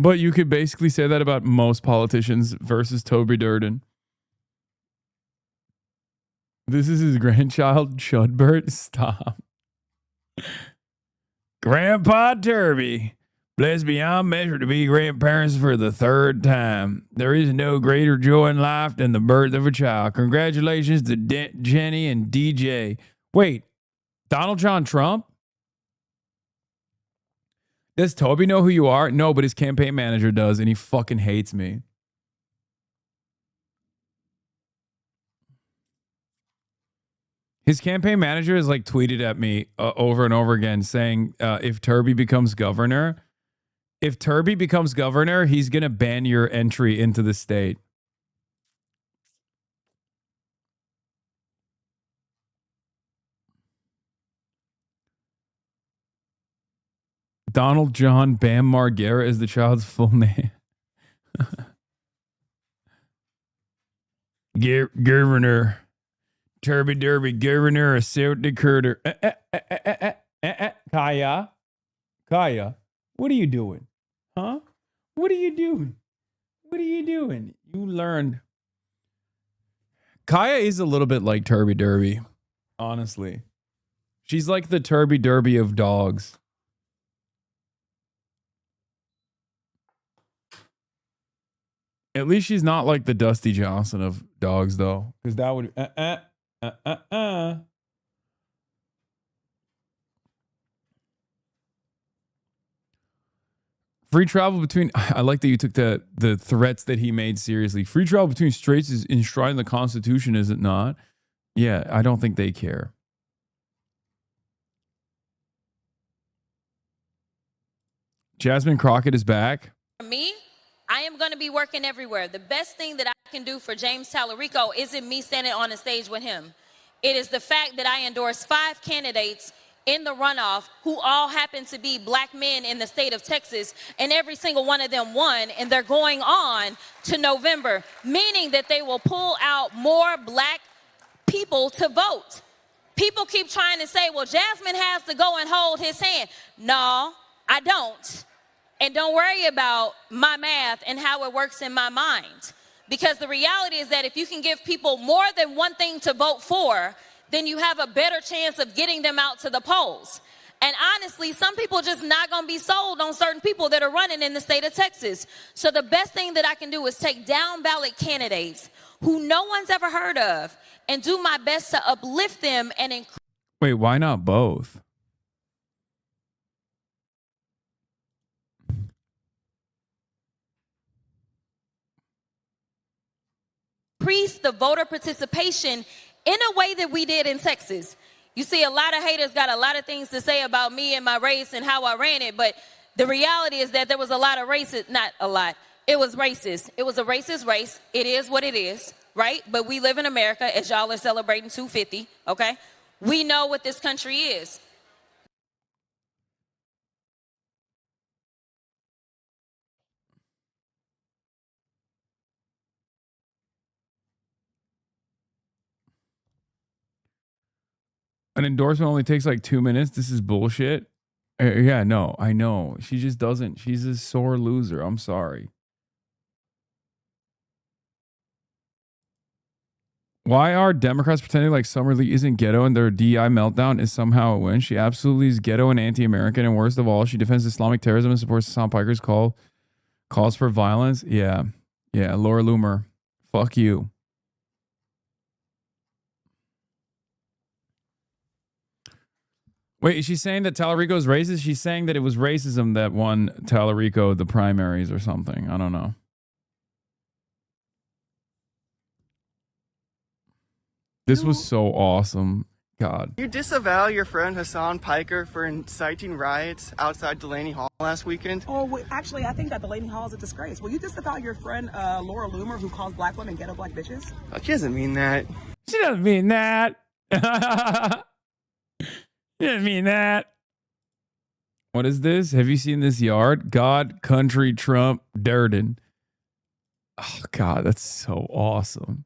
But you could basically say that about most politicians versus Toby Durden. This is his grandchild, Chudbert. Stop. Grandpa Turby. Blessed beyond measure to be grandparents for the third time. There is no greater joy in life than the birth of a child. Congratulations to Jenny and DJ. Wait, Donald John Trump? Does Toby know who you are? No, but his campaign manager does, and he fucking hates me. His campaign manager has like tweeted at me over and over again saying if Turby becomes governor, he's going to ban your entry into the state. Donald John Bam Margera is the child's full name. Governor. Turby Derby, Governor of South Dakota. Kaya, what are you doing? Huh? What are you doing? What are you doing? You learned. Kaya is a little bit like Turby Derby, honestly. She's like the Turby Derby of dogs. At least she's not like the Dusty Johnson of dogs, though, because that would Free travel between. I like that you took the threats that he made seriously. Free travel between states is enshrined in the Constitution, is it not? Yeah, I don't think they care. Jasmine Crockett is back. For me, I am going to be working everywhere. The best thing that I can do for James Tallarico isn't me standing on a stage with him. It is the fact that I endorsed 5 candidates in the runoff who all happen to be black men in the state of Texas, and every single one of them won, and they're going on to November, meaning that they will pull out more black people to vote. People keep trying to say, well, Jasmine has to go and hold his hand. No, I don't. And don't worry about my math and how it works in my mind. Because the reality is that if you can give people more than one thing to vote for, then you have a better chance of getting them out to the polls. And honestly, some people just not going to be sold on certain people that are running in the state of Texas. So the best thing that I can do is take down ballot candidates who no one's ever heard of and do my best to uplift them and Wait, why not both? increase the voter participation in a way that we did in Texas. You see, a lot of haters got a lot of things to say about me and my race and how I ran it, but the reality is that there was a lot of racist, not a lot, it was racist. It was a racist race. It is what it is, right? But we live in America, as y'all are celebrating 250, okay? We know what this country is. An endorsement only takes like 2 minutes. This is bullshit. Yeah, no, I know. She just doesn't. She's a sore loser. I'm sorry. Why are Democrats pretending like Summer Lee isn't ghetto and their DI meltdown is somehow a win? She absolutely is ghetto and anti-American, and worst of all, she defends Islamic terrorism and supports Hassan Piker's calls for violence. Yeah, Laura Loomer, fuck you. Wait, is she saying that Tallarico's racist? She's saying that it was racism that won Tallarico the primaries or something. I don't know. This was so awesome. God. You disavow your friend Hasan Piker for inciting riots outside Delaney Hall last weekend? Oh, well, actually, I think that Delaney Hall is a disgrace. Will you disavow your friend Laura Loomer, who calls black women ghetto black bitches? She doesn't mean that. She doesn't mean that. She doesn't mean that. What is this? Have you seen this yard? God, country, Trump, Durden. Oh, God, that's so awesome.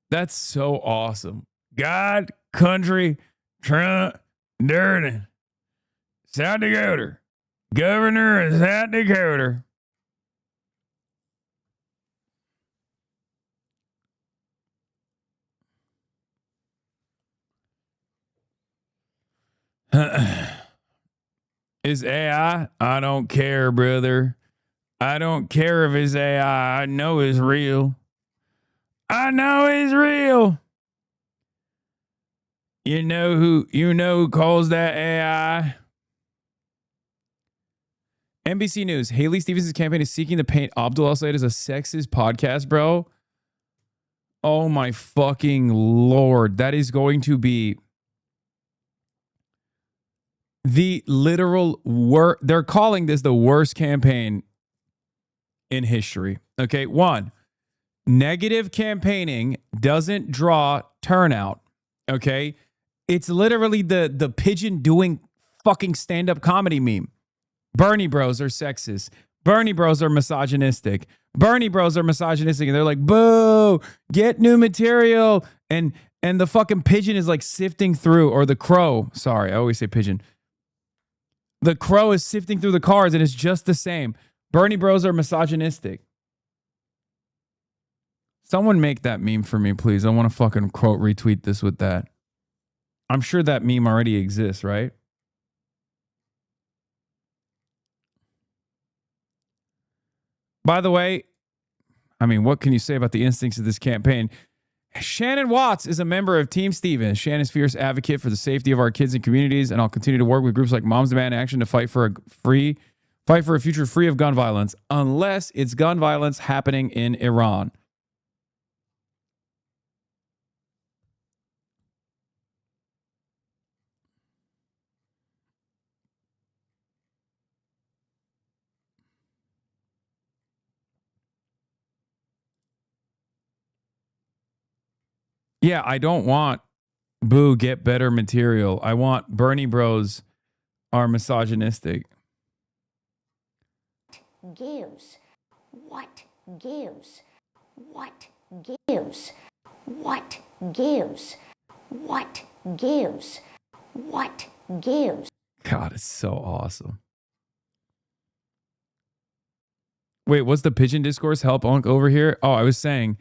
That's so awesome. God, country, Trump, Durden, South Dakota. Governor of South Dakota. Is AI? I don't care, brother. I don't care if it's AI. I know it's real. I know it's real. You know who calls that AI? NBC News. Haley Stevens' campaign is seeking to paint ABDULvsHALEY as a sexist podcast, bro. Oh my fucking Lord. That is going to be the literal worst. They're calling this the worst campaign in history. Okay, one, negative campaigning doesn't draw turnout. Okay, it's literally the pigeon doing fucking stand-up comedy meme. Bernie bros are sexist. Bernie bros are misogynistic. Bernie bros are misogynistic, and they're like, boo, get new material. And the fucking pigeon is like sifting through, or the crow. Sorry, I always say pigeon. The crow is sifting through the cards, and it's just the same. Bernie bros are misogynistic. Someone make that meme for me, please. I want to fucking quote retweet this with that. I'm sure that meme already exists, right? By the way, I mean, what can you say about the instincts of this campaign? Shannon Watts is a member of Team Stevens. Shannon's fierce advocate for the safety of our kids and communities, and I'll continue to work with groups like Moms Demand Action to fight for a future free of gun violence, unless it's gun violence happening in Iran. Yeah, I don't want boo, get better material. I want Bernie bros are misogynistic. Gives. What gives? What gives? What gives? What gives? What gives? God, it's so awesome. Wait, what's the pigeon discourse? Help Unc over here. Oh, I was saying,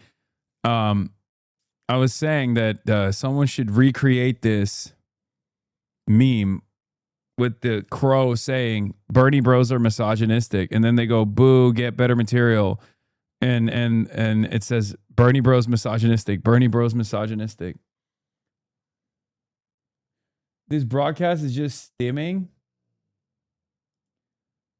I was saying that someone should recreate this meme with the crow saying Bernie bros are misogynistic, and then they go, boo, get better material. And it says Bernie bros misogynistic, Bernie bros misogynistic. This broadcast is just stimming.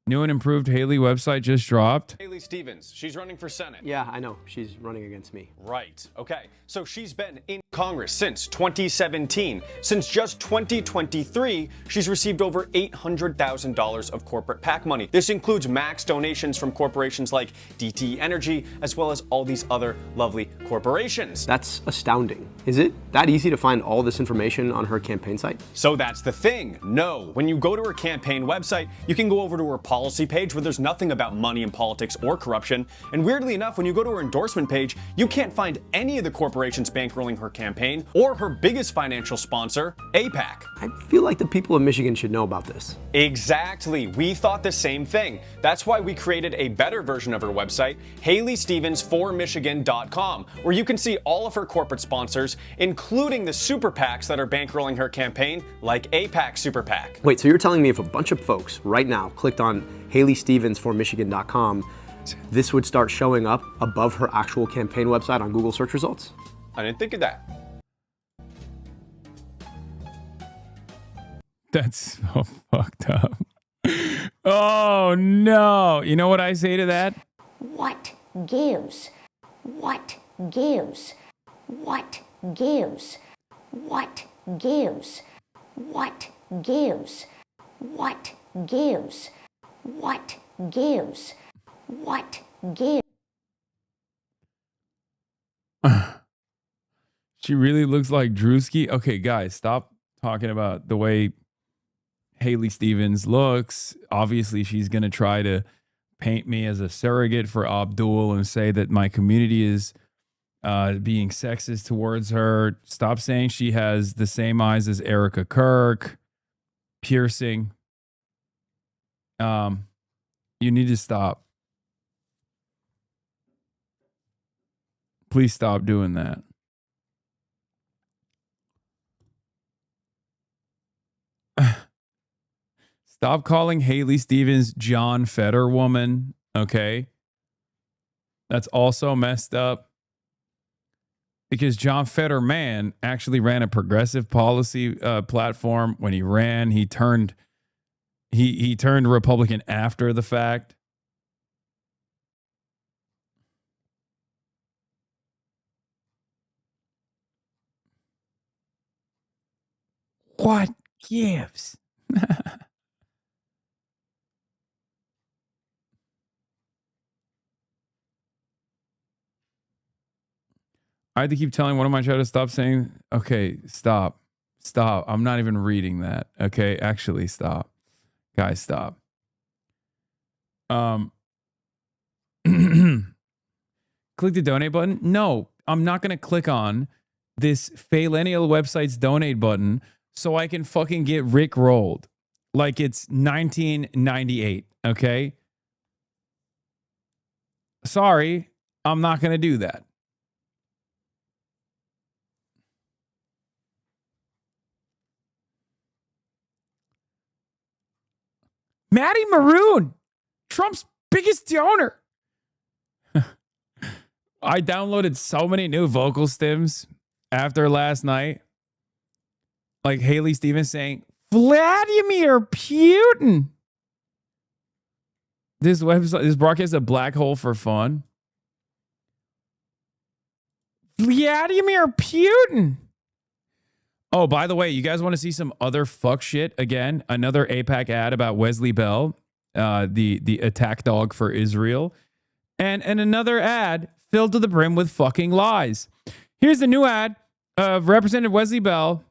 New and improved Haley website just dropped. Haley Stevens, she's running for Senate. Yeah, I know. She's running against me. Right. Okay. So she's been in Congress since 2017. Since just 2023, she's received over $800,000 of corporate PAC money. This includes max donations from corporations like DTE Energy, as well as all these other lovely corporations. That's astounding. Is it that easy to find all this information on her campaign site? So that's the thing. No. When you go to her campaign website, you can go over to her policy page where there's nothing about money in politics or corruption. And weirdly enough, when you go to her endorsement page, you can't find any of the corporations bankrolling her campaign or her biggest financial sponsor, AIPAC. I feel like the people of Michigan should know about this. Exactly. We thought the same thing. That's why we created a better version of her website, HaleyStevens4Michigan.com, where you can see all of her corporate sponsors, including the super PACs that are bankrolling her campaign, like AIPAC Super PAC. Wait, so you're telling me if a bunch of folks right now clicked on HaleyStevens4Michigan.com, this would start showing up above her actual campaign website on Google search results? I didn't think of that. That's so fucked up. Oh no. You know what I say to that? What gives? What gives? What gives? What gives? What gives? What gives? What gives? What gives? She really looks like Drewski. Okay, guys, stop talking about the way Haley Stevens looks. Obviously, she's going to try to paint me as a surrogate for Abdul and say that my community is being sexist towards her. Stop saying she has the same eyes as Erica KIRK. Piercing. You need to stop. Please stop doing that. Stop calling Haley Stevens John Feder woman, okay? That's also messed up. Because John Fetterman actually ran a progressive policy platform. When he ran, he turned Republican after the fact. What gives? I had to keep telling one of my chat to stop saying, okay, stop. I'm not even reading that. Okay, actually stop. Guys, stop. Click the donate button. No, I'm not going to click on this Failenial website's donate button so I can fucking get Rick rolled like it's 1998. Okay. Sorry, I'm not going to do that. Maddie Maroon, Trump's biggest donor. I downloaded so many new vocal stems after last night. Like Haley Stevens saying, Vladimir Putin. This broadcast is a black hole for fun. Vladimir Putin. Oh, by the way, you guys want to see some other fuck shit? Again, another AIPAC ad about Wesley Bell, the attack dog for Israel. And another ad filled to the brim with fucking lies. Here's the new ad of Representative Wesley Bell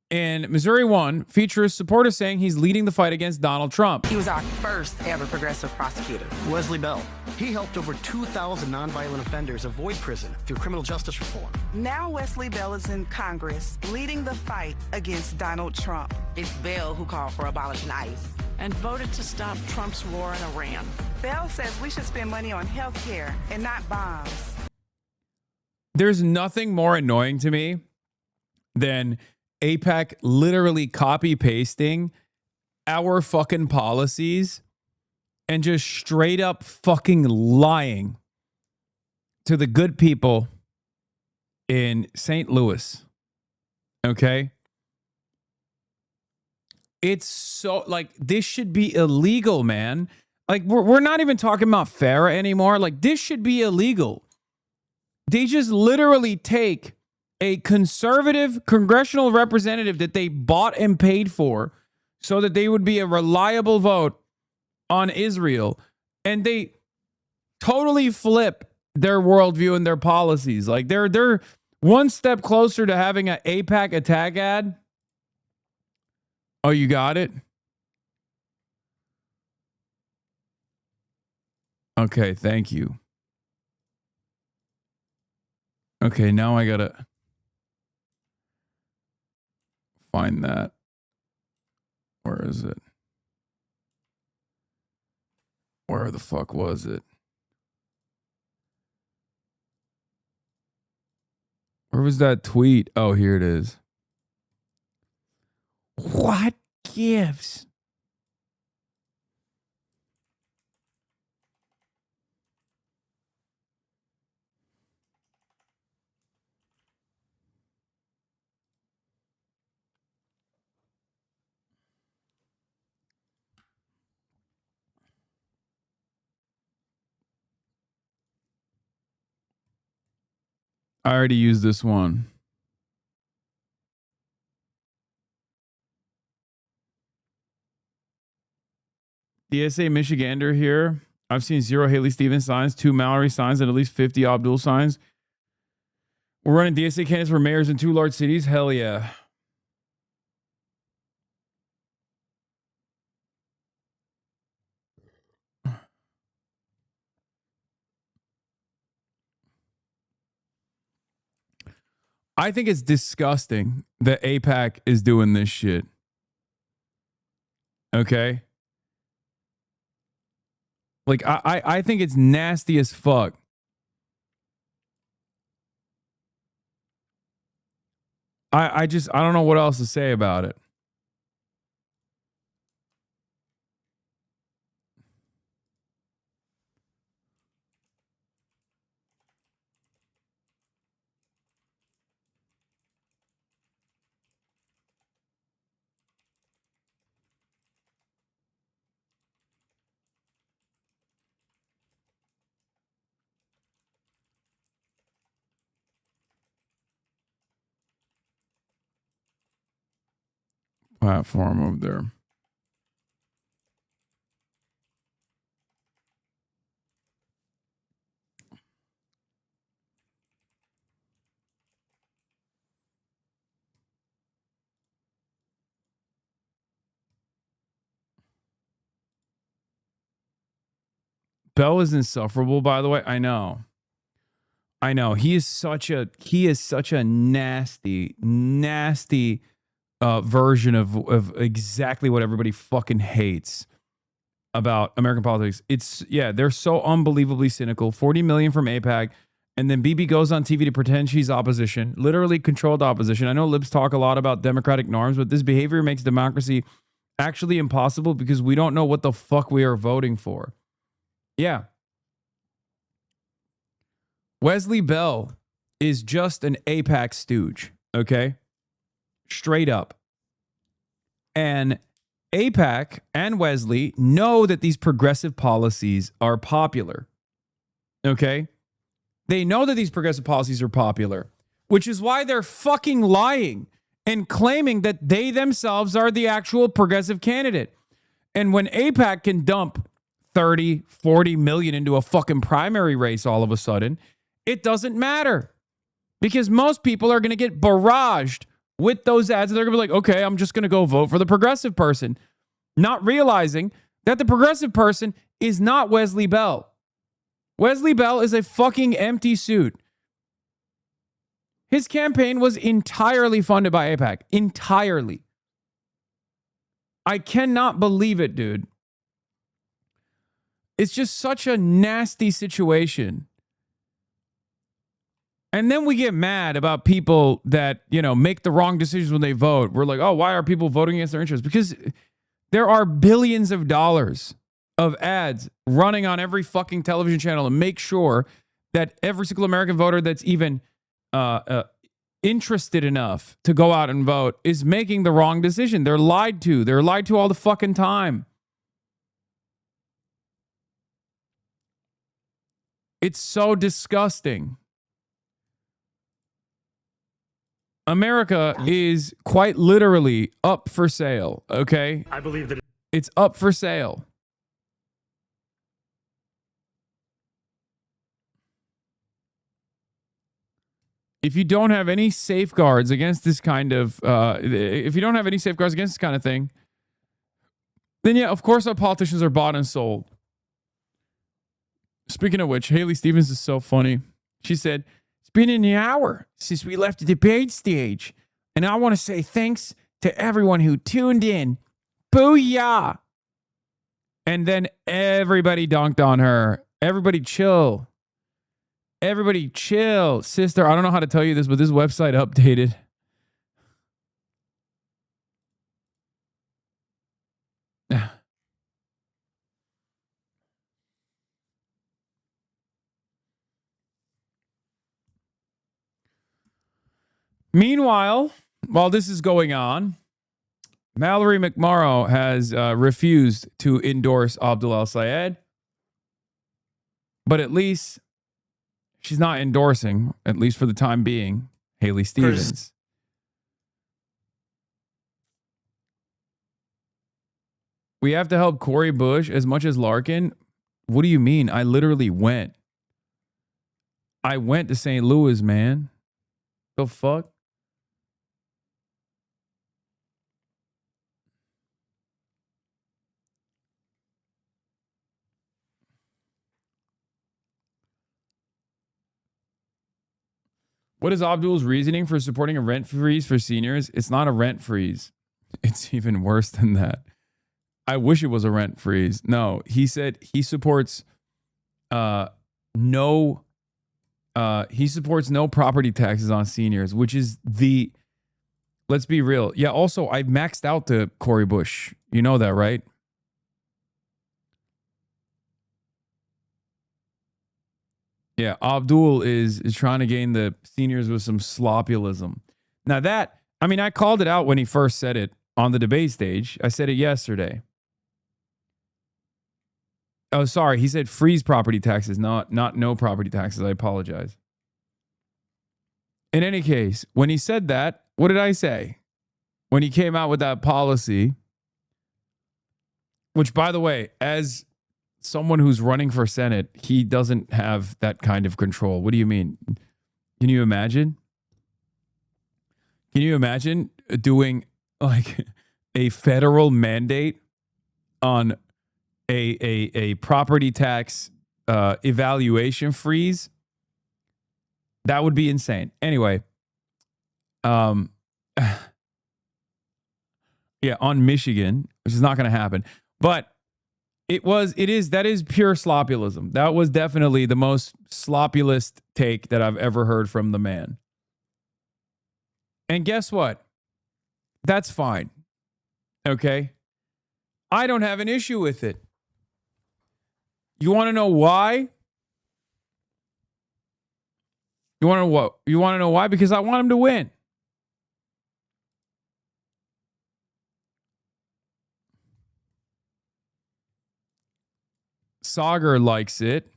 in Missouri 1, features supporters saying he's leading the fight against Donald Trump. He was our first ever progressive prosecutor. Wesley Bell. He helped over 2,000 nonviolent offenders avoid prison through criminal justice reform. Now Wesley Bell is in Congress leading the fight against Donald Trump. It's Bell who called for abolishing ICE and voted to stop Trump's war in Iran. Bell says we should spend money on health care and not bombs. there's nothing more annoying to me than AIPAC literally copy pasting our fucking policies and just straight up fucking lying to the good people in St. Louis. Okay? It's so, like, this should be illegal, man. Like, we're not even talking about FARA anymore. Like, this should be illegal. They just literally take a conservative congressional representative that they bought and paid for so that they would be a reliable vote on Israel, and they totally flip their worldview and their policies. Like, they're one step closer to having an AIPAC attack ad. Oh, you got it? Okay, thank you. Okay, now I gotta find that. Where is it? Where the fuck was it? Where was that tweet? Oh, here it is. What gives? I already used this one. DSA Michigander here. I've seen 0 Haley Stevens signs, 2 Mallory signs, and at least 50 Abdul signs. We're running DSA candidates for mayors in 2 large cities. Hell yeah. I think it's disgusting that AIPAC is doing this shit. Okay? Like, I think it's nasty as fuck. I don't know what else to say about it. Platform over there. Bell is insufferable, by the way. I know. He is such a nasty version of exactly what everybody fucking hates about American politics. They're so unbelievably cynical. 40 million from AIPAC, and then BB goes on TV to pretend she's opposition, literally controlled opposition. I know libs talk a lot about democratic norms, but this behavior makes democracy actually impossible because we don't know what the fuck we are voting for. Yeah. Wesley Bell is just an AIPAC stooge, okay? Straight up. And AIPAC and Wesley know that these progressive policies are popular, okay? They know that these progressive policies are popular, which is why they're fucking lying and claiming that they themselves are the actual progressive candidate. And when AIPAC can dump 30, 40 million into a fucking primary race all of a sudden, it doesn't matter because most people are going to get barraged with those ads. And they're going to be like, okay, I'm just going to go vote for the progressive person, not realizing that the progressive person is not Wesley Bell. Wesley Bell is a fucking empty suit. His campaign was entirely funded by AIPAC. Entirely. I cannot believe it, dude. It's just such a nasty situation. And then we get mad about people that, you know, make the wrong decisions when they vote. We're like, oh, why are people voting against their interests? Because there are billions of dollars of ads running on every fucking television channel to make sure that every single American voter that's even interested enough to go out and vote is making the wrong decision. They're lied to. They're lied to all the fucking time. It's so disgusting. America is quite literally up for sale, okay? I believe that it's up for sale. If you don't have any safeguards against this kind of, if you don't have any safeguards against this kind of thing, then yeah, of course our politicians are bought and sold. Speaking of which, Haley Stevens is so funny. She said, it's been an hour since we left the debate stage, and I want to say thanks to everyone who tuned in. Booyah! And then everybody dunked on her. Everybody chill. Everybody chill. Sister, I don't know how to tell you this, but this website updated. Meanwhile, while this is going on, Mallory McMorrow has refused to endorse ABDULvsHALEY, but at least she's not endorsing, at least for the time being, Haley Stevens. We have to help Cori Bush as much as Larkin. What do you mean? I literally went. I went to St. Louis, man. The fuck? What is Abdul's reasoning for supporting a rent freeze for seniors? It's not a rent freeze. It's even worse than that. I wish it was a rent freeze. No, he said he supports no property taxes on seniors, which is the, let's be real. Yeah, also I maxed out the Cori Bush. You know that, right? Yeah, Abdul is trying to gain the seniors with some slopulism. Now that, I mean, I called it out when he first said it on the debate stage. I said it yesterday. Oh, sorry. He said freeze property taxes, not no property taxes. I apologize. In any case, when he said that, what did I say? When he came out with that policy, which, by the way, as someone who's running for Senate, he doesn't have that kind of control. What do you mean? Can you imagine? Can you imagine doing like a federal mandate on a property tax evaluation freeze? That would be insane. Anyway, yeah, on Michigan, which is not going to happen, but that is pure slopulism. That was definitely the most slopulist take that I've ever heard from the man. And guess what? That's fine. Okay? I don't have an issue with it. You want to know why? You want to know what? You want to know why? Because I want him to win. Sagar likes it.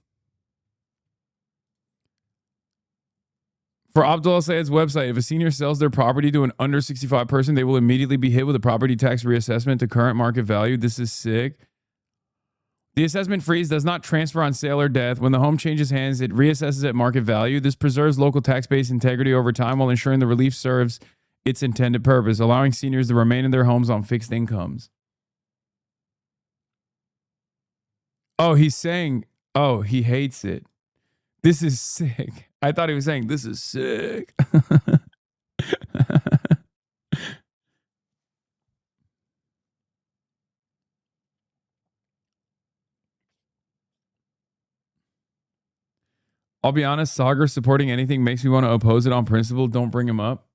For ABDULvsHALEY's website, if a senior sells their property to an under 65 person, they will immediately be hit with a property tax reassessment to current market value. This is sick. The assessment freeze does not transfer on sale or death. When the home changes hands, it reassesses at market value. This preserves local tax base integrity over time while ensuring the relief serves its intended purpose, allowing seniors to remain in their homes on fixed incomes. Oh, he's saying, oh, he hates it. This is sick. I thought he was saying, this is sick. I'll be honest, Sagar supporting anything makes me want to oppose it on principle. Don't bring him up.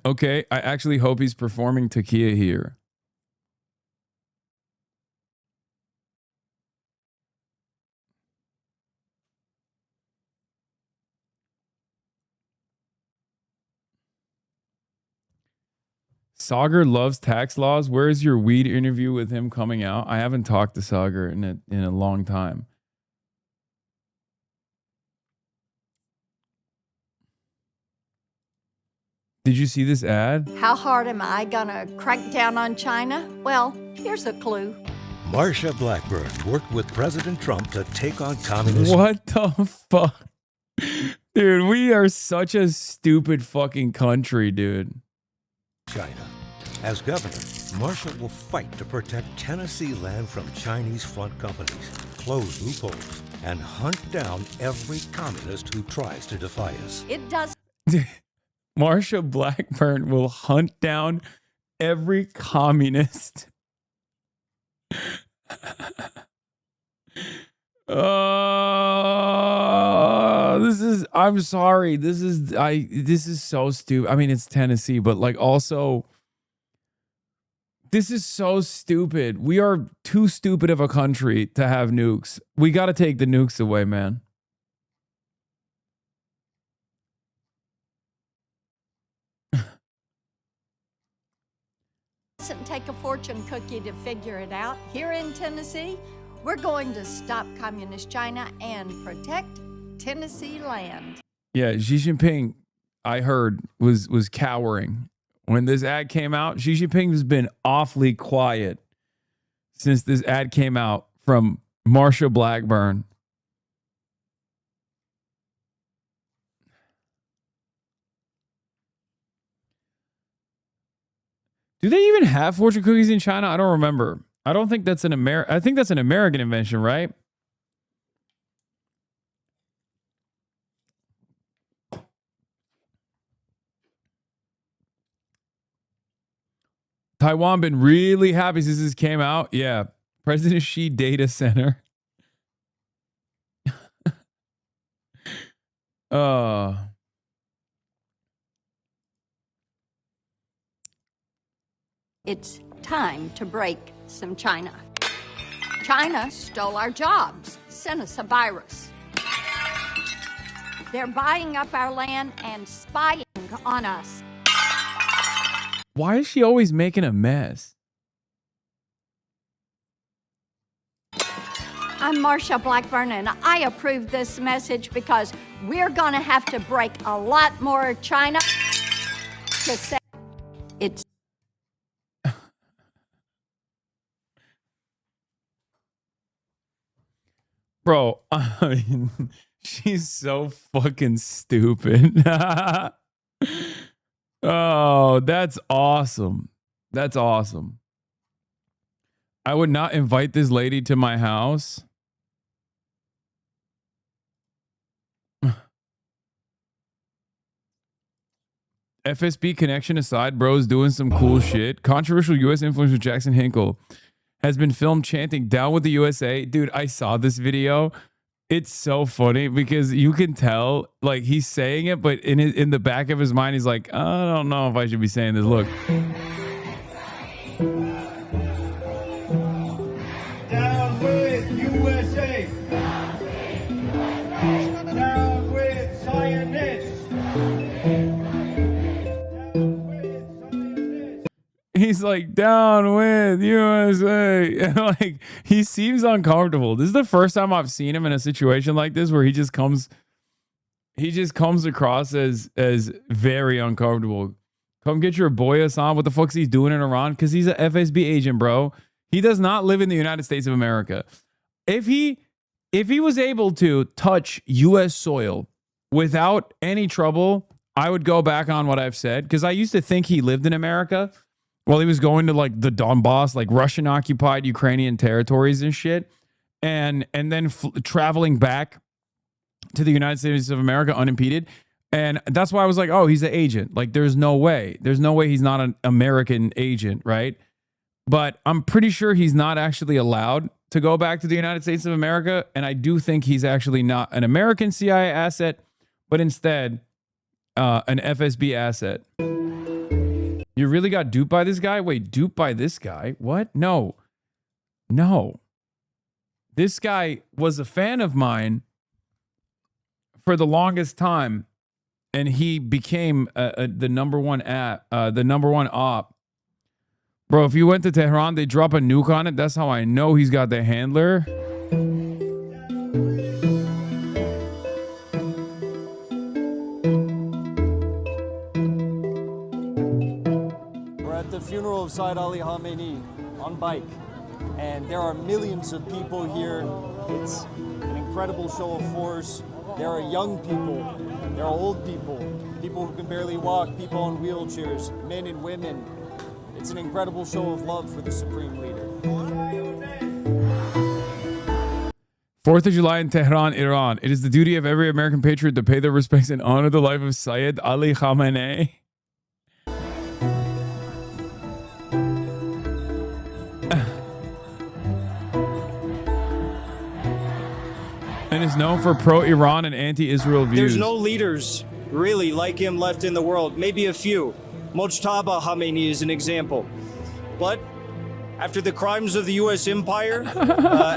Okay, I actually hope he's performing Takia here. Sagar loves tax laws. Where is your weed interview with him coming out? I haven't talked to Sagar in a long time. Did you see this ad? How hard am I gonna crack down on China? Well, here's a clue. Marsha Blackburn worked with President Trump to take on communism. What the fuck? Dude, we are such a stupid fucking country, dude. China. As governor, Marsha will fight to protect Tennessee land from Chinese front companies, close loopholes, and hunt down every communist who tries to defy us. It does. Marsha Blackburn will hunt down every communist. I'm sorry. This is so stupid. I mean, it's Tennessee, but like also, this is so stupid. We are too stupid of a country to have nukes. We got to take the nukes away, man. Doesn't take a fortune cookie to figure it out. Here in Tennessee, we're going to stop communist China and protect Tennessee land. Yeah, Xi Jinping, I heard, was cowering. When this ad came out, Xi Jinping has been awfully quiet since this ad came out from Marsha Blackburn. Do they even have fortune cookies in China? I don't remember. I don't think that's I think that's an American invention, right? Taiwan been really happy since this came out. Yeah. President Xi Data Center. It's time to break some China. China stole our jobs, sent us a virus. They're buying up our land and spying on us. Why is she always making a mess? I'm Marsha Blackburn, and I approve this message because we're going to have to break a lot more China to say it's. Bro, I mean, she's so fucking stupid. Oh, that's awesome. That's awesome. I would not invite this lady to my house. FSB connection aside, bro's doing some cool shit. Controversial U.S. influencer Jackson Hinkle has been filmed chanting "Down with the USA." Dude, I saw this video. It's so funny because you can tell, like, he's saying it, but in the back of his mind, he's like, I don't know if I should be saying this. Look. Down with USA. Down with Zionists. He's like, down with USA. And like, he seems uncomfortable. This is the first time I've seen him in a situation like this where he just comes across as very uncomfortable. Come get your boy Hasan. What the fuck's he doing in Iran? Because he's an FSB agent, bro. He does not live in the United States of America. If he was able to touch US soil without any trouble, I would go back on what I've said. Because I used to think he lived in America. Well, he was going to like the Donbass, like Russian occupied Ukrainian territories and shit. And then traveling back to the United States of America unimpeded. And that's why I was like, oh, he's an agent. Like, there's no way. There's no way he's not an American agent, right? But I'm pretty sure he's not actually allowed to go back to the United States of America. And I do think he's actually not an American CIA asset, but instead an FSB asset. You really got duped by this guy? Wait, duped by this guy? What? No. No. This guy was a fan of mine for the longest time, and he became the number one op. Bro, if you went to Tehran, they drop a nuke on it. That's how I know he's got the handler. We're at the funeral of Sayyid Ali Khamenei on bike, and there are millions of people here. It's an incredible show of force. There are young people, there are old people, people who can barely walk, people in wheelchairs, men and women. It's an incredible show of love for the Supreme Leader. 4th of July in Tehran, Iran. It is the duty of every American patriot to pay their respects and honor the life of Sayyid Ali Khamenei. And is known for pro-Iran and anti-Israel views. There's no leaders really like him left in the world, maybe a few. Mojtaba Khamenei is an example. But after the crimes of the U.S. empire,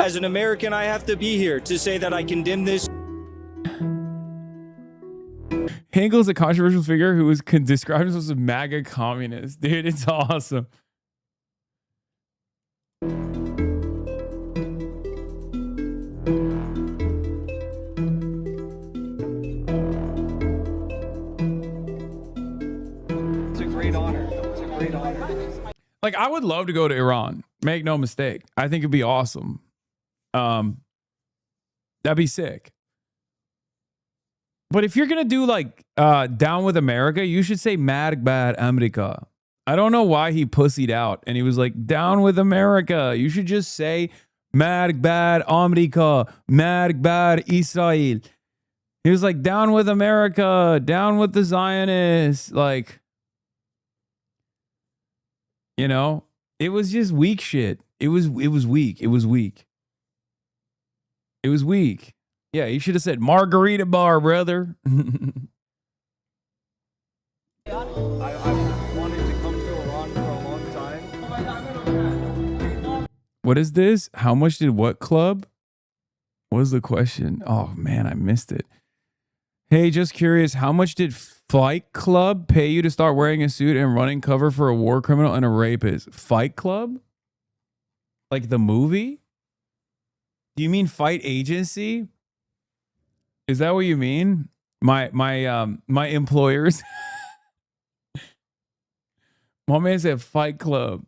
as an American, I have to be here to say that I condemn this. Hangel's a controversial figure who is described as a MAGA communist. Dude, it's awesome. Like, I would love to go to Iran. Make no mistake. I think it'd be awesome. That'd be sick. But if you're gonna do like Down with America, you should say Marg Bad America. I don't know why he pussied out and he was like, Down with America. You should just say Marg Bad America, Marg Bad Israel. He was like, down with America, down with the Zionists. Like, you know, it was just weak shit. It was weak. It was weak. It was weak. Yeah, you should have said Margarita Bar, brother. I wanted to come to Iran for a long time. What is this? How much did what club? What was the question? Oh, man, I missed it. Hey, just curious, how much did Fight Club pay you to start wearing a suit and running cover for a war criminal and a rapist? Fight Club? Like the movie? Do you mean Fight Agency? Is that what you mean? My employers? My man said Fight Club.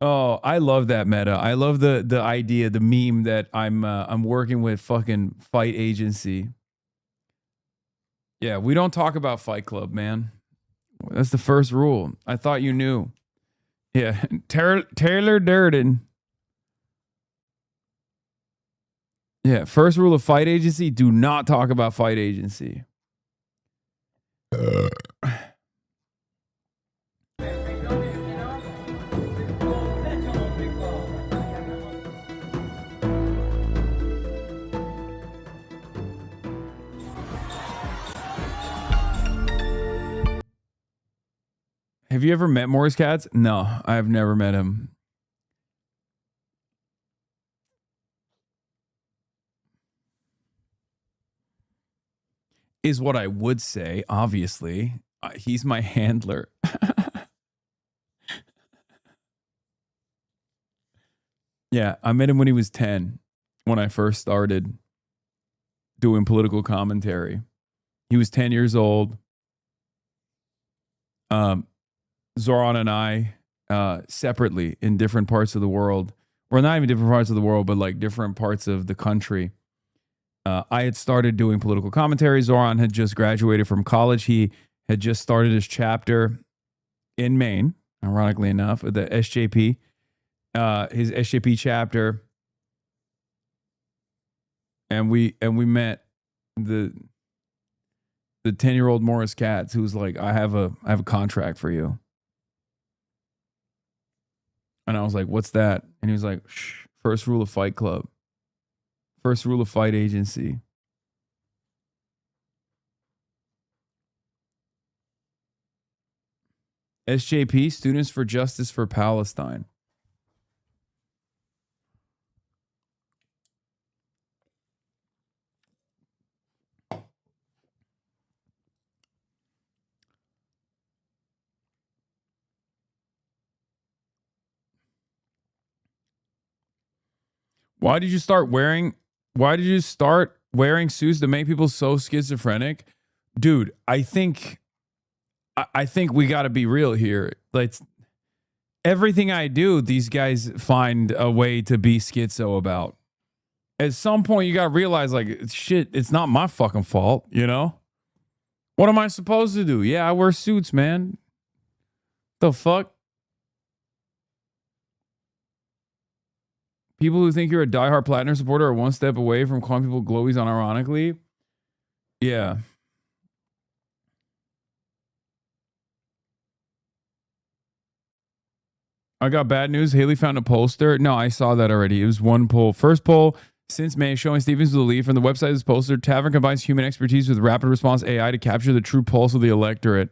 Oh, I love that meta. I love the idea, the meme that I'm working with fucking Fight Agency. Yeah, we don't talk about Fight Club, man. That's the first rule. I thought you knew. Yeah, Taylor Durden. Yeah, first rule of Fight Agency, do not talk about Fight Agency. Have you ever met Morris Katz? No, I've never met him. Is what I would say, obviously. He's my handler. Yeah, I met him when he was 10, when I first started doing political commentary. He was 10 years old. Zoran and I, separately in different parts of the world, or not even different parts of the world, but like different parts of the country. I had started doing political commentary. Zoran had just graduated from college. He had just started his chapter in Maine, ironically enough, the SJP, his SJP chapter. And we met the 10-year-old Morris Katz, who was like, I have a contract for you. And I was like, what's that? And he was like, shh, First rule of Fight Club. First rule of Fight Agency. SJP, Students for Justice for Palestine. Why did you start wearing suits that make people so schizophrenic? Dude, I think we got to be real here. Like, everything I do, these guys find a way to be schizo about. At some point, you got to realize, like, shit, it's not my fucking fault, you know? What am I supposed to do? Yeah, I wear suits, man. The fuck? People who think you're a diehard Platinum supporter are one step away from calling people glowies unironically. Yeah. I got bad news. Haley found a pollster. No, I saw that already. It was one poll. First poll since May showing Stevens the lead from the website of this pollster. Tavern combines human expertise with rapid response AI to capture the true pulse of the electorate.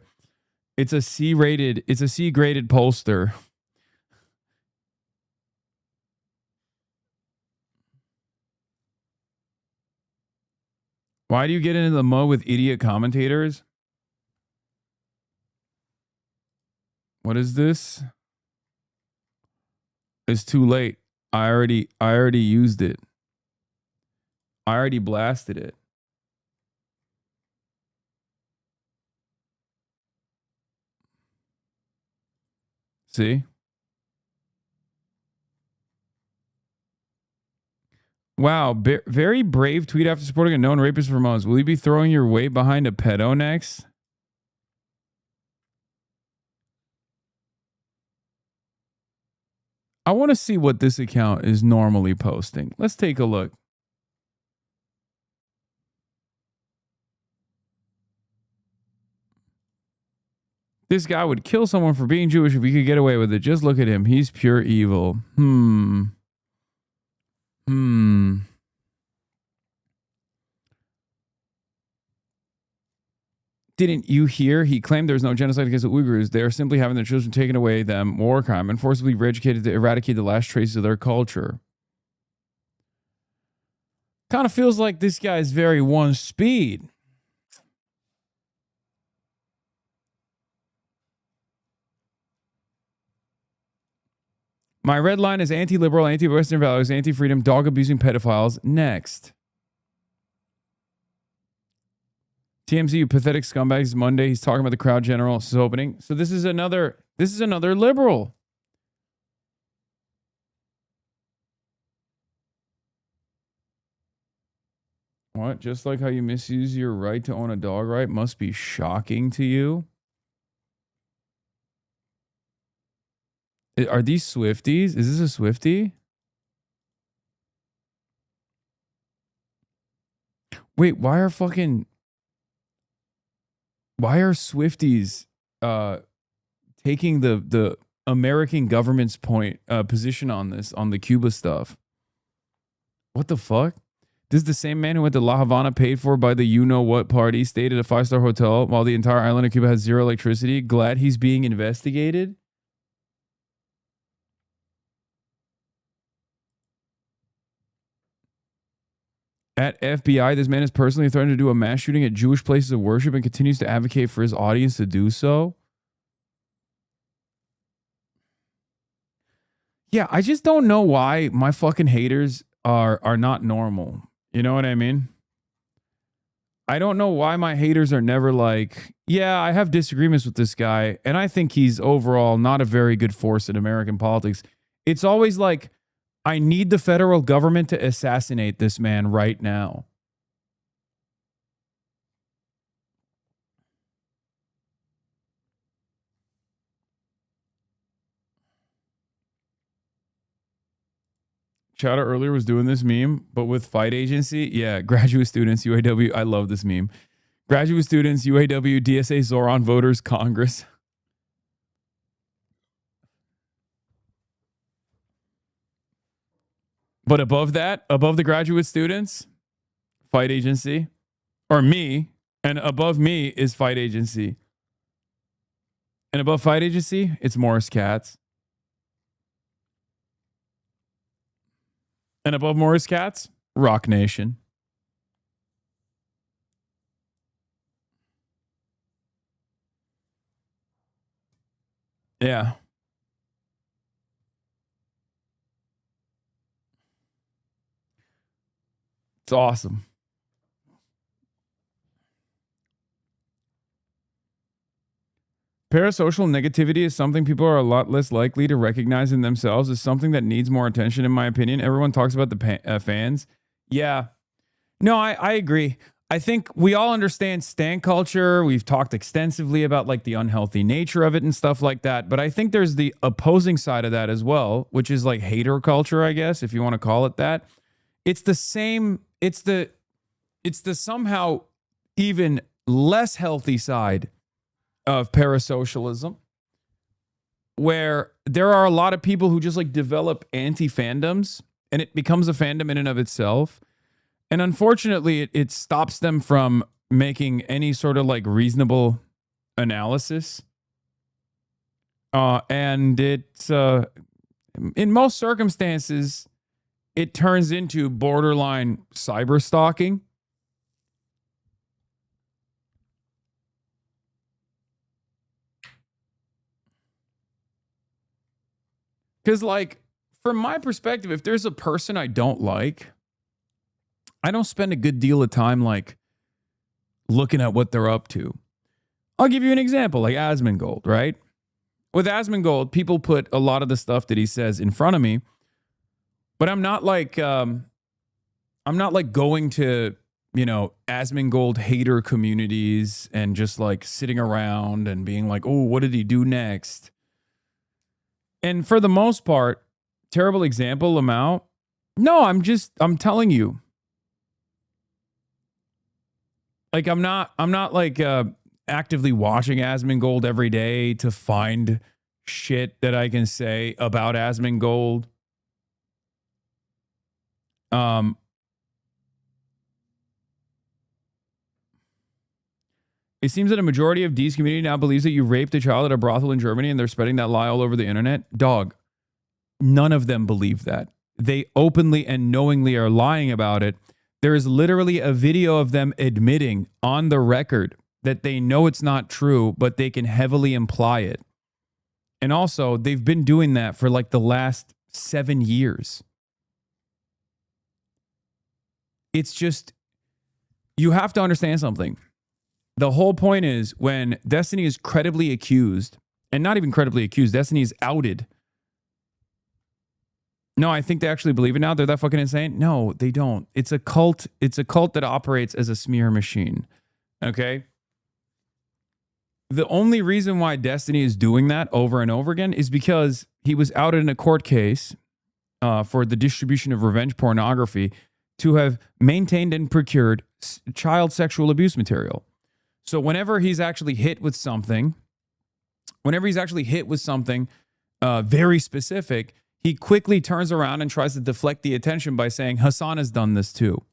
It's a C-graded pollster. Why do you get into the mud with idiot commentators? What is this? It's too late. I already used it. I already blasted it. See? Wow, very brave tweet after supporting a known rapist for months. Will you be throwing your weight behind a pedo next? I want to see what this account is normally posting. Let's take a look. This guy would kill someone for being Jewish if he could get away with it. Just look at him. He's pure evil. Didn't you hear? He claimed there's no genocide against the Uyghurs. They are simply having their children taken away them, war crime, and forcibly re-educated to eradicate the last traces of their culture. Kind of feels like this guy's very one speed. My red line is anti-liberal, anti-Western values, anti-freedom, dog-abusing pedophiles. Next. TMZ, you pathetic scumbags. Monday, he's talking about the crowd general opening. So this is another liberal. What? Just like how you misuse your right to own a dog, right? Must be shocking to you. Are these Swifties? Is this a Swiftie? Wait, why are Swifties taking the American government's position on this, on the Cuba stuff? What the fuck? This is the same man who went to La Havana paid for by the you-know-what party, stayed at a 5-star hotel while the entire island of Cuba has zero electricity. Glad he's being investigated? At FBI, this man is personally threatened to do a mass shooting at Jewish places of worship and continues to advocate for his audience to do so. Yeah, I just don't know why my fucking haters are not normal. You know what I mean? I don't know why my haters are never like, yeah, I have disagreements with this guy, and I think he's overall not a very good force in American politics. It's always like, I need the federal government to assassinate this man right now. Chowder earlier was doing this meme, but with Fight Agency. Yeah, graduate students, UAW. I love this meme. Graduate students, UAW, DSA, Zoran voters, Congress. But above that, above the graduate students, fight agency, or me, and above me is fight agency. And above fight agency, it's Morris Cats. And above Morris Cats, Rock Nation. Yeah. It's awesome. Parasocial negativity is something people are a lot less likely to recognize in themselves as something that needs more attention, in my opinion. Everyone talks about the fans. Yeah. No, I agree. I think we all understand stan culture. We've talked extensively about like the unhealthy nature of it and stuff like that. But I think there's the opposing side of that as well, which is like hater culture, I guess, if you want to call it that. It's the same. It's the somehow even less healthy side of parasocialism, where there are a lot of people who just like develop anti-fandoms and it becomes a fandom in and of itself. And unfortunately, it stops them from making any sort of like reasonable analysis. And it's in most circumstances, it turns into borderline cyber stalking. Because, like, from my perspective, if there's a person I don't like, I don't spend a good deal of time, like, looking at what they're up to. I'll give you an example, like Asmongold, right? With Asmongold, people put a lot of the stuff that he says in front of me, but I'm not like going to, you know, Asmongold hater communities and just like sitting around and being like, oh, what did he do next? And for the most part, terrible example, Lamau. No, I'm telling you. Like, I'm not like actively watching Asmongold every day to find shit that I can say about Asmongold. It seems that a majority of D's community now believes that you raped a child at a brothel in Germany and they're spreading that lie all over the internet. Dog, none of them believe that. They openly and knowingly are lying about it. There is literally a video of them admitting on the record that they know it's not true, but they can heavily imply it. And also, they've been doing that for like the last 7 years. It's just, you have to understand something. The whole point is when Destiny is credibly accused, and not even credibly accused, Destiny is outed. No, I think they actually believe it now. They're that fucking insane. No, they don't. It's a cult. It's a cult that operates as a smear machine. Okay? The only reason why Destiny is doing that over and over again is because he was outed in a court case for the distribution of revenge pornography to have maintained and procured child sexual abuse material. So whenever he's actually hit with something very specific, he quickly turns around and tries to deflect the attention by saying, Hasan has done this too.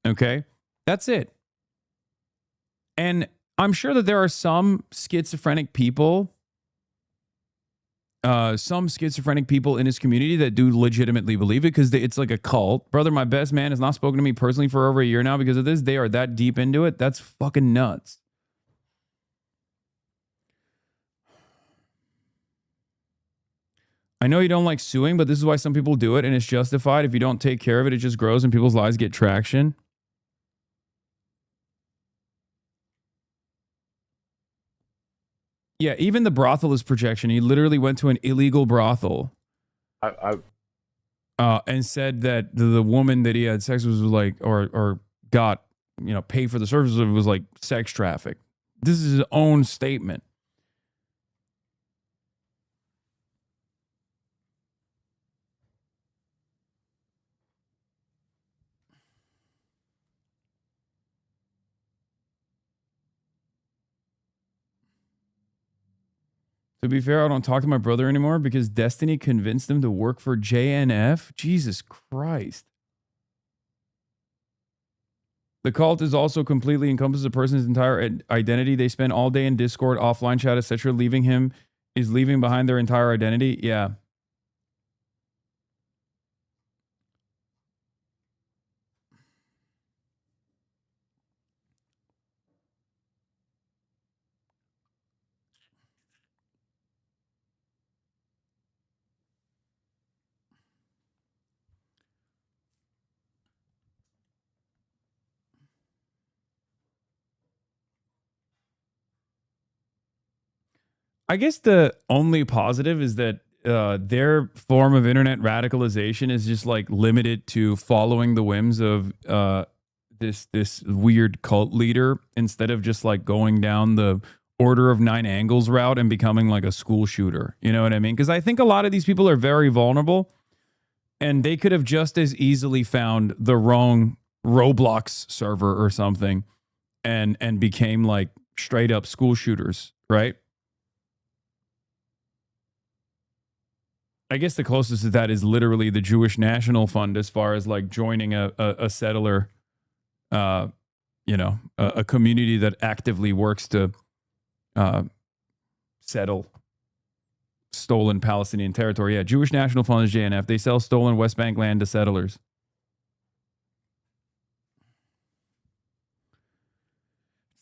Okay? That's it. And I'm sure that there are some schizophrenic people in his community that do legitimately believe it because it's like a cult. Brother, my best man has not spoken to me personally for over a year now because of this. They are that deep into it. That's fucking nuts. I know you don't like suing, but this is why some people do it, and it's justified. If you don't take care of it, it just grows and people's lives get traction. Yeah, even the brothel is projection. He literally went to an illegal brothel and said that the woman that he had sex with was like, or got, you know, paid for the services of was like sex traffic. This is his own statement. To be fair, I don't talk to my brother anymore because Destiny convinced him to work for JNF. Jesus Christ. The cult is also completely encompasses a person's entire identity. They spend all day in Discord, offline chat, etc. Leaving him is leaving behind their entire identity. Yeah. I guess the only positive is that their form of internet radicalization is just like limited to following the whims of this weird cult leader instead of just like going down the Order of 9 Angles route and becoming like a school shooter. You know what I mean? Because I think a lot of these people are very vulnerable and they could have just as easily found the wrong Roblox server or something and became like straight up school shooters, right? I guess the closest to that is literally the Jewish National Fund as far as like joining a settler, you know, a community that actively works to settle stolen Palestinian territory. Yeah, Jewish National Fund is JNF. They sell stolen West Bank land to settlers.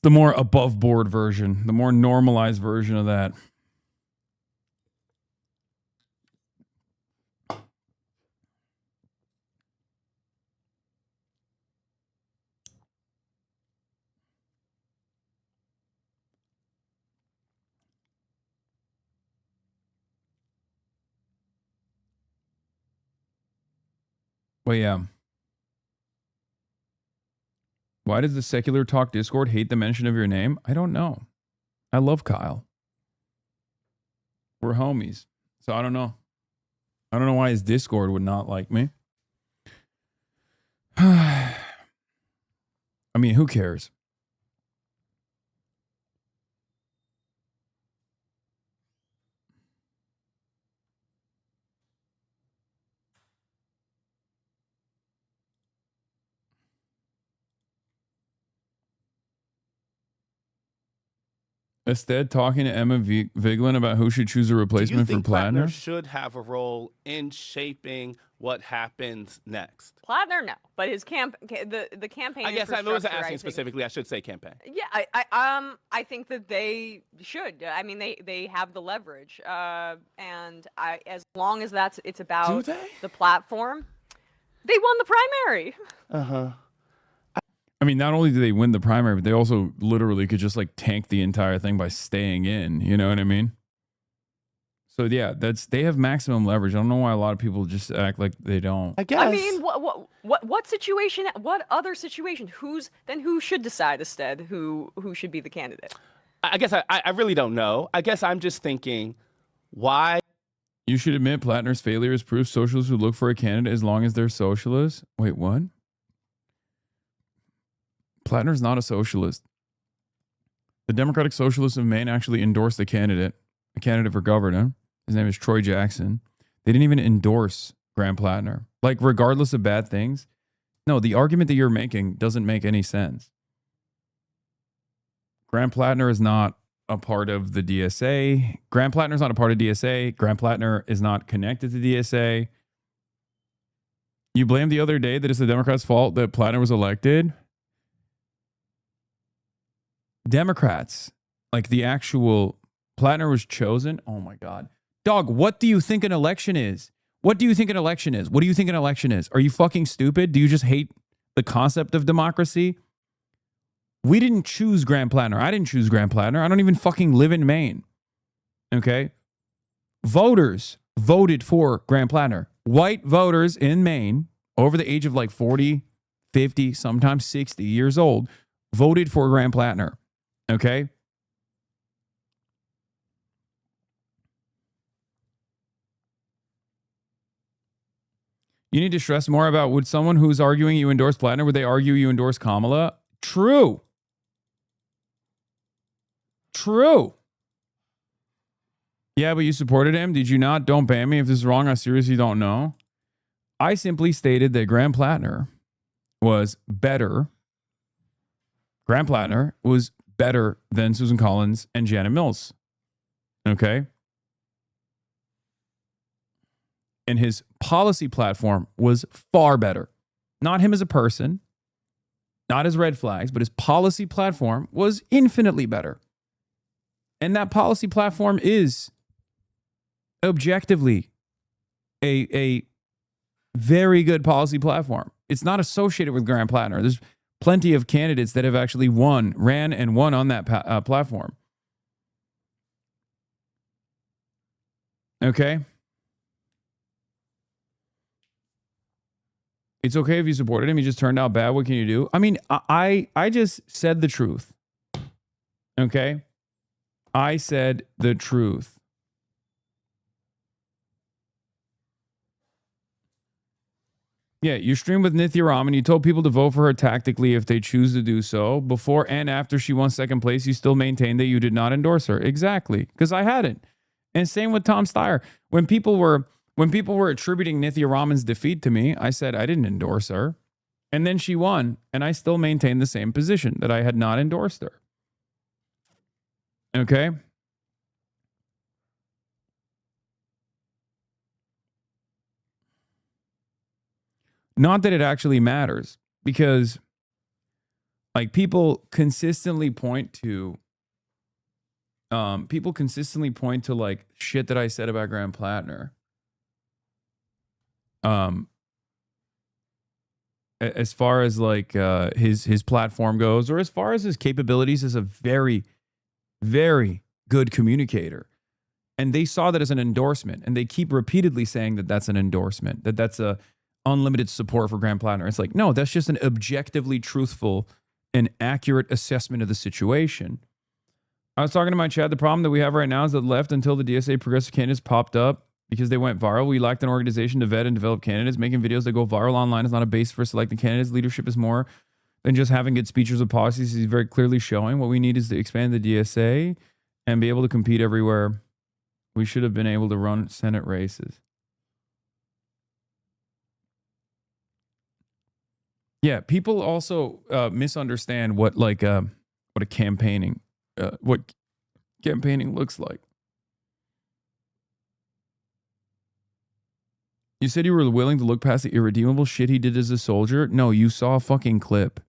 The more above board version, the more normalized version of that. Well, yeah. Why does the Secular Talk Discord hate the mention of your name? I don't know. I love Kyle. We're homies. So I don't know. I don't know why his Discord would not like me. I mean, who cares? Instead, talking to Emma Vigeland about who should choose a replacement for Platinner. Platinner should have a role in shaping what happens next. Platinner, no, but his the campaign. I guess I was infrastructure, asking specifically. I should say campaign. Yeah, I think that they should. I mean, they have the leverage, and as long as it's about the platform, they won the primary. I mean, not only do they win the primary, but they also literally could just like tank the entire thing by staying in. You know what I mean? So yeah, they have maximum leverage. I don't know why a lot of people just act like they don't. I guess. I mean, what situation? What other situation? Who should decide instead? Who should be the candidate? I guess I really don't know. I guess I'm just thinking, why? You should admit Plattner's failure is proof socialists would look for a candidate as long as they're socialists. Wait, what? Plattner's not a socialist. The Democratic Socialists of Maine actually endorsed a candidate for governor. His name is Troy Jackson. They didn't even endorse Graham Plattner. Like, regardless of bad things. No, the argument that you're making doesn't make any sense. Graham Plattner is not a part of the DSA. Graham Plattner is not a part of DSA. Graham Plattner is not connected to DSA. You blamed the other day that it's the Democrats' fault that Plattner was elected. Democrats, like the actual Plattner was chosen. Oh my God. Dog, what do you think an election is? What do you think an election is? What do you think an election is? Are you fucking stupid? Do you just hate the concept of democracy? We didn't choose Graham Plattner. I didn't choose Graham Plattner. I don't even fucking live in Maine. Okay? Voters voted for Graham Plattner. White voters in Maine over the age of like 40, 50, sometimes 60 years old voted for Graham Plattner. Okay? You need to stress more about, would someone who's arguing you endorse Plattner, would they argue you endorse Kamala? True. Yeah, but you supported him. Did you not? Don't ban me if this is wrong. I seriously don't know. I simply stated that Graham Plattner was better. Graham Plattner was better than Susan Collins and Janet Mills. Okay. And his policy platform was far better. Not him as a person, not his red flags, but his policy platform was infinitely better. And that policy platform is objectively a very good policy platform. It's not associated with Graham Plattner. There's plenty of candidates that have actually ran and won on that platform. Okay? It's okay if you supported him. He just turned out bad. What can you do? I mean, I just said the truth. Okay? I said the truth. Yeah, you streamed with Nithya Raman. You told people to vote for her tactically if they choose to do so. Before and after she won second place, you still maintained that you did not endorse her. Exactly, because I hadn't. And same with Tom Steyer. When people were attributing Nithya Raman's defeat to me, I said I didn't endorse her. And then she won, and I still maintained the same position that I had not endorsed her. Okay? Not that it actually matters, because like people consistently point to like shit that I said about Graham Plattner. As far as like his platform goes, or as far as his capabilities as a very, very good communicator. And they saw that as an endorsement, and they keep repeatedly saying that that's an endorsement, that that's a unlimited support for Graham Plattner. It's like, no, that's just an objectively truthful and accurate assessment of the situation. I was talking to my chat. The problem that we have right now is that left until the DSA progressive candidates popped up because they went viral. We lacked an organization to vet and develop candidates. Making videos that go viral online is not a base for selecting candidates. Leadership is more than just having good speeches with policies. He's very clearly showing what we need is to expand the DSA and be able to compete everywhere. We should have been able to run Senate races. Yeah, people also misunderstand what campaigning looks like. You said you were willing to look past the irredeemable shit he did as a soldier. No, you saw a fucking clip.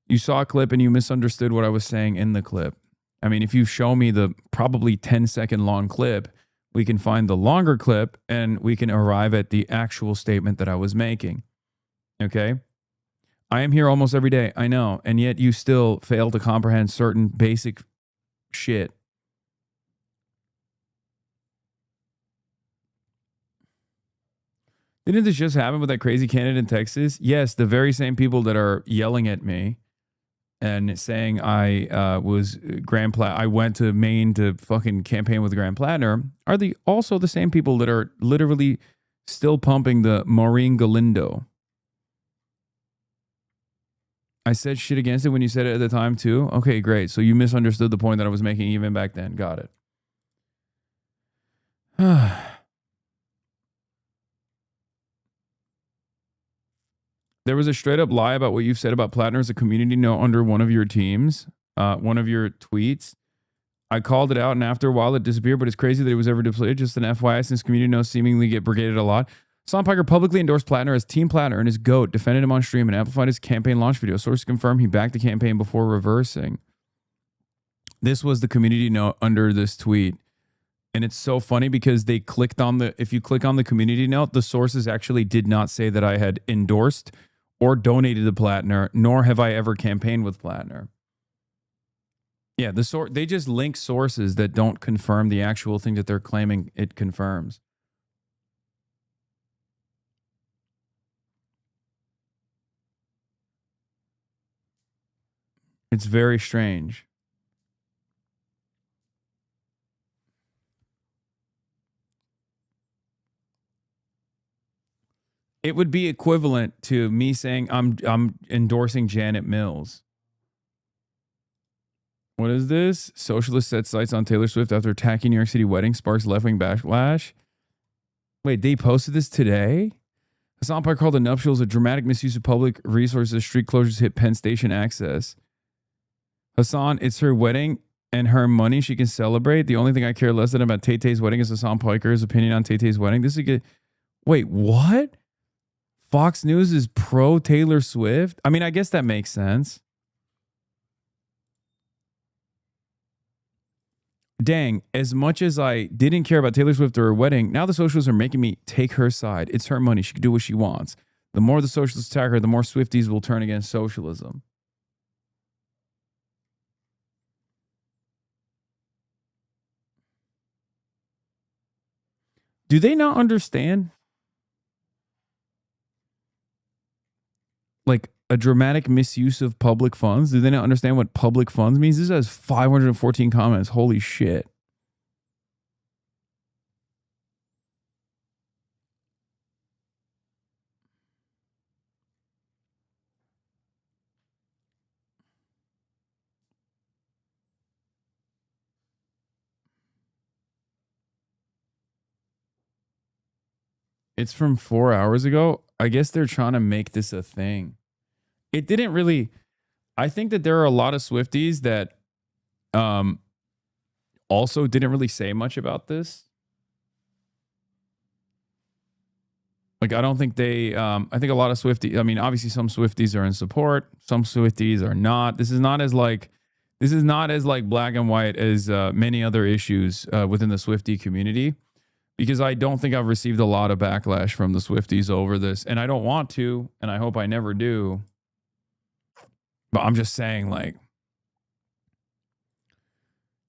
You saw a clip and you misunderstood what I was saying in the clip. I mean, if you show me the probably 10-second long clip, we can find the longer clip and we can arrive at the actual statement that I was making. Okay? I am here almost every day, I know, and yet you still fail to comprehend certain basic shit. Didn't this just happen with that crazy candidate in Texas? Yes, the very same people that are yelling at me and saying I went to Maine to fucking campaign with Graham Plattner are also the same people that are literally still pumping the Maureen Galindo. I said shit against it when you said it at the time too? Okay, great. So you misunderstood the point that I was making even back then. Got it. There was a straight up lie about what you've said about Plattner as a community note under one of your teams, one of your tweets. I called it out, and after a while it disappeared, but it's crazy that it was ever depleted. Just an FYI, since community notes seemingly get brigaded a lot. Hasan Piker publicly endorsed Plattner as Team Plattner and his GOAT, defended him on stream, and amplified his campaign launch video. Sources confirm he backed the campaign before reversing. This was the community note under this tweet. And it's so funny because they clicked on if you click on the community note, the sources actually did not say that I had endorsed or donated to Plattner, nor have I ever campaigned with Plattner. Yeah, they just link sources that don't confirm the actual thing that they're claiming it confirms. It's very strange. It would be equivalent to me saying I'm endorsing Janet Mills. What is this? Socialist set sights on Taylor Swift after attacking New York City wedding sparks left-wing backlash. Wait, they posted this today? Hasan Piker called the nuptials a dramatic misuse of public resources. Street closures hit Penn Station access. Hasan, it's her wedding and her money she can celebrate. The only thing I care less than about Tay-Tay's wedding is Hasan Piker's opinion on Tay-Tay's wedding. This is good. Wait, what? Fox News is pro Taylor Swift? I mean, I guess that makes sense. Dang, as much as I didn't care about Taylor Swift or her wedding, now the socialists are making me take her side. It's her money. She can do what she wants. The more the socialists attack her, the more Swifties will turn against socialism. Do they not understand? Like a dramatic misuse of public funds? Do they not understand what public funds means? This has 514 comments. Holy shit. It's from 4 hours ago. I guess they're trying to make this a thing. It didn't really. I think that there are a lot of Swifties that also didn't really say much about this. Like, I don't think they, I think a lot of Swifties, I mean, obviously some Swifties are in support. Some Swifties are not. This is not as black and white as many other issues within the Swiftie community. Because I don't think I've received a lot of backlash from the Swifties over this. And I don't want to, and I hope I never do. But I'm just saying, like,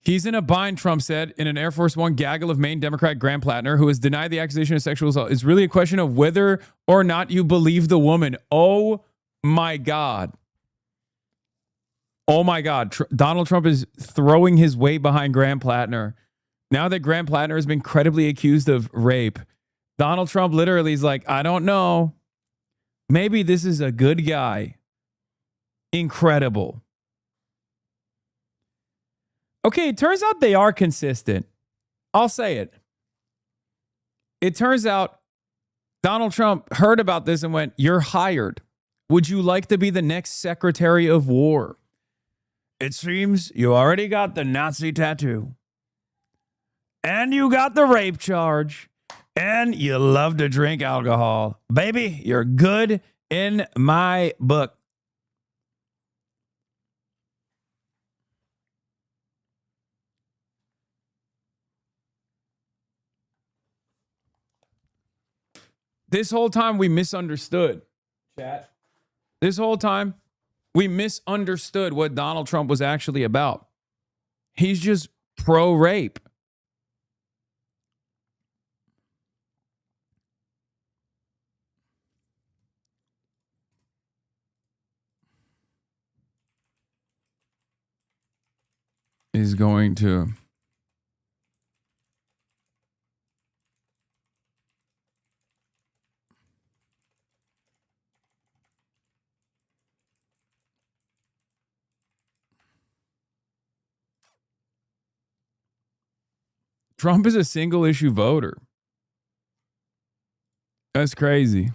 he's in a bind, Trump said, in an Air Force One gaggle of Maine Democrat Graham Plattner, who has denied the accusation of sexual assault. It's really a question of whether or not you believe the woman. Oh, my God. Oh, my God. Donald Trump is throwing his weight behind Graham Plattner. Now that Graham Plattner has been credibly accused of rape, Donald Trump literally is like, I don't know. Maybe this is a good guy. Incredible. Okay, it turns out they are consistent. I'll say it. It turns out Donald Trump heard about this and went, you're hired. Would you like to be the next Secretary of War? It seems you already got the Nazi tattoo. And you got the rape charge. And you love to drink alcohol. Baby, you're good in my book. This whole time we misunderstood, chat. This whole time we misunderstood what Donald Trump was actually about. He's just pro-rape. Is going to Trump is a single issue voter. That's crazy.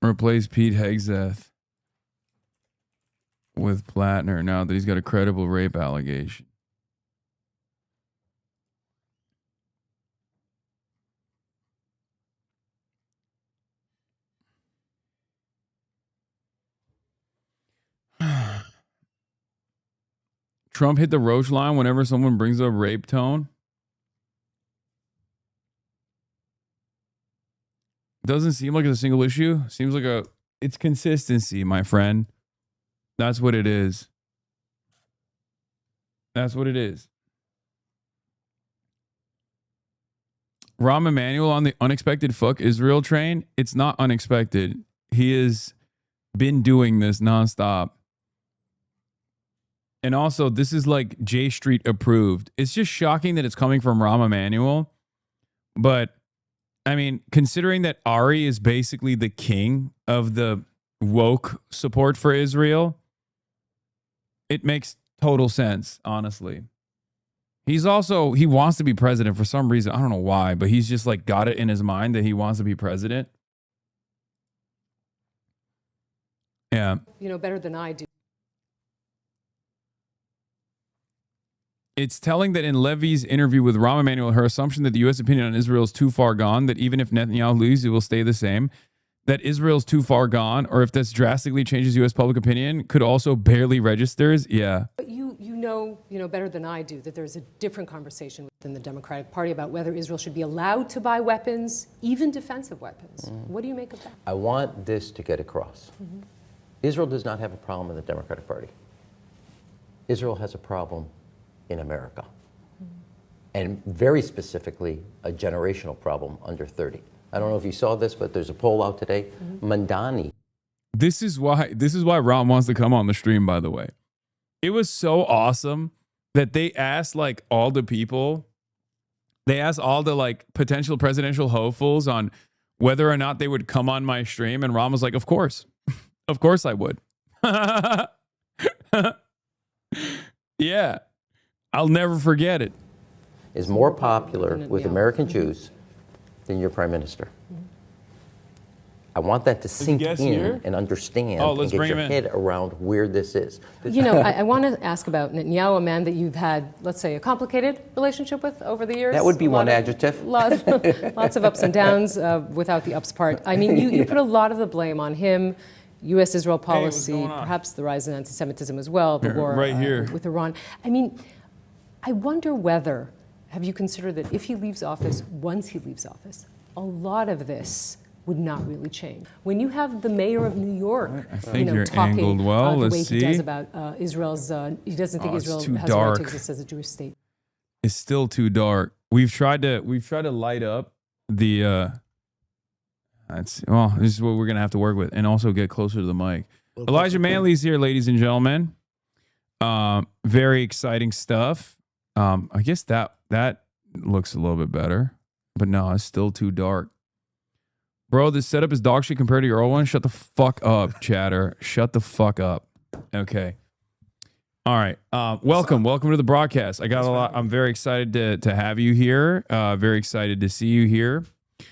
Replace Pete Hegseth with Plattner now that he's got a credible rape allegation. Trump hit the Roach line whenever someone brings up rape tone. Doesn't seem like it's a single issue. Seems like it's consistency, my friend. That's what it is. That's what it is. Rahm Emanuel on the unexpected fuck Israel train. It's not unexpected. He has been doing this nonstop. And also, this is like J Street approved. It's just shocking that it's coming from Rahm Emanuel. But I mean, considering that Ari is basically the king of the woke support for Israel, it makes total sense, honestly. He wants to be president for some reason. I don't know why, but he's just like got it in his mind that he wants to be president. Yeah. Better than I do. It's telling that in Levy's interview with Rahm Emanuel, her assumption that the U.S. opinion on Israel is too far gone, that even if Netanyahu leaves, it will stay the same, that Israel's too far gone, or if this drastically changes U.S. public opinion, could also barely registers. Yeah. But you know better than I do that there's a different conversation within the Democratic Party about whether Israel should be allowed to buy weapons, even defensive weapons. What do you make of that? I want this to get across. Israel does not have a problem in the Democratic Party. Israel has a problem in America. And very specifically, a generational problem under 30. I don't know if you saw this, but there's a poll out today. Mandani. This is why Rahm wants to come on the stream, by the way. It was so awesome that they asked like all the people, they asked all the like potential presidential hopefuls on whether or not they would come on my stream. And Rahm was like, of course. Of course I would. Yeah. I'll never forget it. Is more popular with American Jews than your prime minister. I want that to sink in and understand and get your head around where this is. I want to ask about Netanyahu, a man that you've had, let's say, a complicated relationship with over the years. That would be one adjective. Lots of ups and downs without the ups part. I mean, you put a lot of the blame on him, U.S.-Israel policy, perhaps the rise in anti-Semitism as well, the war with Iran. I mean, I wonder whether, have you considered that if he leaves office, once he leaves office, a lot of this would not really change. When you have the mayor of New York, talking the way he does about Israel's, he doesn't think Israel has a right to exist as a Jewish state. It's still too dark. We've tried to light up the. This is what we're gonna have to work with, and also get closer to the mic. Elijah Manley's here, ladies and gentlemen. Very exciting stuff. I guess that looks a little bit better, but no, it's still too dark. Bro, this setup is dog shit compared to your old one. Shut the fuck up, chatter. Shut the fuck up. Okay. All right. Welcome to the broadcast. I got a lot. I'm very excited to have you here. Very excited to see you here.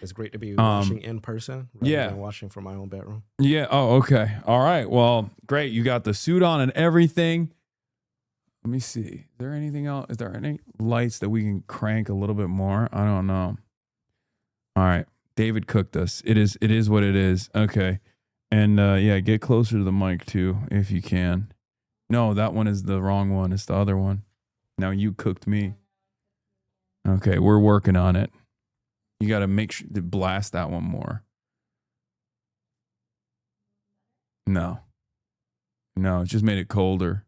It's great to be watching in person rather than watching from my own bedroom. Yeah. Oh, okay. All right. Well, great. You got the suit on and everything. Let me see. Is there anything else? Is there any lights that we can crank a little bit more? I don't know. All right. David cooked us. It is what it is. Okay. And get closer to the mic too, if you can. No, that one is the wrong one. It's the other one. Now you cooked me. Okay, we're working on it. You got to make sure to blast that one more. No, it just made it colder.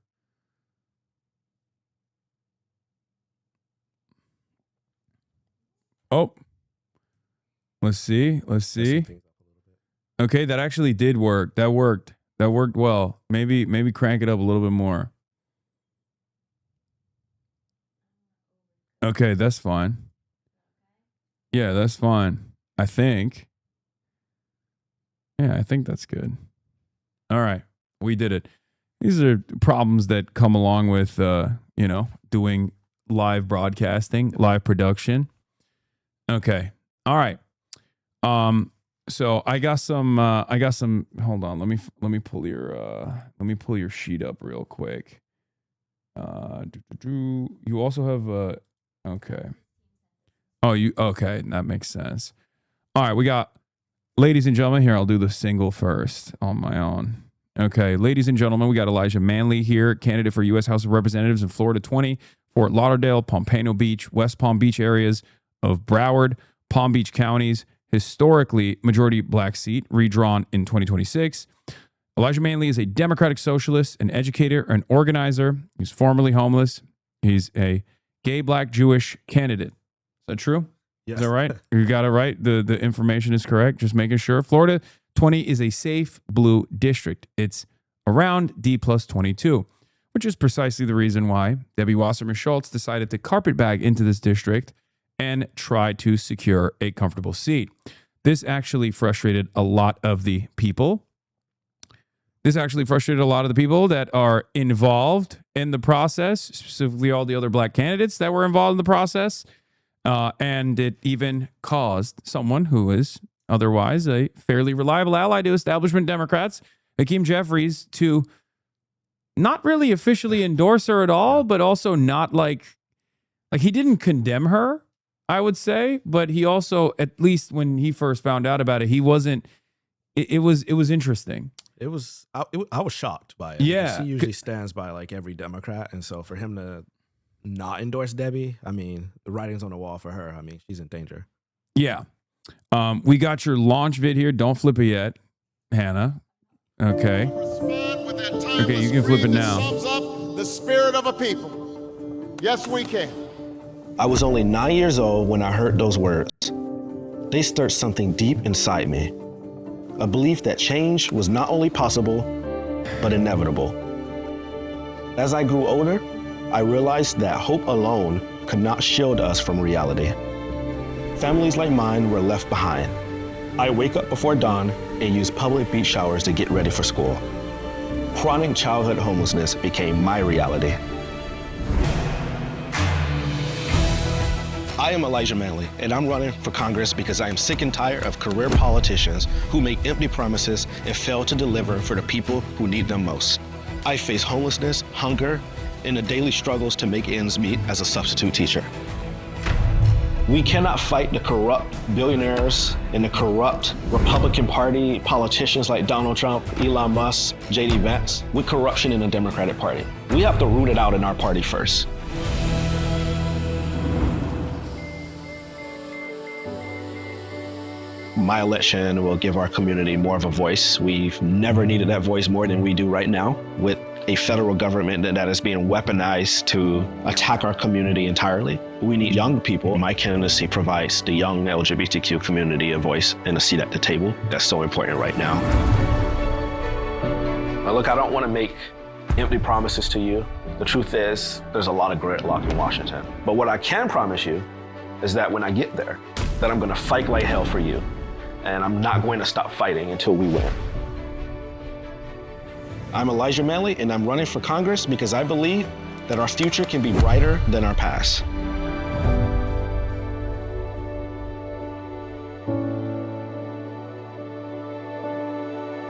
Oh. Let's see. Okay, that actually did work. That worked well. Maybe crank it up a little bit more. Okay, that's fine. Yeah, that's fine. I think. Yeah, I think that's good. All right, we did it. These are problems that come along with doing live broadcasting, live production. Okay. All right. So I got some, hold on. Let me pull your sheet up real quick. You also have, okay. Oh, okay. That makes sense. All right. We got, ladies and gentlemen, here, I'll do the single first on my own. Okay. Ladies and gentlemen, we got Elijah Manley here, candidate for U.S. House of Representatives in Florida 20, Fort Lauderdale, Pompano Beach, West Palm Beach areas of Broward, Palm Beach counties, historically majority black seat, redrawn in 2026. Elijah Manley is a Democratic socialist, an educator, an organizer. He's formerly homeless. He's a gay, black, Jewish candidate. Is that true? Yes. Is that right? You got it right? The information is correct. Just making sure. Florida 20 is a safe blue district. It's around D+22, which is precisely the reason why Debbie Wasserman Schultz decided to carpetbag into this district and try to secure a comfortable seat. This actually frustrated a lot of the people. This actually frustrated a lot of the people that are involved in the process, specifically all the other black candidates that were involved in the process. And it even caused someone who is otherwise a fairly reliable ally to establishment Democrats, Hakeem Jeffries, to not really officially endorse her at all, but also not like he didn't condemn her, I would say, but he also, at least when he first found out about it, he wasn't, it was interesting. I was shocked by it. Yeah. He usually stands by like every Democrat. And so for him to not endorse Debbie, I mean, the writing's on the wall for her. I mean, she's in danger. Yeah. We got your launch vid here. Don't flip it yet, Hannah. Okay. Okay, you can flip it now. Sums up the spirit of a people. Yes, we can. I was only 9 years old when I heard those words. They stirred something deep inside me. A belief that change was not only possible, but inevitable. As I grew older, I realized that hope alone could not shield us from reality. Families like mine were left behind. I wake up before dawn and use public beach showers to get ready for school. Chronic childhood homelessness became my reality. I am Elijah Manley, and I'm running for Congress because I am sick and tired of career politicians who make empty promises and fail to deliver for the people who need them most. I face homelessness, hunger, and the daily struggles to make ends meet as a substitute teacher. We cannot fight the corrupt billionaires and the corrupt Republican Party politicians like Donald Trump, Elon Musk, J.D. Vance with corruption in the Democratic Party. We have to root it out in our party first. My election will give our community more of a voice. We've never needed that voice more than we do right now, with a federal government that is being weaponized to attack our community entirely. We need young people. My candidacy provides the young LGBTQ community a voice and a seat at the table. That's so important right now. Now look, I don't want to make empty promises to you. The truth is, there's a lot of gridlock in Washington. But what I can promise you is that when I get there, that I'm going to fight like hell for you. And I'm not going to stop fighting until we win. I'm Elijah Manley, and I'm running for Congress because I believe that our future can be brighter than our past.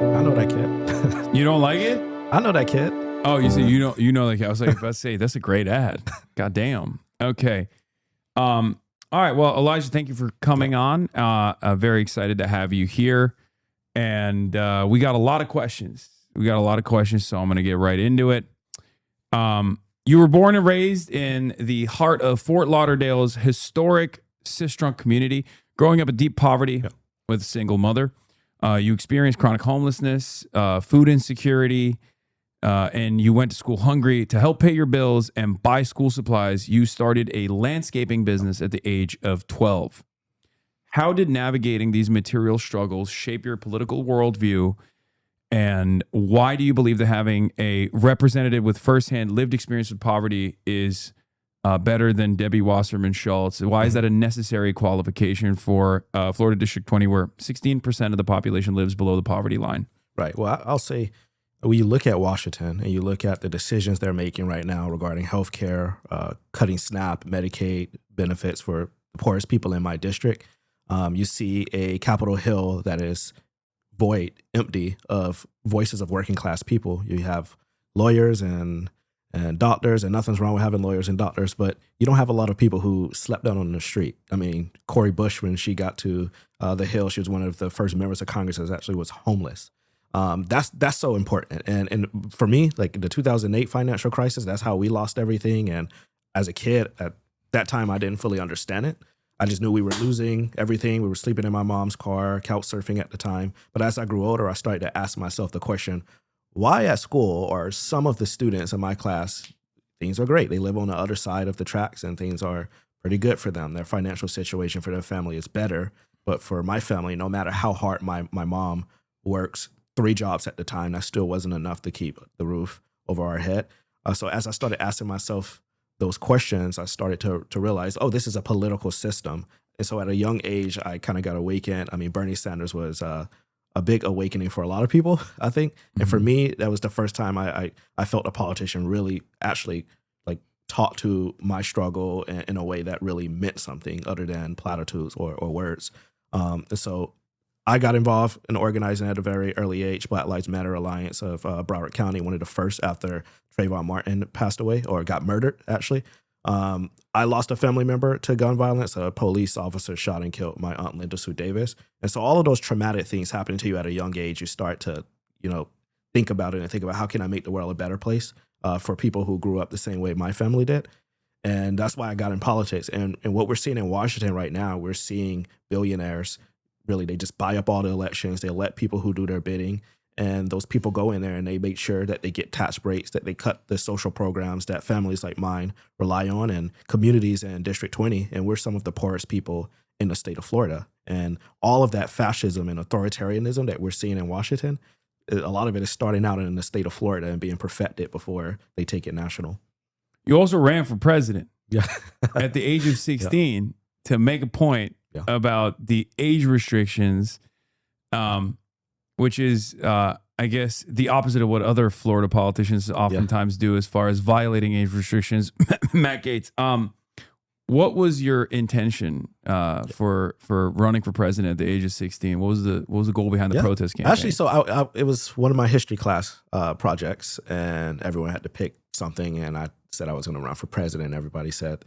I know that kid. You don't like it? I know that kid. Oh, you say you know that kid. I was like, let's say that's a great ad. God damn. Okay. All right. Well, Elijah, thank you for coming on. Very excited to have you here. And we got a lot of questions. So I'm going to get right into it. You were born and raised in the heart of Fort Lauderdale's historic Sistrunk community, growing up in deep poverty with a single mother. You experienced chronic homelessness, food insecurity, and you went to school hungry. To help pay your bills and buy school supplies, you started a landscaping business at the age of 12. How did navigating these material struggles shape your political worldview? And why do you believe that having a representative with firsthand lived experience with poverty is better than Debbie Wasserman Schultz? Why is that a necessary qualification for Florida District 20, where 16% of the population lives below the poverty line? Right. Well, I'll say, when you look at Washington and you look at the decisions they're making right now regarding healthcare, cutting SNAP, Medicaid benefits for the poorest people in my district, you see a Capitol Hill that is void, empty of voices of working class people. You have lawyers and doctors, and nothing's wrong with having lawyers and doctors, but you don't have a lot of people who slept down on the street. I mean, Cori Bush, when she got to the Hill, she was one of the first members of Congress that actually was homeless. That's so important. And for me, like the 2008 financial crisis, that's how we lost everything. And as a kid at that time, I didn't fully understand it. I just knew we were losing everything. We were sleeping in my mom's car, couch surfing at the time. But as I grew older, I started to ask myself the question, why at school are some of the students in my class, things are great. They live on the other side of the tracks and things are pretty good for them. Their financial situation for their family is better. But for my family, no matter how hard my mom works, 3 jobs at the time, that still wasn't enough to keep the roof over our head. So as I started asking myself those questions, I started to realize, oh, this is a political system. And so at a young age, I kind of got awakened. I mean, Bernie Sanders was a big awakening for a lot of people, I think. And for me, that was the first time I felt a politician really actually like talk to my struggle in a way that really meant something other than platitudes or words. And so I got involved in organizing at a very early age. Black Lives Matter Alliance of Broward County, one of the first after Trayvon Martin passed away or got murdered, actually. I lost a family member to gun violence. A police officer shot and killed my aunt Linda Sue Davis. And so all of those traumatic things happening to you at a young age, you start to, think about it and think about how can I make the world a better place for people who grew up the same way my family did. And that's why I got in politics. And what we're seeing in Washington right now, we're seeing billionaires, really, they just buy up all the elections. They let people who do their bidding. And those people go in there and they make sure that they get tax breaks, that they cut the social programs that families like mine rely on and communities in District 20. And we're some of the poorest people in the state of Florida. And all of that fascism and authoritarianism that we're seeing in Washington, a lot of it is starting out in the state of Florida and being perfected before they take it national. You also ran for president yeah. at the age of 16 to make a point about the age restrictions, which is, I guess, the opposite of what other Florida politicians oftentimes do as far as violating age restrictions. Matt Gaetz, what was your intention for running for president at the age of 16? What was the goal behind the protest campaign? Actually, so it was one of my history class projects, and everyone had to pick something, and I said I was going to run for president. Everybody said,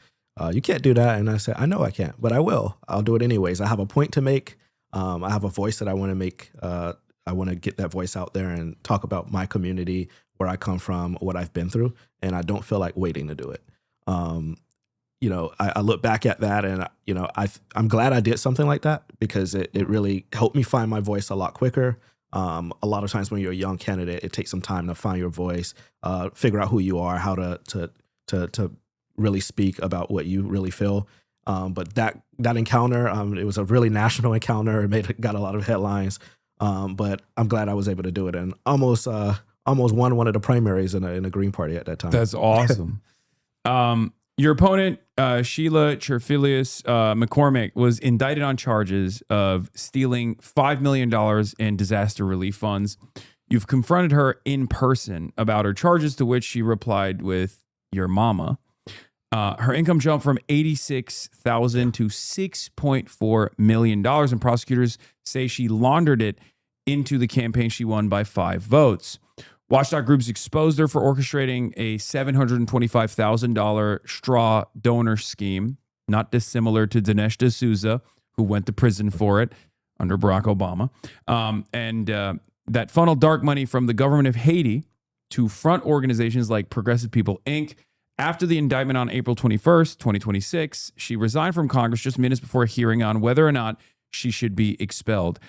you can't do that. And I said, I know I can't, but I will. I'll do it anyways. I have a point to make. I have a voice that I want to make. I want to get that voice out there and talk about my community, where I come from, what I've been through, and I don't feel like waiting to do it. I look back at that and, I'm glad I did something like that because it really helped me find my voice a lot quicker. A lot of times when you're a young candidate, it takes some time to find your voice, figure out who you are, how to really speak about what you really feel. But that encounter, it was a really national encounter. It got a lot of headlines. But I'm glad I was able to do it and almost won one of the primaries in the Green Party at that time. That's awesome. Your opponent, Sheila Cherfilius McCormick, was indicted on charges of stealing $5 million in disaster relief funds. You've confronted her in person about her charges, to which she replied with, "Your mama." Her income jumped from $86,000 to $6.4 million, and prosecutors say she laundered it into the campaign she won by 5 votes. Watchdog groups exposed her for orchestrating a $725,000 straw donor scheme, not dissimilar to Dinesh D'Souza, who went to prison for it under Barack Obama, that funneled dark money from the government of Haiti to front organizations like Progressive People, Inc. After the indictment on April 21st, 2026, she resigned from Congress just minutes before a hearing on whether or not she should be expelled.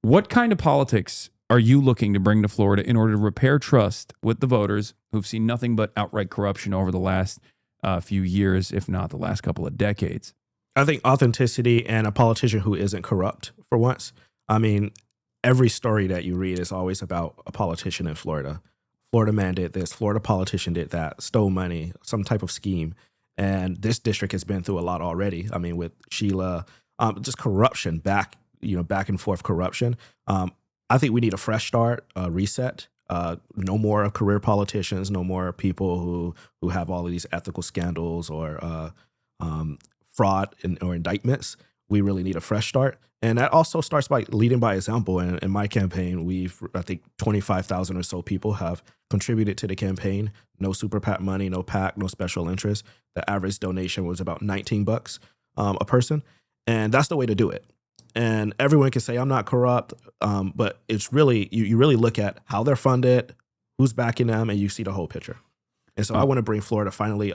What kind of politics are you looking to bring to Florida in order to repair trust with the voters who've seen nothing but outright corruption over the last few years, if not the last couple of decades? I think authenticity and a politician who isn't corrupt, for once. I mean, every story that you read is always about a politician in Florida. Florida man did this, Florida politician did that, stole money, some type of scheme. And this district has been through a lot already. I mean, with Sheila, just corruption, back and forth corruption. I think we need a fresh start, a reset. No more career politicians, no more people who have all of these ethical scandals or fraud or indictments. We really need a fresh start. And that also starts by leading by example. And in my campaign, I think 25,000 or so people have contributed to the campaign. No super PAC money, no PAC, no special interest. The average donation was about $19 a person. And that's the way to do it. And everyone can say, I'm not corrupt, but it's really, you really look at how they're funded, who's backing them, and you see the whole picture. And so I want to bring Florida finally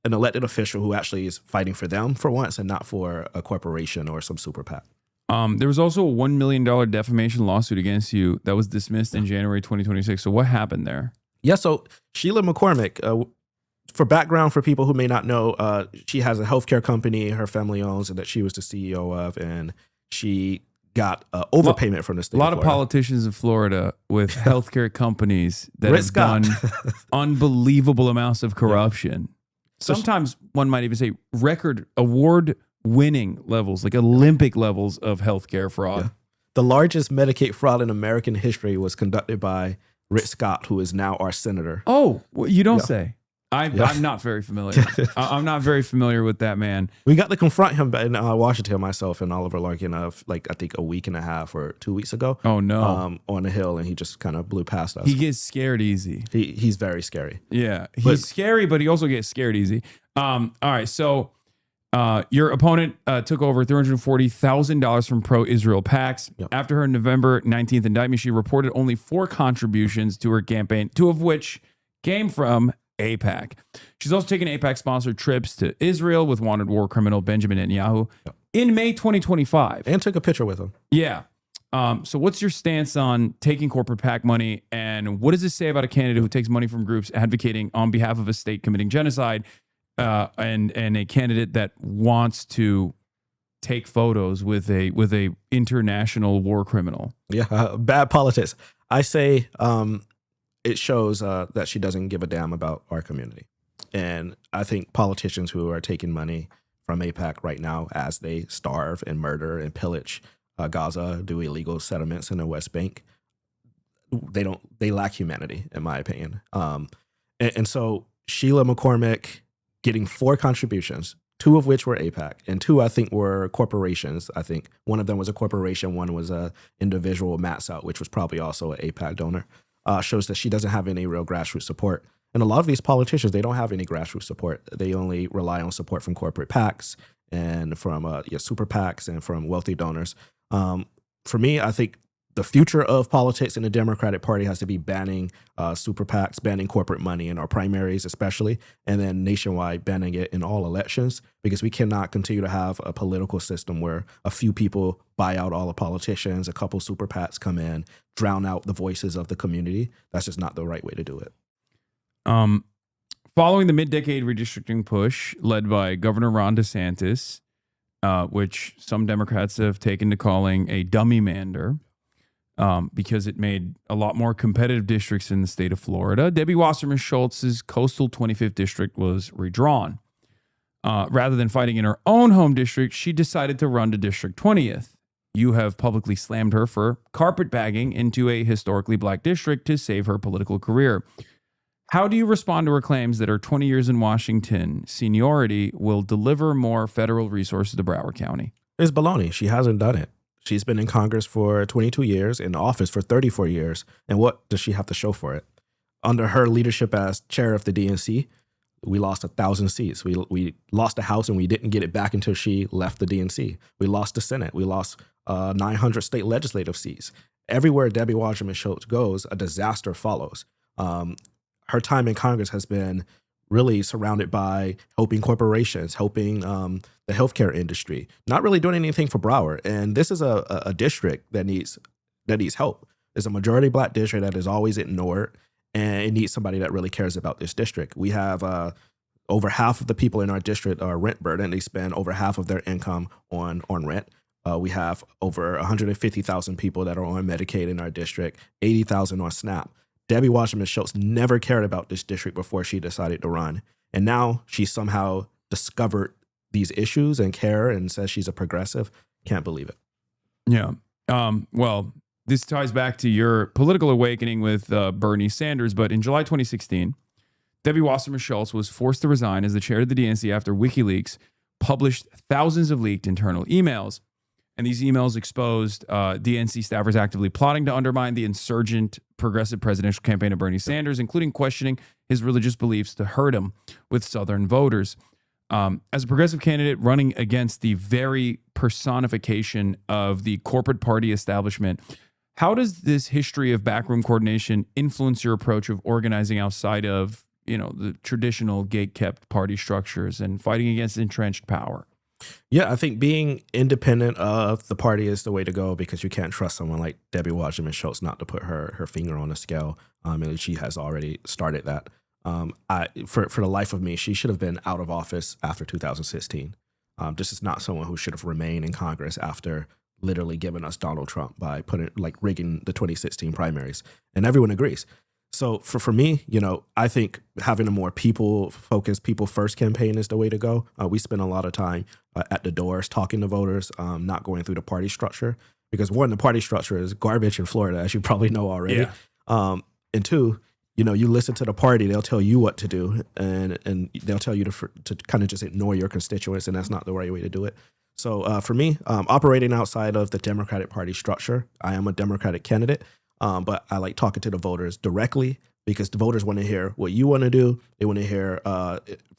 an elected official who actually is fighting for them for once and not for a corporation or some super PAC. There was also a $1 million defamation lawsuit against you that was dismissed in January 2026. So what happened there? Yeah, so Sheila McCormick, for background for people who may not know, she has a healthcare company her family owns and that she was the CEO of, and she got overpayment from the state. A lot of politicians in Florida with healthcare companies that have done unbelievable amounts of corruption. sometimes one might even say record award-winning levels, like Olympic levels of healthcare fraud. Yeah. The largest Medicaid fraud in American history was conducted by Rick Scott, who is now our senator. Oh, well, you don't say. I'm not very familiar. I'm not very familiar with that man. We got to confront him in Washington, myself and Oliver Larkin, I think a week and a half or 2 weeks ago. Oh, no. On the Hill, and he just kind of blew past us. He gets scared easy. He's very scary. Yeah, he's scary, but he also gets scared easy. All right, so your opponent took over $340,000 from pro-Israel PACs. Yep. After her November 19th indictment, she reported only 4 contributions to her campaign, 2 of which came from AIPAC. She's also taken AIPAC-sponsored trips to Israel with wanted war criminal Benjamin Netanyahu in May 2025. And took a picture with him. Yeah. So what's your stance on taking corporate PAC money, and what does this say about a candidate who takes money from groups advocating on behalf of a state committing genocide, and a candidate that wants to take photos with a international war criminal? Yeah, bad politics. I say it shows that she doesn't give a damn about our community. And I think politicians who are taking money from AIPAC right now as they starve and murder and pillage Gaza, do illegal settlements in the West Bank, they lack humanity, in my opinion. And so Sheila McCormick getting 4 contributions, 2 of which were AIPAC, and 2 I think were corporations. I think one of them was a corporation, one was a individual, Matsout, which was probably also an AIPAC donor. Shows that she doesn't have any real grassroots support. And a lot of these politicians, they don't have any grassroots support. They only rely on support from corporate PACs and from super PACs and from wealthy donors. For me, I think the future of politics in the Democratic Party has to be banning super PACs, banning corporate money in our primaries especially, and then nationwide banning it in all elections, because we cannot continue to have a political system where a few people buy out all the politicians, a couple super PACs come in, drown out the voices of the community. That's just not the right way to do it. Following the mid-decade redistricting push led by Governor Ron DeSantis, which some Democrats have taken to calling a dummy mander, because it made a lot more competitive districts in the state of Florida, Debbie Wasserman Schultz's coastal 25th district was redrawn. Rather than fighting in her own home district, she decided to run to District 20th. You have publicly slammed her for carpetbagging into a historically black district to save her political career. How do you respond to her claims that her 20 years in Washington seniority will deliver more federal resources to Broward County? It's baloney. She hasn't done it. She's been in Congress for 22 years, in office for 34 years. And what does she have to show for it? Under her leadership as chair of the DNC, we lost 1,000 seats. We lost the House and we didn't get it back until she left the DNC. We lost the Senate. We lost 900 state legislative seats. Everywhere Debbie Wasserman Schultz goes, a disaster follows. Her time in Congress has been really surrounded by helping corporations, helping the healthcare industry, not really doing anything for Broward. And this is a district that needs help. It's a majority black district that is always ignored, and it needs somebody that really cares about this district. We have over half of the people in our district are rent burdened. They spend over half of their income on rent. We have over 150,000 people that are on Medicaid in our district, 80,000 on SNAP. Debbie Wasserman Schultz never cared about this district before she decided to run. And now she somehow discovered these issues and care and says she's a progressive. Can't believe it. Yeah. Well, this ties back to your political awakening with Bernie Sanders. But in July 2016, Debbie Wasserman Schultz was forced to resign as the chair of the DNC after WikiLeaks published thousands of leaked internal emails. And these emails exposed DNC staffers actively plotting to undermine the insurgent progressive presidential campaign of Bernie Sanders, including questioning his religious beliefs to hurt him with Southern voters. As a progressive candidate running against the very personification of the corporate party establishment, how does this history of backroom coordination influence your approach of organizing outside of, the traditional gate-kept party structures and fighting against entrenched power? Yeah, I think being independent of the party is the way to go, because you can't trust someone like Debbie Wasserman Schultz not to put her finger on the scale. And she has already started that. For the life of me, she should have been out of office after 2016. This is not someone who should have remained in Congress after literally giving us Donald Trump by rigging the 2016 primaries. And everyone agrees. So for me, I think having a more people-focused, people-first campaign is the way to go. We spend a lot of time at the doors talking to voters, not going through the party structure. Because one, the party structure is garbage in Florida, as you probably know already. Yeah. And two, you listen to the party, they'll tell you what to do, and they'll tell you to kind of just ignore your constituents, and that's not the right way to do it. So for me, operating outside of the Democratic Party structure, I am a Democratic candidate. But I like talking to the voters directly because the voters want to hear what you want to do. They want to hear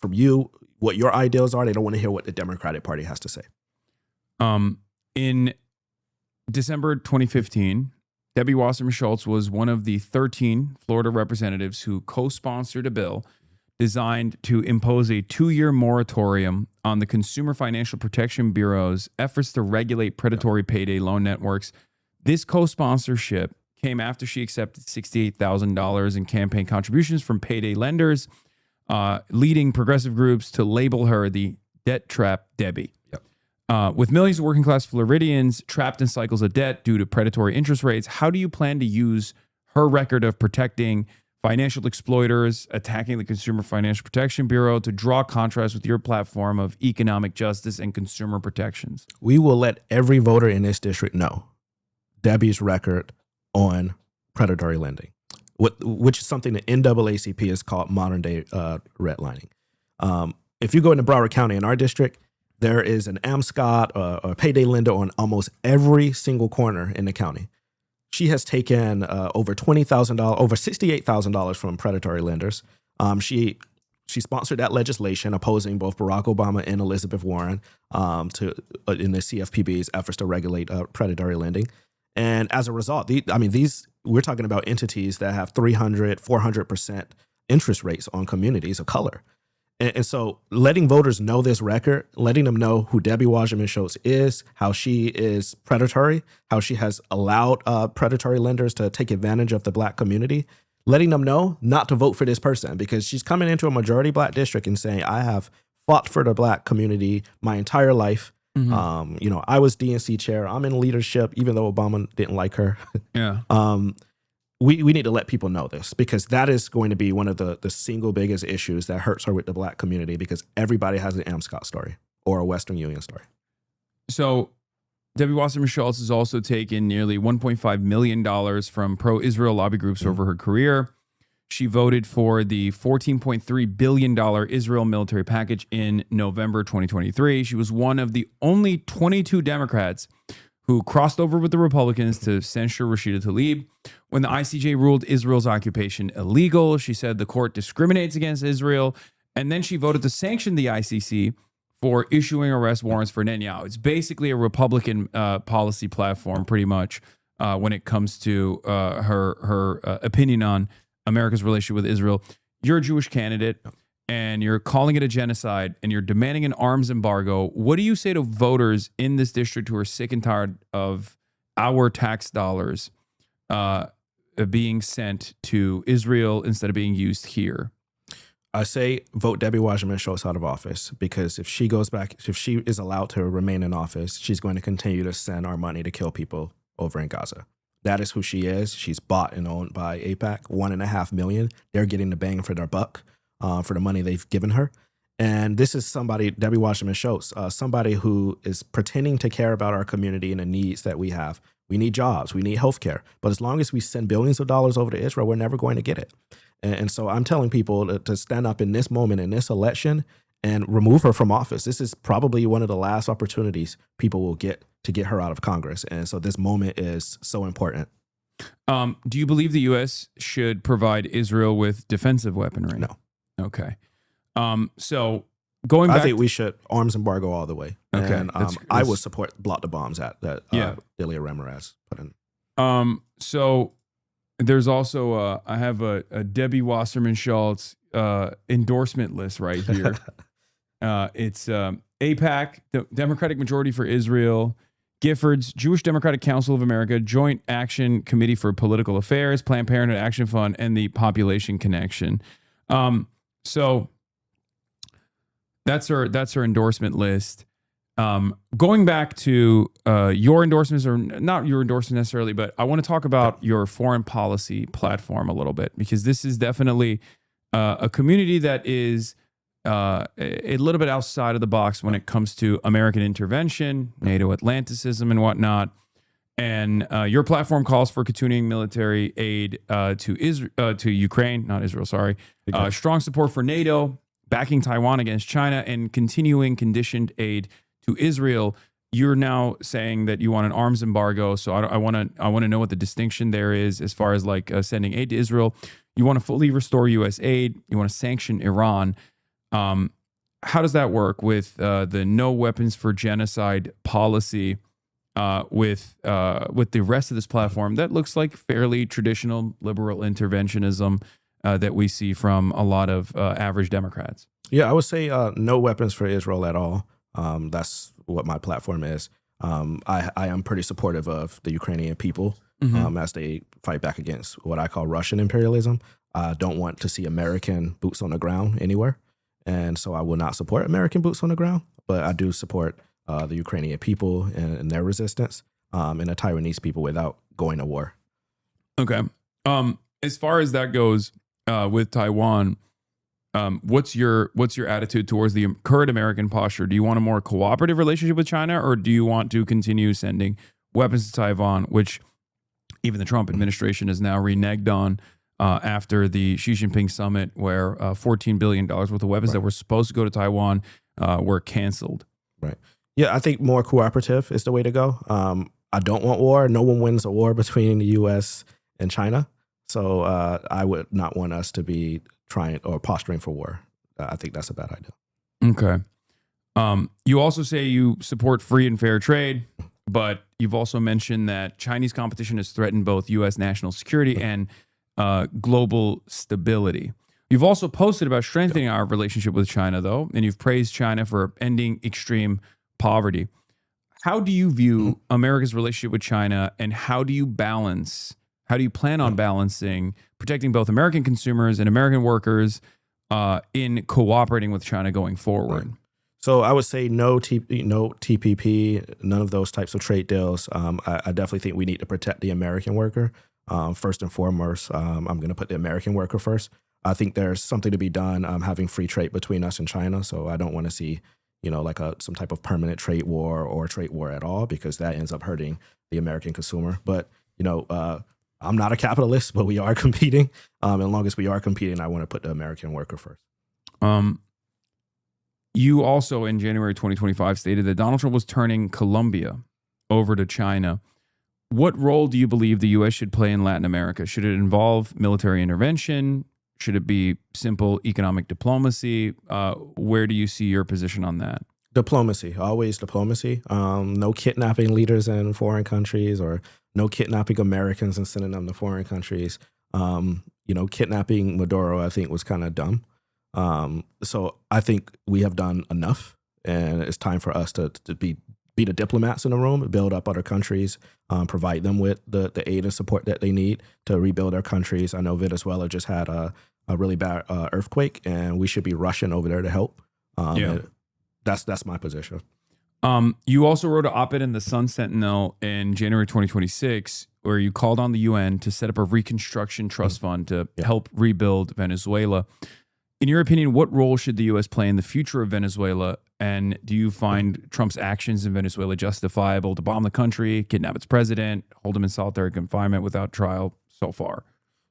from you what your ideals are. They don't want to hear what the Democratic Party has to say. In December 2015, Debbie Wasserman Schultz was one of the 13 Florida representatives who co-sponsored a bill designed to impose a 2-year moratorium on the Consumer Financial Protection Bureau's efforts to regulate predatory payday loan networks. This co-sponsorship came after she accepted $68,000 in campaign contributions from payday lenders, leading progressive groups to label her the debt trap Debbie. Yep. With millions of working class Floridians trapped in cycles of debt due to predatory interest rates, how do you plan to use her record of protecting financial exploiters, attacking the Consumer Financial Protection Bureau to draw contrast with your platform of economic justice and consumer protections? We will let every voter in this district know Debbie's record on predatory lending, which is something the NAACP has called modern day redlining. If you go into Broward County in our district, there is an AMSCOT or a payday lender on almost every single corner in the county. She has taken over $20,000, over $68,000 from predatory lenders. She sponsored that legislation opposing both Barack Obama and Elizabeth Warren in the CFPB's efforts to regulate predatory lending. And as a result, we're talking about entities that have 300, 400% interest rates on communities of color. And so letting voters know this record, letting them know who Debbie Wasserman Schultz is, how she is predatory, how she has allowed predatory lenders to take advantage of the Black community, letting them know not to vote for this person because she's coming into a majority Black district and saying, I have fought for the Black community my entire life. Mm-hmm. I was DNC chair. I'm in leadership, even though Obama didn't like her. Yeah. We need to let people know this because that is going to be one of the single biggest issues that hurts her with the Black community because everybody has an AMSCOT story or a Western Union story. So Debbie Wasserman Schultz has also taken nearly $1.5 million from pro-Israel lobby groups over her career. She voted for the $14.3 billion Israel military package in November 2023. She was one of the only 22 Democrats who crossed over with the Republicans to censure Rashida Tlaib. When the ICJ ruled Israel's occupation illegal, she said the court discriminates against Israel. And then she voted to sanction the ICC for issuing arrest warrants for Netanyahu. It's basically a Republican policy platform, pretty much, when it comes to her opinion on America's relationship with Israel. You're a Jewish candidate and you're calling it a genocide and you're demanding an arms embargo. What do you say to voters in this district who are sick and tired of our tax dollars being sent to Israel instead of being used here? I say vote Debbie Wasserman Schultz out of office because if she goes back, if she is allowed to remain in office, she's going to continue to send our money to kill people over in Gaza. That is who she is. She's bought and owned by AIPAC, $1.5 million. They're getting the bang for their buck for the money they've given her. And this is somebody, Debbie Wasserman Schultz, somebody who is pretending to care about our community and the needs that we have. We need jobs. We need healthcare. But as long as we send billions of dollars over to Israel, we're never going to get it. And so I'm telling people to stand up in this moment, in this election, and remove her from office. This is probably one of the last opportunities people will get to get her out of Congress. And so this moment is so important. Do you believe the U.S. should provide Israel with defensive weaponry? No. Okay. So going back... I think we should arms embargo all the way. Okay. And I would support block the bombs that Delia Ramirez put in. So there's also, I have a Debbie Wasserman Schultz endorsement list right here. It's AIPAC, the Democratic Majority for Israel, Giffords, Jewish Democratic Council of America, Joint Action Committee for Political Affairs, Planned Parenthood Action Fund, and the Population Connection. So that's her endorsement list. Going back to your endorsements, or not your endorsement necessarily, but I want to talk about your foreign policy platform a little bit, because this is definitely a community that is a little bit outside of the box when it comes to American intervention, NATO Atlanticism, and whatnot. And your platform calls for continuing military aid to Ukraine, not Israel, sorry. Strong support for NATO, backing Taiwan against China, and continuing conditioned aid to Israel. You're now saying that you want an arms embargo. So I want to know what the distinction there is as far as like sending aid to Israel. You want to fully restore U.S. aid. You want to sanction Iran. How does that work with the no weapons for genocide policy? With the rest of this platform that looks like fairly traditional liberal interventionism that we see from a lot of average Democrats. Yeah, I would say no weapons for Israel at all. That's what my platform is. I am pretty supportive of the Ukrainian people as they fight back against what I call Russian imperialism. I don't want to see American boots on the ground anywhere. And so I will not support American boots on the ground, but I do support the Ukrainian people and their resistance, and the Taiwanese people without going to war. Okay. As far as that goes with Taiwan, what's your attitude towards the current American posture? Do you want a more cooperative relationship with China, or do you want to continue sending weapons to Taiwan, which even the Trump administration is now reneged on after the Xi Jinping summit, where $14 billion worth of weapons that were supposed to go to Taiwan were canceled? Right. Yeah, I think more cooperative is the way to go. I don't want war. No one wins a war between the U.S. and China. So I would not want us to be trying or posturing for war. I think that's a bad idea. Okay. You also say you support free and fair trade, but you've also mentioned that Chinese competition has threatened both U.S. national security and global stability. You've also posted about strengthening our relationship with China, though, and you've praised China for ending extreme poverty. How do you view America's relationship with China, and how do you plan on balancing protecting both American consumers and American workers in cooperating with China going forward? Right. So I would say no TPP, none of those types of trade deals. I definitely think we need to protect the American worker. First and foremost, I'm going to put the American worker first. I think there's something to be done having free trade between us and China. So I don't want to see like some type of permanent trade war or trade war at all, because that ends up hurting the American consumer. But, I'm not a capitalist, but we are competing. As long as we are competing, I want to put the American worker first. You also, in January 2025, stated that Donald Trump was turning Colombia over to China. What role do you believe the U.S. should play in Latin America? Should it involve military intervention? Should it be simple economic diplomacy? Where do you see your position on that? Diplomacy, always diplomacy. No kidnapping leaders in foreign countries, or no kidnapping Americans and sending them to foreign countries. Kidnapping Maduro, I think, was kind of dumb. So I think we have done enough, and it's time for us to be the diplomats in the room, build up other countries, provide them with the aid and support that they need to rebuild their countries. I know Venezuela just had a really bad earthquake, and we should be rushing over there to help. That's my position. You also wrote an op-ed in the Sun Sentinel in January 2026, where you called on the UN to set up a reconstruction trust fund to help rebuild Venezuela. In your opinion, what role should the U.S. play in the future of Venezuela? And do you find Trump's actions in Venezuela justifiable to bomb the country, kidnap its president, hold him in solitary confinement without trial so far?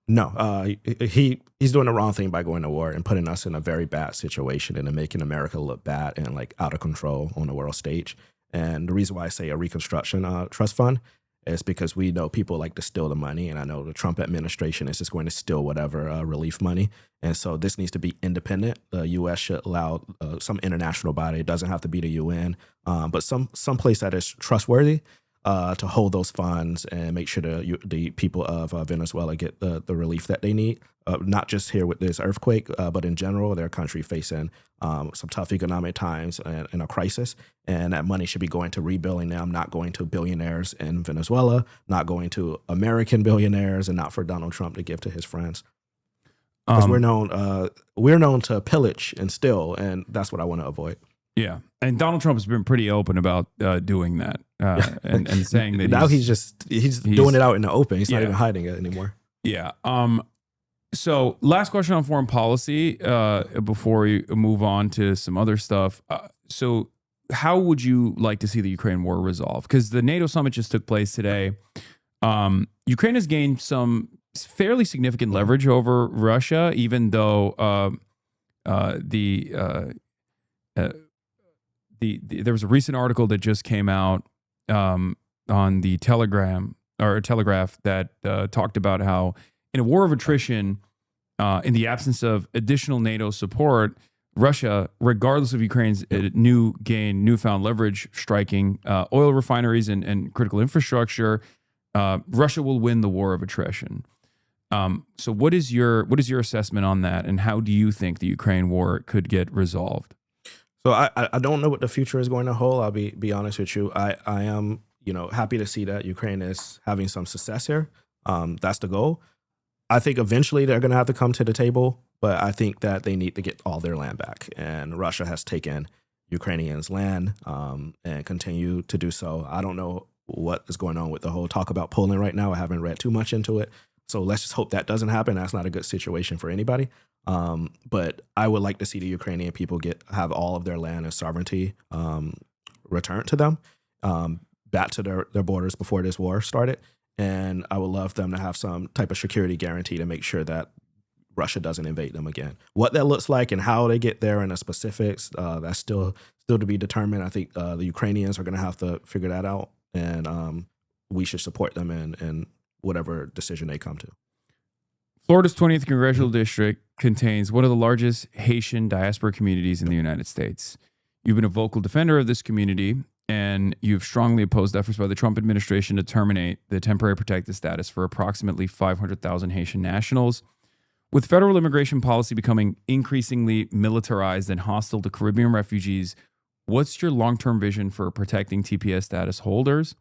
No, he's doing the wrong thing by going to war and putting us in a very bad situation and making America look bad and like out of control on the world stage. And the reason why I say a reconstruction trust fund is because we know people like to steal the money, and I know the Trump administration is just going to steal whatever relief money. And so this needs to be independent. The U.S. should allow some international body. It doesn't have to be the UN, but some place that is trustworthy to hold those funds and make sure the people of Venezuela get the relief that they need. Not just here with this earthquake, but in general, their country facing some tough economic times and a crisis. And that money should be going to rebuilding them, not going to billionaires in Venezuela, not going to American billionaires, and not for Donald Trump to give to his friends. Because we're known to pillage and steal, and that's what I want to avoid. Yeah, and Donald Trump has been pretty open about doing that and saying that now he's doing it out in the open. He's not even hiding it anymore. Yeah. So last question on foreign policy before we move on to some other stuff. So how would you like to see the Ukraine war resolved? Because the NATO summit just took place today. Ukraine has gained some fairly significant leverage over Russia, even though there was a recent article that just came out on the Telegraph that talked about how in a war of attrition, in the absence of additional NATO support, Russia, regardless of Ukraine's newfound leverage striking oil refineries and critical infrastructure, Russia will win the war of attrition. So what is your assessment on that, and how do you think the Ukraine war could get resolved? So I don't know what the future is going to hold. I'll be honest with you. I am happy to see that Ukraine is having some success here. That's the goal. I think eventually they're going to have to come to the table, but I think that they need to get all their land back. And Russia has taken Ukrainians' land and continue to do so. I don't know what is going on with the whole talk about Poland right now. I haven't read too much into it. So let's just hope that doesn't happen. That's not a good situation for anybody. But I would like to see the Ukrainian people have all of their land and sovereignty returned to them, back to their borders before this war started. And I would love them to have some type of security guarantee to make sure that Russia doesn't invade them again. What that looks like and how they get there and the specifics, that's still to be determined. I think the Ukrainians are going to have to figure that out, and we should support them in whatever decision they come to. Florida's 20th Congressional District contains one of the largest Haitian diaspora communities in the United States. You've been a vocal defender of this community, and you've strongly opposed efforts by the Trump administration to terminate the temporary protected status for approximately 500,000 Haitian nationals. With federal immigration policy becoming increasingly militarized and hostile to Caribbean refugees, what's your long-term vision for protecting TPS status holders?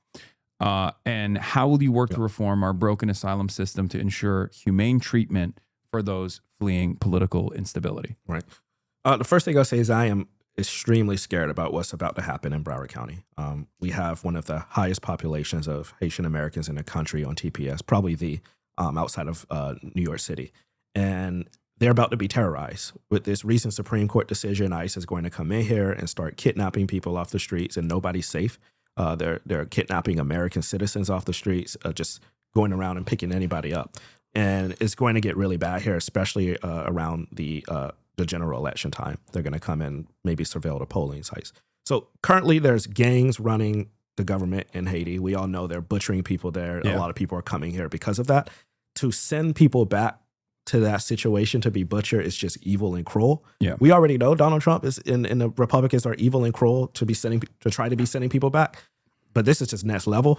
And how will you work to reform our broken asylum system to ensure humane treatment for those fleeing political instability? Right. The first thing I'll say is I am extremely scared about what's about to happen in Broward County. We have one of the highest populations of Haitian Americans in the country on TPS, probably the outside of New York City. And they're about to be terrorized. With this recent Supreme Court decision, ICE is going to come in here and start kidnapping people off the streets, and nobody's safe. They're kidnapping American citizens off the streets, just going around and picking anybody up. And it's going to get really bad here, especially around the general election time. They're going to come and maybe surveil the polling sites. So currently there's gangs running the government in Haiti. We all know they're butchering people there. Yeah. A lot of people are coming here because of that. To send people back to that situation to be butchered is just evil and cruel. Yeah. We already know Donald Trump is and the Republicans are evil and cruel to try to be sending people back. But this is just next level.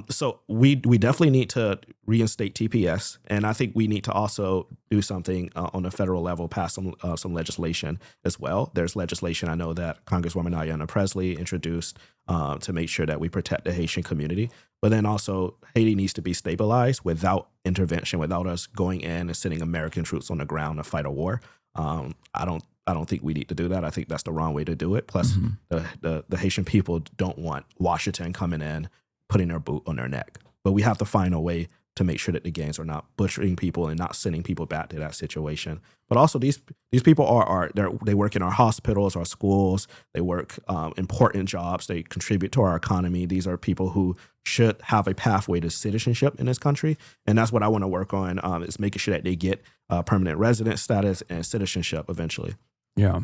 So we definitely need to reinstate TPS, and I think we need to also do something on the federal level, pass some legislation as well. There's legislation I know that Congresswoman Ayanna Pressley introduced to make sure that we protect the Haitian community. But then also Haiti needs to be stabilized without intervention, without us going in and sending American troops on the ground to fight a war. I don't think we need to do that. I think that's the wrong way to do it. Plus, the Haitian people don't want Washington coming in, putting their boot on their neck. But we have to find a way to make sure that the gangs are not butchering people and not sending people back to that situation. But also, these people they work in our hospitals, our schools. They work important jobs. They contribute to our economy. These are people who should have a pathway to citizenship in this country, and that's what I want to work on. Is making sure that they get permanent resident status and citizenship eventually. Yeah.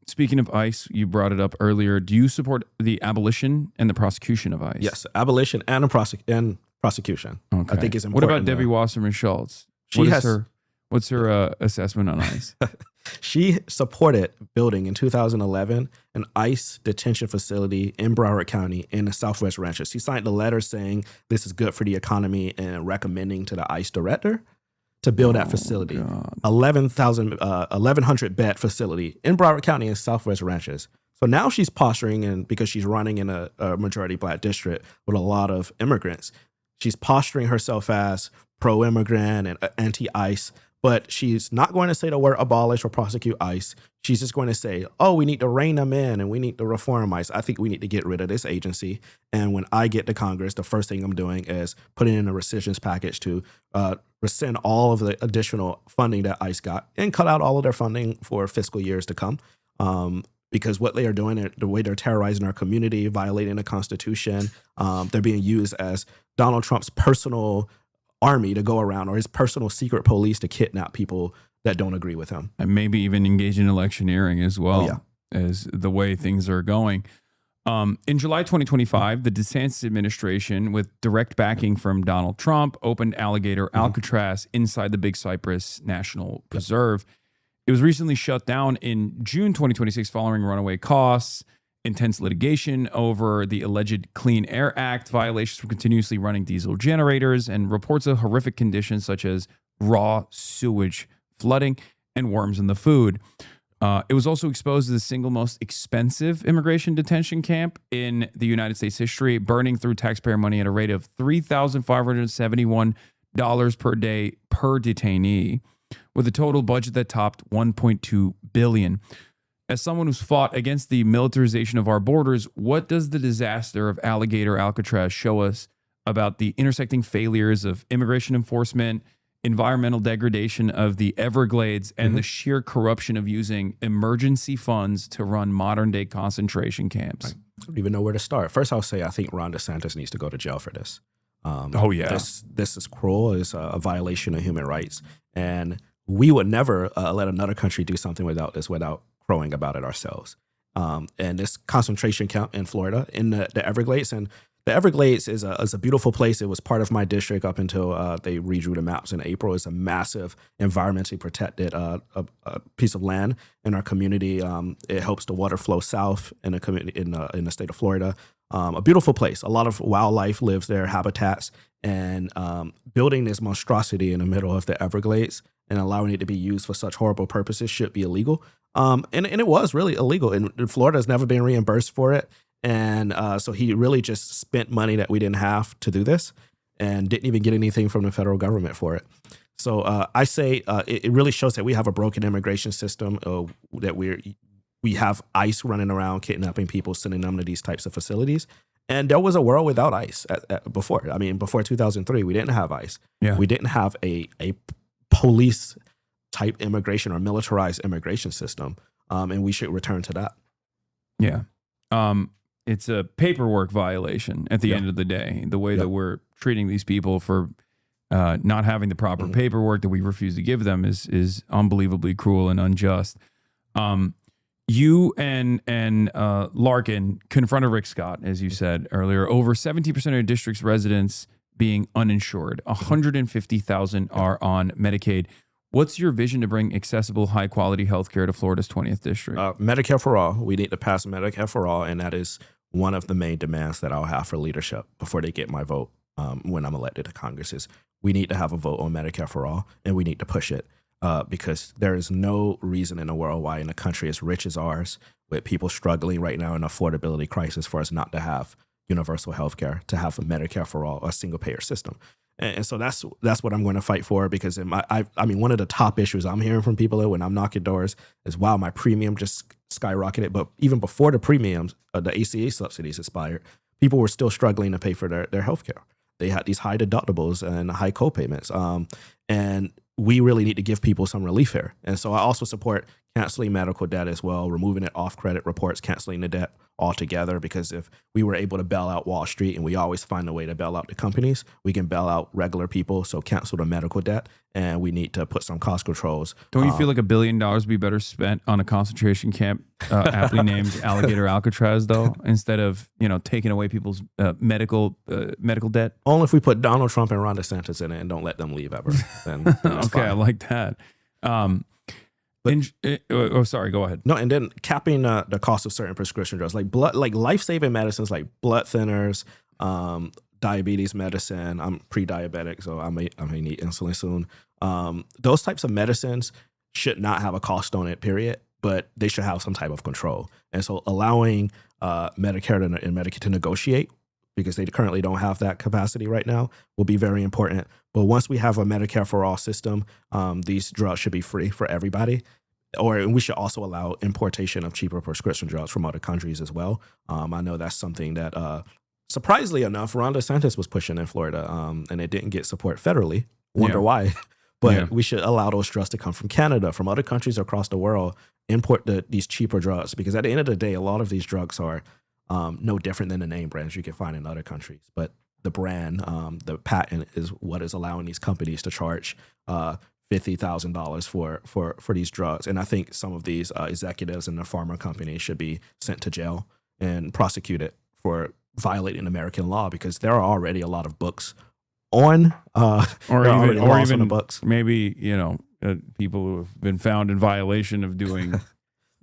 Speaking of ICE, you brought it up earlier. Do you support the abolition and the prosecution of ICE? Yes, abolition and prosecution. Okay. I think it's important. What about Debbie Wasserman Schultz? What's her assessment on ICE? She supported building in 2011 an ICE detention facility in Broward County in the Southwest Ranches. She signed a letter saying this is good for the economy and recommending to the ICE director to build that facility. 1,100 bed facility in Broward County in Southwest Ranches. So now she's posturing, and because she's running in a majority black district with a lot of immigrants, she's posturing herself as pro-immigrant and anti-ICE. But she's not going to say the word abolish or prosecute ICE. She's just going to say, oh, we need to rein them in and we need to reform ICE. I think we need to get rid of this agency. And when I get to Congress, the first thing I'm doing is putting in a rescissions package to rescind all of the additional funding that ICE got and cut out all of their funding for fiscal years to come. Because what they are doing, the way they're terrorizing our community, violating the Constitution, they're being used as Donald Trump's personal army to go around, or his personal secret police to kidnap people that don't agree with him. And maybe even engage in electioneering as well, as the way things are going. In July 2025, the DeSantis administration, with direct backing from Donald Trump, opened alligator Alcatraz inside the Big Cypress National Preserve. It was recently shut down in June 2026 following runaway costs, intense litigation over the alleged Clean Air Act, violations for continuously running diesel generators, and reports of horrific conditions such as raw sewage, flooding, and worms in the food. It was also exposed as the single most expensive immigration detention camp in the United States history, burning through taxpayer money at a rate of $3,571 per day per detainee, with a total budget that topped $1.2 billion. As someone who's fought against the militarization of our borders, what does the disaster of alligator Alcatraz show us about the intersecting failures of immigration enforcement, environmental degradation of the Everglades, and the sheer corruption of using emergency funds to run modern-day concentration camps? I don't even know where to start. First, I'll say I think Ron DeSantis needs to go to jail for this. This is cruel. It's a violation of human rights. And we would never let another country do something without crowing about it ourselves. And this concentration camp in Florida, in the Everglades, and the Everglades is a beautiful place. It was part of my district up until they redrew the maps in April. It's a massive environmentally protected a piece of land in our community. It helps the water flow south in the community in the state of Florida. A beautiful place. A lot of wildlife lives there, habitats, and building this monstrosity in the middle of the Everglades and allowing it to be used for such horrible purposes should be illegal. And it was really illegal. And Florida has never been reimbursed for it. And so he really just spent money that we didn't have to do this and didn't even get anything from the federal government for it. So I say it really shows that we have a broken immigration system, that we have ICE running around kidnapping people, sending them to these types of facilities. And there was a world without ICE before. I mean, before 2003, we didn't have ICE. Yeah. We didn't have a police type immigration or militarized immigration system. And we should return to that. Yeah. It's a paperwork violation at the end of the day. The way that we're treating these people for not having the proper paperwork that we refuse to give them is unbelievably cruel and unjust. You and Larkin confronted Rick Scott, as you said earlier. Over 70% of your district's residents being uninsured. 150,000 are on Medicaid. What's your vision to bring accessible, high-quality health care to Florida's 20th district? Medicare for all. We need to pass Medicare for all, and that is one of the main demands that I'll have for leadership before they get my vote when I'm elected to Congress. Is we need to have a vote on Medicare for all, and we need to push it because there is no reason in the world why in a country as rich as ours, with people struggling right now in an affordability crisis, for us not to have universal health care, to have a Medicare for all, a single-payer system. And so that's what I'm going to fight for, because I mean, one of the top issues I'm hearing from people when I'm knocking doors is, wow, my premium just skyrocketed. But even before the premiums, the ACA subsidies expired, people were still struggling to pay for their health care. They had these high deductibles and high co-payments. And we really need to give people some relief here. And so I also support canceling medical debt as well, removing it off credit reports, canceling the debt altogether, because if we were able to bail out Wall Street, and we always find a way to bail out the companies, we can bail out regular people. So cancel the medical debt, and we need to put some cost controls. Don't you feel like $1 billion would be better spent on a concentration camp aptly named Alligator Alcatraz, though, instead of taking away people's medical debt? Only if we put Donald Trump and Ron DeSantis in it and don't let them leave ever. Then okay, fine. I like that. Sorry, go ahead. No, and then capping the cost of certain prescription drugs, like life-saving medicines, like blood thinners, diabetes medicine. I'm pre-diabetic, so I may need insulin soon. Those types of medicines should not have a cost on it, period, but they should have some type of control. And so allowing Medicare and Medicaid to negotiate because they currently don't have that capacity right now, will be very important. But once we have a Medicare for all system, these drugs should be free for everybody. Or we should also allow importation of cheaper prescription drugs from other countries as well. I know that's something that, surprisingly enough, Ron DeSantis was pushing in Florida, and it didn't get support federally. Wonder why. But we should allow those drugs to come from Canada, from other countries across the world, import these cheaper drugs. Because at the end of the day, a lot of these drugs are no different than the name brands you can find in other countries. But the brand, the patent is what is allowing these companies to charge $50,000 for these drugs. And I think some of these executives in the pharma companies should be sent to jail and prosecuted for violating American law, because there are already a lot of books on or even books. Maybe, people who have been found in violation of doing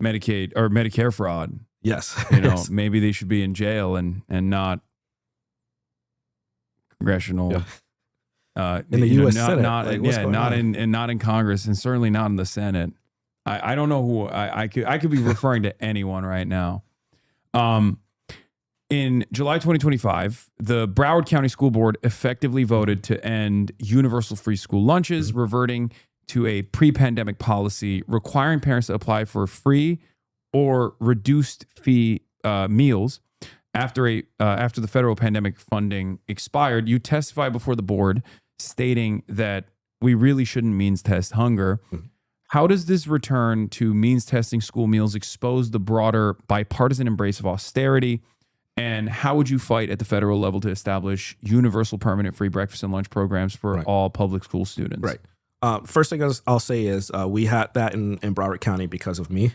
Medicaid or Medicare fraud. Yes. Maybe they should be in jail and not congressional. In the U.S. Senate, not in Congress, and certainly not in the Senate. I don't know who I could be referring to anyone right now. In July 2025, the Broward County School Board effectively voted to end universal free school lunches, reverting to a pre-pandemic policy requiring parents to apply for free or reduced fee meals after the federal pandemic funding expired. You testified before the board stating that we really shouldn't means test hunger. How does this return to means testing school meals expose the broader bipartisan embrace of austerity? And how would you fight at the federal level to establish universal permanent free breakfast and lunch programs for all public school students? Right. First thing I'll say is we had that in Broward County because of me.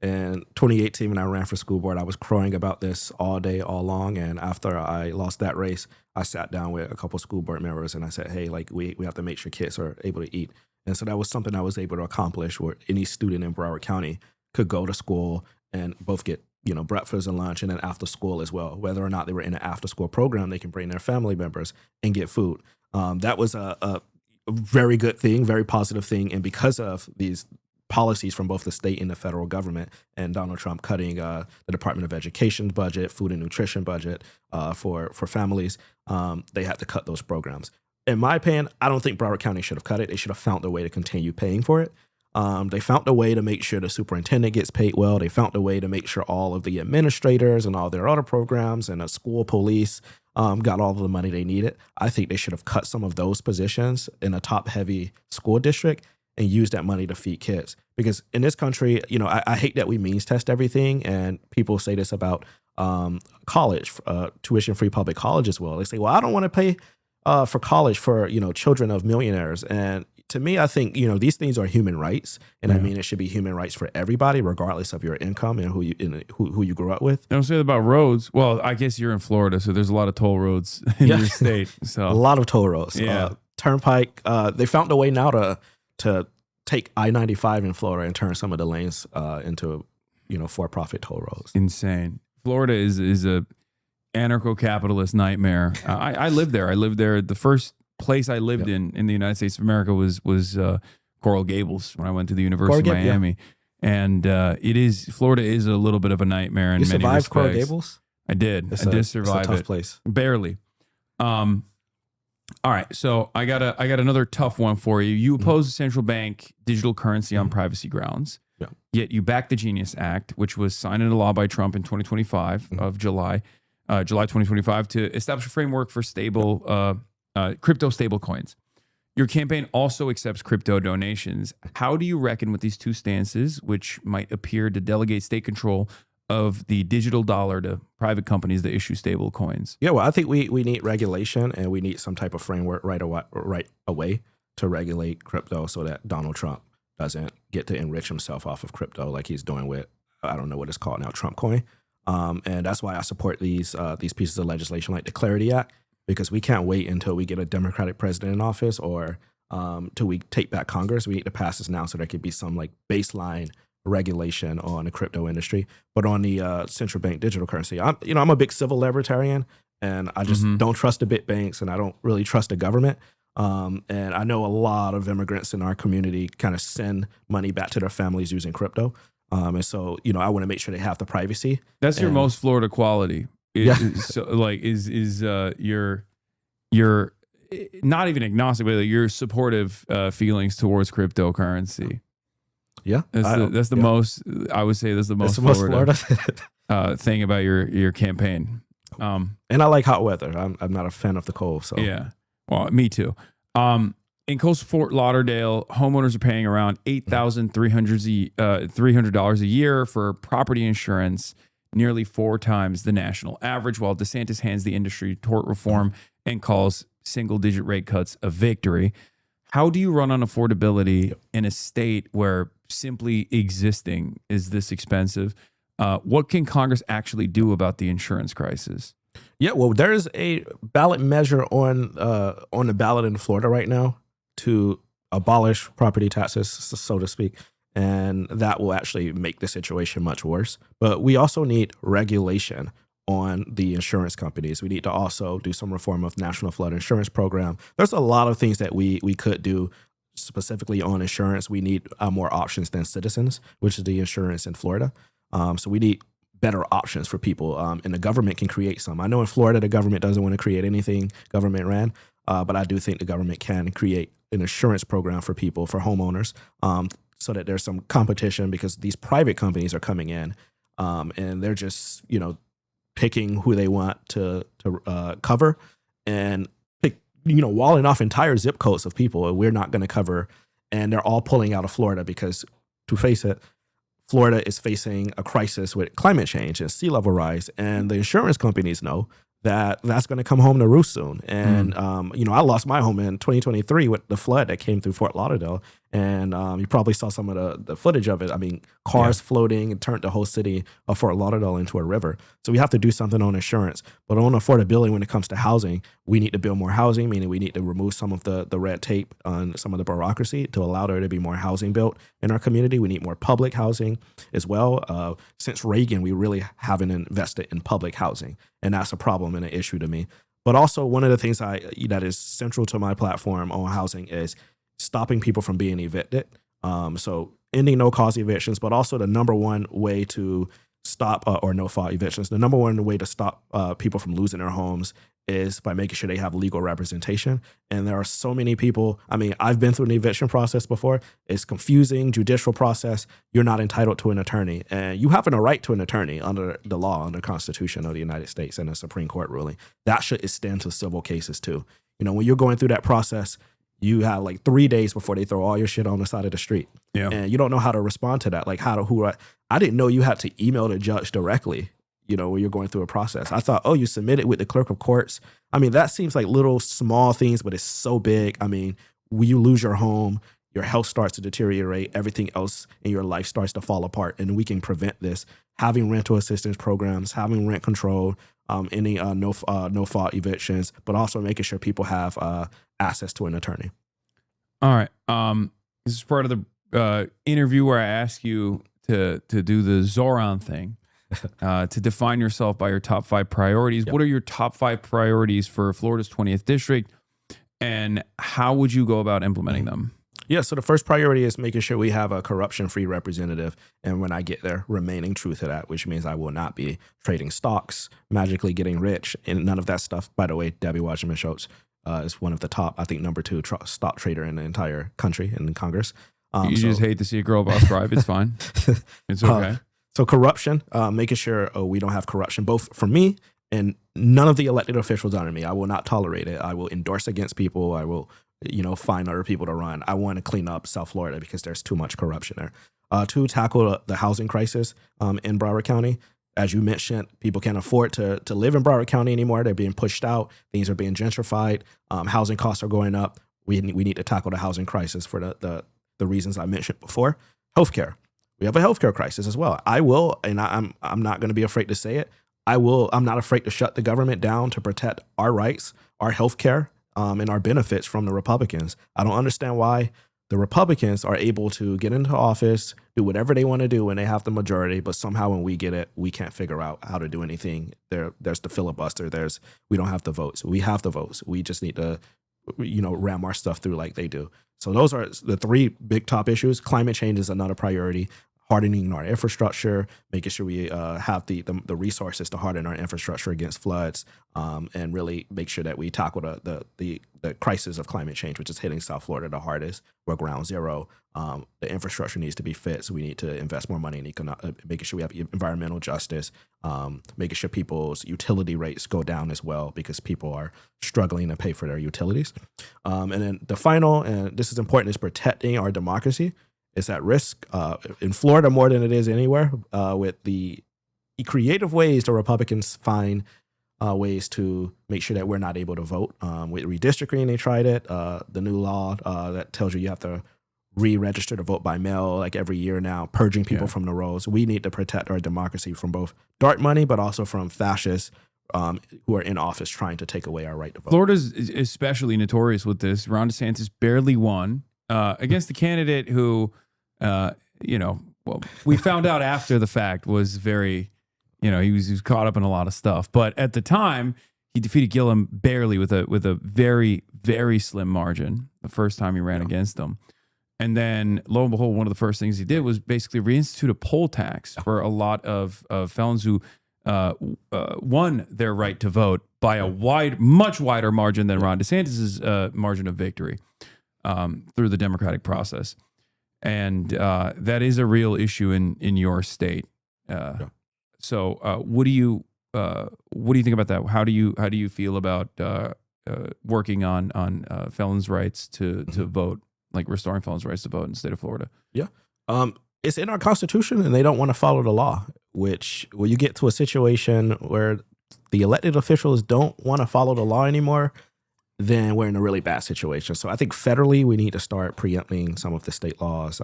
In 2018, when I ran for school board, I was crowing about this all day, all long. And after I lost that race, I sat down with a couple school board members and I said, hey, we have to make sure kids are able to eat. And so that was something I was able to accomplish, where any student in Broward County could go to school and both get breakfast and lunch, and then after school as well. Whether or not they were in an after school program, they can bring their family members and get food. That was a very good thing, very positive thing. And because of these policies from both the state and the federal government, and Donald Trump cutting the Department of Education budget, food and nutrition budget for families, they had to cut those programs. In my opinion, I don't think Broward County should have cut it. They should have found a way to continue paying for it. They found a way to make sure the superintendent gets paid well. They found a way to make sure all of the administrators and all their other programs and the school police got all of the money they needed. I think they should have cut some of those positions in a top-heavy school district and used that money to feed kids. Because in this country, I hate that we means test everything, and people say this about college, tuition-free public college as well. They say, well, I don't want to pay for college for, children of millionaires. And to me, I think, these things are human rights. And I mean, it should be human rights for everybody, regardless of your income and who you grew up with. Don't say that about roads. Well, I guess you're in Florida, so there's a lot of toll roads in your state. So a lot of toll roads. Turnpike. They found a way now to take I-95 in Florida and turn some of the lanes into, for-profit toll roads. Insane. Florida is a anarcho-capitalist nightmare. I lived there. The first place I lived in the United States of America was Coral Gables when I went to the University of Miami. And Florida is a little bit of a nightmare in many respects. You survived Coral Gables? I did. I did survive it. It's a tough place. Barely. All right, so I got another tough one for you. You oppose the central bank digital currency on privacy grounds. Yet you back the Genius Act, which was signed into law by Trump in 2025 of July 2025, to establish a framework for stable crypto stable coins. Your campaign also accepts crypto donations. How do you reckon with these two stances, which might appear to delegate state control of the digital dollar to private companies that issue stable coins? Yeah, well, I think we need regulation, and we need some type of framework right away to regulate crypto so that Donald Trump doesn't get to enrich himself off of crypto like he's doing with, I don't know what it's called now, Trump coin. And that's why I support these pieces of legislation like the Clarity Act, because we can't wait until we get a Democratic president in office or till we take back Congress. We need to pass this now so there could be some like baseline regulation on the crypto industry. But on the central bank digital currency, I'm a big civil libertarian, and I just don't trust the big banks, and I don't really trust the government. And I know a lot of immigrants in our community kind of send money back to their families using crypto. And so, I want to make sure they have the privacy. That's your most Florida quality. you're not even agnostic, but you're supportive feelings towards cryptocurrency. Yeah, that's the most. I would say that's the most Florida thing about your campaign. And I like hot weather. I'm not a fan of the cold. So yeah, well, me too. In coastal Fort Lauderdale, homeowners are paying around $8,300 a year for property insurance, nearly 4 times the national average, while DeSantis hands the industry tort reform and calls single-digit rate cuts a victory. How do you run on affordability in a state where simply existing is this expensive? What can Congress actually do about the insurance crisis? Yeah, well, there is a ballot measure on the ballot in Florida right now to abolish property taxes, so to speak, and that will actually make the situation much worse. But we also need regulation on the insurance companies. We need to also do some reform of National Flood Insurance Program. There's a lot of things that we could do specifically on insurance. We need more options than Citizens, which is the insurance in Florida. So we need better options for people, and the government can create some. I know in Florida, the government doesn't want to create anything government ran, but I do think the government can create an insurance program for people, for homeowners, so that there's some competition, because these private companies are coming in and they're just, picking who they want to cover and walling off entire zip codes of people we're not going to cover. And they're all pulling out of Florida because, to face it, Florida is facing a crisis with climate change and sea level rise. And the insurance companies know that that's going to come home to roost soon. And, I lost my home in 2023 with the flood that came through Fort Lauderdale. And you probably saw some of the footage of it. I mean, cars floating and turned the whole city of Fort Lauderdale into a river. So we have to do something on insurance. But on affordability, when it comes to housing, we need to build more housing, meaning we need to remove some of the red tape on some of the bureaucracy to allow there to be more housing built in our community. We need more public housing as well. Since Reagan, we really haven't invested in public housing. And that's a problem and an issue to me. But also, one of the things that is central to my platform on housing is stopping people from being evicted. So ending no-cause evictions, but also the number one way to stop, or no-fault evictions, the number one way to stop people from losing their homes is by making sure they have legal representation. And there are so many people. I mean, I've been through an eviction process before. It's confusing, judicial process. You're not entitled to an attorney. And you have a right to an attorney under the law, under the Constitution of the United States and a Supreme Court ruling. That should extend to civil cases too. When you're going through that process, you have like 3 days before they throw all your shit on the side of the street. Yeah. And you don't know how to respond to that. Like I didn't know you had to email the judge directly, when you're going through a process. I thought, you submit it with the clerk of courts. I mean, that seems like little small things, but it's so big. I mean, when you lose your home, your health starts to deteriorate, everything else in your life starts to fall apart. And we can prevent this. Having rental assistance programs, having rent control, any no-fault evictions, but also making sure people have access to an attorney. All right. This is part of the interview where I ask you to do the Zoran thing, to define yourself by your top 5 priorities. Yep. What are your top 5 priorities for Florida's 20th district, and how would you go about implementing them? Yeah, so the first priority is making sure we have a corruption-free representative, and when I get there, remaining true to that, which means I will not be trading stocks, magically getting rich, and none of that stuff. By the way, Debbie Wasserman Schultz is one of the top, I think, number 2 stock trader in the entire country and in Congress. You just hate to see a girl boss thrive. It's fine. It's okay. So corruption, making sure we don't have corruption, both for me and none of the elected officials under me. I will not tolerate it. I will endorse against people. I will find other people to run. I want to clean up South Florida because there's too much corruption there. 2, tackle the housing crisis in Broward County. As you mentioned, people can't afford to live in Broward County anymore. They're being pushed out. Things are being gentrified. Housing costs are going up. We need to tackle the housing crisis for the reasons I mentioned before. Healthcare. We have a healthcare crisis as well. I will, and I'm not going to be afraid to say it. I'm not afraid to shut the government down to protect our rights, our healthcare, and our benefits from the Republicans. I don't understand why the Republicans are able to get into office, do whatever they want to do when they have the majority, but somehow when we get it, we can't figure out how to do anything. There's the filibuster. We don't have the votes. We have the votes. We just need to, ram our stuff through like they do. So those are the 3 big top issues. Climate change is another priority. hardening our infrastructure, making sure we have the resources to harden our infrastructure against floods, and really make sure that we tackle the crisis of climate change, which is hitting South Florida the hardest. We're ground zero. The infrastructure needs to be fit, so we need to invest more money in making sure we have environmental justice, making sure people's utility rates go down as well, because people are struggling to pay for their utilities. And then the final, and this is important, is protecting our democracy. It's at risk in Florida more than it is anywhere, with the creative ways the Republicans find ways to make sure that we're not able to vote. With redistricting, they tried it. The new law that tells you have to re-register to vote by mail like every year now, purging people from the rolls. We need to protect our democracy from both dark money, but also from fascists who are in office trying to take away our right to vote. Florida's especially notorious with this. Ron DeSantis barely won against the candidate who, well, we found out after the fact was very, he was caught up in a lot of stuff. But at the time, he defeated Gillum barely with a very, very slim margin the first time he ran against him. And then, lo and behold, one of the first things he did was basically reinstitute a poll tax for a lot of felons who won their right to vote by a much wider margin than Ron DeSantis' margin of victory through the democratic process. And that is a real issue in your state. So what do you think about that? How do you feel about working on felons' rights to vote, like restoring felons' rights to vote in the state of Florida? Yeah. It's in our Constitution, and they don't want to follow the law, which when you get to a situation where the elected officials don't want to follow the law anymore, then we're in a really bad situation. So I think federally, we need to start preempting some of the state laws,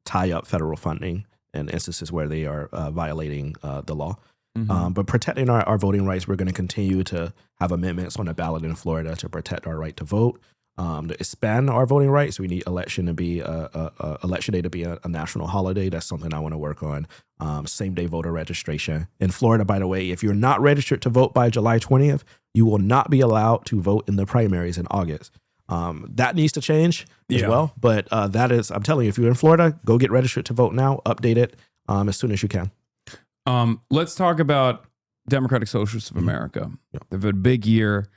tie up federal funding in instances where they are violating the law. But protecting our voting rights, we're going to continue to have amendments on the ballot in Florida to protect our right to vote. To expand our voting rights, we need election day to be a national holiday. That's something I want to work on. Same day voter registration in Florida. By the way, if you're not registered to vote by July 20th, you will not be allowed to vote in the primaries in August. That needs to change as well. But that is, I'm telling you, if you're in Florida, go get registered to vote now. Update it as soon as you can. Let's talk about Democratic Socialists of America. They've had a big year.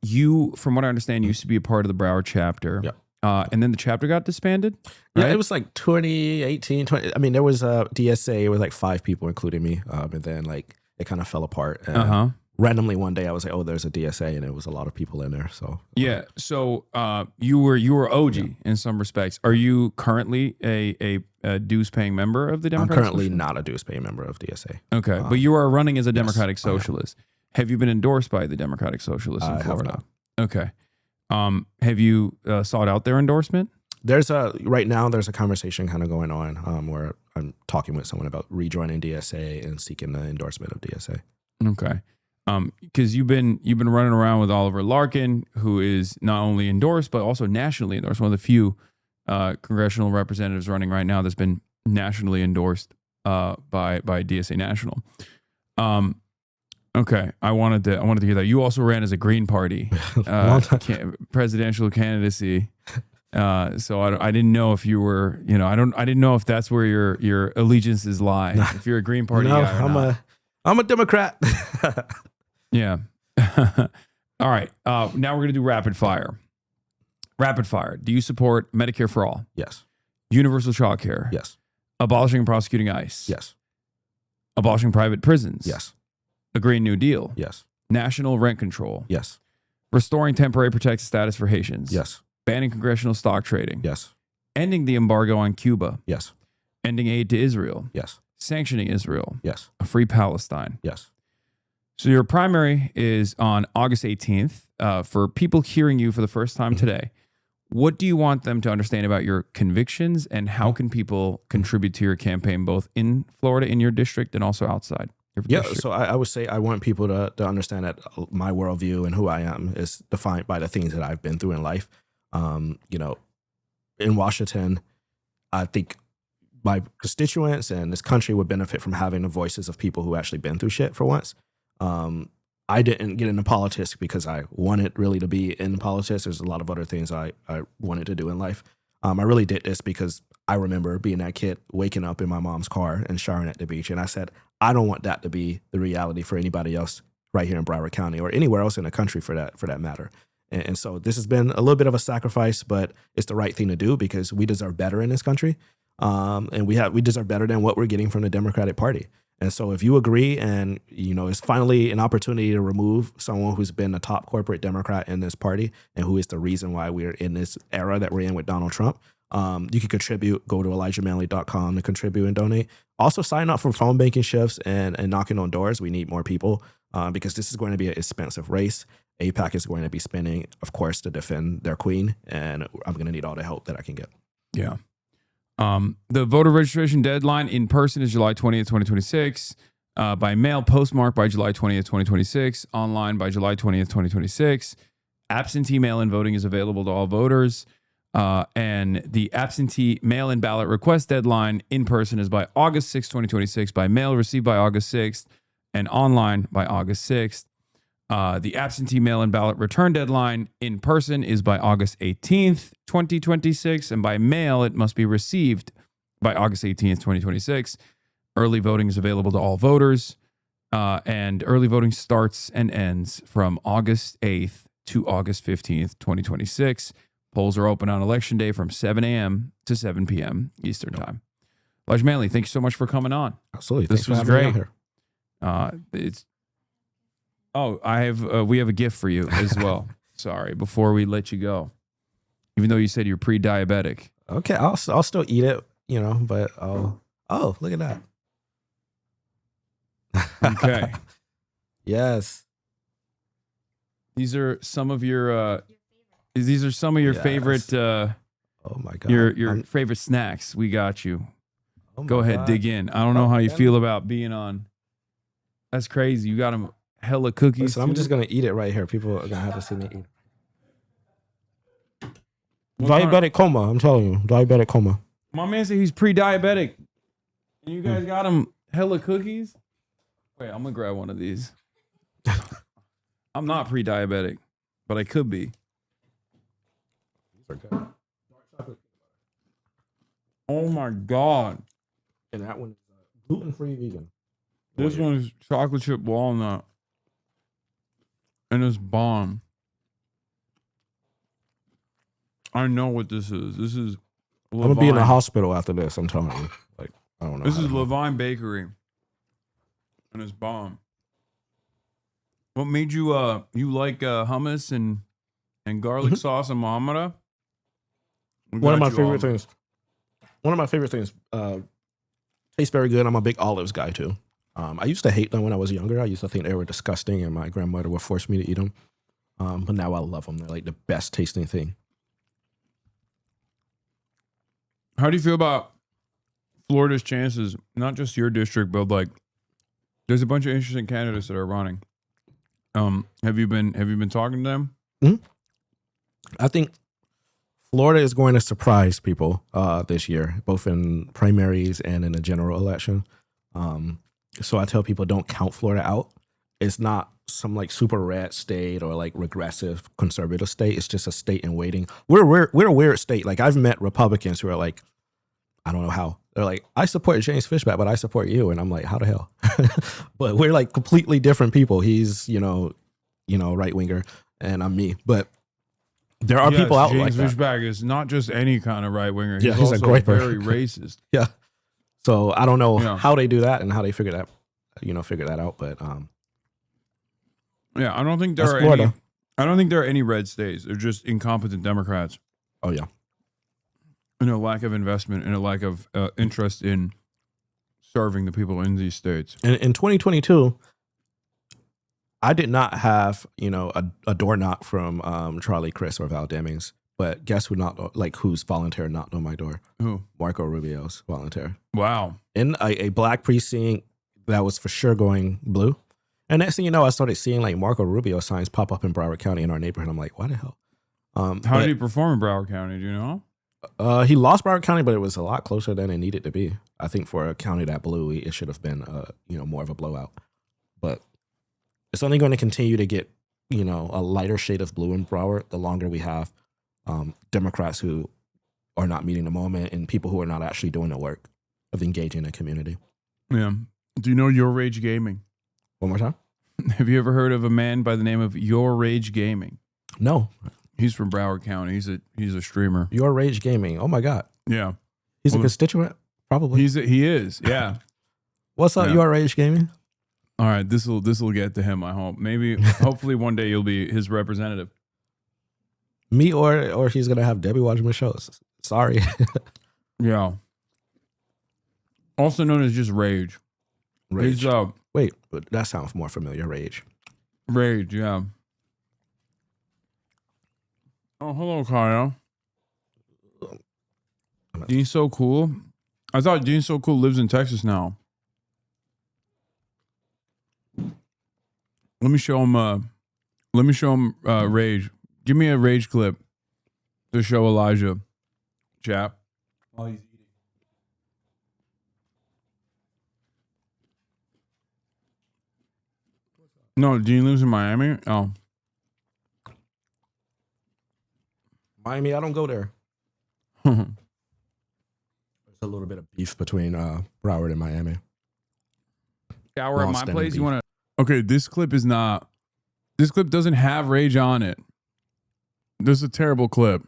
You, from what I understand, used to be a part of the Broward chapter. And then the chapter got disbanded? Right? Yeah, it was like 2018, 20. I mean, there was a DSA. It was like 5 people, including me. And then like it kind of fell apart. And randomly one day I was like, oh, there's a DSA, and it was a lot of people in there. So yeah. So you were OG in some respects. Are you currently a dues paying member of the Democratic? I'm currently not a dues paying member of DSA. Okay, but you are running as a Democratic Socialist. Have you been endorsed by the Democratic Socialists in Florida? Have not. Okay. Have you sought out their endorsement? Right now there's a conversation kind of going on where I'm talking with someone about rejoining DSA and seeking the endorsement of DSA. Okay. Because you've been running around with Oliver Larkin, who is not only endorsed but also nationally endorsed. One of the few congressional representatives running right now that's been nationally endorsed by DSA National. Okay, I wanted to hear that. You also ran as a Green Party presidential candidacy. So I didn't know if you were, I didn't know if that's where your allegiances lie. If you're a Green Party guy or not. I'm a Democrat. Yeah. All right. Now we're going to do rapid fire. Rapid fire. Do you support Medicare for all? Yes. Universal child care? Yes. Abolishing and prosecuting ICE? Yes. Abolishing private prisons? Yes. A Green New Deal? Yes. National rent control? Yes. Restoring temporary protected status for Haitians? Yes. Banning congressional stock trading? Yes. Ending the embargo on Cuba? Yes. Ending aid to Israel? Yes. Sanctioning Israel? Yes. A free Palestine? Yes. So your primary is on August 18th. For people hearing you for the first time today, what do you want them to understand about your convictions, and how can people contribute to your campaign, both in Florida, in your district, and also outside your district? So I would say I want people to understand that my worldview and who I am is defined by the things that I've been through in life. In Washington, I think my constituents and this country would benefit from having the voices of people who actually been through shit for once. I didn't get into politics because I wanted really to be in politics. There's a lot of other things I wanted to do in life. I really did this because I remember being that kid, waking up in my mom's car and showering at the beach. And I said, I don't want that to be the reality for anybody else right here in Broward County or anywhere else in the country for that matter. And so this has been a little bit of a sacrifice, but it's the right thing to do because we deserve better in this country. And we deserve better than what we're getting from the Democratic Party. And so if you agree and, it's finally an opportunity to remove someone who's been a top corporate Democrat in this party and who is the reason why we're in this era that we're in with Donald Trump, you can contribute. Go to ElijahManley.com to contribute and donate. Also sign up for phone banking shifts and knocking on doors. We need more people because this is going to be an expensive race. AIPAC is going to be spending, of course, to defend their queen. And I'm going to need all the help that I can get. Yeah. The voter registration deadline in person is July 20th, 2026. By mail, postmark by July 20th, 2026. Online by July 20th, 2026. Absentee mail-in voting is available to all voters. And the absentee mail-in ballot request deadline in person is by August 6th, 2026. By mail, received by August 6th. And online by August 6th. The absentee mail-in ballot return deadline in person is by August 18th, 2026. And by mail, it must be received by August 18th, 2026. Early voting is available to all voters. And early voting starts and ends from August 8th to August 15th, 2026. Polls are open on Election Day from 7 a.m. to 7 p.m. Eastern Time. Elijah Manley, thank you so much for coming on. Absolutely. This was great. We have a gift for you as well. Sorry, before we let you go, even though you said you're pre-diabetic. Okay, I'll still eat it, but look at that. Okay. Yes. These are some of your favorite oh my God. Your favorite snacks. We got you. Go ahead, dig in. I don't know how you feel about being on. That's crazy. You got them hella cookies. Listen, I'm just gonna eat it right here. People are gonna have to see me eat. Diabetic coma, I'm telling you. Diabetic coma. My man said he's pre-diabetic. And you guys got him hella cookies? Wait, I'm gonna grab one of these. I'm not pre-diabetic, but I could be. These are good. Oh my God. And that one is gluten-free vegan. This one is chocolate chip walnut. And it's bomb. I know what this is. This is Levine. I'm gonna be in the hospital after this, I'm telling you. Like, I don't know. This is Levine Bakery. And it's bomb. What made you you like hummus and garlic sauce and Muhammada? One of my favorite things. One of my favorite things. Tastes very good. I'm a big olives guy too. I used to hate them when I was younger. I used to think they were disgusting, and my grandmother would force me to eat them. But now I love them. They're like the best tasting thing. How do you feel about Florida's chances? Not just your district, but like, there's a bunch of interesting candidates that are running. Have you been talking to them? Mm-hmm. I think Florida is going to surprise people this year, both in primaries and in the general election. So I tell people, don't count Florida out. It's not some like super red state or like regressive conservative state. It's just a state in waiting. We're a weird state. Like I've met Republicans who are like, I don't know how. They're like, I support James Fishback, but I support you. And I'm like, how the hell? But we're like completely different people. He's, right winger, and I'm me. But there are people out James like that. James Fishback is not just any kind of right winger. Yeah, he's he's also a great very racist. Yeah. So I don't know how they do that and how they figure that out. But yeah, I don't think there are any red states. They're just incompetent Democrats. Oh yeah. And a lack of investment and a lack of interest in serving the people in these states. And in 2022, I did not have, a door knock from Charlie Crist or Val Demings. But guess who's volunteer knocked on my door? Who? Marco Rubio's volunteer. Wow. In a black precinct that was for sure going blue. And next thing you know, I started seeing like Marco Rubio signs pop up in Broward County in our neighborhood. I'm like, why the hell? How did he perform in Broward County? Do you know? He lost Broward County, but it was a lot closer than it needed to be. I think for a county that blue, it should have been, more of a blowout. But it's only going to continue to get, a lighter shade of blue in Broward the longer we have Democrats who are not meeting the moment, and people who are not actually doing the work of engaging the community. Yeah. Do you know Your Rage Gaming? One more time. Have you ever heard of a man by the name of Your Rage Gaming? No. He's from Broward County. He's a streamer. Your Rage Gaming. Oh my God. Yeah. He's a constituent, probably. He is. Yeah. What's up, Your Rage Gaming? All right, this will get to him. I hope. Maybe, hopefully, one day you'll be his representative. Me or he's gonna have Debbie watching my shows. Sorry. Yeah. Also known as just Rage. Rage. He's, Wait, but that sounds more familiar. Rage. Rage, yeah. Oh, hello, Kyle. Dean So Cool. I thought Dean So Cool lives in Texas now. Let me show him. Rage. Give me a Rage clip to show Elijah. Chap. While he's eating. No, Dean lives in Miami. Oh. Miami, I don't go there. There's a little bit of beef between Broward and Miami. Shower at my place. You want to? Okay, this clip is not. This clip doesn't have Rage on it. This is a terrible clip.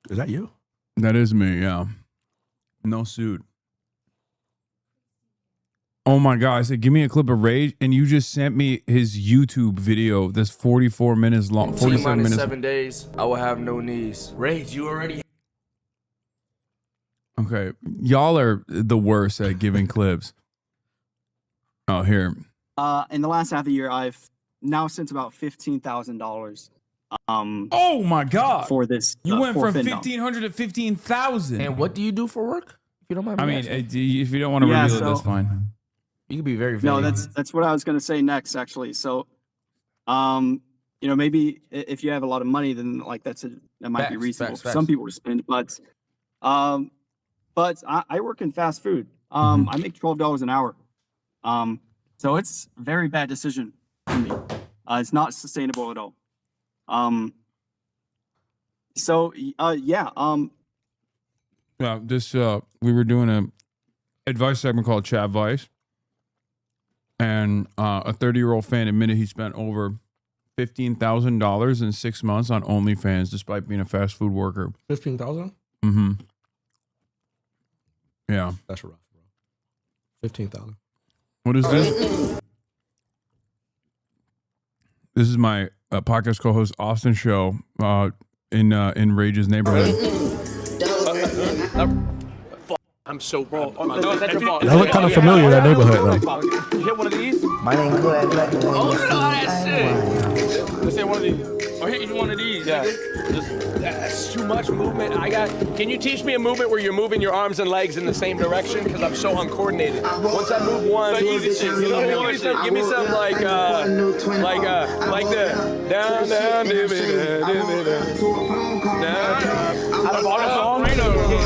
Is that you? That is me. Yeah. No suit. Oh my God. I said, give me a clip of Rage. And you just sent me his YouTube video that's 44 minutes long. 47 minutes. 7 days, I will have no knees. Rage, you already. Okay. Y'all are the worst at giving clips. Oh, here. In the last half of the year, I've now spent about $15,000. Oh my God. For this. You went for from fentanyl. 1,500 to 15,000. And what do you do for work? If you don't mind me I mean, asking. if you don't want to Yeah, reveal it, so- that's fine. You can be very vague. No, that's what I was going to say next, actually. So, you know, maybe if you have a lot of money, then like that might be Facts, reasonable facts, for some facts. people to spend. But I work in fast food. I make $12 an hour. So it's a very bad decision for me. It's not sustainable at all. Yeah, this we were doing a advice segment called Chat Vice, and a 30-year-old fan admitted he spent over $15,000 in 6 months on OnlyFans, despite being a fast food worker. 15,000? Mm-hmm. Yeah, That's rough, bro. 15,000. what is this? This is my podcast co-host Austin show in Rage's neighborhood. I'm so bro. That looked kind of familiar, that neighborhood, though. You hit one of these? My name is Oh, no, that shit. Let's say one of these. Or hit one of these. Yeah. That's too much movement. Can you teach me a movement where you're moving your arms and legs in the same direction? Because I'm so uncoordinated. Once I move one, give me some like the down, down. Out of all the songs, you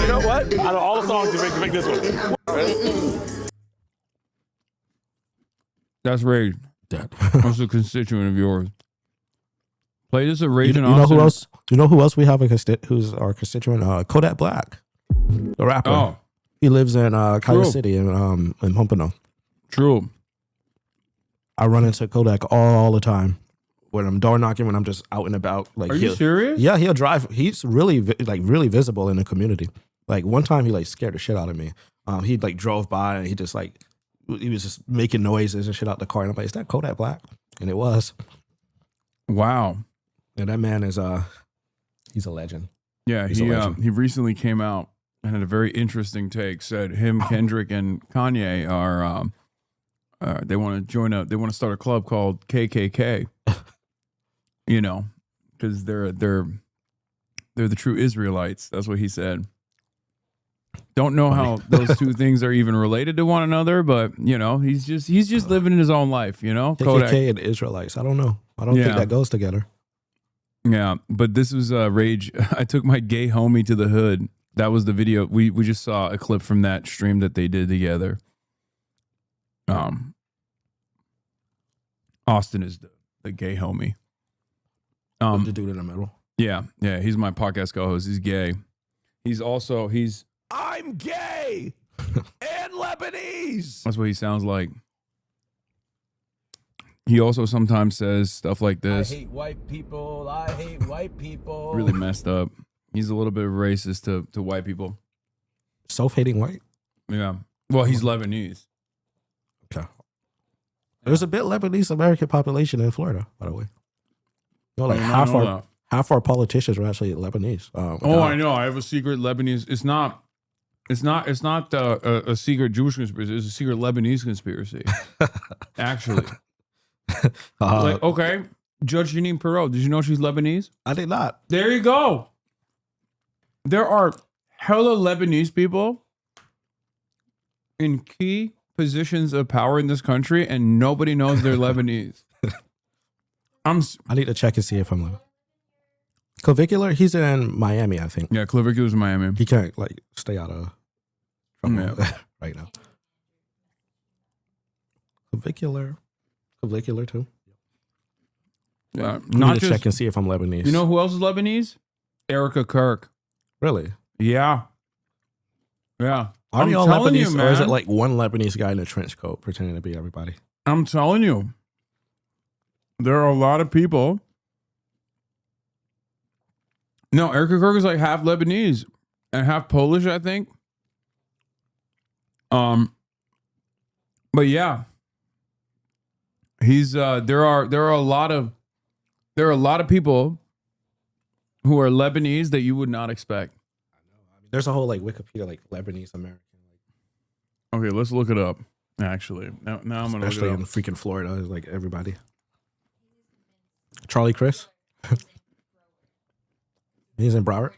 know what? Out of all the songs, you make this one. That's Rage. That's a constituent of yours. Play this at Rage You and know Austin. who else? You know who else we have who's our constituent? Kodak Black, the rapper. Oh. He lives in Kaya True. City in Pompano. True. I run into Kodak all the time when I'm door knocking, when I'm just out and about. Like, Are you serious? Yeah, he'll drive. He's really really visible in the community. Like one time, he like scared the shit out of me. He like drove by and he was just making noises and shit out the car, and I'm like, "Is that Kodak Black?" And it was. Wow. And that man is he's a legend. Yeah, He's a legend. he recently came out and had a very interesting take. Said him, Kendrick, and Kanye are they want to start a club called KKK. You know, because they're the true Israelites. That's what he said. Don't know how those two things are even related to one another, but you know, he's just living his own life. You know, KKK and Israelites. I don't know. I don't think that goes together. Yeah, but this was Rage. I took my gay homie to the hood. That was the video. We just saw a clip from that stream that they did together. Austin is the gay homie. The dude in the middle. Yeah, he's my podcast co-host. He's gay. I'm gay and Lebanese. That's what he sounds like. He also sometimes says stuff like this. I hate white people. I hate white people. Really messed up. He's a little bit racist to white people. Self-hating white? Yeah. Well, he's Lebanese. Okay. There's a bit Lebanese American population in Florida, by the way. No, like half our politicians are actually Lebanese. I know. I have a secret Lebanese. It's not a secret Jewish conspiracy. It's a secret Lebanese conspiracy. Actually. Okay. Judge Jeanine Pirro. Did you know she's Lebanese? I did not. There you go. There are hella Lebanese people in key positions of power in this country, and nobody knows they're Lebanese. I need to check and see if I'm Lebanese. Clavicular, he's in Miami, I think. Yeah, Clavicular's in Miami. He can't stay out of trouble right now. Clavicular too. Yeah, Not just check and see if I'm Lebanese. You know who else is Lebanese? Erica Kirk. Really? Yeah. Are they all Lebanese, or is it like one Lebanese guy in a trench coat pretending to be everybody? I'm telling you, there are a lot of people. No, Erica Kirk is like half Lebanese and half Polish, I think. But yeah, he's there are a lot of people who are Lebanese that you would not expect. There's a whole Wikipedia Lebanese American. Okay, let's look it up. Actually, now I'm gonna look it especially up. in freaking Florida, is everybody. Charlie Chris. He's in Broward.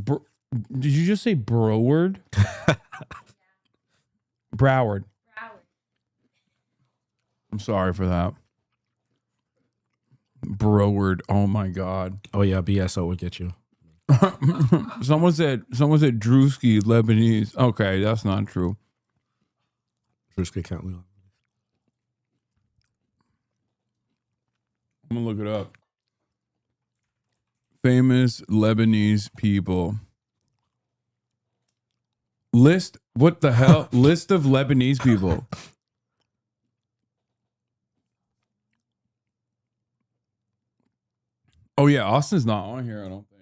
Did you just say Broward? Broward. I'm sorry for that. Broward. Oh my God. Oh yeah, BSO would get you. Someone said Drewski Lebanese. Okay, that's not true. Drewski can't live. I'm gonna look it up. Famous Lebanese people. List. What the hell? List of Lebanese people. Oh yeah, Austin's not on here, I don't think.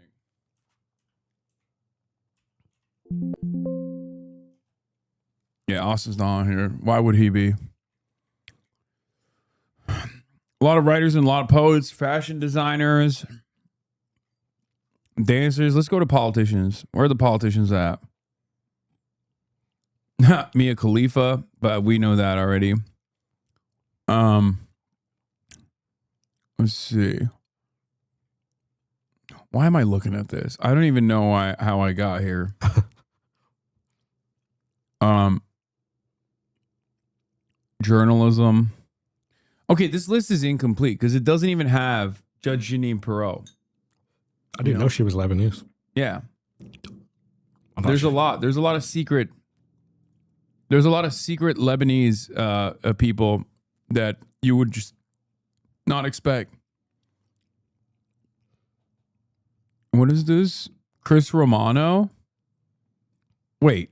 Yeah, Austin's not on here. Why would he be? A lot of writers and a lot of poets, fashion designers, dancers. Let's go to politicians. Where are the politicians at? Mia Khalifa, but we know that already. Let's see. Why am I looking at this? I don't even know how I got here. Journalism. Okay, this list is incomplete because it doesn't even have Judge Jeanine Pirro. I didn't know she was Lebanese. Yeah. There's a lot of secret. There's a lot of secret Lebanese people that you would just not expect. What is this? Chris Romano? Wait.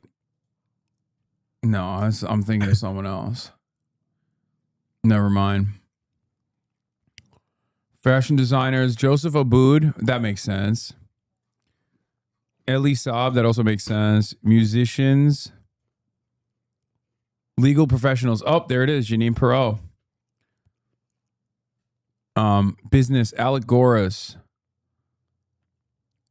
No, I'm thinking of someone else. Never mind. Fashion designers, Joseph Aboud, that makes sense. Elie Saab, that also makes sense. Musicians. Legal professionals. Oh, there it is. Jeanine Pirro. Business. Alec Goris.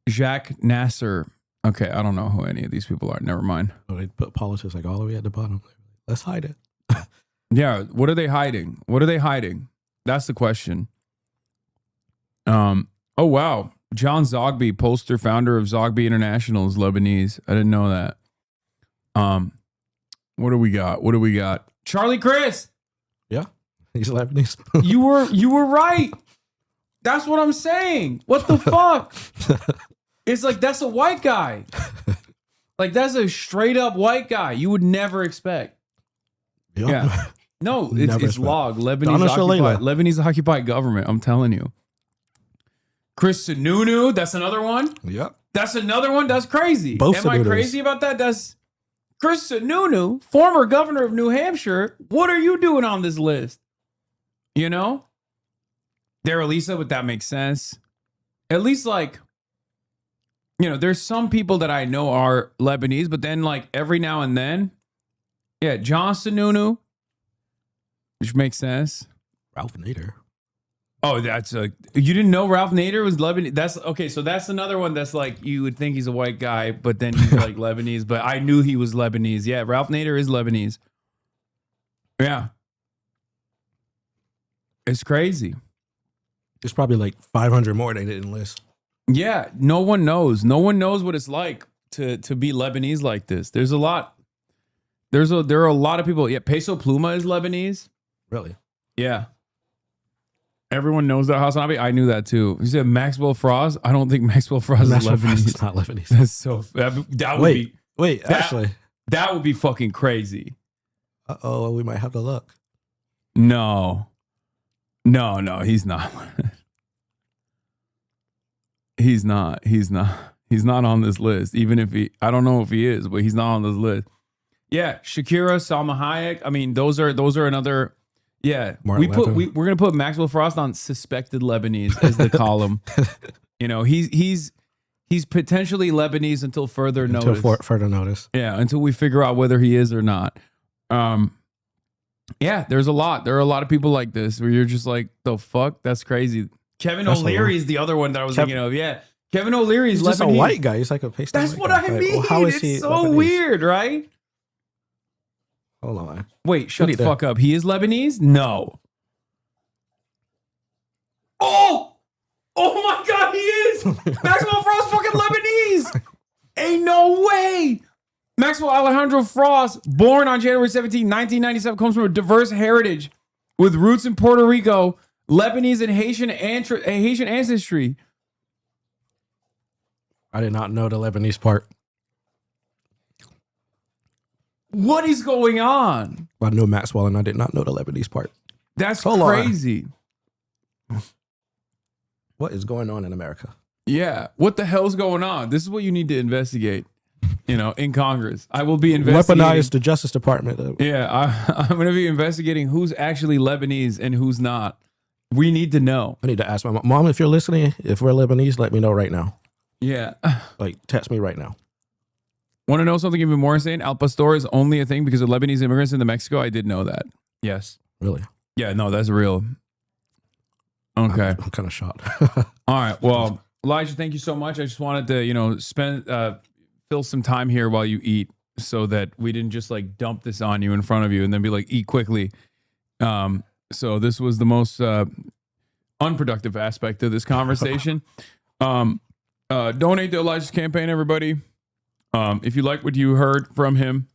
Jacques Nasser. Okay, I don't know who any of these people are. Never mind. Oh, they put politics all the way at the bottom. Let's hide it. Yeah, what are they hiding? What are they hiding? That's the question. Oh, wow. John Zogby, pollster, founder of Zogby International, is Lebanese. I didn't know that. What do we got? Charlie Chris. Yeah, he's Lebanese. You were right. That's what I'm saying. What the fuck? It's that's a white guy. That's a straight up white guy. You would never expect. Yeah. No, it's log. Lebanese occupied government. I'm telling you. Chris Sununu, that's another one. Yep. That's another one. That's crazy. Both Am I Sununos. crazy about that? That's Chris Sununu, former governor of New Hampshire. What are you doing on this list? You know? Dara Lisa, but that makes sense. At least, like, you know, there's some people that I know are Lebanese, but then, like, every now and then, yeah, John Sununu, which makes sense. Ralph Nader. Oh, that's a, you didn't know Ralph Nader was Lebanese? That's okay. So that's another one that's like, you would think he's a white guy, but then he's like Lebanese, but I knew he was Lebanese. Yeah. Ralph Nader is Lebanese. Yeah. It's crazy. There's probably like 500 more they didn't list. Yeah. No one knows. No one knows what it's like to be Lebanese like this. There's a lot. There are a lot of people. Yeah. Peso Pluma is Lebanese. Really? Yeah. Everyone knows that, HasanAbi. I knew that too. You said Maxwell Frost. I don't think Maxwell Frost is Lebanese. It's not Lebanese. That's so. That would be. Wait. Actually, that would be fucking crazy. Oh, we might have to look. No, he's not. He's not on this list. Even if I don't know if he is, but he's not on this list. Yeah, Shakira, Salma Hayek. I mean, those are another. Yeah, we're gonna put Maxwell Frost on suspected Lebanese as the column. You know, he's potentially Lebanese until further notice. Further notice. Yeah, until we figure out whether he is or not. Yeah, there are a lot of people like this where you're just like, the fuck, that's crazy. Kevin O'Leary is the other one that I was thinking of. Yeah, Kevin O'Leary is He's just Lebanese. a white guy. He's like a pasty. That's what I mean. Well, how is it's he so Lebanese? weird, right? Hold on. Wait, shut the fuck up. He is Lebanese? No. Oh my God, he is. Maxwell Frost fucking Lebanese. Ain't no way. Maxwell Alejandro Frost, born on January 17, 1997, comes from a diverse heritage with roots in Puerto Rico, Lebanese and Haitian ancestry. I did not know the Lebanese part. What is going on? I know Maxwell, and I did not know the Lebanese part. That's crazy. What is going on in America? Yeah. What the hell's going on? This is what you need to investigate, you know, in Congress. I will be investigating. Weaponize the Justice Department. Yeah. I'm going to be investigating who's actually Lebanese and who's not. We need to know. I need to ask my mom, if you're listening, if we're Lebanese, let me know right now. Yeah. Like, text me right now. Want to know something even more insane? Al Pastor is only a thing because of Lebanese immigrants into Mexico. I did know that. Yes. Really? Yeah, no, that's real. Okay. I'm kind of shocked. All right. Well, Elijah, thank you so much. I just wanted to, you know, fill some time here while you eat so that we didn't just like dump this on you in front of you and then be like, eat quickly. So this was the most unproductive aspect of this conversation. Donate to Elijah's campaign, everybody. If you like what you heard from him.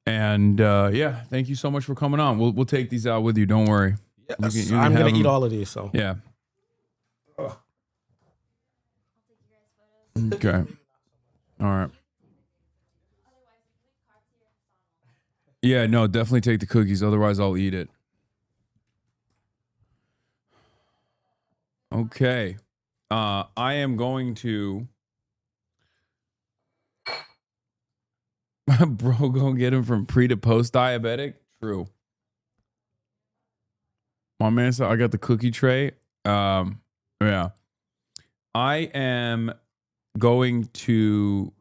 And yeah, thank you so much for coming on. We'll take these out with you. Don't worry. Yes, you can I'm going have to eat them. all of these. So Yeah. Okay. All right. Yeah, no, definitely take the cookies. Otherwise, I'll eat it. Okay. I am going to... Bro, go get him from pre to post diabetic. True. My man said I got the cookie tray. Yeah. I am going to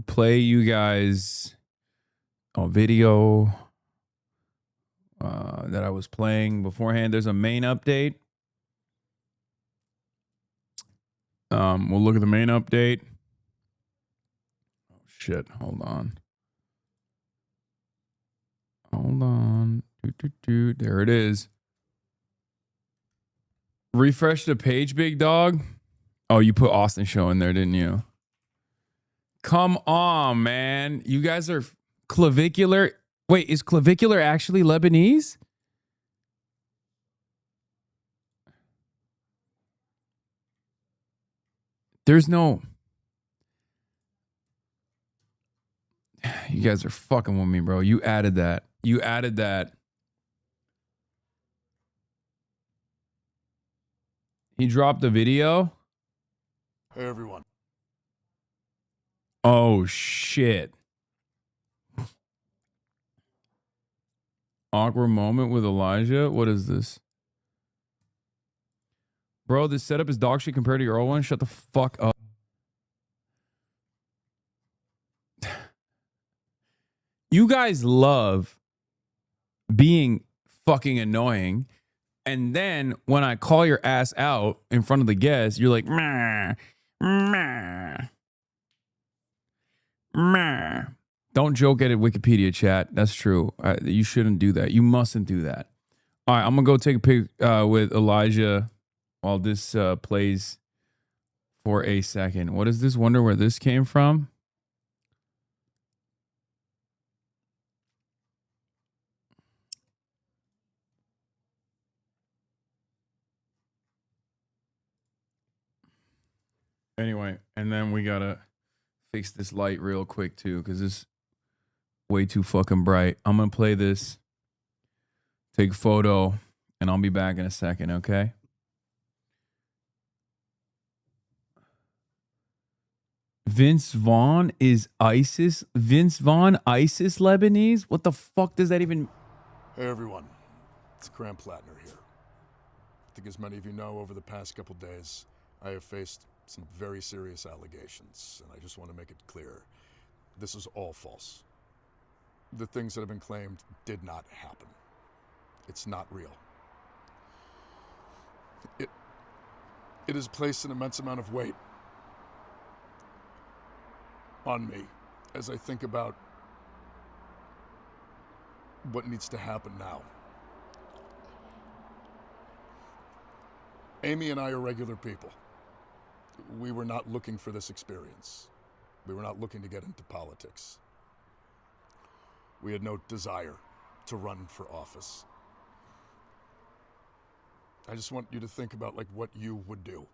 play you guys a video that I was playing beforehand. There's a main update. We'll look at the main update. Shit, hold on. There it is. Refresh the page, big dog. Oh, you put Austin Show in there, didn't you? Come on, man. You guys are clavicular. Wait, is clavicular actually Lebanese? There's no... You guys are fucking with me, bro. You added that. He dropped a video. Hey, everyone. Oh, shit. Awkward moment with Elijah. What is this? Bro, this setup is dog shit compared to your old one. Shut the fuck up. You guys love being fucking annoying. And then when I call your ass out in front of the guests, you're like, meh, meh, meh. Don't joke at it, Wikipedia chat. That's true. You shouldn't do that. You mustn't do that. All right, I'm going to go take a pic with Elijah while this plays for a second. What is this? Wonder where this came from? Anyway, and then we got to fix this light real quick too, because it's way too fucking bright. I'm going to play this, take a photo, and I'll be back in a second, okay? Vince Vaughn is ISIS? Vince Vaughn, ISIS Lebanese? What the fuck does that even... Hey, everyone. It's Graham Plattner here. I think as many of you know, over the past couple days, I have faced some very serious allegations, and I just want to make it clear. This is all false. The things that have been claimed did not happen. It's not real. It has placed an immense amount of weight on me as I think about what needs to happen now. Amy and I are regular people. We were not looking for this experience. We were not looking to get into politics. We had no desire to run for office. I just want you to think about like what you would do.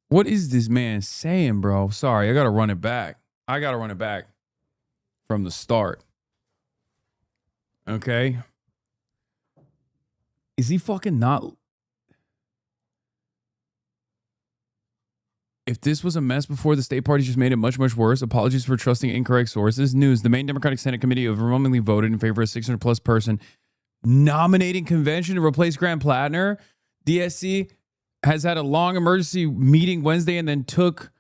What is this man saying, bro? Sorry, I got to run it back. I got to run it back from the start. Okay? Is he fucking not... If this was a mess before, the state party just made it much, much worse. Apologies for trusting incorrect sources. News. The main Democratic Senate Committee overwhelmingly voted in favor of a 600-plus person nominating convention to replace Graham Plattner. DSC has had a long emergency meeting Wednesday and then took...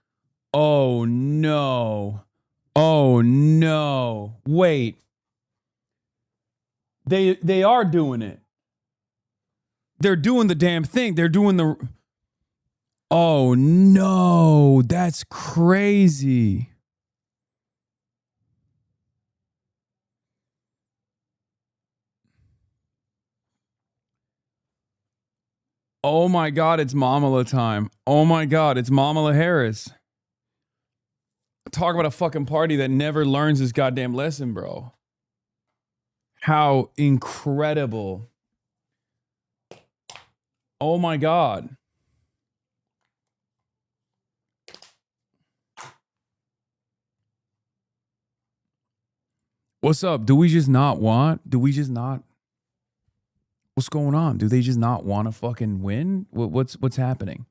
Oh, no. Oh, no. Wait. They are doing it. They're doing the damn thing. They're doing the... Oh, no. That's crazy. Oh, my God. It's Mamala time. Oh, my God. It's Mamala Harris. Talk about a fucking party that never learns this goddamn lesson, bro. How incredible. Oh, my God. What's up? Do we just not want? Do we just not? What's going on? Do they just not want to fucking win? What's happening?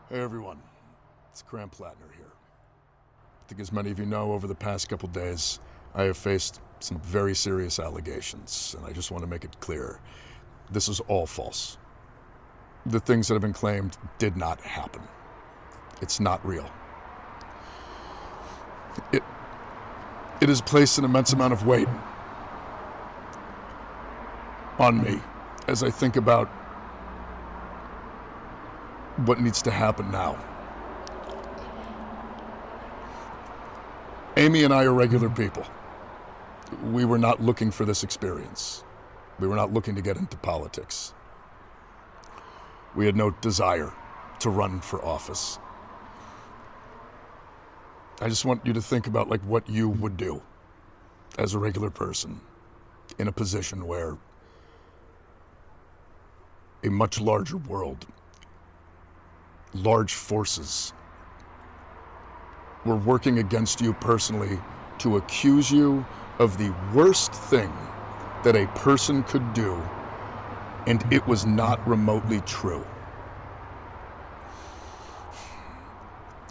Hey, everyone. It's Graham Plattner here. I think as many of you know, over the past couple days, I have faced some very serious allegations, and I just want to make it clear. This is all false. The things that have been claimed did not happen. It's not real. It has placed an immense amount of weight on me as I think about what needs to happen now. Amy and I are regular people. We were not looking for this experience. We were not looking to get into politics. We had no desire to run for office. I just want you to think about like what you would do as a regular person in a position where a much larger world, large forces were working against you personally to accuse you of the worst thing that a person could do, and it was not remotely true.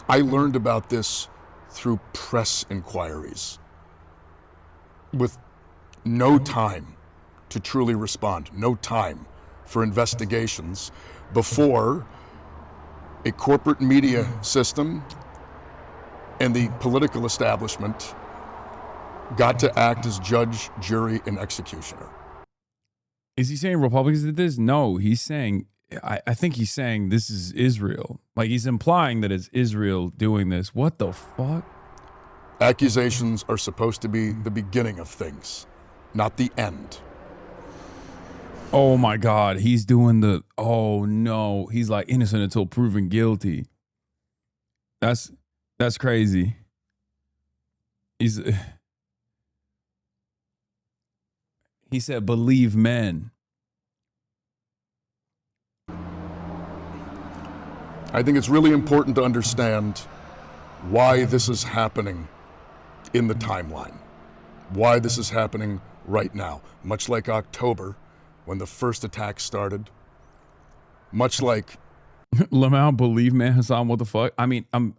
I learned about this through press inquiries, with no time to truly respond, no time for investigations before a corporate media system and the political establishment got to act as judge, jury, and executioner. Is he saying Republicans did this? No, he's saying, I think he's saying this is Israel. Like, he's implying that it's Israel doing this. What the fuck? Accusations are supposed to be the beginning of things, not the end. Oh my God, he's doing the, oh no, he's like innocent until proven guilty. That's crazy. He said, believe men. I think it's really important to understand why this is happening in the timeline, why this is happening right now, much like October, when the first attack started, much like Lamau, believe man, Hasan, what the fuck? I mean, and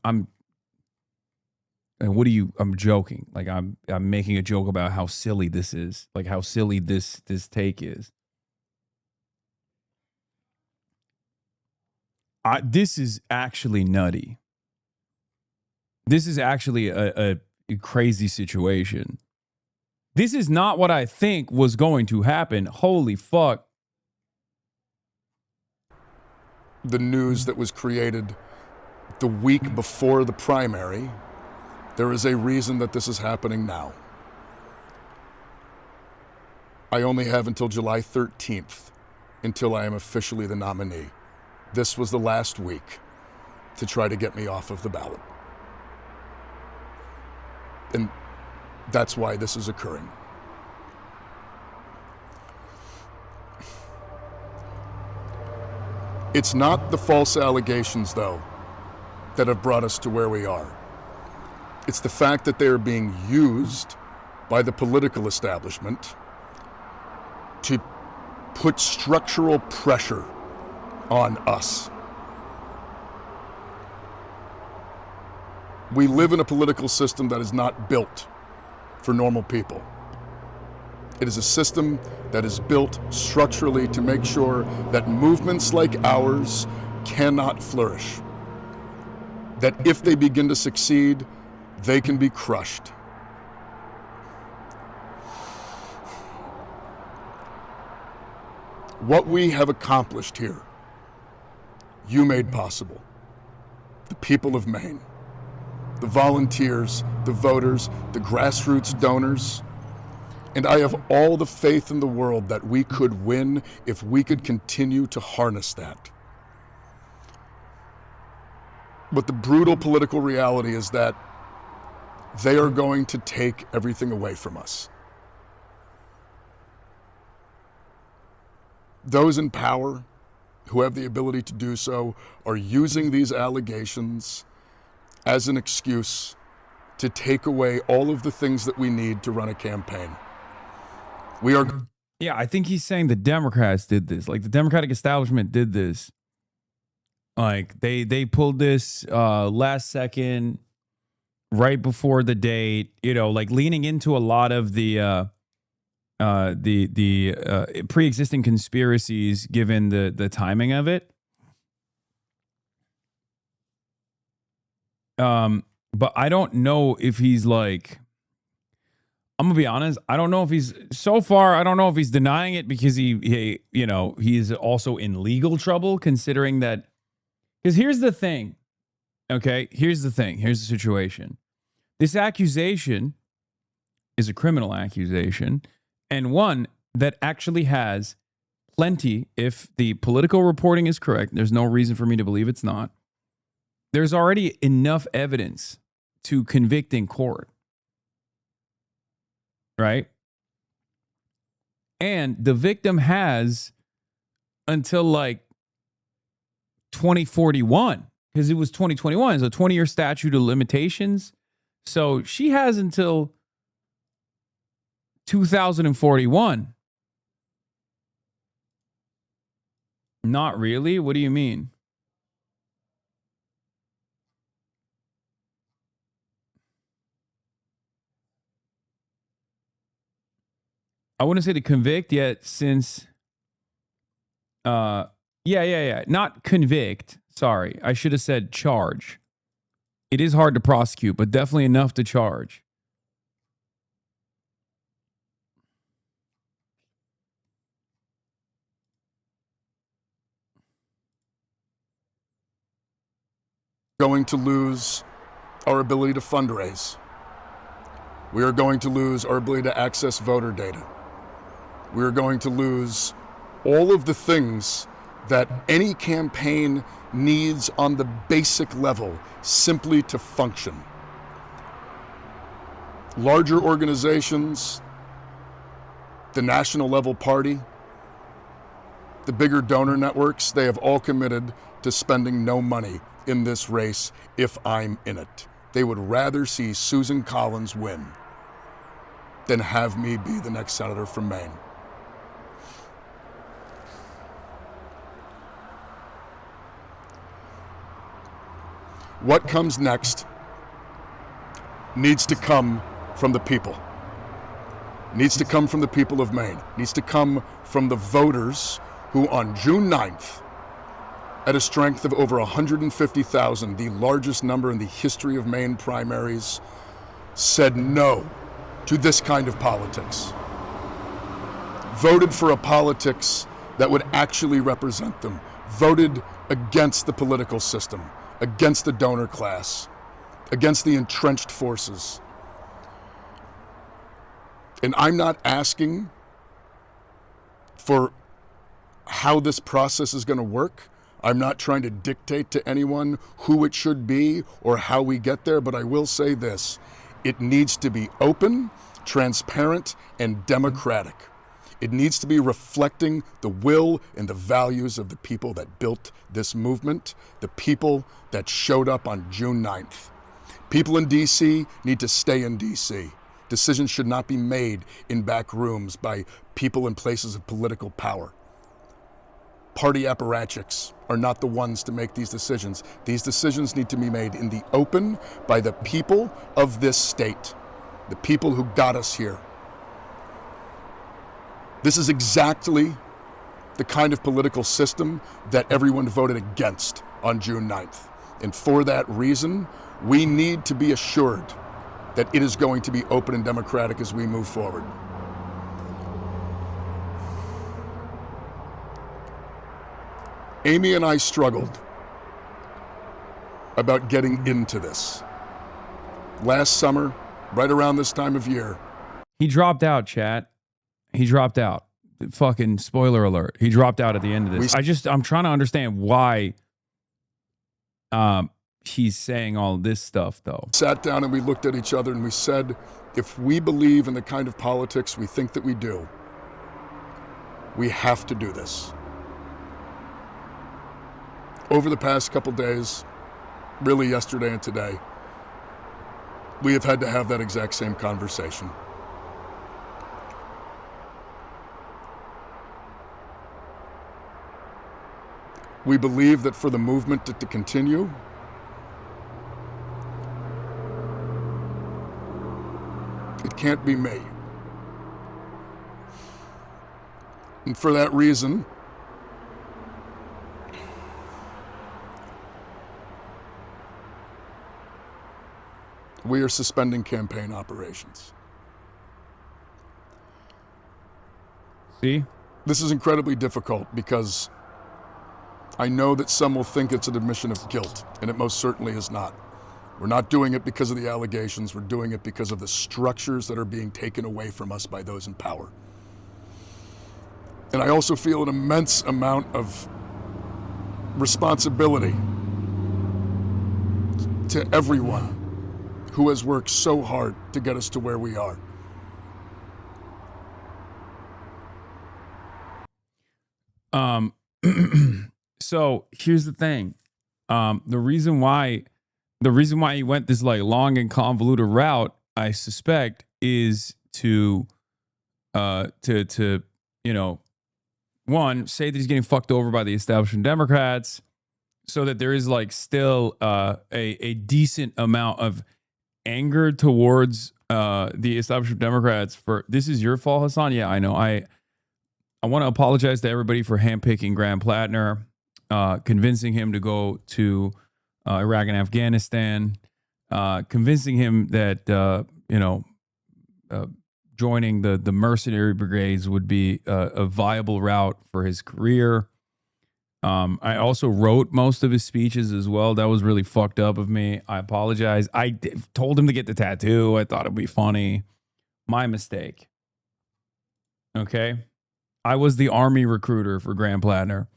what do you, I'm joking. Like, I'm making a joke about how silly this is, like how silly this take is. This is actually nutty. This is actually a crazy situation. This is not what I think was going to happen. Holy fuck. the news that was created the week before the primary. There is a reason that this is happening now. I only have until July 13th until I am officially the nominee. This was the last week to try to get me off of the ballot. And that's why this is occurring. It's not the false allegations, though, that have brought us to where we are. It's the fact that they are being used by the political establishment to put structural pressure on us. We live in a political system that is not built for normal people. It is a system that is built structurally to make sure that movements like ours cannot flourish. That if they begin to succeed, they can be crushed. What we have accomplished here, you made possible. The people of Maine, the volunteers, the voters, the grassroots donors, and I have all the faith in the world that we could win if we could continue to harness that. But the brutal political reality is that they are going to take everything away from us. Those in power who have the ability to do so are using these allegations as an excuse to take away all of the things that we need to run a campaign. We are... Yeah, I think he's saying the Democrats did this. Like, the Democratic establishment did this. Like, they pulled this last second, right before the date, you know, like leaning into a lot of the pre-existing conspiracies given the timing of it. But I don't know if he's like, I'm gonna be honest, I don't know if he's, so far, I don't know if he's denying it because he you know, he's also in legal trouble, considering that, because here's the thing, okay? Here's the thing, here's the situation. This accusation is a criminal accusation, and one that actually has plenty, if the political reporting is correct, there's no reason for me to believe it's not, there's already enough evidence to convict in court. Right? And the victim has until like 2041, because it was 2021, so 20-year statute of limitations. So she has until 2041 Not really. What do you mean? I wouldn't say to convict yet, since yeah. Not convict. Sorry. I should have said charge. It is hard to prosecute, but definitely enough to charge. Going to lose our ability to fundraise. We are going to lose our ability to access voter data. We are going to lose all of the things that any campaign needs on the basic level simply to function. Larger organizations, the national level party, the bigger donor networks, they have all committed to spending no money in this race if I'm in it. They would rather see Susan Collins win than have me be the next senator from Maine. What comes next needs to come from the people. Needs to come from the people of Maine. Needs to come from the voters who on June 9th, at a strength of over 150,000, the largest number in the history of Maine primaries, said no to this kind of politics. Voted for a politics that would actually represent them. Voted against the political system, against the donor class, against the entrenched forces. And I'm not asking for how this process is going to work. I'm not trying to dictate to anyone who it should be or how we get there, but I will say this. It needs to be open, transparent, and democratic. It needs to be reflecting the will and the values of the people that built this movement, the people that showed up on June 9th. People in D.C. need to stay in D.C. Decisions should not be made in back rooms by people in places of political power. Party apparatchiks are not the ones to make these decisions. These decisions need to be made in the open by the people of this state, the people who got us here. This is exactly the kind of political system that everyone voted against on June 9th. And for that reason, we need to be assured that it is going to be open and democratic as we move forward. Amy and I struggled about getting into this. Last summer, right around this time of year. He dropped out, chat. He dropped out. Fucking spoiler alert. He dropped out at the end of this. I'm trying to understand why he's saying all this stuff, though. Sat down and we looked at each other and we said, if we believe in the kind of politics we think that we do, we have to do this. Over the past couple days, really yesterday and today, we have had to have that exact same conversation. We believe that for the movement to continue, it can't be me. And for that reason, we are suspending campaign operations. See? This is incredibly difficult because I know that some will think it's an admission of guilt, and it most certainly is not. We're not doing it because of the allegations, we're doing it because of the structures that are being taken away from us by those in power. And I also feel an immense amount of responsibility to everyone who has worked so hard to get us to where we are. So here's the thing. The reason why he went this like long and convoluted route, I suspect, is to one, say that he's getting fucked over by the establishment Democrats, so that there is like still a decent amount of anger towards the establishment Democrats for this is your fault, Hasan. Yeah, I know. I want to apologize to everybody for handpicking Graham Plattner, convincing him to go to Iraq and Afghanistan, convincing him that joining the mercenary brigades would be a viable route for his career. I also wrote most of his speeches as well. That was really fucked up of me. I apologize. I told him to get the tattoo. I thought it'd be funny. My mistake. Okay. I was the army recruiter for Graham Plattner.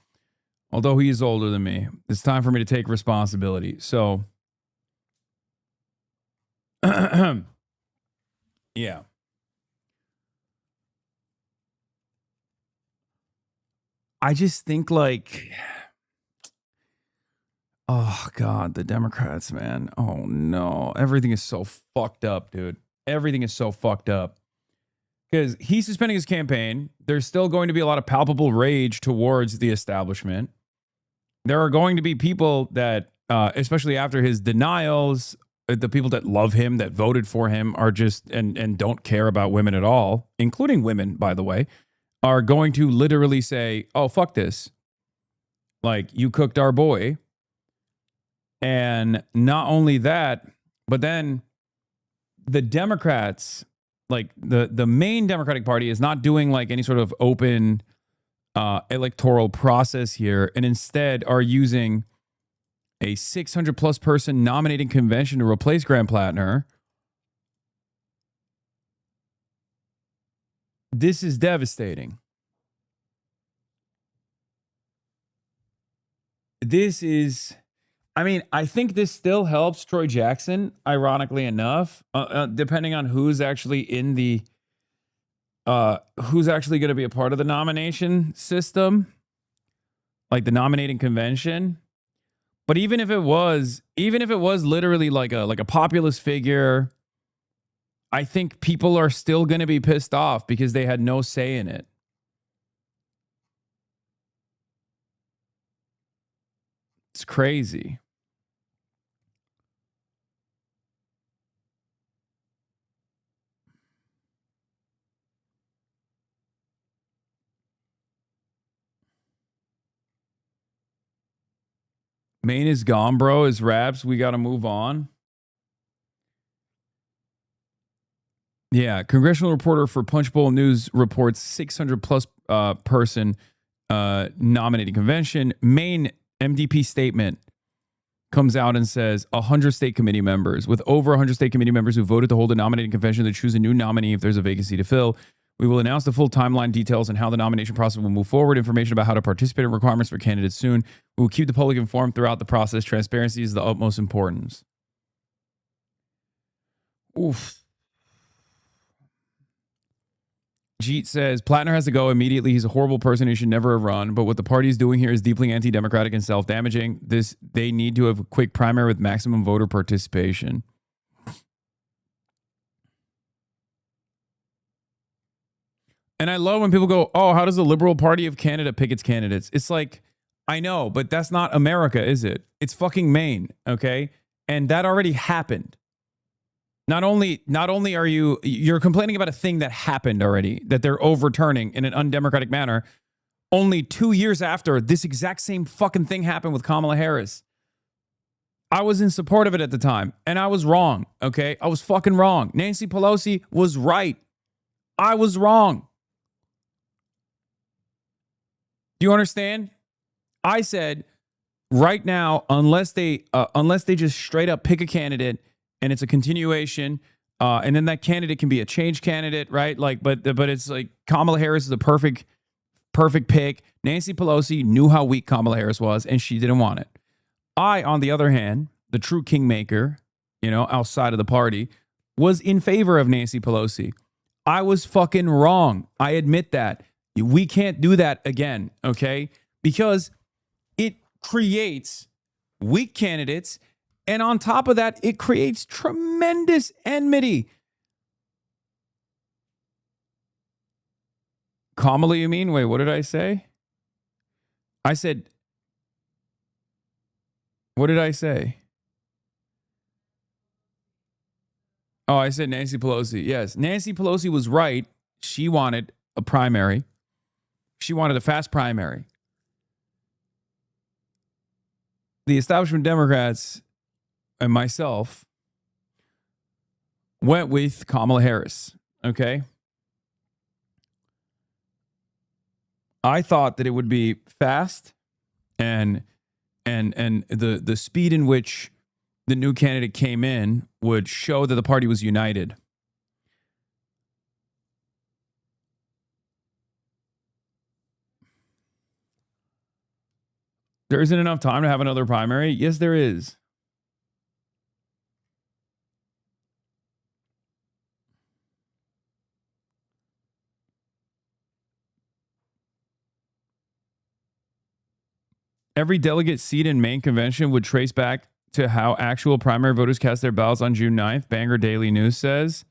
Although he is older than me, it's time for me to take responsibility. So, yeah. I just think like, oh God, the Democrats, man. Oh no. Everything is so fucked up, dude. Everything is so fucked up. Because he's suspending his campaign. There's still going to be a lot of palpable rage towards the establishment. There are going to be people that, especially after his denials, the people that love him, that voted for him, are just, and don't care about women at all, including women, by the way, are going to literally say, oh, fuck this. Like, you cooked our boy. And not only that, but then the Democrats, like the main Democratic Party, is not doing like any sort of open electoral process here, and instead are using a 600 plus person nominating convention to replace Graham Plattner. This is devastating. This is, I mean, I think this still helps Troy Jackson, ironically enough, depending on who's actually in the, who's actually going to be a part of the nomination system, like the nominating convention. But even if it was literally like a populist figure, I think people are still going to be pissed off because they had no say in it. It's crazy. Maine is gone, bro. Is Raps. We got to move on. Yeah. Congressional reporter for Punchbowl News reports 600 plus person nominating convention. Maine MDP statement comes out and says 100 state committee members, with over 100 state committee members who voted to hold a nominating convention to choose a new nominee if there's a vacancy to fill. We will announce the full timeline, details, and how the nomination process will move forward. Information about how to participate and requirements for candidates soon. We will keep the public informed throughout the process. Transparency is the utmost importance. Oof. Jeet says, Plattner has to go immediately. He's a horrible person. He should never have run. But what the party is doing here is deeply anti-democratic and self-damaging. They need to have a quick primary with maximum voter participation. And I love when people go, oh, how does the Liberal Party of Canada pick its candidates? It's like, I know, but that's not America, is it? It's fucking Maine, okay? And that already happened. Not only are you're complaining about a thing that happened already, that they're overturning in an undemocratic manner, only 2 years after this exact same fucking thing happened with Kamala Harris. I was in support of it at the time, and I was wrong, okay? I was fucking wrong. Nancy Pelosi was right. I was wrong. Do you understand? I said, right now, unless they just straight up pick a candidate and it's a continuation, and then that candidate can be a change candidate, right? Like, but it's like Kamala Harris is a perfect pick. Nancy Pelosi knew how weak Kamala Harris was, and she didn't want it. I, on the other hand, the true kingmaker, outside of the party, was in favor of Nancy Pelosi. I was fucking wrong. I admit that. We can't do that again, okay? Because it creates weak candidates, and on top of that, it creates tremendous enmity. Kamala, you mean? Wait, what did I say? I said, what did I say? Oh, I said Nancy Pelosi. Yes, Nancy Pelosi was right. She wanted a primary. She wanted a fast primary. The establishment Democrats and myself went with Kamala Harris. Okay. I thought that it would be fast and the speed in which the new candidate came in would show that the party was united. There isn't enough time to have another primary. Yes, there is. Every delegate seat in Maine convention would trace back to how actual primary voters cast their ballots on June 9th, Bangor Daily News says.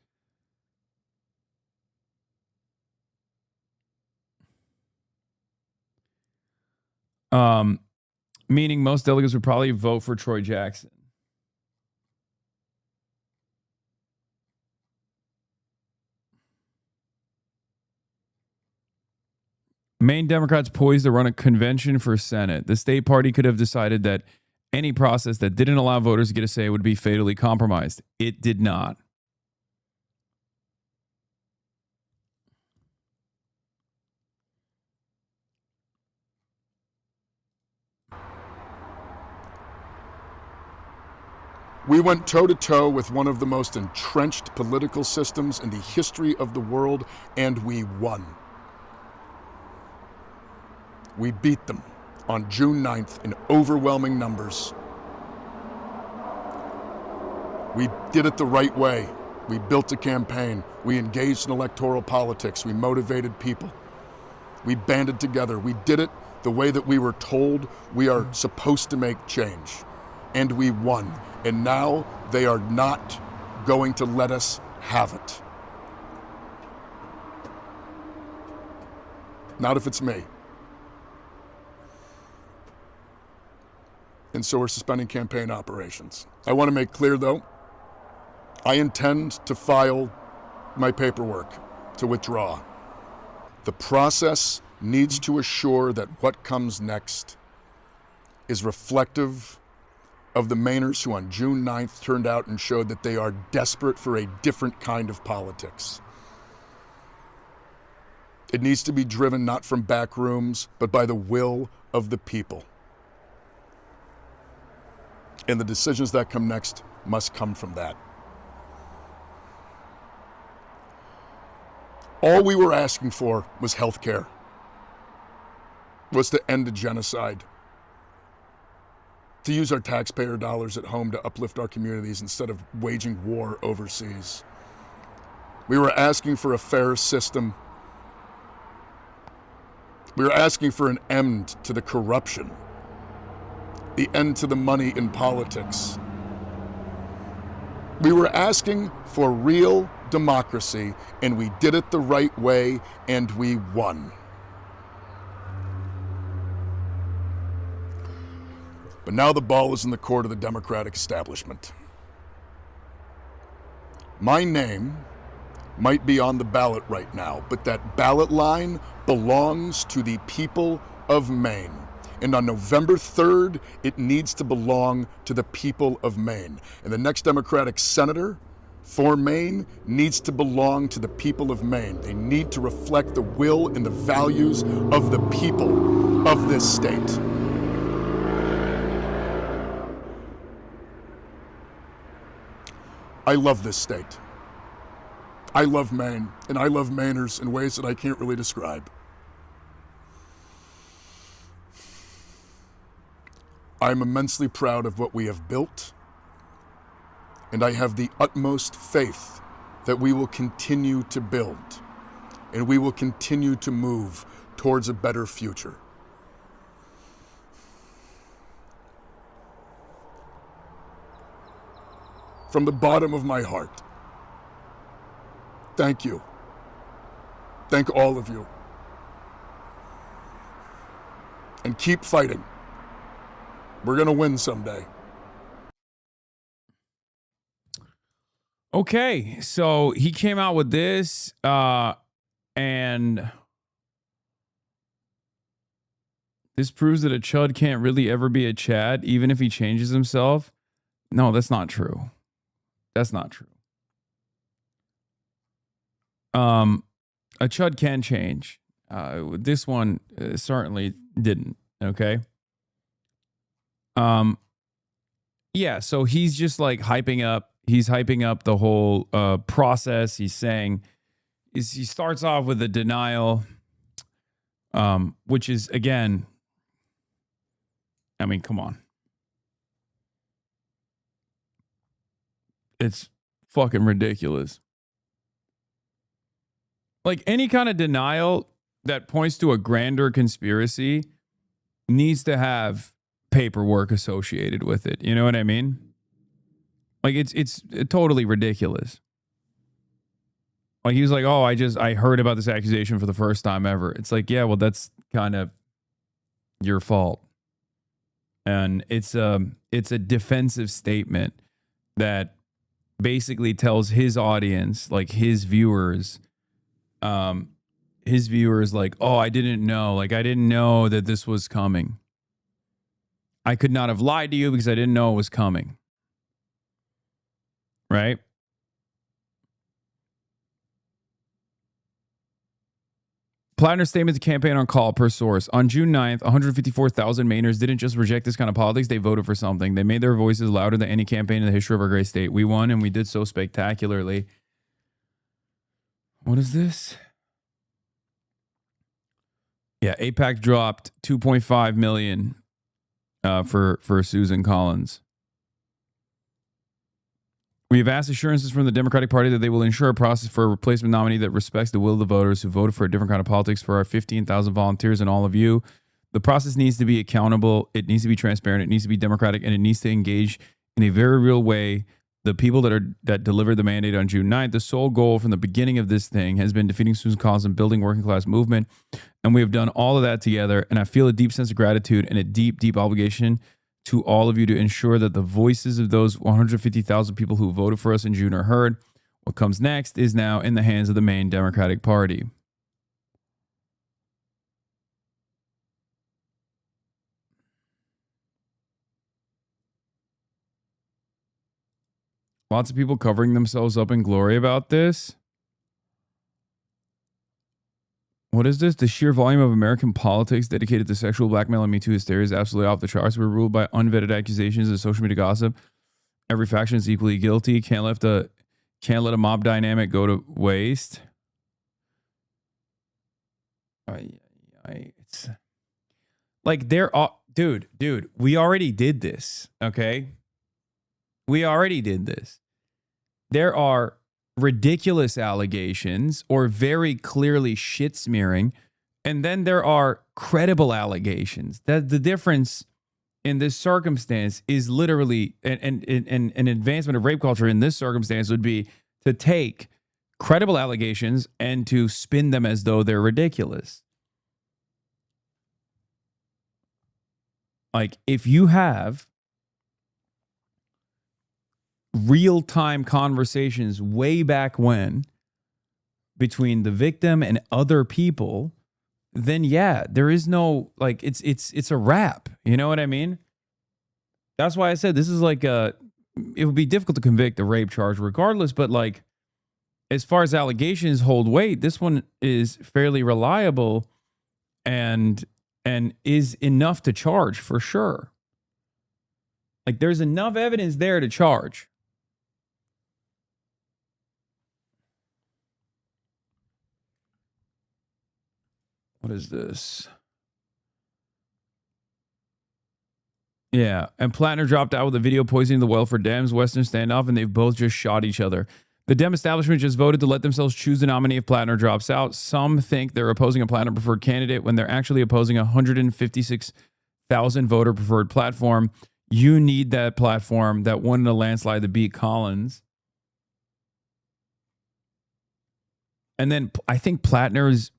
Meaning most delegates would probably vote for Troy Jackson. Maine Democrats poised to run a convention for Senate. The state party could have decided that any process that didn't allow voters to get a say would be fatally compromised. It did not. We went toe-to-toe with one of the most entrenched political systems in the history of the world, and we won. We beat them on June 9th in overwhelming numbers. We did it the right way. We built a campaign. We engaged in electoral politics. We motivated people. We banded together. We did it the way that we were told we are supposed to make change. And we won. And now they are not going to let us have it. Not if it's me. And so we're suspending campaign operations. I want to make clear, though, I intend to file my paperwork to withdraw. The process needs to assure that what comes next is reflective of the Mainers who on June 9th turned out and showed that they are desperate for a different kind of politics. It needs to be driven not from back rooms, but by the will of the people. And the decisions that come next must come from that. All we were asking for was health care, was to end the genocide, to use our taxpayer dollars at home to uplift our communities instead of waging war overseas. We were asking for a fair system. We were asking for an end to the corruption, the end to the money in politics. We were asking for real democracy, and we did it the right way, and we won. But now the ball is in the court of the Democratic establishment. My name might be on the ballot right now, but that ballot line belongs to the people of Maine. And on November 3rd, it needs to belong to the people of Maine. And the next Democratic senator for Maine needs to belong to the people of Maine. They need to reflect the will and the values of the people of this state. I love this state. I love Maine, and I love Mainers in ways that I can't really describe. I'm immensely proud of what we have built, and I have the utmost faith that we will continue to build, and we will continue to move towards a better future. From the bottom of my heart, thank you. Thank all of you. and keep fighting. We're going to win someday. Okay, so he came out with this, and this proves that a chud can't really ever be a Chad, even if he changes himself. No, that's not true. That's not true. A chud can change. This one certainly didn't. Okay. Yeah. So he's just like hyping up. He's hyping up the whole process. He's saying he starts off with a denial, which is, again, I mean, come on. It's fucking ridiculous. Like, any kind of denial that points to a grander conspiracy needs to have paperwork associated with it. You know what I mean? Like, it's totally ridiculous. Like, he was like, oh, I heard about this accusation for the first time ever. It's like, yeah, well, that's kind of your fault. And it's a defensive statement that basically tells his audience, like his viewers, like, oh, I didn't know. Like, I didn't know that this was coming. I could not have lied to you because I didn't know it was coming. Right? Platinner's statement to campaign on call per source. On June 9th, 154,000 Mainers didn't just reject this kind of politics. They voted for something. They made their voices louder than any campaign in the history of our great state. We won, and we did so spectacularly. What is this? Yeah, AIPAC dropped $2.5 million for Susan Collins. We have asked assurances from the Democratic Party that they will ensure a process for a replacement nominee that respects the will of the voters who voted for a different kind of politics. For our 15,000 volunteers and all of you, the process needs to be accountable. It needs to be transparent. It needs to be democratic, and it needs to engage in a very real way the people that delivered the mandate on June 9th. The sole goal from the beginning of this thing has been defeating Susan Collins and building working class movement. And we have done all of that together. And I feel a deep sense of gratitude and a deep, deep obligation to all of you to ensure that the voices of those 150,000 people who voted for us in June are heard. What comes next is now in the hands of the main Democratic Party. Lots of people covering themselves up in glory about this. What is this? The sheer volume of American politics dedicated to sexual blackmail and Me Too hysteria is absolutely off the charts. We're ruled by unvetted accusations and social media gossip. Every faction is equally guilty. Can't let a mob dynamic go to waste. It's like dude, we already did this, okay? We already did this. There are ridiculous allegations or very clearly shit smearing, and then there are credible allegations. That the difference in this circumstance is literally an advancement of rape culture in this circumstance would be to take credible allegations and to spin them as though they're ridiculous. Like, if you have real-time conversations way back when between the victim and other people, then yeah, there is no, like, it's a wrap. You know what I mean? That's why I said this is like it would be difficult to convict a rape charge regardless, but like, as far as allegations hold weight, this one is fairly reliable and is enough to charge for sure. Like, there's enough evidence there to charge. What is this? Yeah, and Plattner dropped out with a video poisoning the well for Dems, Western standoff, and they've both just shot each other. The Dem establishment just voted to let themselves choose the nominee if Plattner drops out. Some think they're opposing a Plattner preferred candidate when they're actually opposing a 156,000 voter preferred platform. You need that platform that won in a landslide to beat Collins. And then I think Plattner's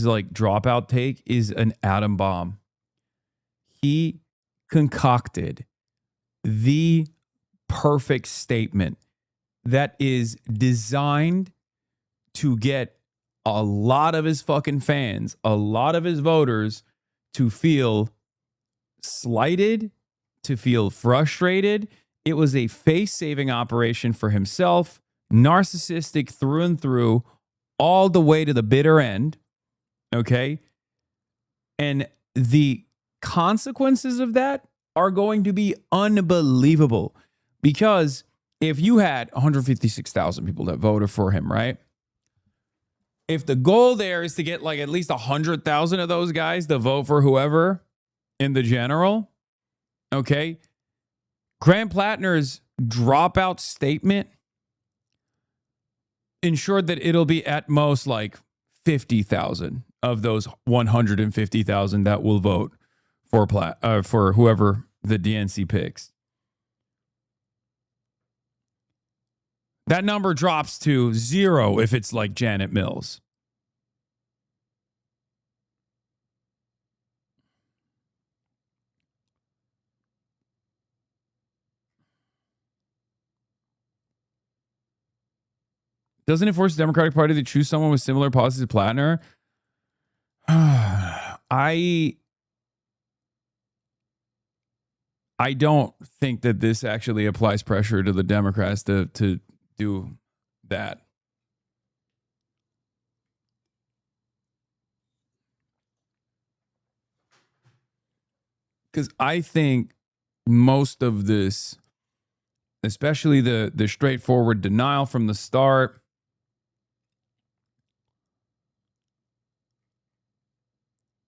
like dropout take is an atom bomb. he concocted the perfect statement that is designed to get a lot of his fucking fans, a lot of his voters to feel slighted, to feel frustrated. It was a face-saving operation for himself, narcissistic through and through, all the way to the bitter end. Okay? And the consequences of that are going to be unbelievable, because if you had 156,000 people that voted for him, right? If the goal there is to get like at least 100,000 of those guys to vote for whoever in the general, okay, Graham Plattner's dropout statement ensured that it'll be at most like 50,000 of those 150,000 that will vote for whoever the DNC picks. That number drops to 0 if it's like Janet Mills. Doesn't it force the Democratic Party to choose someone with similar policies to Plattner? I don't think that this actually applies pressure to the Democrats to do that. Because I think most of this, especially the straightforward denial from the start,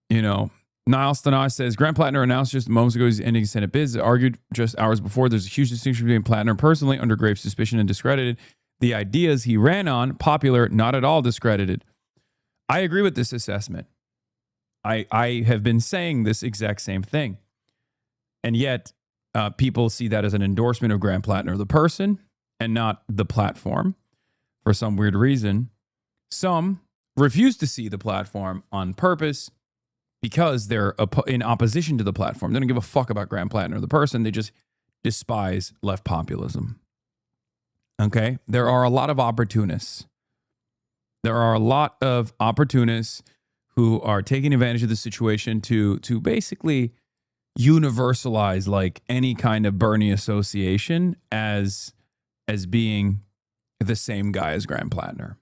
you know, Niall Stanaj says, Graham Plattner announced just moments ago he's ending Senate bids. Argued just hours before, there's a huge distinction between Plattner personally under grave suspicion and discredited. The ideas he ran on, popular, not at all discredited. I agree with this assessment. I have been saying this exact same thing. And yet, people see that as an endorsement of Graham Plattner, the person, and not the platform for some weird reason. Some refuse to see the platform on purpose because they're in opposition to the platform. They don't give a fuck about Graham Plattner, the person. They just despise left populism. Okay? There are a lot of opportunists. There are a lot of opportunists who are taking advantage of the situation to basically universalize like any kind of Bernie association as being the same guy as Graham Plattner.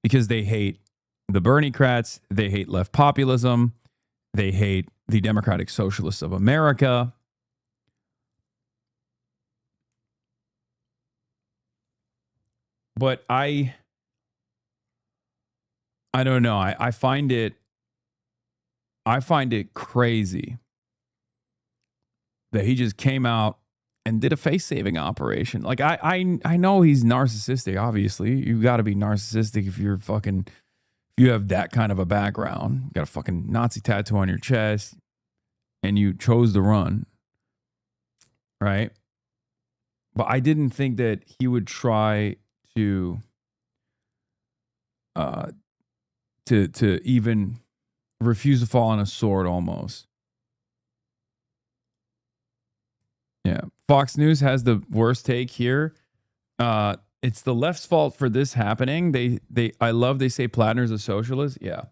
Because they hate the Bernie-crats, they hate left populism, they hate the Democratic Socialists of America. But I don't know. I find it crazy that he just came out and did a face-saving operation. Like I know he's narcissistic, obviously. You got to be narcissistic if you have that kind of a background. You got a fucking Nazi tattoo on your chest and you chose to run. Right? But I didn't think that he would try to even refuse to fall on a sword almost. Yeah. Fox News has the worst take here. It's the left's fault for this happening. They say Plattner's a socialist. Yeah.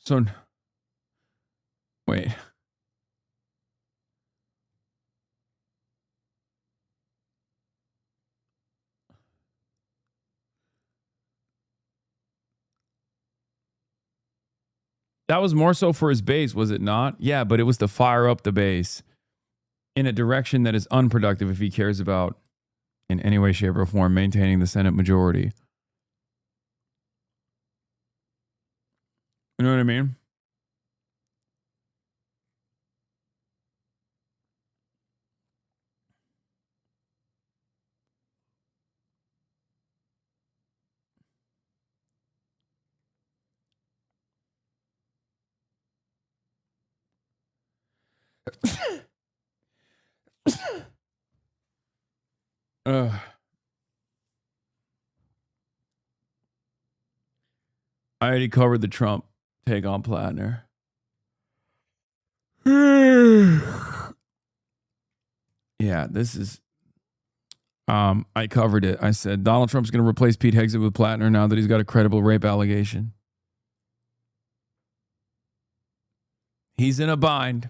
So wait. That was more so for his base, was it not? Yeah, but it was to fire up the base in a direction that is unproductive if he cares about, in any way, shape, or form, maintaining the Senate majority. You know what I mean? I already covered the Trump take on Plattner. Yeah, this is... I covered it. I said, Donald Trump's going to replace Pete Hegseth with Plattner now that he's got a credible rape allegation. He's in a bind.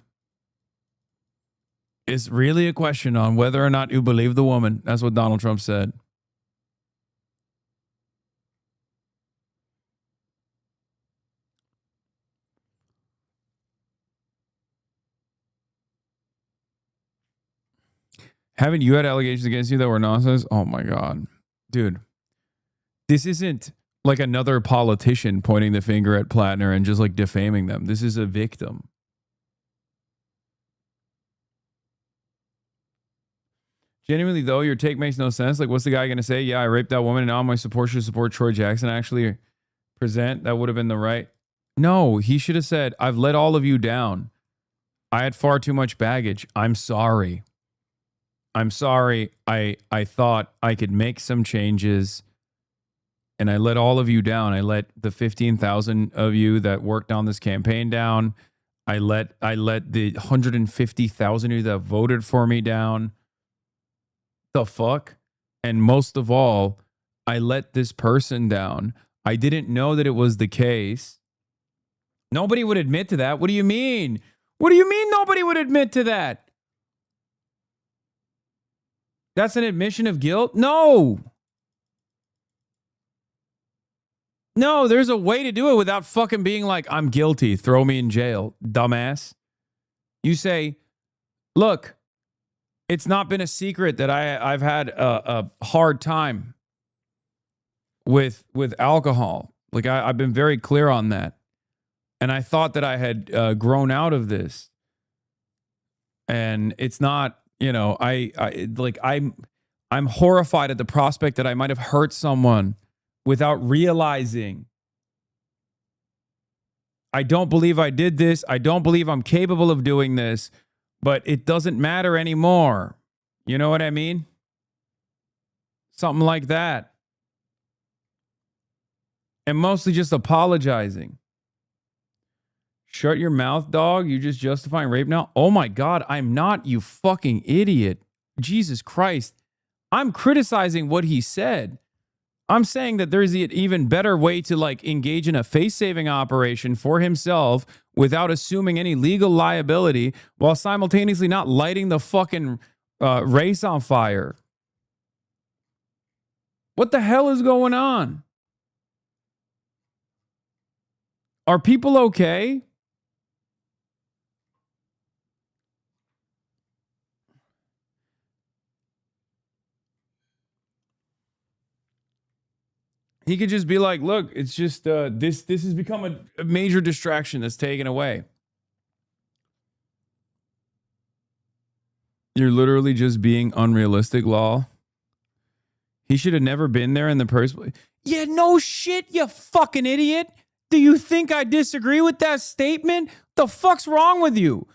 It's really a question on whether or not you believe the woman. That's what Donald Trump said. Haven't you had allegations against you that were nonsense? Oh my God. Dude, this isn't like another politician pointing the finger at Plattner and just like defaming them. This is a victim. Genuinely, though, your take makes no sense. Like, what's the guy going to say? Yeah, I raped that woman and now my support should support Troy Jackson. Actually present. That would have been the right. No, he should have said, I've let all of you down. I had far too much baggage. I'm sorry. I'm sorry. I thought I could make some changes and I let all of you down. I let the 15,000 of you that worked on this campaign down. I let the 150,000 of you that voted for me down. The fuck? And most of all, I let this person down. I didn't know that it was the case. Nobody would admit to that. What do you mean? What do you mean nobody would admit to that? That's an admission of guilt? No. No, there's a way to do it without fucking being like, I'm guilty. Throw me in jail, dumbass. You say, look, it's not been a secret that I've had a hard time with alcohol. Like I've been very clear on that. And I thought that I had grown out of this. And it's not, you know, I'm horrified at the prospect that I might have hurt someone without realizing. I don't believe I did this. I don't believe I'm capable of doing this, but it doesn't matter anymore. You know what I mean? Something like that. And mostly just apologizing. Shut your mouth, dog. You just justifying rape now? Oh my God, I'm not, you fucking idiot. Jesus Christ. I'm criticizing what he said. I'm saying that there's an even better way to like engage in a face-saving operation for himself without assuming any legal liability while simultaneously not lighting the fucking race on fire. What the hell is going on? Are people okay? He could just be like, look, it's just this has become a major distraction that's taken away. You're literally just being unrealistic, Law. He should have never been there in the first place. Yeah, no shit, you fucking idiot. Do you think I disagree with that statement? The fuck's wrong with you?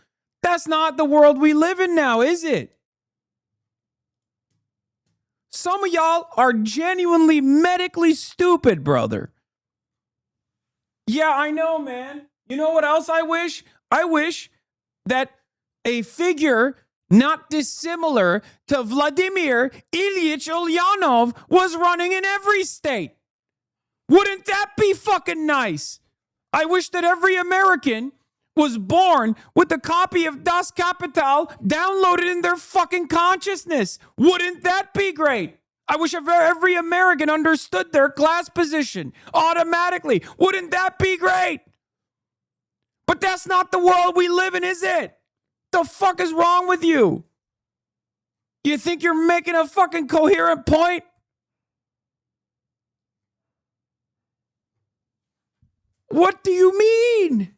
That's not the world we live in now, is it? Some of y'all are genuinely medically stupid, brother. Yeah, I know, man. You know what else I wish? I wish that a figure not dissimilar to Vladimir Ilyich Ulyanov was running in every state. Wouldn't that be fucking nice? I wish that every American was born with a copy of Das Kapital downloaded in their fucking consciousness. Wouldn't that be great? I wish every American understood their class position automatically. Wouldn't that be great? But that's not the world we live in, is it? The fuck is wrong with you? You think you're making a fucking coherent point? What do you mean?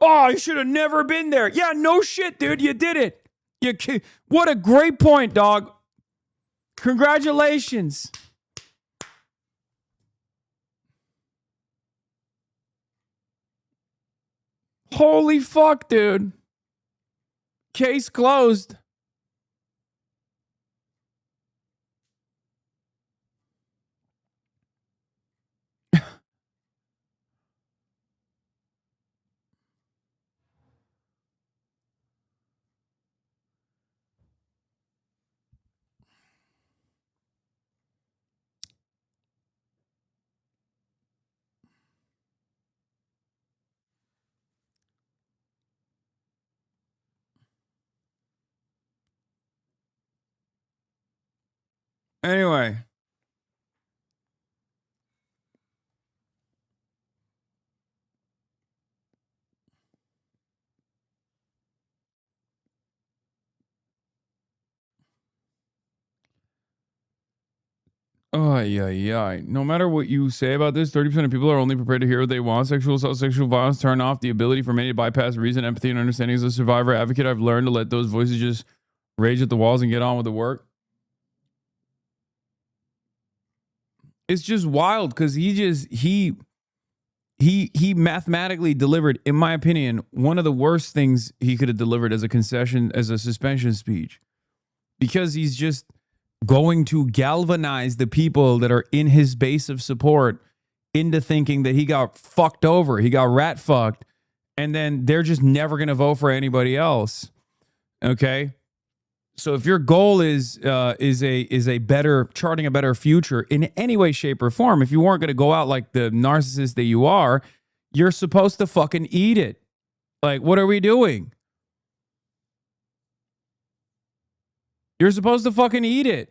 Oh, I should have never been there. Yeah, no shit, dude. You did it. What a great point, dog. Congratulations. Holy fuck, dude. Case closed. Anyway. Oh, yeah. No matter what you say about this, 30% of people are only prepared to hear what they want. Sexual assault, sexual violence, turn off the ability for many to bypass reason, empathy, and understanding. As a survivor advocate, I've learned to let those voices just rage at the walls and get on with the work. It's just wild because he mathematically delivered, in my opinion, one of the worst things he could have delivered as a concession, as a suspension speech, because he's just going to galvanize the people that are in his base of support into thinking that he got fucked over, he got rat fucked, and then they're just never going to vote for anybody else. Okay? So if your goal is a better, charting a better future in any way, shape, or form, if you weren't going to go out like the narcissist that you are, you're supposed to fucking eat it. Like, what are we doing? You're supposed to fucking eat it.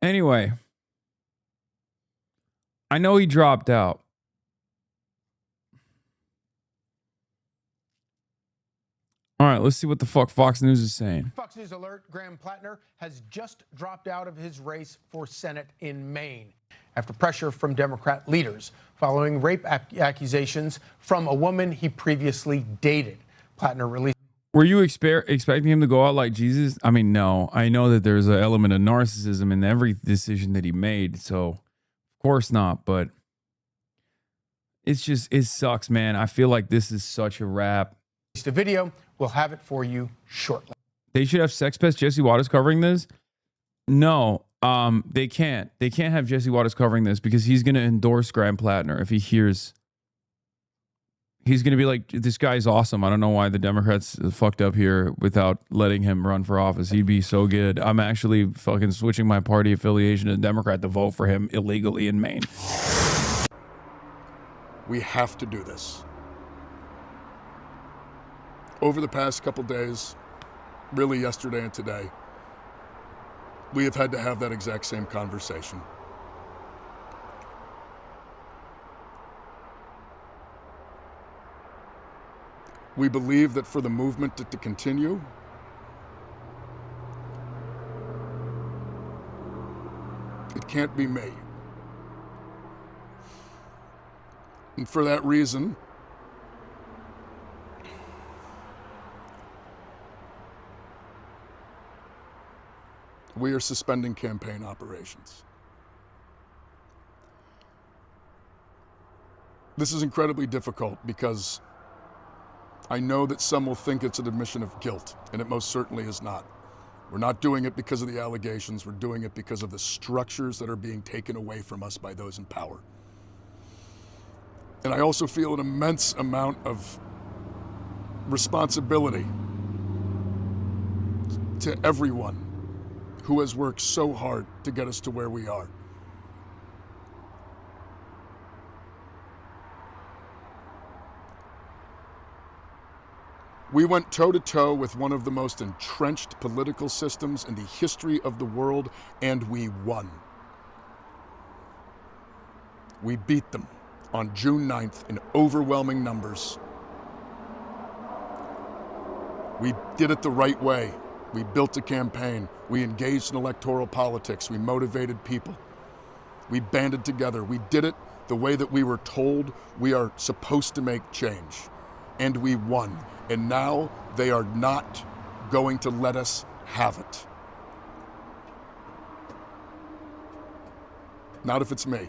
Anyway, I know he dropped out. All right, let's see what the fuck Fox News is saying. Fox News alert, Graham Plattner has just dropped out of his race for Senate in Maine after pressure from Democrat leaders following rape accusations from a woman he previously dated. Plattner released. Were you expecting him to go out like Jesus? I mean, no. I know that there's an element of narcissism in every decision that he made, so of course not, but it's just, it sucks, man. I feel like this is such a wrap. A video. We'll have it for you shortly. They should have Sex Pest Jesse Waters covering this. No, they can't. They can't have Jesse Waters covering this because he's going to endorse Graham Plattner if he hears. He's going to be like, this guy's awesome. I don't know why the Democrats fucked up here without letting him run for office. He'd be so good. I'm actually fucking switching my party affiliation to Democrat to vote for him illegally in Maine. We have to do this. Over the past couple days, really yesterday and today, we have had to have that exact same conversation. We believe that for the movement to continue, it can't be me. And for that reason, we are suspending campaign operations. This is incredibly difficult because I know that some will think it's an admission of guilt, and it most certainly is not. We're not doing it because of the allegations, we're doing it because of the structures that are being taken away from us by those in power. And I also feel an immense amount of responsibility to everyone who has worked so hard to get us to where we are. We went toe-to-toe with one of the most entrenched political systems in the history of the world, and we won. We beat them on June 9th in overwhelming numbers. We did it the right way. We built a campaign. We engaged in electoral politics. We motivated people. We banded together. We did it the way that we were told we are supposed to make change. And we won. And now they are not going to let us have it. Not if it's me.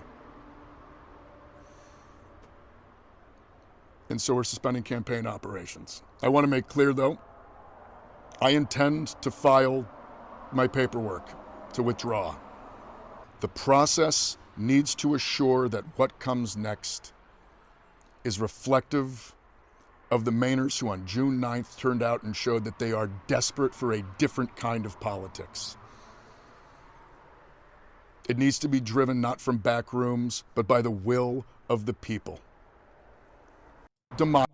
And so we're suspending campaign operations. I want to make clear, though, I intend to file my paperwork to withdraw. The process needs to assure that what comes next is reflective of the Mainers who on June 9th turned out and showed that they are desperate for a different kind of politics. It needs to be driven not from back rooms, but by the will of the people. demonic.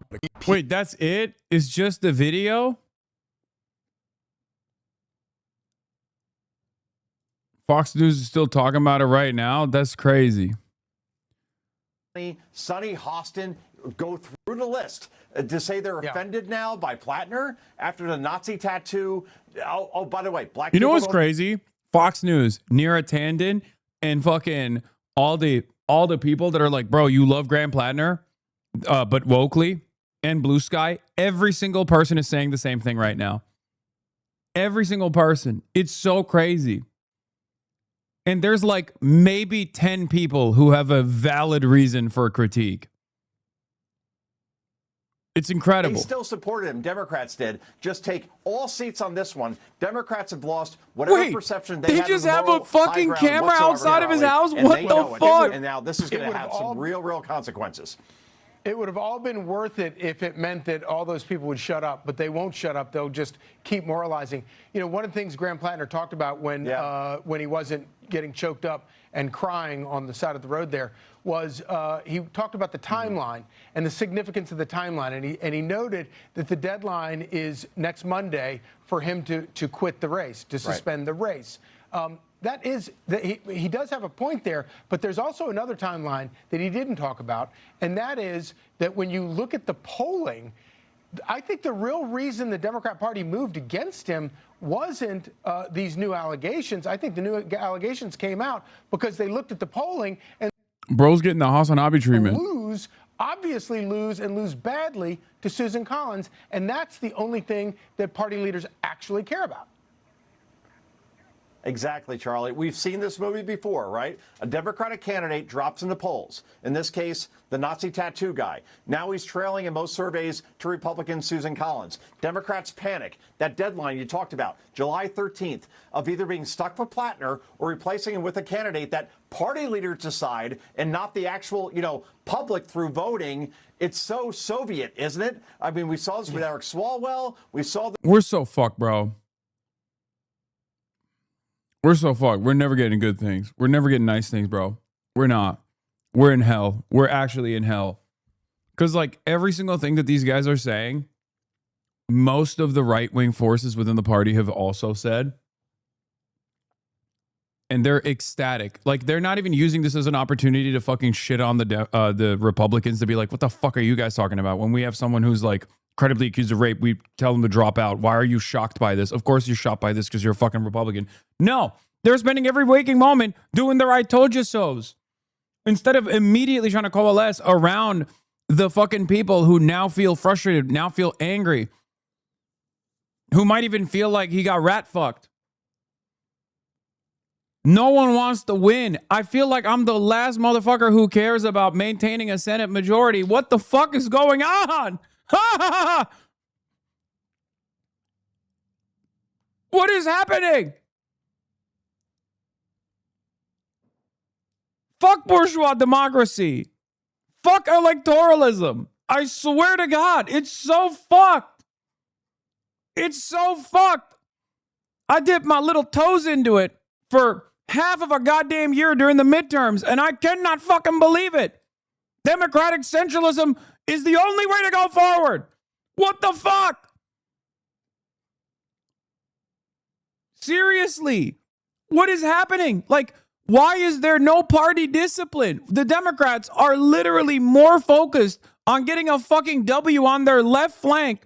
Wait, that's it? It's just the video? Fox News is still talking about it right now? That's crazy. Sonny Hostin, go through the list to say they're offended now by Plattner after the Nazi tattoo. Oh, by the way, black. You know people what's don't- crazy? Fox News, Neera Tanden, and fucking all the people that are like, bro, you love Graham Plattner, but Wokley and Blue Sky, every single person is saying the same thing right now. Every single person. It's so crazy. And there's like maybe 10 people who have a valid reason for critique. It's incredible. They still supported him. Democrats did. Just take all seats on this one. Democrats have lost whatever perception they had. They just of the have a moral fucking high ground camera whatsoever outside here, of his Ali, house? and What they the know it. fuck? And now this is going to have some real consequences. It would have all been worth it if it meant that all those people would shut up, but they won't shut up. They'll just keep moralizing. You know, one of the things Graham Plattner talked about when he wasn't getting choked up and crying on the side of the road there was he talked about the timeline and the significance of the timeline, and he noted that the deadline is next Monday for him to quit the race, to suspend the race. He does have a point there, but there's also another timeline that he didn't talk about, and that is that when you look at the polling, I think the real reason the Democrat Party moved against him wasn't these new allegations. I think the new allegations came out because they looked at the polling and Bro's getting the HasanAbi treatment. obviously lose badly to Susan Collins, and that's the only thing that party leaders actually care about. Exactly, Charlie. We've seen this movie before, right? A Democratic candidate drops in the polls. In this case, the Nazi tattoo guy. Now he's trailing in most surveys to Republican Susan Collins. Democrats panic. That deadline you talked about, July 13th, of either being stuck with Plattner or replacing him with a candidate that party leaders decide and not the actual, public through voting. It's so Soviet, isn't it? I mean, we saw this with Eric Swalwell. We saw We're so fucked, bro. We're so fucked. We're never getting good things. We're never getting nice things, bro. We're not. We're in hell. We're actually in hell. Because, like, every single thing that these guys are saying, most of the right-wing forces within the party have also said. And they're ecstatic. Like, they're not even using this as an opportunity to fucking shit on the Republicans to be like, what the fuck are you guys talking about? When we have someone who's, like, credibly accused of rape, we tell them to drop out. Why are you shocked by this? Of course you're shocked by this because you're a fucking Republican. No, they're spending every waking moment doing their I told you so's. Instead of immediately trying to coalesce around the fucking people who now feel frustrated, now feel angry, who might even feel like he got rat fucked. No one wants to win. I feel like I'm the last motherfucker who cares about maintaining a Senate majority. What the fuck is going on? What is happening? Fuck bourgeois democracy. Fuck electoralism. I swear to God, it's so fucked. It's so fucked. I dipped my little toes into it for half of a goddamn year during the midterms, and I cannot fucking believe it. Democratic centralism is the only way to go forward. What the fuck? Seriously, what is happening? Like, why is there no party discipline? The Democrats are literally more focused on getting a fucking W on their left flank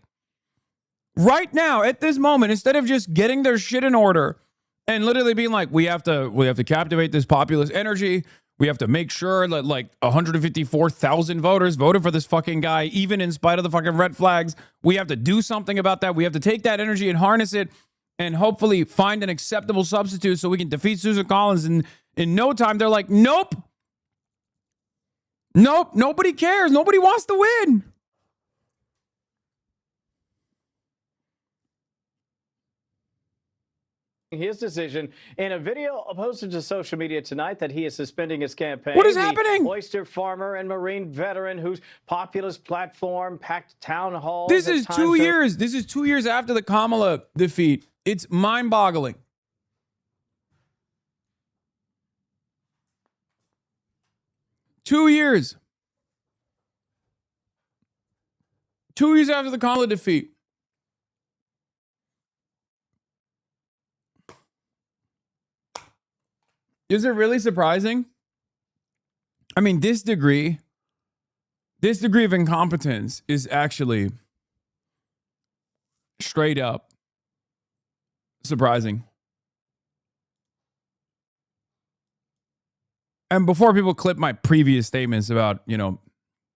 right now at this moment, instead of just getting their shit in order and literally being like, we have to captivate this populist energy. We have to make sure that like 154,000 voters voted for this fucking guy, even in spite of the fucking red flags. We have to do something about that. We have to take that energy and harness it and hopefully find an acceptable substitute so we can defeat Susan Collins. And in no time, they're like, nope. Nope. Nobody cares. Nobody wants to win. His decision in a video posted to social media tonight that he is suspending his campaign. What is happening? Oyster farmer and Marine veteran whose populist platform packed town halls. This is 2 years. This is 2 years after the Kamala defeat. It's mind-boggling. Two years. 2 years after the Connell defeat. Is it really surprising? I mean, this degree of incompetence is actually straight up surprising. And before people clip my previous statements about, you know,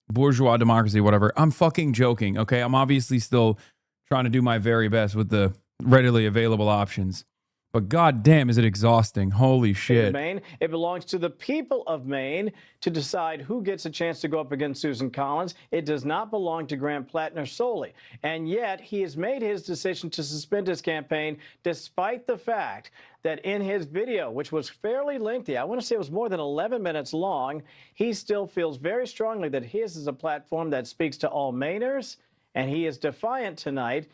bourgeois democracy, whatever, I'm fucking joking, okay? I'm obviously still trying to do my very best with the readily available options. But goddamn, is it exhausting. Holy shit. Maine. It belongs to the people of Maine to decide who gets a chance to go up against Susan Collins. It does not belong to Grant Plattner solely. And yet he has made his decision to suspend his campaign despite the fact that in his video, which was fairly lengthy, I want to say it was more than 11 minutes long, he still feels very strongly that his is a platform that speaks to all Mainers, and he is defiant tonight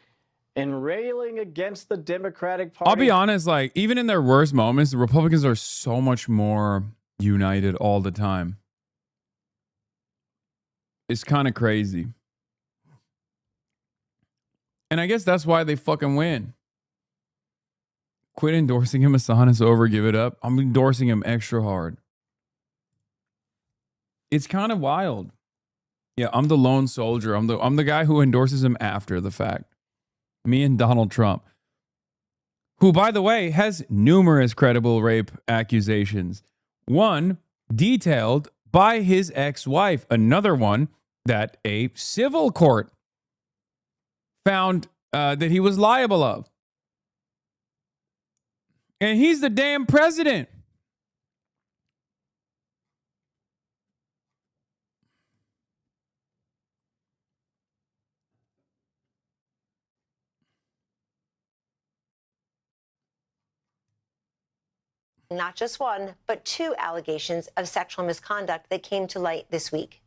and railing against the Democratic Party. I'll be honest, like, even in their worst moments, the Republicans are so much more united all the time. It's kind of crazy. And I guess that's why they fucking win. Quit endorsing him, Hasan. It's over. Give it up. I'm endorsing him extra hard. It's kind of wild. Yeah, I'm the lone soldier. I'm the guy who endorses him after the fact. Me and Donald Trump, who, by the way, has numerous credible rape accusations. One detailed by his ex-wife. Another one that a civil court found that he was liable of. And he's the damn president. Not just one, but 2 allegations of sexual misconduct that came to light this week.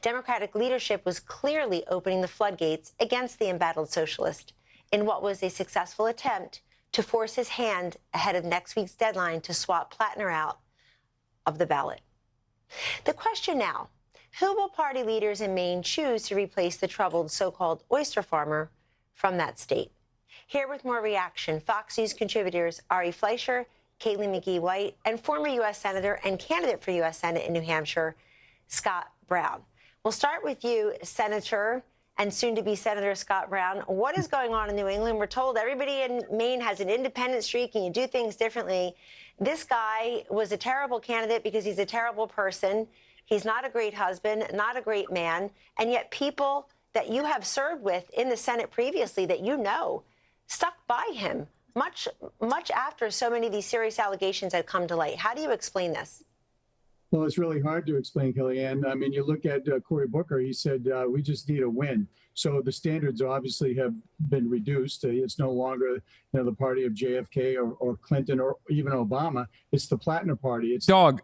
Democratic leadership was clearly opening the floodgates against the embattled socialist in what was a successful attempt to force his hand ahead of next week's deadline to swap Plattner out of the ballot. The question now, who will party leaders in Maine choose to replace the troubled so-called oyster farmer from that state? Here with more reaction, Fox News contributors Ari Fleischer, Kaylee McGee-White, and former U.S. Senator and candidate for U.S. Senate in New Hampshire, Scott Brown. We'll start with you, Senator, and soon-to-be Senator Scott Brown. What is going on in New England? We're told everybody in Maine has an independent streak and you do things differently. This guy was a terrible candidate because he's a terrible person. He's not a great husband, not a great man, and yet people that you have served with in the Senate previously that you know stuck by him. Much after so many of these serious allegations had come to light. How do you explain this? Well, it's really hard to explain, Kellyanne. I mean, you look at Cory Booker, he said, we just need a win. So the standards obviously have been reduced. It's no longer the party of JFK or Clinton or even Obama. It's the Plattner party. It's Dog,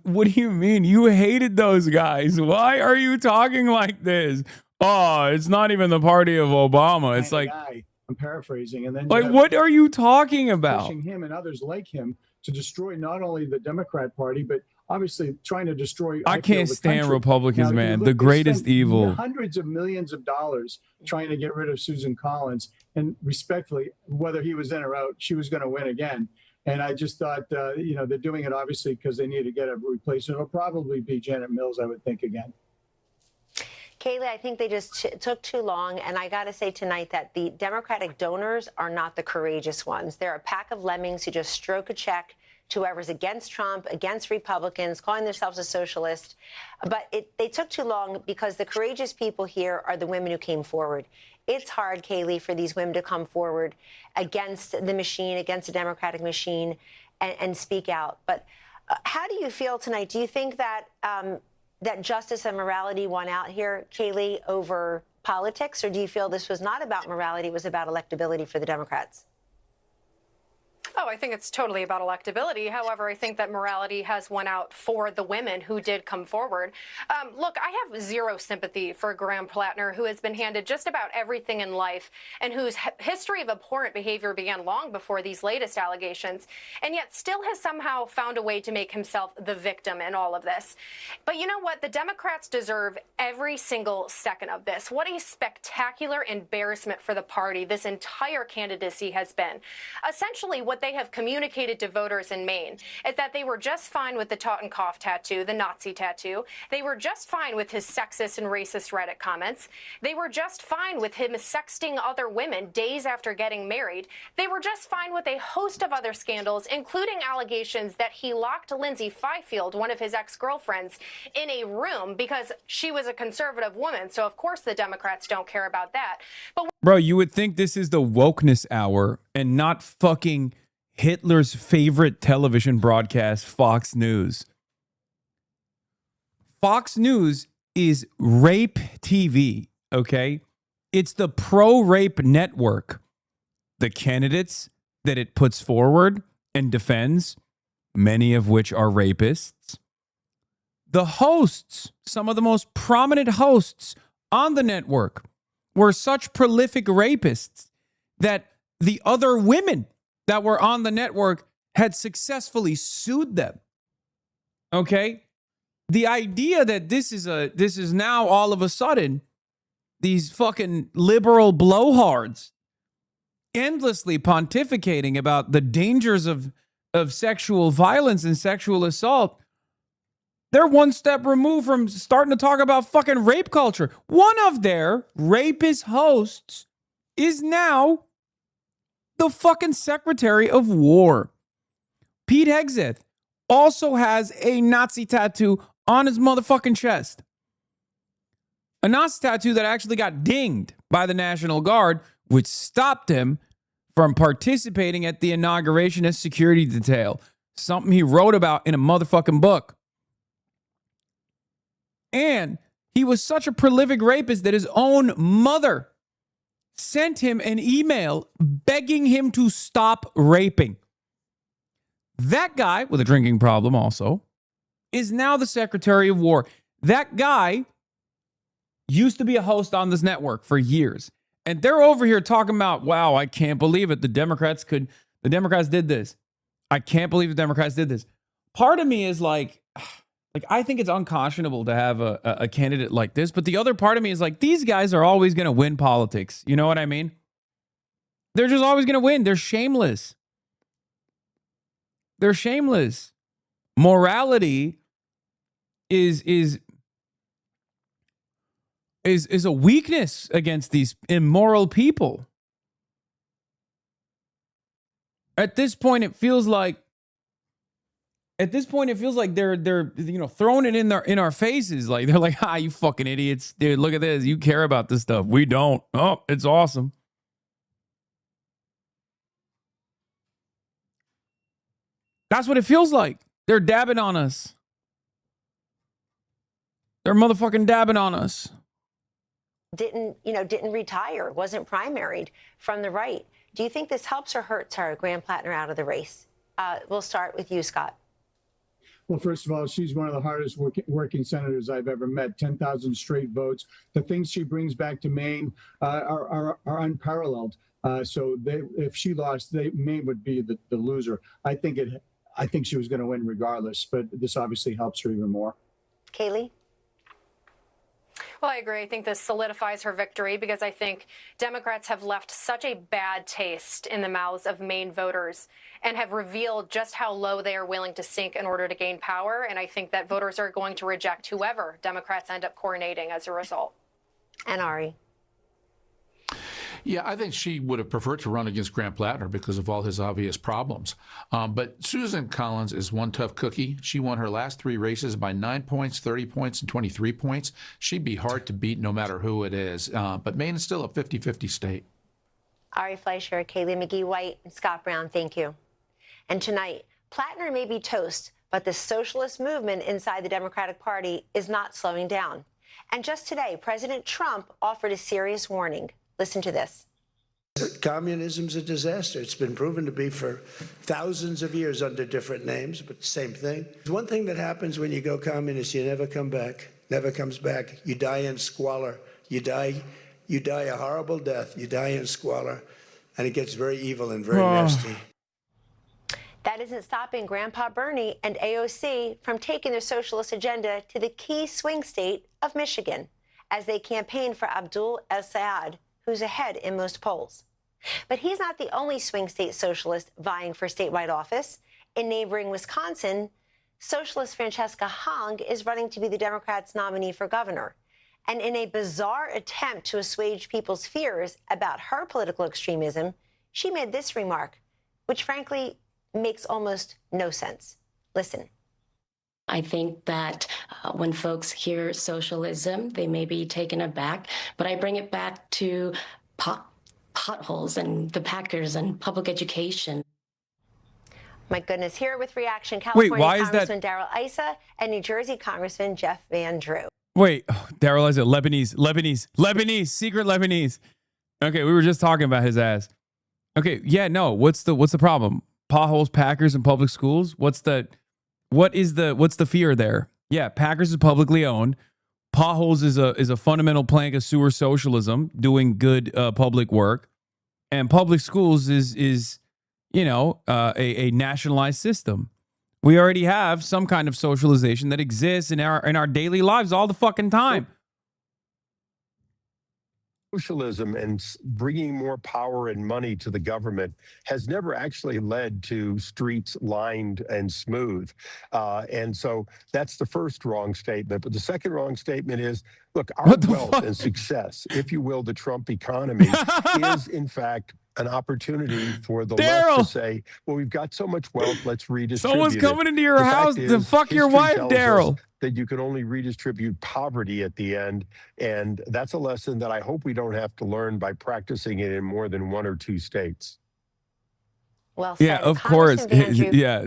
what do you mean? You hated those guys. Why are you talking like this? Oh, it's not even the party of Obama. It's like... I'm paraphrasing. And then like, what are you talking about? Pushing him and others like him to destroy not only the Democrat Party, but obviously trying to destroy. I can't stand Republicans, man. The greatest evil. Hundreds of millions of dollars trying to get rid of Susan Collins. And respectfully, whether he was in or out, she was going to win again. And I just thought, they're doing it obviously because they need to get a replacement. It'll probably be Janet Mills, I would think, again. Kaylee, I think they just took too long. And I got to say tonight that the Democratic donors are not the courageous ones. They're a pack of lemmings who just stroke a check to whoever's against Trump, against Republicans, calling themselves a socialist. But they took too long because the courageous people here are the women who came forward. It's hard, Kaylee, for these women to come forward against the machine, against the Democratic machine, and speak out. But how do you feel tonight? Do you think that that justice and morality won out here, Kaylee, over politics? Or do you feel this was not about morality, it was about electability for the Democrats? Oh, Oh, I think it's totally about electability. However, I think that morality has won out for the women who did come forward. Look, I have zero sympathy for Graham Plattner, who has been handed just about everything in life and whose history of abhorrent behavior began long before these latest allegations, and yet still has somehow found a way to make himself the victim in all of this. But you know what? The Democrats deserve every single second of this. What a spectacular embarrassment for the party this entire candidacy has been. Essentially, what they have communicated to voters in Maine is that they were just fine with the Totenkopf tattoo, the Nazi tattoo. They were just fine with his sexist and racist Reddit comments. They were just fine with him sexting other women days after getting married. They were just fine with a host of other scandals, including allegations that he locked Lindsay Fifield, one of his ex-girlfriends, in a room because she was a conservative woman. So, of course, the Democrats don't care about that. But Bro, you would think this is the wokeness hour and not fucking Hitler's favorite television broadcast, Fox News. Fox News is rape TV, okay? It's the pro-rape network. The candidates that it puts forward and defends, many of which are rapists. The hosts, some of the most prominent hosts on the network, were such prolific rapists that the other women that were on the network had successfully sued them. Okay? The idea that this is now all of a sudden these fucking liberal blowhards endlessly pontificating about the dangers of sexual violence and sexual assault, they're one step removed from starting to talk about fucking rape culture. One of their rapist hosts is now the fucking Secretary of War. Pete Hegseth also has a Nazi tattoo on his motherfucking chest. A Nazi tattoo that actually got dinged by the National Guard, which stopped him from participating at the inauguration as security detail. Something he wrote about in a motherfucking book. And he was such a prolific rapist that his own mother sent him an email begging him to stop raping. That guy, with a drinking problem also, is now the Secretary of War. That guy used to be a host on this network for years. And they're over here talking about, wow, I can't believe it. The Democrats did this. I can't believe the Democrats did this. Part of me is like I think it's unconscionable to have a candidate like this. But the other part of me is like, these guys are always going to win politics. You know what I mean? They're just always going to win. They're shameless. They're shameless. Morality is a weakness against these immoral people. At this point, it feels like they're throwing it in our faces. Like they're like, you fucking idiots, dude. Look at this. You care about this stuff. We don't. Oh, it's awesome. That's what it feels like. They're dabbing on us. They're motherfucking dabbing on us. Didn't retire, wasn't primaried from the right. Do you think this helps or hurts her, Graham Plattner, out of the race? We'll start with you, Scott. Well, first of all, she's one of the hardest working senators I've ever met. 10,000 straight votes. The things she brings back to Maine are unparalleled. So if she lost, Maine would be the loser. I think she was going to win regardless, but this obviously helps her even more. Kaylee? Well, I agree. I think this solidifies her victory because I think Democrats have left such a bad taste in the mouths of Maine voters and have revealed just how low they are willing to sink in order to gain power. And I think that voters are going to reject whoever Democrats end up coronating as a result. And Ari? Yeah, I think she would have preferred to run against Graham Plattner because of all his obvious problems. But Susan Collins is one tough cookie. She won her last 3 races by 9 points, 30 points, and 23 points. She'd be hard to beat no matter who it is. But Maine is still a 50-50 state. Ari Fleischer, Kaylee McGee-White, and Scott Brown, thank you. And tonight, Plattner may be toast, but the socialist movement inside the Democratic Party is not slowing down. And just today, President Trump offered a serious warning. Listen to this. Communism's a disaster. It's been proven to be for thousands of years under different names, but same thing. One thing that happens when you go communist, you never come back, never comes back. You die in squalor. You die a horrible death. You die in squalor, and it gets very evil and very nasty. That isn't stopping Grandpa Bernie and AOC from taking their socialist agenda to the key swing state of Michigan as they campaign for ABDULvsHALEY, who's ahead in most polls. But he's not the only swing state socialist vying for statewide office. In neighboring Wisconsin, socialist Francesca Hong is running to be the Democrats' nominee for governor. And in a bizarre attempt to assuage people's fears about her political extremism, she made this remark, which frankly makes almost no sense. Listen. I think that when folks hear socialism, they may be taken aback, but I bring it back to potholes and the Packers and public education. My goodness, here with reaction, California why is that? Congressman Darrell Issa and New Jersey Congressman Jeff Van Drew. Wait, Darrell Issa, Lebanese, secret Lebanese. Okay, we were just talking about his ass. Okay, yeah, no, what's the problem? Potholes, Packers, and public schools? What's the fear there? Yeah, Packers is publicly owned. Potholes is a fundamental plank of sewer socialism, doing good public work, and public schools is a nationalized system. We already have some kind of socialization that exists in our daily lives all the fucking time. Socialism and bringing more power and money to the government has never actually led to streets lined and smooth. And so that's the first wrong statement. But the second wrong statement is, look, our wealth and success, if you will, the Trump economy is in fact an opportunity for the left to say, well, we've got so much wealth, let's redistribute Someone's coming into your house to fuck your wife, Daryl. That you can only redistribute poverty at the end. And that's a lesson that I hope we don't have to learn by practicing it in more than one or two states. Well said. Yeah, of course. Yeah.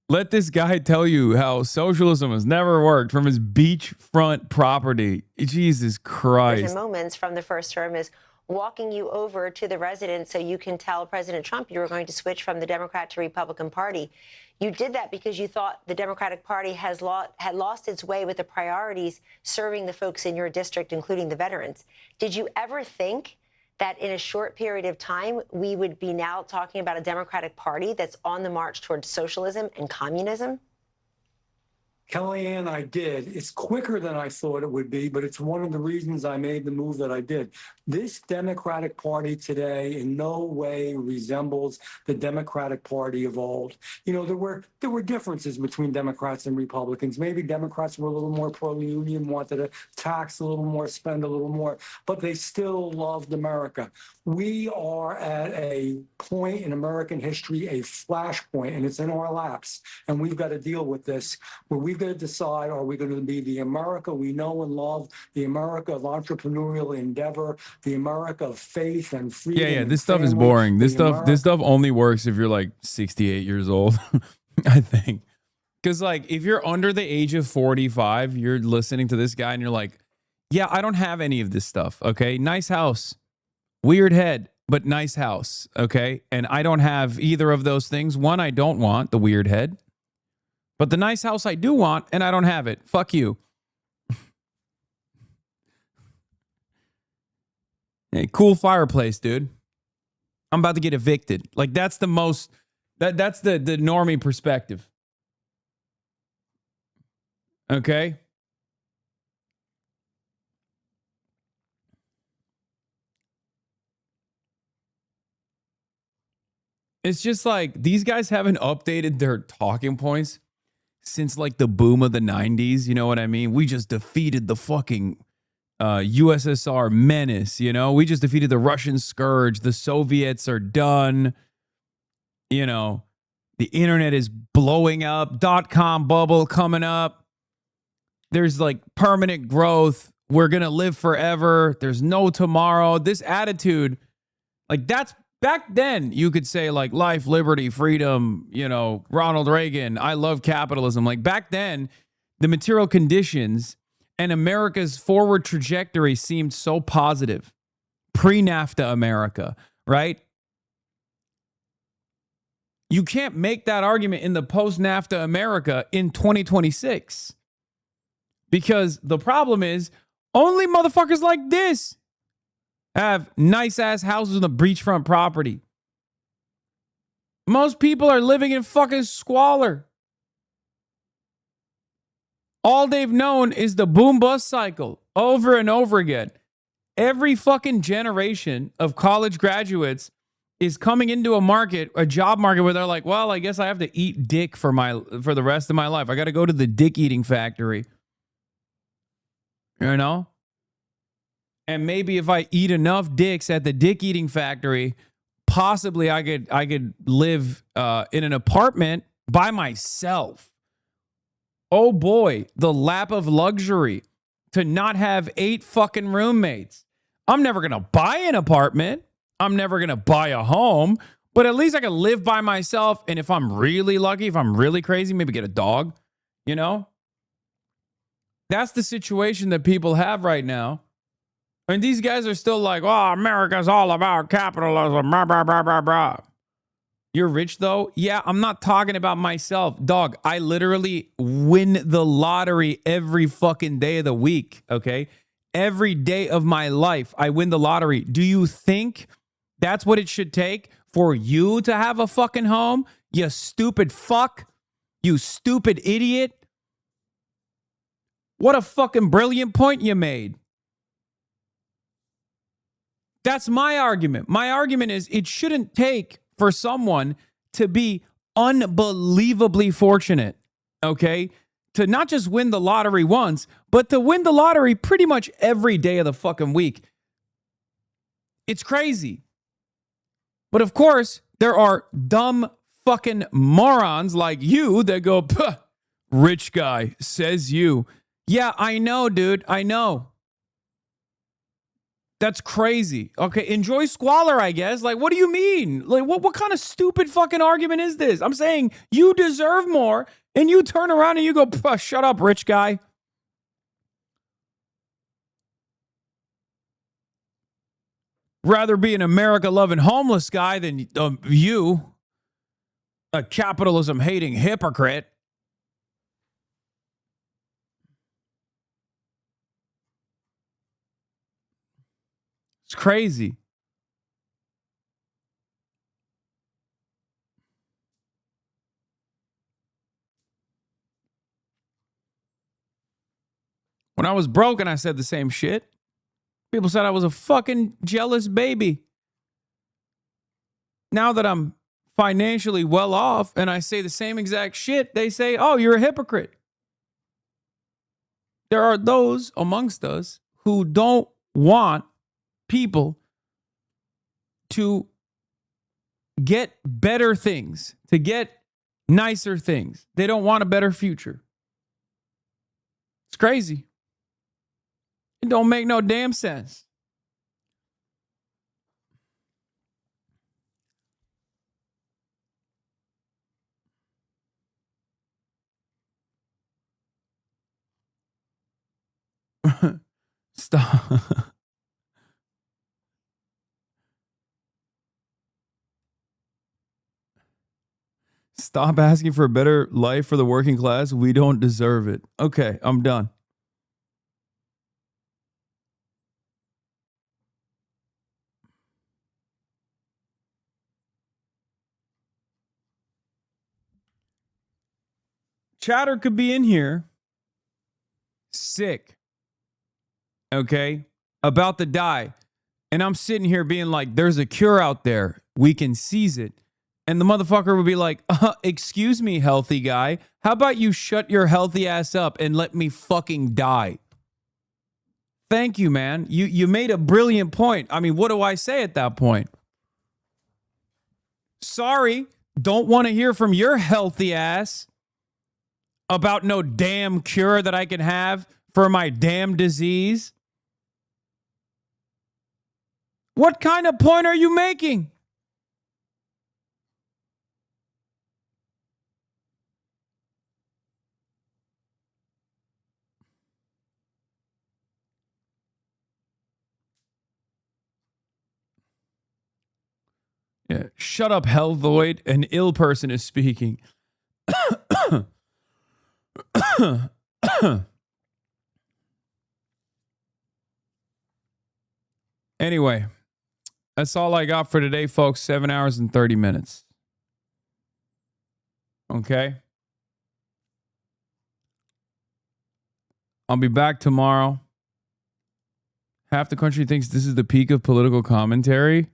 Let this guy tell you how socialism has never worked from his beachfront property. Jesus Christ. Moments from the first term is walking you over to the residence so you can tell President Trump you were going to switch from the Democrat to Republican Party. You did that because you thought the Democratic Party had lost its way with the priorities serving the folks in your district, including the veterans. Did you ever think that in a short period of time, we would be now talking about a Democratic Party that's on the march towards socialism and communism? Kellyanne, I did. It's quicker than I thought it would be, but it's one of the reasons I made the move that I did. This Democratic Party today in no way resembles the Democratic Party of old. You know, there were differences between Democrats and Republicans. Maybe Democrats were a little more pro-union, wanted to tax a little more, spend a little more, but they still loved America. We are at a point in American history, a flashpoint, and it's in our laps, and we've got to deal with this, where we've got to decide, are we going to be the America we know and love, the America of entrepreneurial endeavor, the America of faith and freedom? Yeah, this stuff is boring. This stuff only works if you're like 68 years old, I think. Because like if you're under the age of 45, you're listening to this guy and you're like, yeah, I don't have any of this stuff. Okay, nice house, weird head, but nice house. Okay, and I don't have either of those things. One, I don't want the weird head. But the nice house I do want, and I don't have it. Fuck you. Hey, cool fireplace, dude. I'm about to get evicted. Like, that's the most, that's the normie perspective. Okay? It's just like, these guys haven't updated their talking points since like the boom of the 90s, you know what I mean? We just defeated the fucking USSR menace, you know? We just defeated the Russian scourge. The Soviets are done. You know, the internet is blowing up. .com bubble coming up. There's like permanent growth. We're going to live forever. There's no tomorrow. This attitude, like that's back then, you could say like life, liberty, freedom, you know, Ronald Reagan, I love capitalism. Like back then, the material conditions and America's forward trajectory seemed so positive. pre-NAFTA America, right? You can't make that argument in the post-NAFTA America in 2026. Because the problem is, only motherfuckers like this have nice-ass houses on the beachfront property. Most people are living in fucking squalor. All they've known is the boom-bust cycle over and over again. Every fucking generation of college graduates is coming into a job market where they're like, well, I guess I have to eat dick for the rest of my life. I got to go to the dick eating factory. You know? And maybe if I eat enough dicks at the dick eating factory, possibly I could live in an apartment by myself. Oh boy, the lap of luxury to not have 8 fucking roommates. I'm never going to buy an apartment. I'm never going to buy a home, but at least I can live by myself. And if I'm really lucky, if I'm really crazy, maybe get a dog, you know? That's the situation that people have right now. And these guys are still like, oh, America's all about capitalism, blah, blah, blah, blah, blah. You're rich, though? Yeah, I'm not talking about myself. Dog, I literally win the lottery every fucking day of the week, okay? Every day of my life, I win the lottery. Do you think that's what it should take for you to have a fucking home? You stupid fuck. You stupid idiot. What a fucking brilliant point you made. That's my argument. My argument is it shouldn't take for someone to be unbelievably fortunate, okay? To not just win the lottery once, but to win the lottery pretty much every day of the fucking week. It's crazy. But of course, there are dumb fucking morons like you that go, puh, rich guy, says you. Yeah, I know, dude. I know. That's crazy. Okay, enjoy squalor, I guess. Like, what do you mean? Like, what kind of stupid fucking argument is this? I'm saying you deserve more, and you turn around and you go, shut up, rich guy. Rather be an America-loving homeless guy than you, a capitalism-hating hypocrite. It's crazy. When I was broke and I said the same shit, people said I was a fucking jealous baby. Now that I'm financially well off and I say the same exact shit, they say, oh, you're a hypocrite. There are those amongst us who don't want people to get better things, to get nicer things. They don't want a better future. It's crazy. It don't make no damn sense. Stop. Stop asking for a better life for the working class. We don't deserve it. Okay, I'm done. Chatter could be in here sick, okay, about to die. And I'm sitting here being like, there's a cure out there. We can seize it. And the motherfucker would be like, excuse me, healthy guy. How about you shut your healthy ass up and let me fucking die? Thank you, man. You made a brilliant point. I mean, what do I say at that point? Sorry, don't want to hear from your healthy ass about no damn cure that I can have for my damn disease. What kind of point are you making? Yeah. Shut up, Hellvoid. An ill person is speaking. Anyway, that's all I got for today, folks. 7 hours and 30 minutes. Okay. I'll be back tomorrow. Half the country thinks this is the peak of political commentary.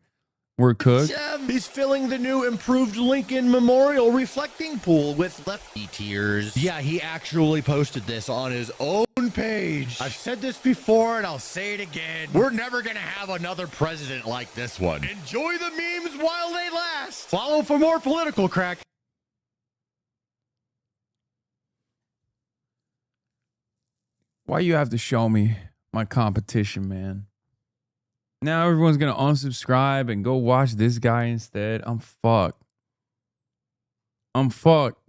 We're cooked. He's filling the new improved Lincoln Memorial reflecting pool with lefty tears. Yeah, he actually posted this on his own page. I've said this before and I'll say it again. We're never going to have another president like this one. Enjoy the memes while they last. Follow for more political crack. Why you have to show me my competition, man? Now everyone's going to unsubscribe and go watch this guy instead. I'm fucked. I'm fucked.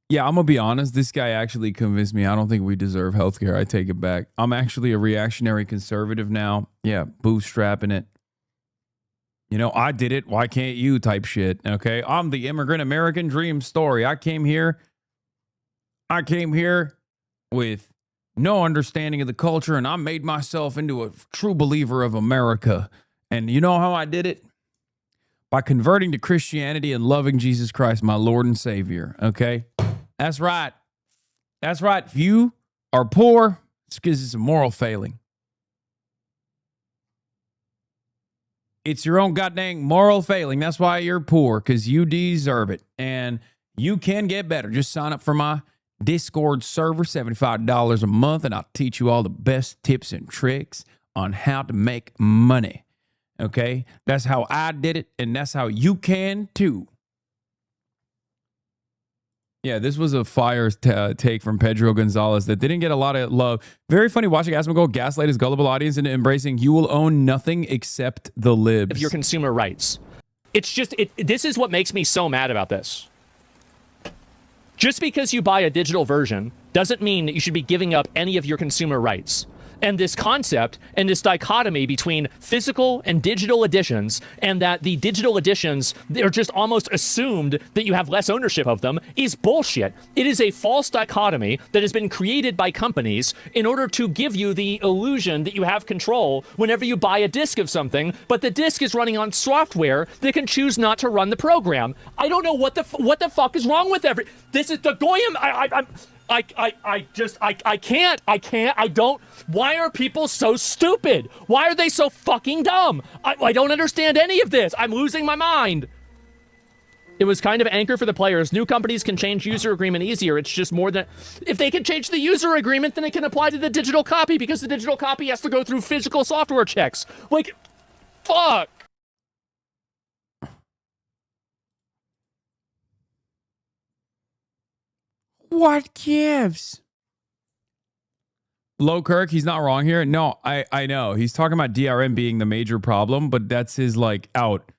Yeah, I'm going to be honest. This guy actually convinced me. I don't think we deserve healthcare. I take it back. I'm actually a reactionary conservative now. Yeah, bootstrapping it. You know, I did it. Why can't you type shit? Okay. I'm the immigrant American dream story. I came here with no understanding of the culture, and I made myself into a true believer of America. And you know how I did it? By converting to Christianity and loving Jesus Christ, my Lord and Savior. Okay. That's right. That's right. If you are poor, it's because it's a moral failing. It's your own goddamn moral failing. That's why you're poor, because you deserve it. And you can get better. Just sign up for my Discord server, $75 a month, and I'll teach you all the best tips and tricks on how to make money. Okay? That's how I did it, and that's how you can too. Yeah, this was a fire take from Pedro Gonzalez that didn't get a lot of love. Very funny watching Asmongold gaslight his gullible audience into embracing you will own nothing except the libs. Of your consumer rights. It's just, this is what makes me so mad about this. Just because you buy a digital version doesn't mean that you should be giving up any of your consumer rights. And this concept and this dichotomy between physical and digital editions, and that the digital editions, they're just almost assumed that you have less ownership of them, is bullshit. It is a false dichotomy that has been created by companies in order to give you the illusion that you have control whenever you buy a disc of something, but the disc is running on software that can choose not to run the program. I don't know what the fuck is wrong with this is the goyim. I can't. Why are people so stupid? Why are they so fucking dumb? I don't understand any of this. I'm losing my mind. It was kind of anchor for the players. New companies can change user agreement easier. It's just more than, if they can change the user agreement, then it can apply to the digital copy, because the digital copy has to go through physical software checks. Like, fuck. What gives? Low KIRK, he's not wrong here. No, I know. He's talking about DRM being the major problem, but that's his out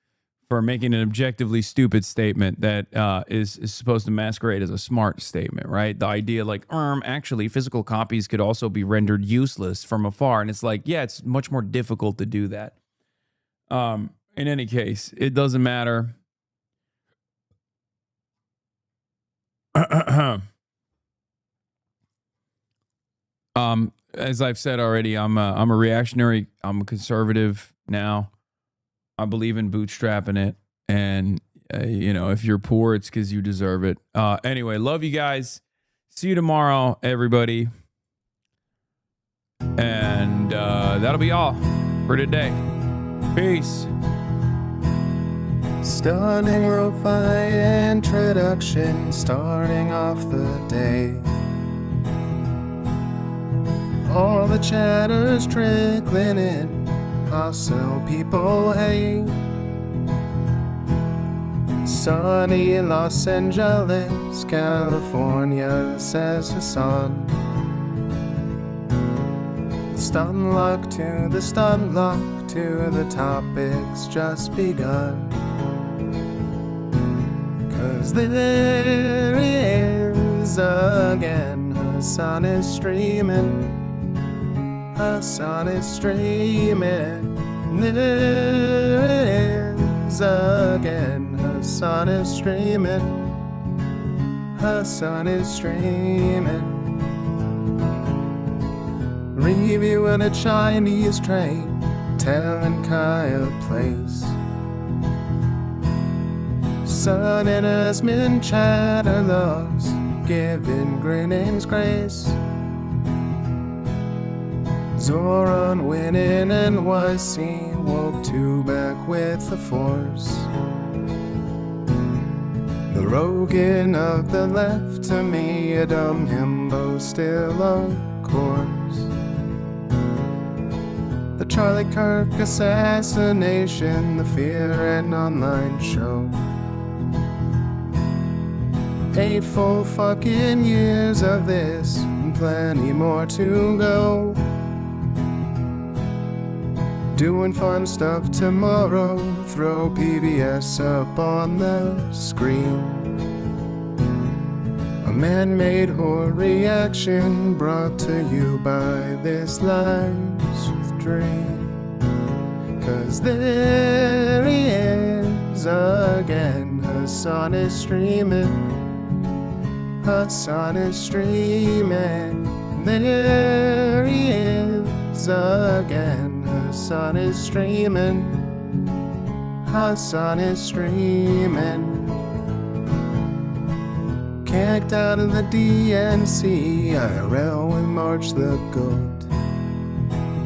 for making an objectively stupid statement that is supposed to masquerade as a smart statement, right? The idea actually physical copies could also be rendered useless from afar. And it's yeah, it's much more difficult to do that. In any case, it doesn't matter. As I've said already, I'm a reactionary. I'm a conservative now. I believe in bootstrapping it, and if you're poor, it's because you deserve it. Anyway, love you guys. See you tomorrow, everybody, and that'll be all for today. Peace. Stunning lo-fi introduction, starting off the day. All the chatter's trickling in, hostile people hate. Sunny in Los Angeles, California, says Hasan. Stun luck to the stun luck to the topics just begun. 'Cause there he is again, Hasan is streaming. Hasan is streaming. There it is again. Hasan is streaming. Hasan is streaming. Reviewing a Chinese train, telling Kaya place. Sun and Asmin chatter laws, giving Greening's grace. Zoran winning NYC, woke two back with the force. The Rogan of the left, to me a dumb himbo still on course. The Charlie Kirk assassination, the Fear and Online show. 8 full fucking years of this, and plenty more to go. Doing fun stuff tomorrow, throw PBS up on the screen. A man-made horror reaction brought to you by this live stream. 'Cause there he is again, Hasan is streaming. Hasan is streaming. There he is again, Hasan is streaming. Hasan is streaming. Kicked out of the DNC, IRL with March the Goat.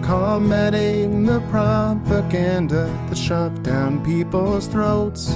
Combating the propaganda that shoved down people's throats.